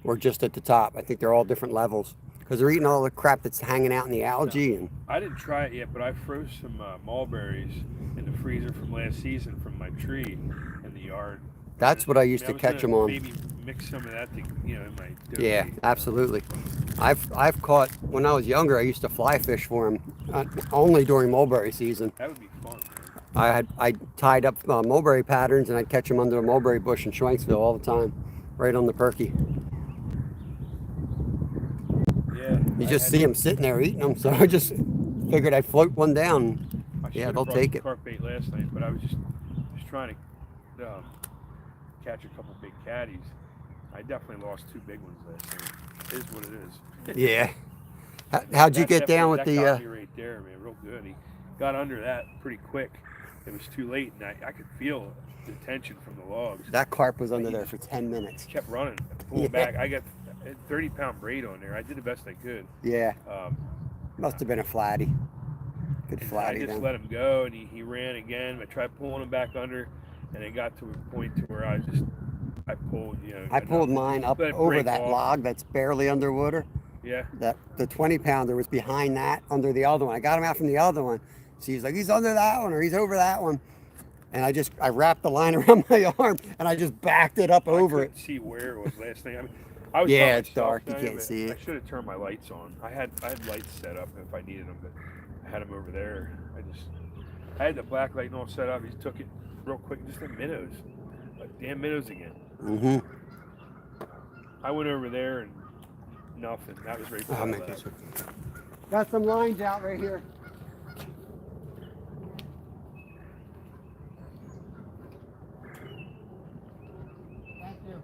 or just at the top. I think they're all different levels because they're eating all the crap that's hanging out in the algae. And I didn't try it yet, but I froze some mulberries in the freezer from last season from my tree in the yard. that's what I used to catch them on. Maybe mix some of that to, you know, in my dough. Yeah, absolutely. I've caught, when I was younger, I used to fly fish for them only during mulberry season. That would be fun. I tied up mulberry patterns and I'd catch them under a mulberry bush in Schwenksville all the time, right on the perky. Yeah. You just see them sitting there eating them, so I just figured I'd float one down. I Yeah, should've they'll brought take some it. carp bait last night, but I was just trying to catch a couple big catties. I definitely lost 2 big ones last night. It is what it is. Yeah. How'd you get down with that the? got me right there, man, real good. He got under that pretty quick. It was too late, and I could feel the tension from the logs. That carp was under there for 10 minutes. Kept running, pulling Yeah. back. I got a 30-pound braid on there. I did the best I could. Yeah, Um, must have been a flatty. Good and I flatty just then. let him go, and he ran again. I tried pulling him back under, and it got to a point to where I pulled, you know. I pulled mine up let it over break that off. log that's barely underwater. Yeah. That the 20-pounder was behind that, under the other one. I got him out from the other one. So he's like, he's under that one or he's over that one. And I wrapped the line around my arm and I just backed it up over I it. couldn't see where it was last thing. I mean, I was Yeah, by it's myself dark. You down can't there, but see it. I should have turned my lights on. I had lights set up if I needed them, but I had them over there. I had the black light and all set up. He took it real quick. Just the minnows, like damn minnows again. Mm-hmm. I went over there and nothing. That was right before I left. Got some lines out right here. Thank you.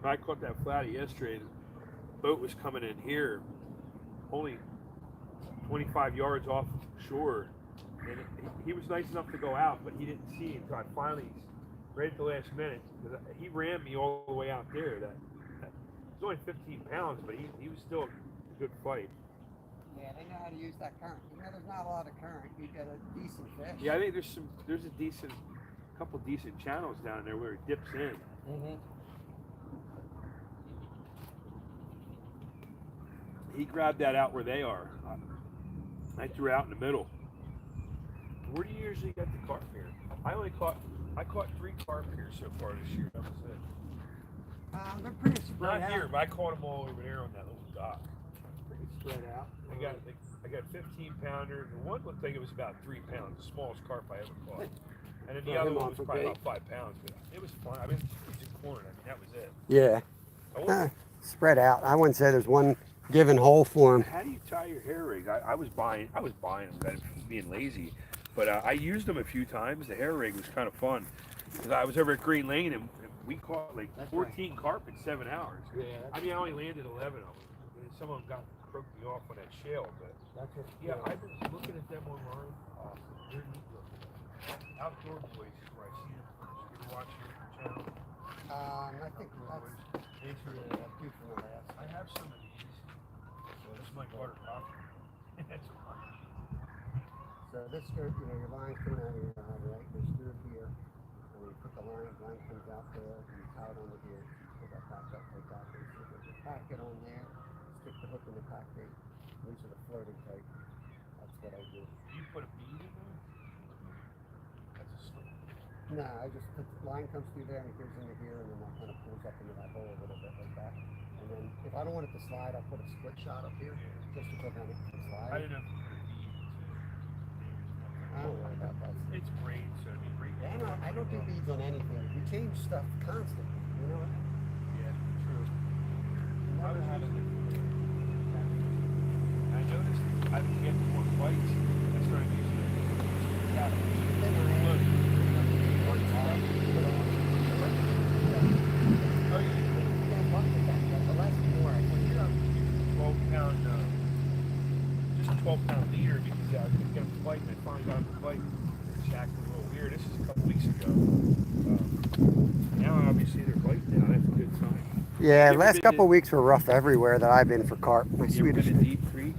I caught that flatty yesterday. The boat was coming in here, only 25 yards off shore, and he was nice enough to go out, but he didn't see it until I finally, right at the last minute, because he ran me all the way out there. That it was only 15 pounds, but he was still a good fight. Yeah, they know how to use that current. You know, there's not a lot of current. You get a decent fish. Yeah, I think there's a couple decent channels down there where it dips in. Mm-hmm. He grabbed that out where they are. I threw it out in the middle. Where do you usually get the carp here? I caught 3 carp here so far this year. That was it. They're pretty spread Not out. here, but I caught them all over there on that little dock. Pretty spread out. I got 15 pounder. The one looked like it was about 3 pounds, the smallest carp I ever caught. And then the Throw other him one on was for probably bait. about 5 pounds. But it was fun. I mean, it was just corn. I mean, that was it. Yeah. I wasn't- Spread out. I wouldn't say there's one given hole for him. How do you tie your hair rig? I was buying them, being lazy, but I used them a few times. The hair rig was kind of fun because I was over at Green Lane and we caught like That's 14 carp in 7 hours. Yeah, I mean, I only landed 11 of them. And some of them broke me off on that shale, but yeah, I've been looking at them online. They're neat looking. Outdoor Boys is where I see them first. You ever watch your channel? I think that's due from the last. I have some of these. So this is my butter coffee. That's fun. So this skirt, your line's coming out of your rod, right? There's skirt here. And when you put the line comes out there, and you tie it on the gear. You pull that back up like that. So you put the packet on there, stick the hook in the packet. These are the floating type. That's what I do. You put a bead in there? That's a slip. No, I just put the line comes through there and it goes into here, and then that kind of pulls up into that hole a little bit like that. And then if I don't want it to slide, I'll put a split shot up here just to prevent it from sliding. I didn't know if you put a bead into I don't worry about that. It's braid, so it'd be braid. Yeah, I don't do beads on anything. We change stuff constantly. You know what? Yeah, true. Never have it. I noticed I've been getting more bites. I started using it. Yeah. Look. Oh, you The less the more. 12-pound, just a 12-pound leader because I was going to get him to bite and I finally got him to bite. It's acting a little weird. This is a couple weeks ago. Now obviously they're biting now. That's a good sign. Yeah, You ever last been couple to- weeks were rough everywhere that I've been for carp. My You ever Swedish. been to Deep Creek?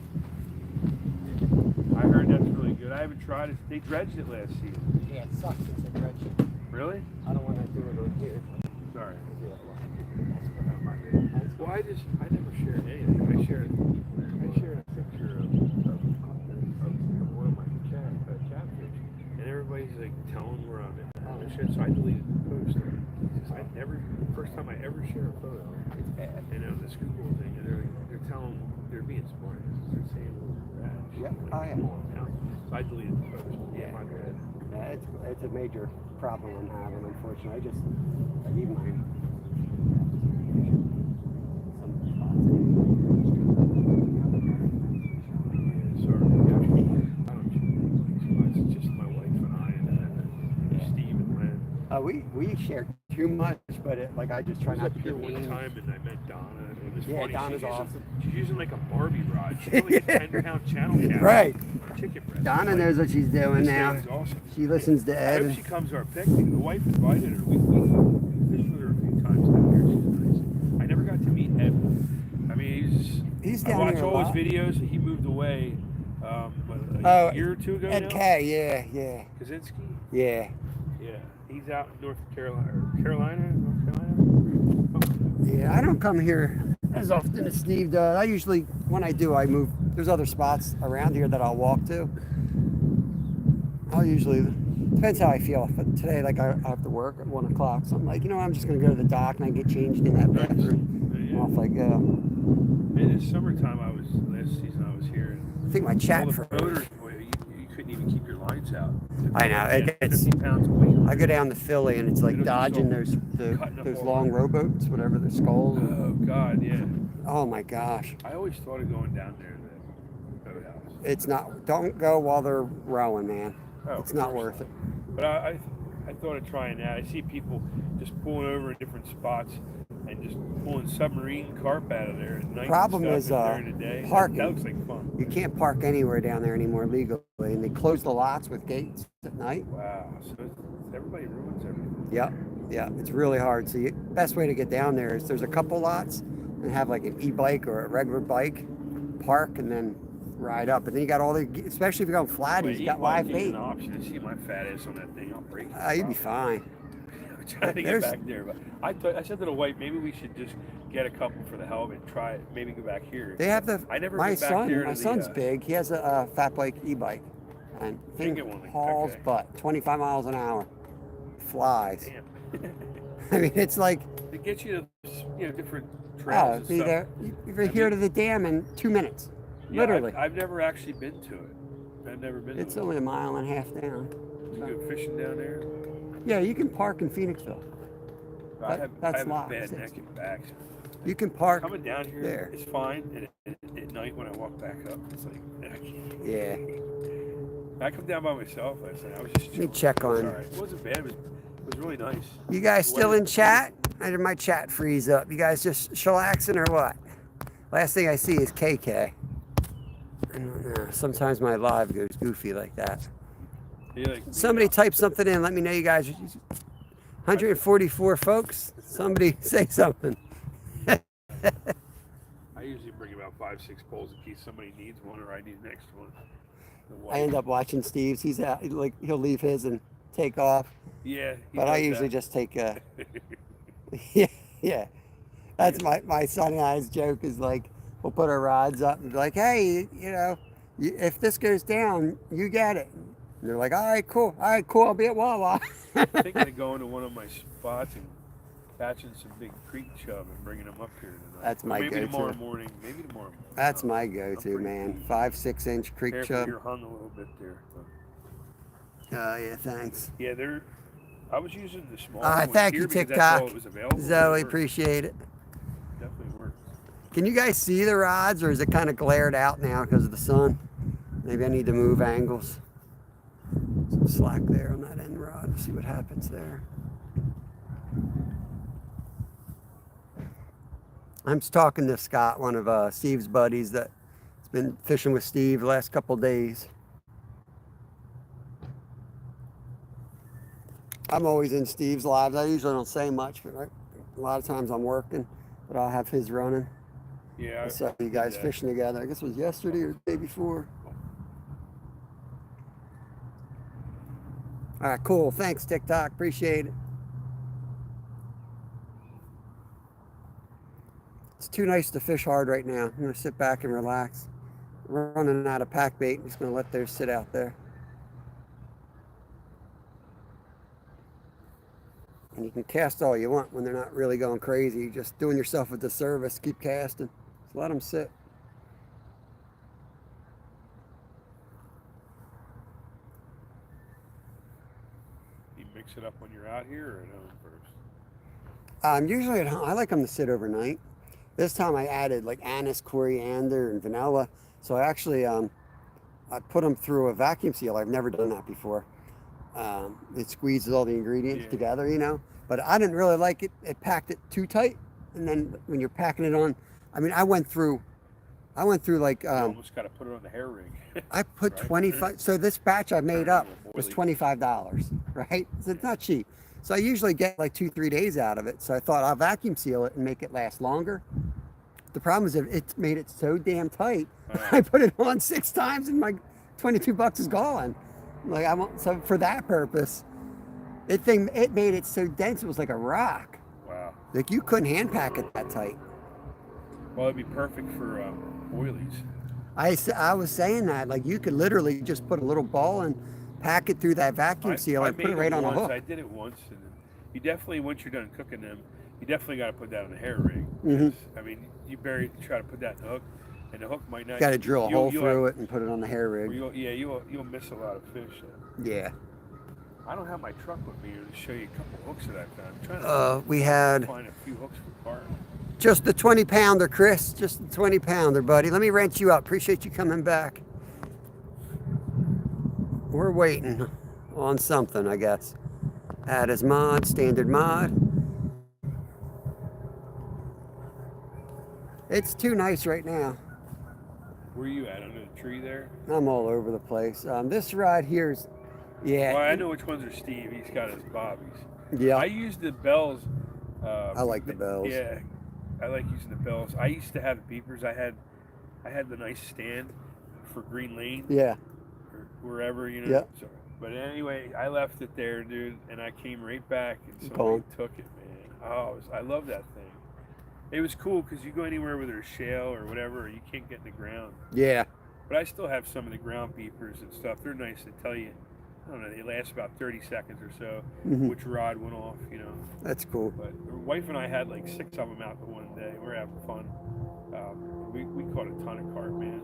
I heard that's really good. I haven't tried it. They dredged it last season. Yeah, it sucks. It's a dredge. Really? I don't want to do it on here. Sorry. Yeah. Well, I never shared anything. I shared a picture of one of my catfish, and everybody's like telling where I'm at. And shit, so I deleted the post. First time I ever share a photo. It's bad. And on this Google thing, and they're telling, they're being smart. They're saying where we're at. Yep. Like, Oh, yeah. come on now. So I deleted the post. Yeah. My bad. Yeah, it's a major problem I'm having, unfortunately. I need mine. Yeah, sorry. Yeah, I don't shoot. It's just my wife and I and Steve and Len. We share too much, but I just try I was not up to here give one names. time and I met Donna. And it was Yeah, funny. Donna's awesome. She's using like a Barbie rod. She's like a 10-pound channel cat. Right. Chicken breast. Donna Like, knows what she's doing this now. thing is awesome. She listens to I Ed. hope she comes to our picnic. The wife invited her. We fished with her a few times down here. She's nice. I never got to meet Ed. I mean, He's I down watch here a all lot. his videos. He moved away Oh, a year or two ago Ed now. K, yeah. Kaczynski? Yeah. Yeah. He's out in North Carolina. North Carolina? Yeah, I don't come here as often as Steve does. I usually, when I do, I move. There's other spots around here that I'll walk to. I'll usually, depends how I feel. But today, I have to work at 1 o'clock. So I'm like, I'm just going to go to the dock and I get changed in that bathroom. Yeah. Off I go. In the summertime, last season I was here. I think my chat All the for. boaters, boy, you couldn't even keep your lines out. I know, it gets- 50 pounds of weight. I go down to Philly and it's like It'll be dodging so cutting up those all long the- rowboats, whatever they're skulls. Oh, God, yeah. Oh my gosh. I always thought of going down there to the boathouse. It's not, don't go while they're rowing, man. Oh, It's of not course worth it. But I thought of trying that. I see people just pulling over in different spots and just pulling submarine carp out of there at night. Problem and is, stuff, and during the day. parking. That looks like fun. You can't park anywhere down there anymore legally, and they close the lots with gates at night. Wow. So everybody ruins everything. Yeah, it's really hard. So best way to get down there is there's a couple lots and have like an e-bike or a regular bike, park and then ride up. And then you got all the, especially if you're going flatties, you got live e-bike is bait. an option. I see my fat ass on that thing. I'll break it. You'd be fine. I'm trying to get There's- back there, but I said to the wife, maybe we should just get a couple for the hell of it and try it. Maybe go back here. They have I never my been back there to my the, son's big. He has a fat bike e-bike. And thing get one like- hauls okay. butt, 25 miles an hour. Flies. Damn. I mean, it's like, It gets you to different oh, trails and be stuff. there. You're here to the dam in 2 minutes. Yeah, Literally. I've never actually been to it. I've never been It's to only a mile and a half down. it. You go fishing down there. Yeah, you can park in Phoenixville. I That's have a locked. bad neck and back. So You can park coming down here there. is fine, and at night when I walk back up, it's like I can't. Yeah. I come down by myself last night. I was just Let me chilling. check It was on. all right. It wasn't bad. It was It was really nice. You guys The still weather- in chat? Or did my chat freeze up? You guys just chillaxing or what? Last thing I see is KK. I don't know. Sometimes my live goes goofy like that. Yeah, like, Somebody type something in. Let me know you guys. 144 folks. Somebody say something. I usually bring about 5-6 poles in case somebody needs one or I need the next one. The I end white. up watching Steve's. He's out, like he'll leave his and take off. Yeah, he But I does usually that. just take yeah, yeah. That's my son and I's joke is like we'll put our rods up and be like, hey, you know, if this goes down, you get it. And they're like, all right, cool, I'll be at Wawa. I'm thinking of going to one of my spots and catching some big creek chub and bringing them up here tonight. That's Or my maybe go-to. tomorrow morning. Maybe tomorrow morning. That's my I'm go-to, pretty man. deep. 5-6 inch creek Careful, chub. you're hung a little bit there. But Yeah, thanks. yeah, I was using the small All right, ones thank here you, because TikTok. that's all that was available. Zoe, It worked. appreciate it. Definitely works. Can you guys see the rods, or is it kind of glared out now because of the sun? Maybe I need to move angles. Some slack there on that end rod. Let's see what happens there. I'm just talking to Scott, one of Steve's buddies that's been fishing with Steve the last couple days. I'm always in Steve's lives. I usually don't say much, but a lot of times I'm working, but I'll have his running. Yeah. I saw you guys fishing together. I guess it was yesterday or the day before. All right, cool. Thanks, TikTok. Appreciate it. It's too nice to fish hard right now. I'm going to sit back and relax. We're running out of pack bait. I'm just going to let those sit out there. And you can cast all you want when they're not really going crazy. You're just doing yourself a disservice. Keep casting. Just let them sit. You mix it up when you're out here or at home first? Usually at home. I like them to sit overnight. This time I added like anise, coriander, and vanilla. So I actually I put them through a vacuum seal. I've never done that before. It squeezes all the ingredients together, you know. But I didn't really like it. It packed it too tight. And then when you're packing it on, I mean, I went through like You almost got to put it on the hair rig. I put Right. 25. So this batch I made up was $25, right? So it's not cheap. So I usually get like 2-3 days out of it. So I thought I'll vacuum seal it and make it last longer. The problem is it made it so damn tight. I put it on 6 times and my $22 is gone. Like so for that purpose, it made it so dense it was like a rock. Wow. Like you couldn't hand pack it that tight. Well, it'd be perfect for oilies. I was saying that like you could literally just put a little ball and pack it through that vacuum seal and put it right on a hook. I did it once, and you definitely, once you're done cooking them, you definitely got to put that on the hair rig. I mean, you try to put that in the hook, and the hook might not. Got to drill a hole through have, it and put it on the hair rig. You'll miss a lot of fish. Yeah. I don't have my truck with me to show you a couple hooks that I found. I'm trying to We had find a few hooks for carp. just the 20-pounder, Chris. Just the 20-pounder, buddy. Let me wrench you up. Appreciate you coming back. We're waiting on something, I guess. Add as mod, standard mod. It's too nice right now. Where are you at? Under the tree there? I'm all over the place. This rod here's, yeah. Well, I know which ones are Steve. He's got his bobbies. Yeah. I use the bells. I like the bells. Yeah, I like using the bells. I used to have beepers. I had the nice stand for Green Lane. Yeah. Or wherever, you know. Yep. So, but anyway, I left it there, dude, and I came right back, and somebody Gone. took it, man. Oh, I love that thing. It was cool because you go anywhere where there's shale or whatever, you can't get in the ground. Yeah. But I still have some of the ground beepers and stuff. They're nice to tell you. I don't know, they last about 30 seconds or so, which rod went off, you know. That's cool. But my wife and I had like 6 of them out the one day. We're having fun. We caught a ton of carp, man.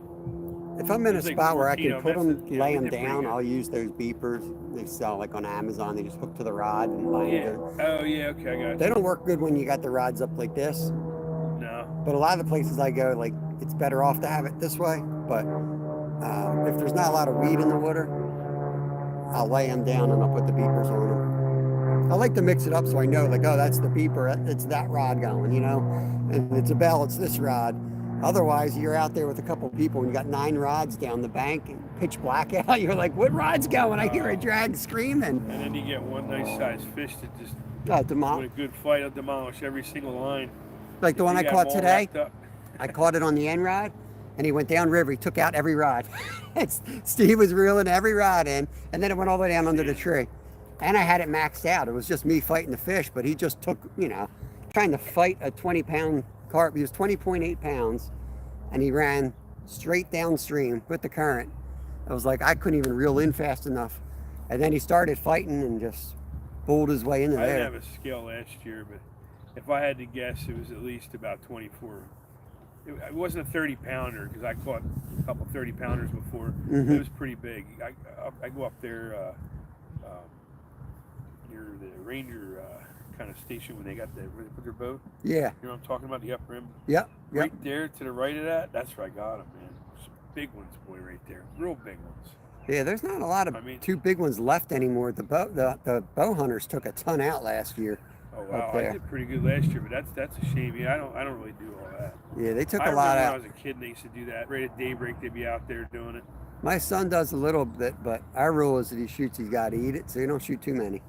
If I'm in a There's like spot where I 14 can of put them. them, That's- yeah, lay we them did pretty down, good. I'll use those beepers. They sell like on Amazon. They just hook to the rod and land Yeah. it. Oh, yeah, okay, I got They you. don't work good when you got the rods up like this. No. But a lot of the places I go, like it's better off to have it this way. But if there's not a lot of weed in the water, I'll lay them down and I'll put the beepers on them. I like to mix it up so I know, like, oh, that's the beeper, it's that rod going, you know, and it's a bell, it's this rod. Otherwise, you're out there with a couple people and you got 9 rods down the bank and pitch black out. You're like, what rod's going? I hear a drag screaming. And then you get one nice sized fish that just with a good fight will demolish every single line. Like the one I caught today. I caught it on the end rod, and he went downriver. He took out every rod. Steve was reeling every rod in, and then it went all the way down under the tree. And I had it maxed out. It was just me fighting the fish, but he just took, you know, trying to fight a 20-pound carp. He was 20.8 pounds, and he ran straight downstream with the current. I was like, I couldn't even reel in fast enough. And then he started fighting and just bowled his way into there. I didn't have a scale last year, but if I had to guess, it was at least about 24. It wasn't a 30-pounder because I caught a couple 30-pounders before. It was pretty big. I go up there near the Ranger kind of station when they got where they put their boat. Yeah. You know what I'm talking about, the up rim? Yep. Right there to the right of that, that's where I got them, man. Some big ones, boy, right there. Real big ones. Yeah, there's not a lot of too big ones left anymore. The bow hunters took a ton out last year. Oh wow, I did pretty good last year, but that's a shame. Yeah, I don't really do all that. Yeah, they took a lot out. When I was a kid, and they used to do that. Right at daybreak, they'd be out there doing it. My son does a little bit, but our rule is if he shoots, he's got to eat it, so you don't shoot too many.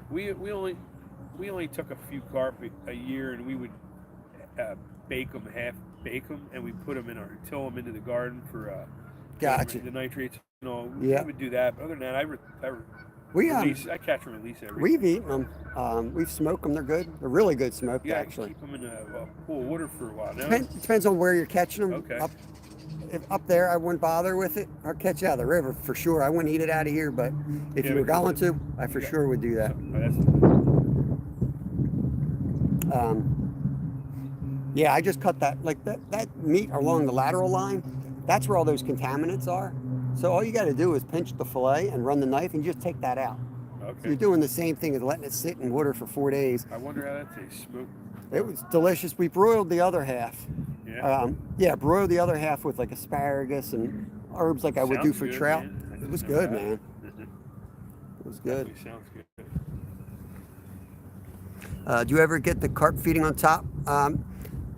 we only took a few carp a year, and we would half bake them, and we put them till them into the garden for gotcha. The nitrates and all. Yeah. We would do that. But other than that, I catch them at least every. We've eaten them. We've smoked them. They're good. They're really good smoked, actually. Keep them in a pool of water for a while. Depends on where you're catching them. Okay. Up there, I wouldn't bother with it. I'll catch it out of the river for sure. I wouldn't eat it out of here, but if you were going to, I for sure would do that. Yeah, I just cut that, like that meat along the lateral line. That's where all those contaminants are. So all you got to do is pinch the fillet and run the knife and just take that out. Okay. So you're doing the same thing as letting it sit in water for 4 days. I wonder how that tastes. Smoked. It was delicious. We broiled the other half. Yeah. Broiled the other half with like asparagus and herbs like I would do for trout. Man. It was good, man. It was good. Definitely sounds good. Do you ever get the carp feeding on top?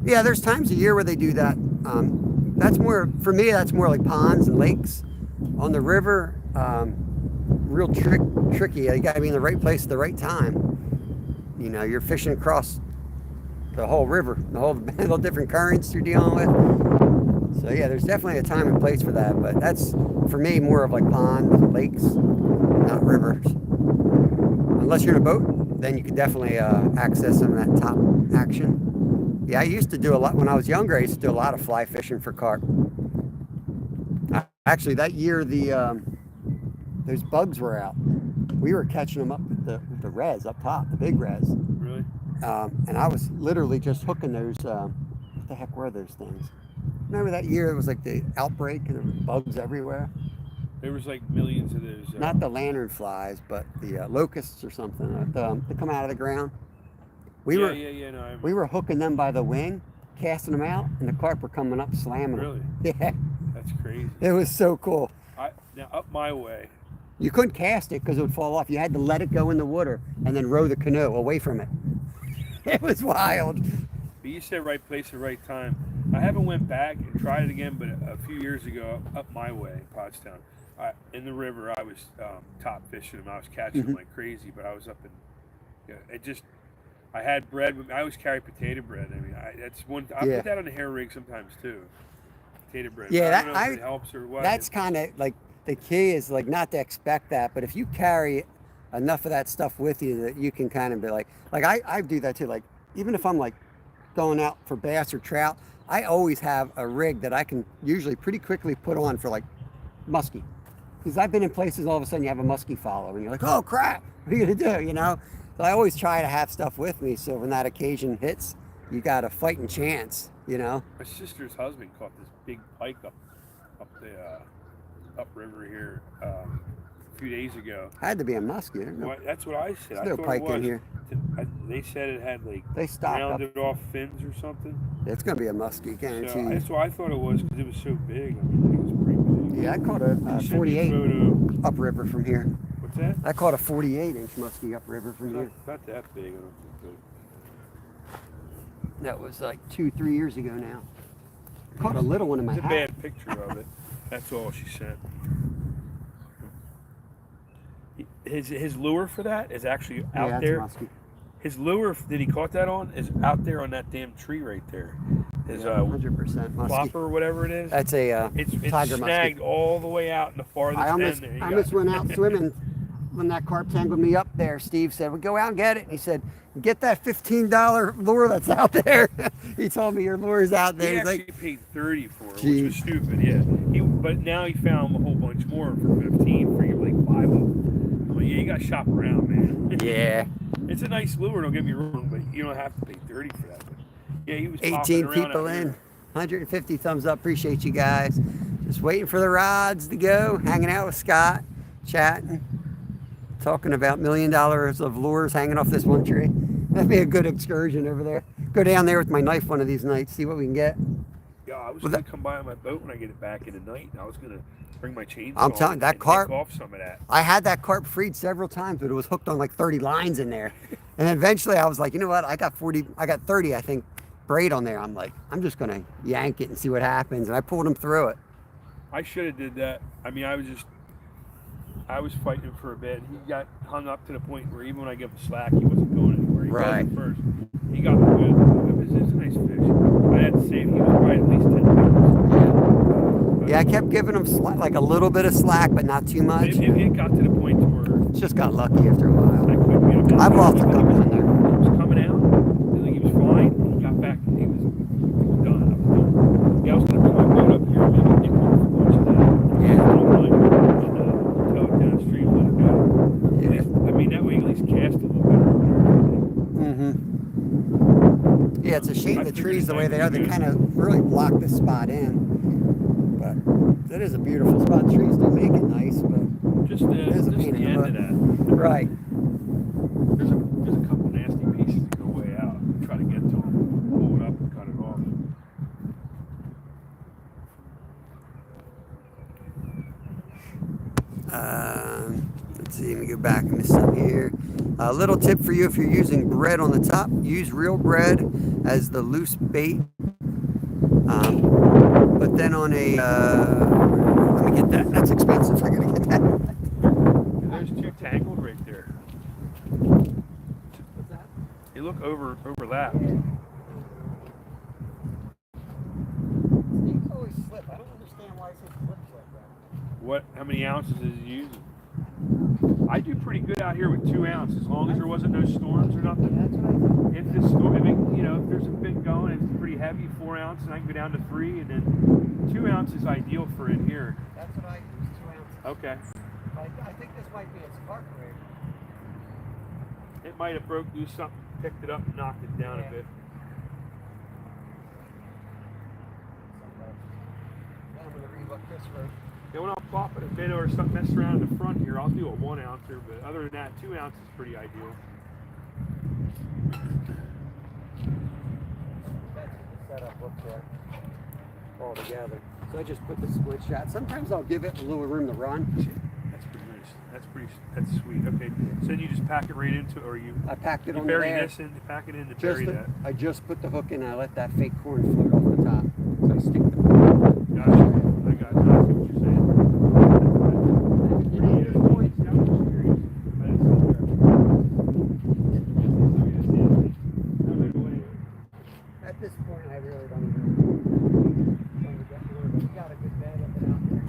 Yeah, there's times a year where they do that. That's more, for me, that's more like ponds and lakes. On the river, real tricky. You got to be in the right place at the right time. You know, you're fishing across the whole river, the whole different currents you're dealing with. So yeah, there's definitely a time and place for that. But that's, for me, more of like ponds, lakes, not rivers. Unless you're in a boat, then you can definitely access some of that top action. Yeah, I used to do a lot when I was younger. I used to do a lot of fly fishing for carp. Actually, that year those bugs were out. We were catching them up with the res up top, the big res. Really? And I was literally just hooking those. What the heck were those things? Remember that year? It was like the outbreak, and there were bugs everywhere. There was like millions of those. Not the lantern flies, but the locusts or something that come out of the ground. We were hooking them by the wing, casting them out, and the carp were coming up slamming them. Really? Yeah. That's crazy. It was so cool. Now up my way. You couldn't cast it because it would fall off. You had to let it go in the water and then row the canoe away from it. It was wild. But you said right place at right time. I haven't went back and tried it again, but a few years ago, up my way, Pottstown, in the river, I was top fishing them. I was catching them like crazy, but I was up in, I had bread. I always carry potato bread. I mean, that's one. I put that on the hair rig sometimes too. Potato bread. Yeah, I don't know if it helps or what. That's kind of like the key is like not to expect that, but if you carry enough of that stuff with you that you can kind of be like I do that too. Like even if I'm like going out for bass or trout, I always have a rig that I can usually pretty quickly put on for like muskie. Because I've been in places all of a sudden you have a muskie follow and you're like, oh crap, what are you gonna do? You know? So I always try to have stuff with me so when that occasion hits, you got a fighting chance, you know? My sister's husband caught this big pike up the upriver here a few days ago. Had to be a muskie. Well, that's what I said. There's no pike in here. They said it had like rounded off fins or something. It's gonna be a muskie, guarantee. So that's what I thought it was because it was so big. I mean, it was pretty big. Yeah, I caught a 48 upriver from here. What's that? I caught a 48-inch muskie upriver from here. Not that big. I don't think, That was like 2-3 years ago now. Caught a little one in my it's a hat. bad picture of it. That's all she sent. His lure for that is actually out Yeah, there. that's a muskie. His lure that he caught that on is out there on that damn tree right there. His 100% muskie. flopper or whatever it is. That's a It's tiger snagged muskie. all the way out in the farthest I end there. I almost went out swimming when that carp tangled me up there. Steve said, "Well, go out and get it." And he said, "Get that $15 lure that's out there." He told me your lure's out there. He He's actually like, paid 30 for it, Gee. which was stupid. Yeah, but now he found a whole bunch more for 15 for you, like 5 of them. I'm like, yeah, you got to shop around, man. "Yeah." It's a nice lure, don't get me wrong, but you don't have to pay 30 for that. But yeah, he was 18 popping around people out in. there. 150 thumbs up. Appreciate you guys. Just waiting for the rods to go. Hanging out with Scott, chatting, talking about $1 million of lures hanging off this one tree. That'd be a good excursion over there. Go down there with my knife one of these nights, see what we can get. Yeah, I was Well, going to come by on my boat when I get it back in the night. I was going to bring my chainsaw. I'm telling you, that and carp- take off some of that. I had that carp freed several times, but it was hooked on like 30 lines in there. And eventually I was like, you know what? I got 30, I think, braid on there. I'm like, I'm just going to yank it and see what happens. And I pulled him through it. I should have did that. I mean, I was fighting for a bit. He got hung up to the point where even when I gave him slack, he wasn't going anywhere. He Right. got first. He got the good. It's a nice fish. I had to save him. He was probably at least 10 pounds. Yeah, I kept giving him like a little bit of slack, but not too much. It got to the point to where Just got lucky after a while. I couldn't get him. I've lost a couple in there. He was coming out. He was fine. He got back. He was done. I was done. Yeah, I was going to bring my boat up here and maybe get one for lunch today. Yeah. I don't mind. Tow it downstream, let it go. Yeah. I mean, that way you at least cast a little better. Yeah, it's a shame I the figured trees the way it they are. They was kind of really block this spot in. But that is a beautiful spot. Trees do make it nice, but Just is a the pain in the end butt. of that. right. There's a couple nasty pieces that go way out. Try to get to them, pull it up and cut it off. Let's see, let me go back and miss some here. A little tip for you: if you're using bread on the top, use real bread as the loose bait. But then on a, let me get that. That's expensive. I gotta get that. There's two tangled right there. What's that? They look overlapped. These always slip. I don't understand why it slips like that. What? How many ounces is he using? I do pretty good out here with 2 ounces, as long as there wasn't no storms or nothing. That's what I think. If this storm, if there's a bit going, it's pretty heavy, 4 ounces, and I can go down to 3, and then 2 ounces is ideal for in here. That's what I use. 2 ounces. Okay. I think this might be a spark rig. It might have broke loose something, picked it up, and knocked it down a bit. I'm gonna read what Chris wrote. Yeah, when I'll pop it a bit or something mess around in the front here, I'll do a 1 ouncer, but other than that, 2 ounces is pretty ideal. That's what the setup looks like all together. So I just put the split shot. Sometimes I'll give it a little room to run. That's pretty nice. That's sweet. Okay, so then you just pack it right into it, or you I packed it on bury there. this in, pack it in to bury that. I just put the hook in and I let that fake corn float off the top. So I stick the Gotcha. I got it. I see what you're saying. At this point, I really don't even get more, but you got a good bed up and out there.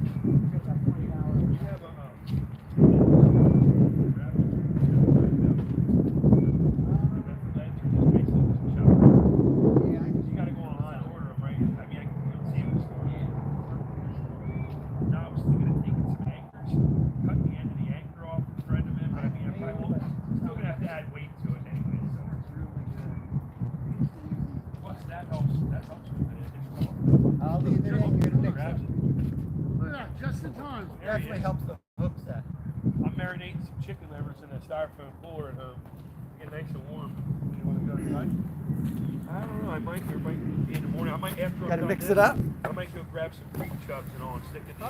It's about 20 hours. We have a Yeah, you gotta go online and order them, right? I mean, you'll see them in the store. Now I was thinking of taking some anchors, cutting the end of the anchor off, thread them in, but I mean, I probably won't. Still gonna have to add weight to it anyway, so it's really good. Plus, that helps with the additional. I'll leave it in here to fix it. Look at that, just in time. There he Definitely is. helps the hook set. I'm marinating some chicken livers in a styrofoam cooler at home. Get nice and warm. You want to go tonight? I don't know. I might be in the morning. I might after. Gotta mix it up. I might go grab some creek chubs and all and stick it in the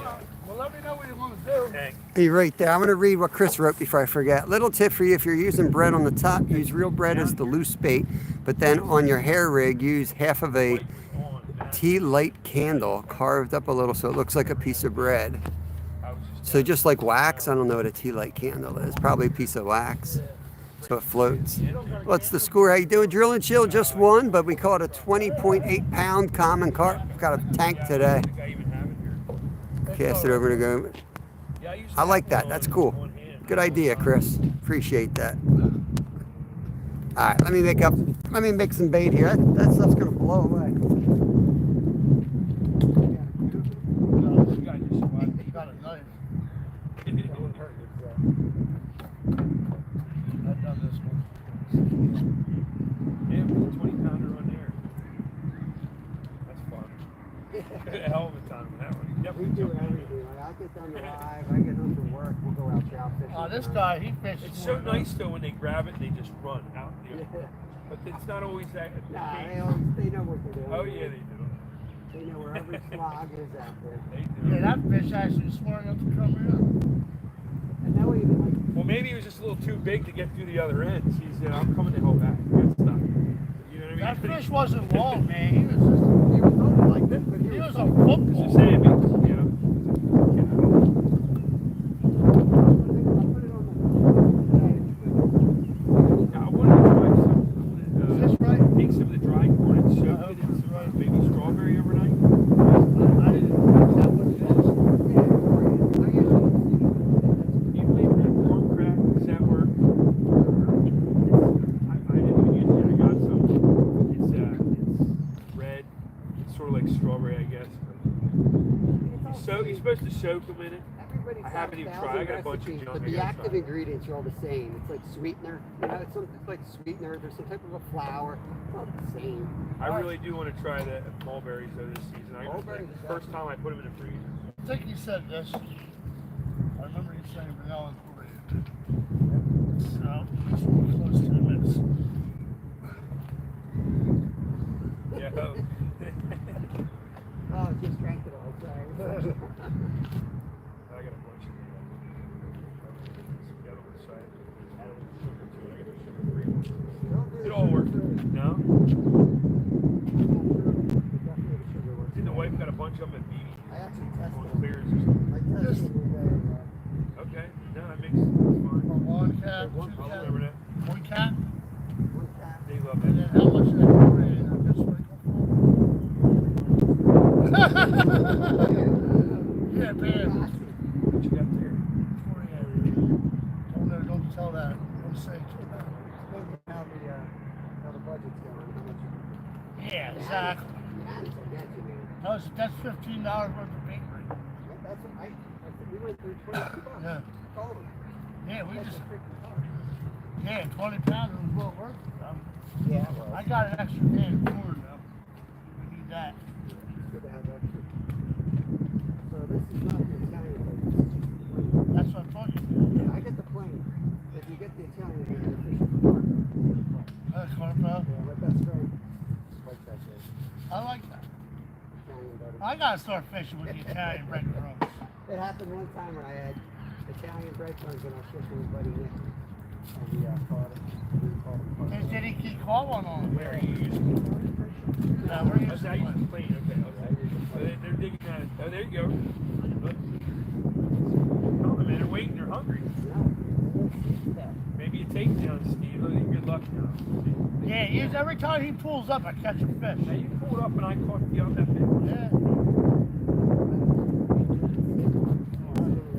Well, let me know what you want to do. tank. Hey, right there. I'm going to read what Chris wrote before I forget. Little tip for you: if you're using bread on the top, use real bread as the loose bait. But then on your hair rig, use half of a tea light candle carved up a little so it looks like a piece of bread. So just like wax, I don't know what a tea light candle is. Probably a piece of wax. So it floats. What's the score? How you doing? Drill and chill just won, but we caught a 20.8 pound common carp. Got a tank today. Cast it over to go. I like that. That's cool. Good idea, Chris. Appreciate that. All right, let me make some bait here. That stuff's gonna blow away. You got a knife. I've done this one. Yeah, with a 20-pounder on there. That's fun. A hell of a time with that one. We Definitely do jumped in. everything. Like I get done live, I get home from work, we'll go out trout fishing. Oh, this guy, he fishes. It's so nice though when they grab it and they just run out there. Yeah. But it's not always that. Nah, case. they know what they're doing. Oh yeah, they do. They know where every slog is out there. They do. Yeah, that fish actually smart enough to come in. And now even like Well, maybe he was just a little too big to get through the other end. He said, "I'm coming to help back." Good stuff. You know what I mean? That fish wasn't long, man. He was only like this, but he was a It's football. just saying, you know. I wanted to try some. Is this right? Take some of the dry corn and soak it in some baby strawberry overnight. I didn't. Is that what it is? You leave that corn crack. Does that work? I didn't use it. I got some. It's red. It's sort of like strawberry, I guess. You're supposed to soak them in it. everybody's I haven't even got tried. I got a bunch of recipes, junk but I the gotta active try. ingredients are all the same. It's like sweetener, it's like sweetener. There's some type of a flour. It's all the same. I really do want to try the mulberries though this season. Mulberries, First time I put them in the freezer. I think you said this. I remember you saying vanilla and Korea. So, this will be close to the mix. Yeah. Oh, just drank it all. Sorry. I got a bunch of it all works. No? Did the wife got a bunch of them at BB? I actually On tested clears or them. something? I tested them today. Okay. No, that makes sense. Fine. One cat, I'll two cat, remember that. one cat, One tap. They love and it. then how much of that Korea is this sprinkle Yeah, man. What you got there? Korea. Don't tell that. Don't say it to that. Maybe how the budget's going. How much Yeah, exactly. That's $15 worth of bait rate. That's what we went through 22 bucks. Yeah. Told them. Yeah, we That's just a freaking car. yeah, 20 pounds was well worth it. Yeah, well, I got an extra can of corn though. We need that. it's good to have extra. So this is not the Italian place. That's what I'm talking about. Yeah, I get the plain. If you get the Italian, you're going to fish the carp. That's what I'm about. Yeah, my best friend likes that fish. I like that. Italian butter. I gotta start fishing with the Italian breadcrumbs. It happened one time when I had Italian breadcrumbs and I was fishing with Buddy Nick. And we caught it. We caught him. Did he keep calling on it? Where are you using? Yeah, we're That's how using you clean. Okay. So they're digging at it. Oh, there you go. Oh, man, they're waiting. They're hungry. Maybe a takedown, Steve. Good luck now. Yeah, he's, every time he pulls up, I catch a Now fish. you pulled up and I caught you on that bit. Yeah.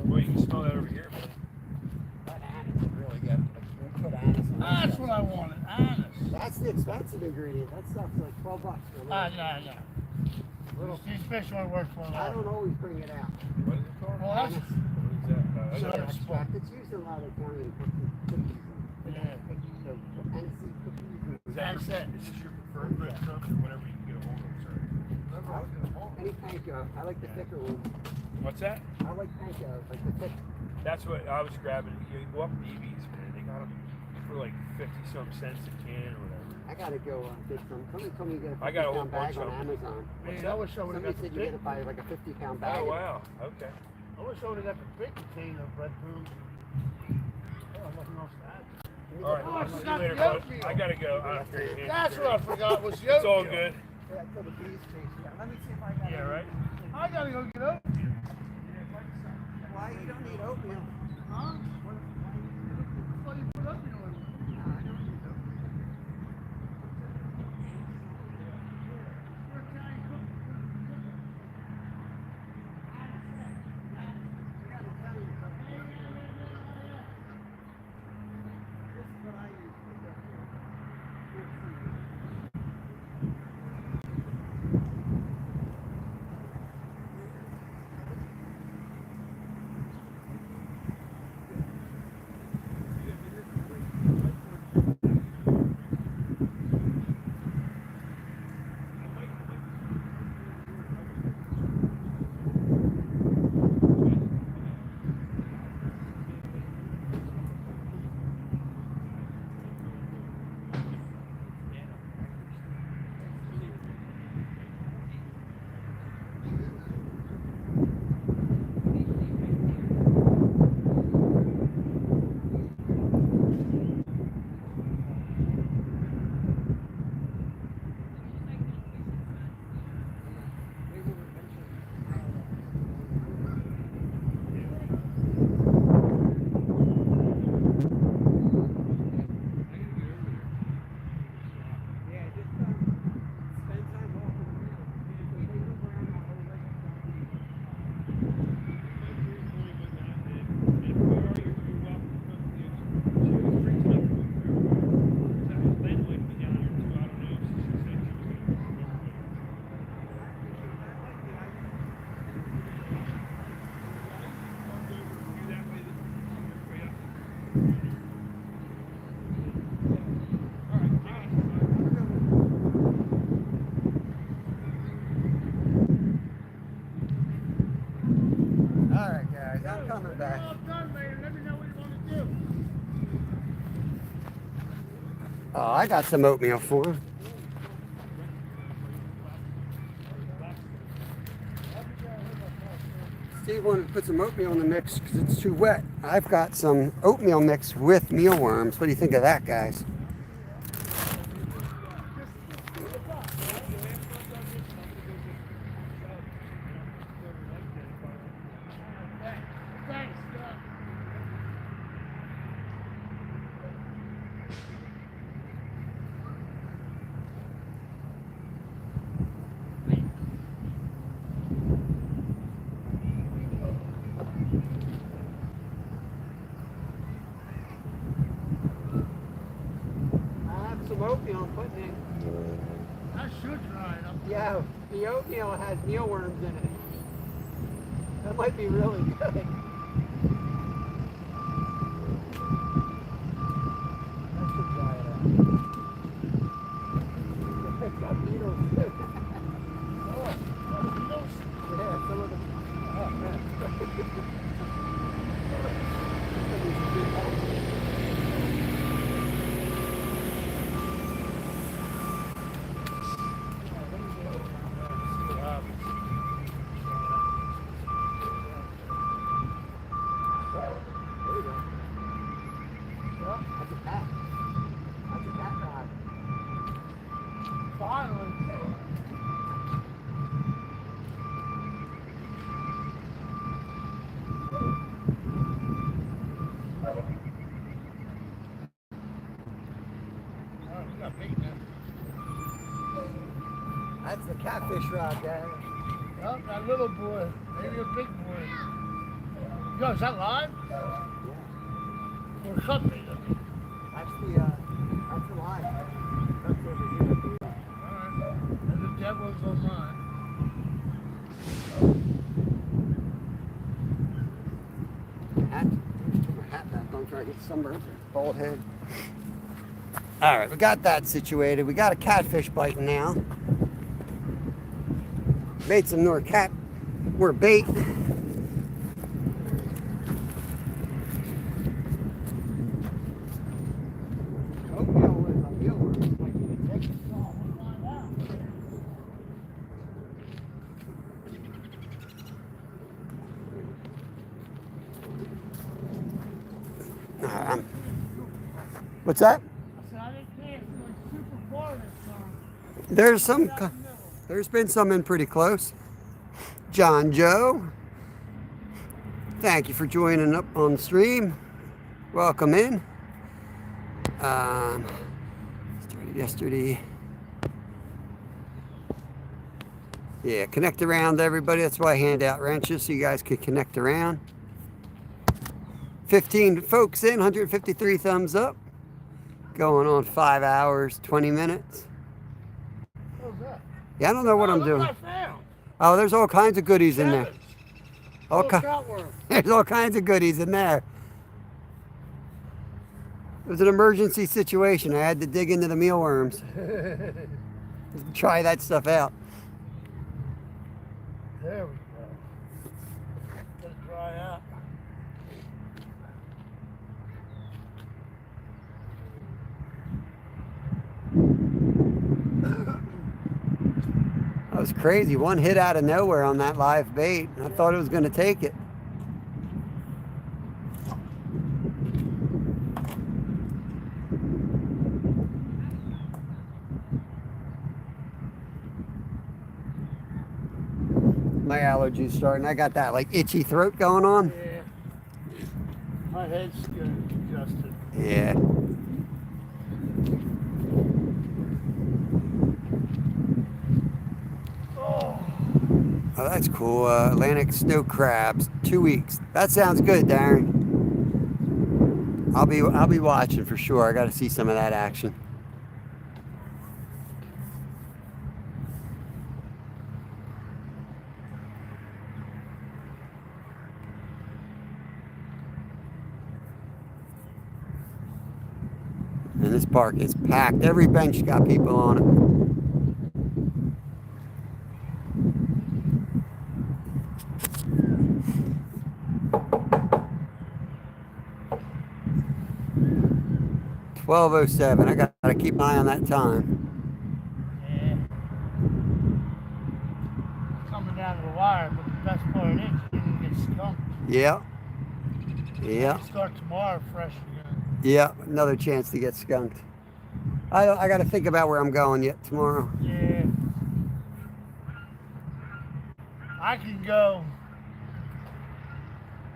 Well, you can smell that over here, man. Really good. Put anise on it. That's what I wanted. Honest. That's the expensive ingredient. That stuff's like $12. For a little- No. These fish weren't worth for a I lot. don't always bring it out. What is it called? Well, that's, What is that? Sugar Sugar extract. It's used in a lot of Italian cookies. yeah. So, aniseed cookies. Is this your preferred breadcrumbs or whatever you can get a hold of, sir? Any panko. I like the thicker ones. What's that? I like panko. Like the thick. That's what I was grabbing. You go up DV's, man. They got them for like 50-some cents a can or whatever. I gotta go get some. Somebody told me you get a I got a whole 50-pound bag bunch on of 'em. Amazon. Man, I wish I would have Somebody got the said you big. get it by like a 50-pound bag. Oh wow. Okay. I wish I would have got the big container of bread food. Oh, nothing else to add. All right. Oh, I I'll see you forgot later, the bud. oatmeal. I gotta go. Here, here. That's what I forgot was the It's all oatmeal. good. Yeah, until the bees chase you. Let me see if I got Yeah, right. I gotta go get oatmeal. Why you don't need oatmeal? Huh? I thought you put oatmeal in it. No, I don't need oatmeal. Where can I cook? This is what I use for All right, guys, I'm coming back. All done, man. Let me know what you want to do. Oh, I got some oatmeal for him. Steve wanted to put some oatmeal in the mix because it's too wet. I've got some oatmeal mix with mealworms. What do you think of that, guys? Thanks. I have some oatmeal I'm putting in. I should try it. Yeah, the oatmeal has mealworms in it. That might be really good. I should try it out. It's got beetles too. Yeah, some of them. Oh, man. There you go. Well, that's a cat. That's a cat rod. Finally. Oh, we got bait now. That's the catfish rod, guys. Oh, that little boy. Maybe a big boy. Yo, is that live? Or cut bait? That's the line. That's over here. Alright. And the dead one's on mine. Hat. Put my hat back on, try to get sunburned. Bald head. All right, we got that situated. We got a catfish biting now. Made some more bait. What's that? I said, I didn't cast like super far this time. There's some. Right out the middle. There's been some in pretty close. John Joe, thank you for joining up on stream. Welcome in. Started yesterday. Yeah, connect around, everybody. That's why I hand out wrenches so you guys can connect around. 15 folks in, 153 thumbs up. Going on 5 hours, 20 minutes. What was that? Yeah, I don't know what I'm look doing. What I found. Oh, there's all kinds of goodies in there. Seven. All Little ki- trout worm. There's all kinds of goodies in there. It was an emergency situation. I had to dig into the mealworms. Try that stuff out. There we go. Let it dry out. That was crazy. One hit out of nowhere on that live bait. I thought it was going to take it. My allergies starting. I got that like itchy throat going on. Yeah. My head's good, adjusted. Yeah. Oh, that's cool. Atlantic snow crabs, 2 weeks. That sounds good, Darren. I'll be watching for sure. I got to see some of that action. And this park is packed. Every bench got people on it. $12:07. I gotta keep an eye on that time. Yeah. Coming down to the wire, but the best part is you didn't get skunked. Yeah. Yeah. Start tomorrow fresh again. Yeah. Another chance to get skunked. I got to think about where I'm going yet tomorrow. Yeah. I can go.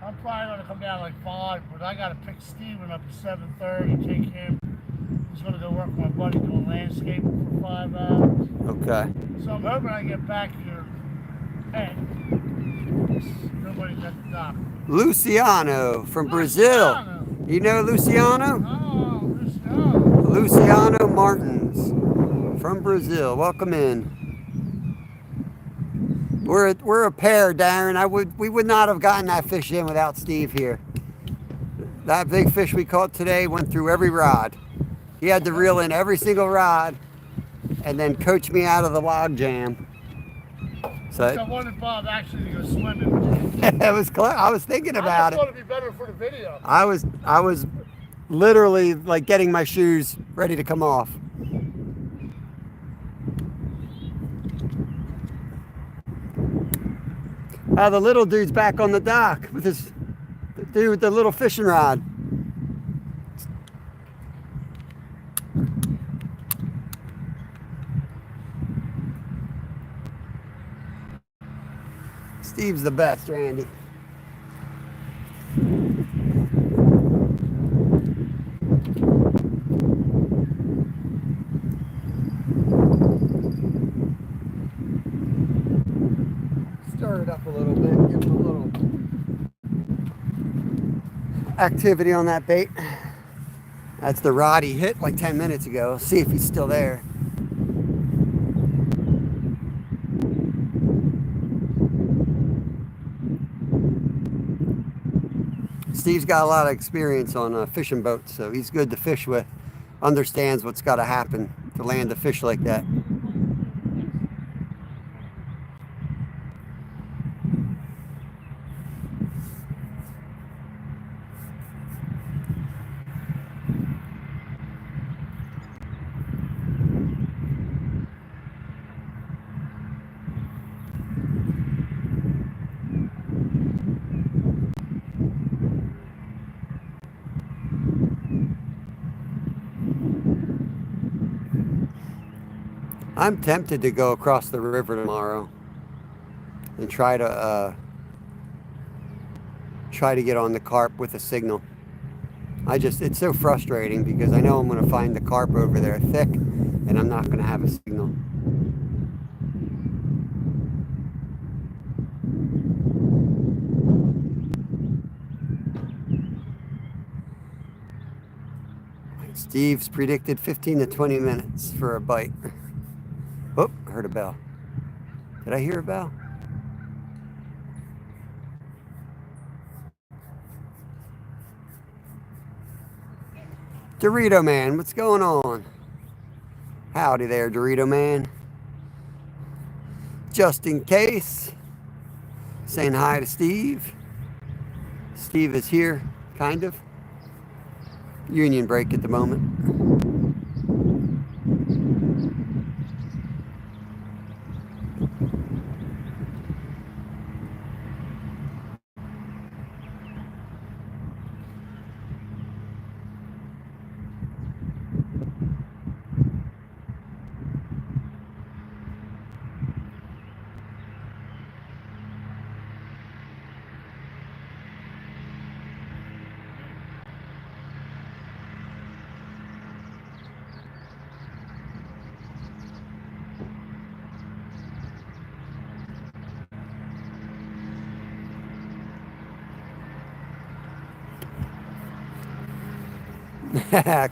I'm probably going to come down like 5, but I got to pick Steven up at 7:30, take him. He's going to go work with my buddy doing landscaping for 5 hours. Okay. So I'm hoping I get back here. Hey, nobody's at the dock. Luciano from Brazil. Luciano. You know Luciano? Oh, Luciano. Luciano Martins from Brazil. Welcome in. We're a pair, Darren. We would not have gotten that fish in without Steve here. That big fish we caught today went through every rod. He had to reel in every single rod and then coach me out of the log jam. So I wanted Bob actually to go swimming. It was close. I was thinking about I it. thought it'd be better for the video. I was literally like getting my shoes ready to come off. The little dude's back on the dock with the dude with the little fishing rod. Steve's the best, Randy. Stir it up a little bit, give him a little activity on that bait. That's the rod he hit like 10 minutes ago. Let's see if he's still there. Steve's got a lot of experience on fishing boats, so he's good to fish with. Understands what's got to happen to land a fish like that. I'm tempted to go across the river tomorrow and try to get on the carp with a signal. It's so frustrating because I know I'm going to find the carp over there thick and I'm not going to have a signal. Steve's predicted 15 to 20 minutes for a bite. Oh, I heard a bell. Did I hear a bell? Dorito Man, what's going on? Howdy there, Dorito Man. Just in case, saying hi to Steve. Steve is here, kind of. Union break at the moment.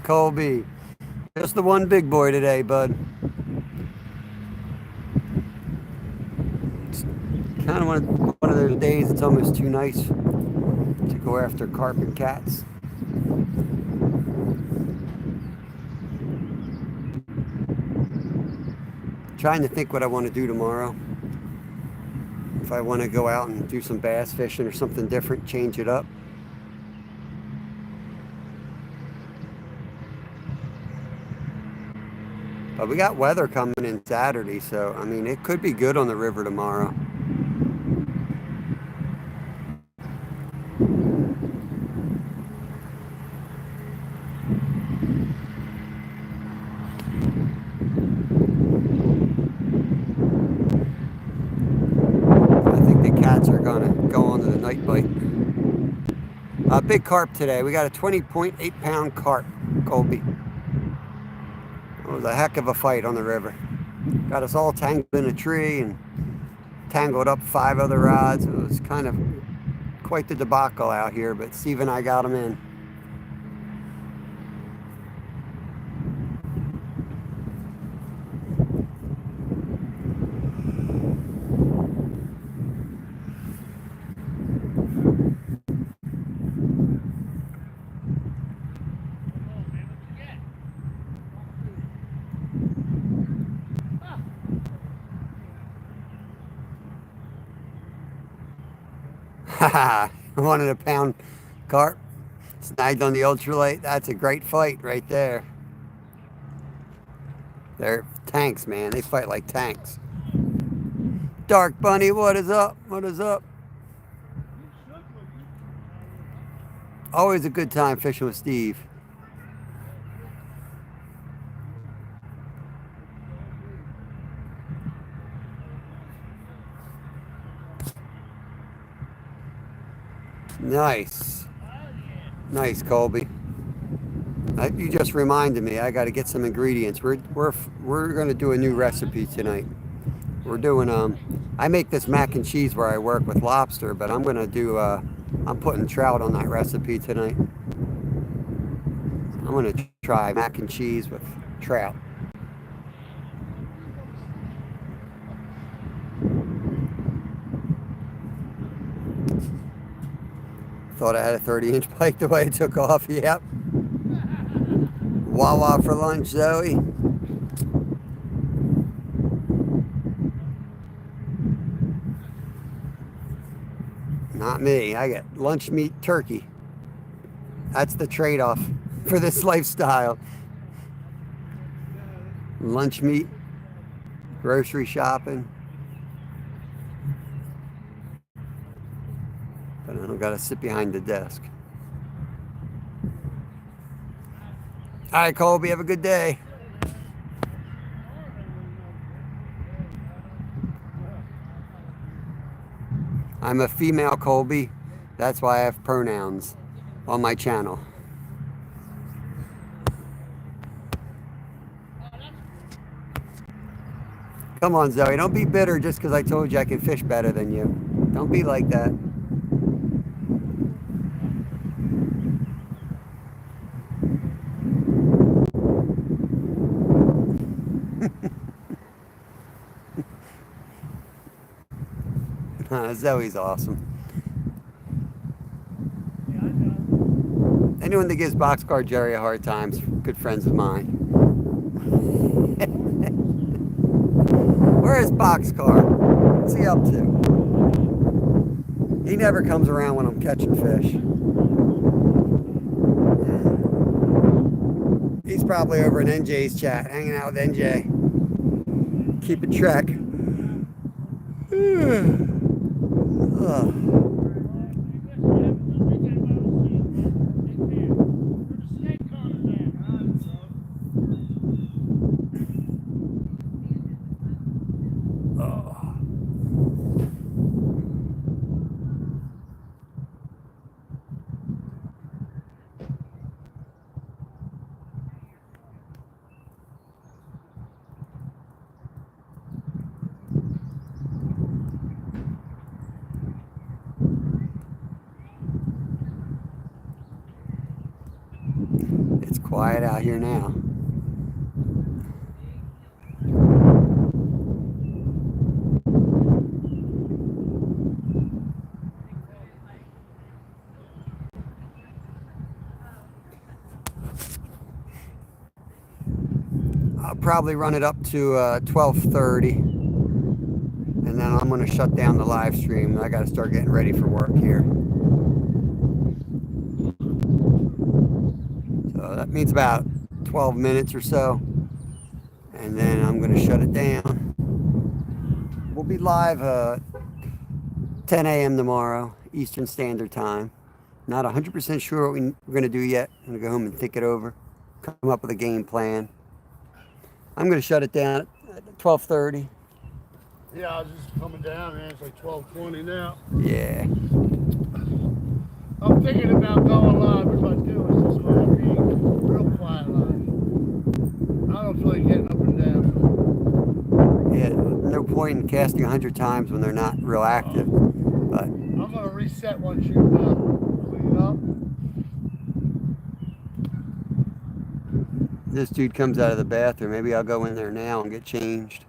Colby. Just the one big boy today, bud. It's kind of one of those days it's almost too nice to go after carp and cats. Trying to think what I want to do tomorrow. If I want to go out and do some bass fishing or something different, change it up. But we got weather coming in Saturday, so I mean, it could be good on the river tomorrow. I think the cats are gonna go on to the night bite. Big carp today. We got a 20.8 pound carp, Colby. It was a heck of a fight on the river. Got us all tangled in a tree and tangled up 5 other rods. It was kind of quite the debacle out here, but Steve and I got them in. Haha, 1 pound carp snagged on the ultralight. That's a great fight right there. They're tanks, man. They fight like tanks. Dark Bunny, what is up? What is up? Always a good time fishing with Steve. Nice. Nice, Colby. You just reminded me. I got to get some ingredients. We're going to do a new recipe tonight. We're doing I make this mac and cheese where I work with lobster, but I'm going to do I'm putting trout on that recipe tonight. I'm going to try mac and cheese with trout. Thought I had a 30-inch pike the way it took off. Yep. Wawa for lunch, Zoe. Not me. I get lunch meat turkey. That's the trade-off for this lifestyle. Lunch meat, grocery shopping. But I don't gotta sit behind the desk. All right, Colby, have a good day. I'm a female Colby. That's why I have pronouns on my channel. Come on, Zoe. Don't be bitter just because I told you I can fish better than you. Don't be like that. Zoe's awesome. Yeah, I know. Anyone that gives Boxcar Jerry a hard time is good friends of mine. Where is Boxcar? What's he up to? He never comes around when I'm catching fish. He's probably over in NJ's chat, hanging out with NJ. Keeping track. Oh. It's quiet out here now. I'll probably run it up to 12:30, and then I'm going to shut down the live stream. I got to start getting ready for work here. So that means about 12 minutes or so, and then I'm going to shut it down. We'll be live 10 a.m. tomorrow, Eastern Standard Time. Not 100% sure what we're going to do yet. I'm going to go home and think it over, come up with a game plan. I'm going to shut it down at 12:30. Yeah, I was just coming down, man. It's like 12:20 now. Yeah. I'm thinking about going live. If I do, it's just going to be real quiet live. I don't feel like getting up and down. Yeah, no point in casting 100 times when they're not real active. But I'm going to reset once you clean up. this dude comes out of the bathroom. Maybe I'll go in there now and get changed.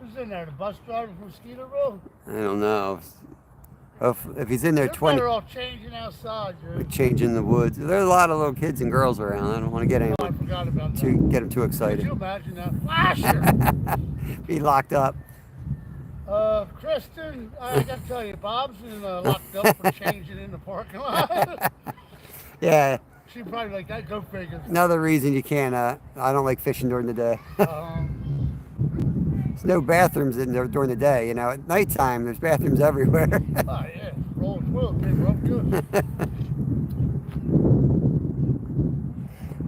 Who's in there? The bus driver from Skeeterville? I don't know. If he's in there They're 20, better off changing outside, we dude. change in the woods. There's a lot of little kids and girls around. I don't want to get Oh, I anyone forgot about that. get them too Could excited. you imagine that? Flasher! Be locked up. Kristen, I gotta tell you, Bob's been locked up for changing in the parking lot. Yeah, She probably like that. Go figure. another reason you can't. I don't like fishing during the day. There's no bathrooms in there during the day. You know, at nighttime there's bathrooms everywhere. Oh yeah, roll twill, man, roll good.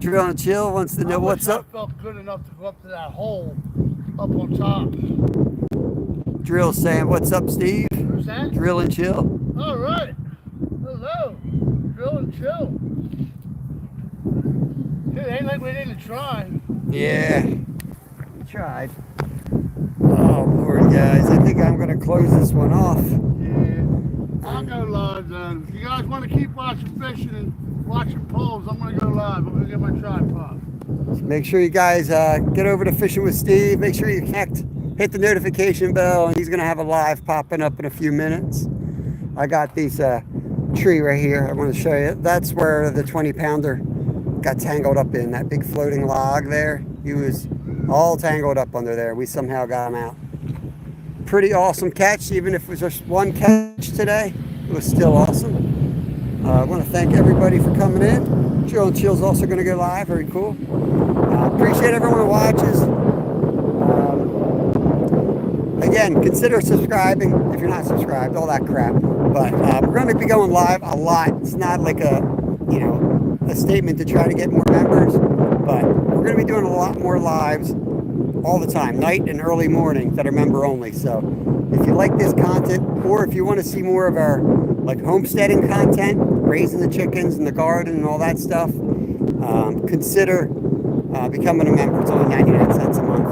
Drill and Chill wants to know what's up. I felt good enough to go up to that hole up on top. Drill saying, "What's up, Steve?" Who's that? Drill and Chill. All right. Hello. Drill and chill. Dude, ain't like we didn't try. Yeah, we tried. Oh Lord, guys, I think I'm gonna close this one off. Yeah. I'll go live then. If you guys want to keep watching fishing and watching poles, I'm gonna go live. I'm gonna get my tripod. Make sure you guys get over to Fishing with Steve. Make sure you connect, hit the notification bell, and he's gonna have a live popping up in a few minutes. I got this tree right here. I want to show you. That's where the 20-pounder got tangled up in, that big floating log there. He was all tangled up under there. We somehow got him out. Pretty awesome catch, even if it was just one catch today. It was still awesome. I want to thank everybody for coming in. Drill and Chill's also going to go live. Very cool. Appreciate everyone who watches. Again, consider subscribing if you're not subscribed, all that crap. But we're going to be going live a lot. It's not like a statement to try to get more members, but we're going to be doing a lot more lives all the time, night and early morning, that are member only. So if you like this content, or if you want to see more of our like homesteading content, raising the chickens and the garden and all that stuff, consider becoming a member. It's only 99 cents a month.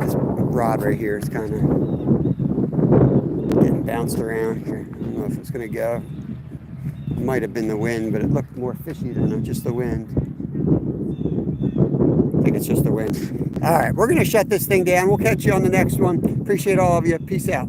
This rod right here is kind of getting bounced around here. I don't know if it's going to go. It might have been the wind, but it looked more fishy than just the wind. I think it's just the wind. All right, we're going to shut this thing down. We'll catch you on the next one. Appreciate all of you. Peace out.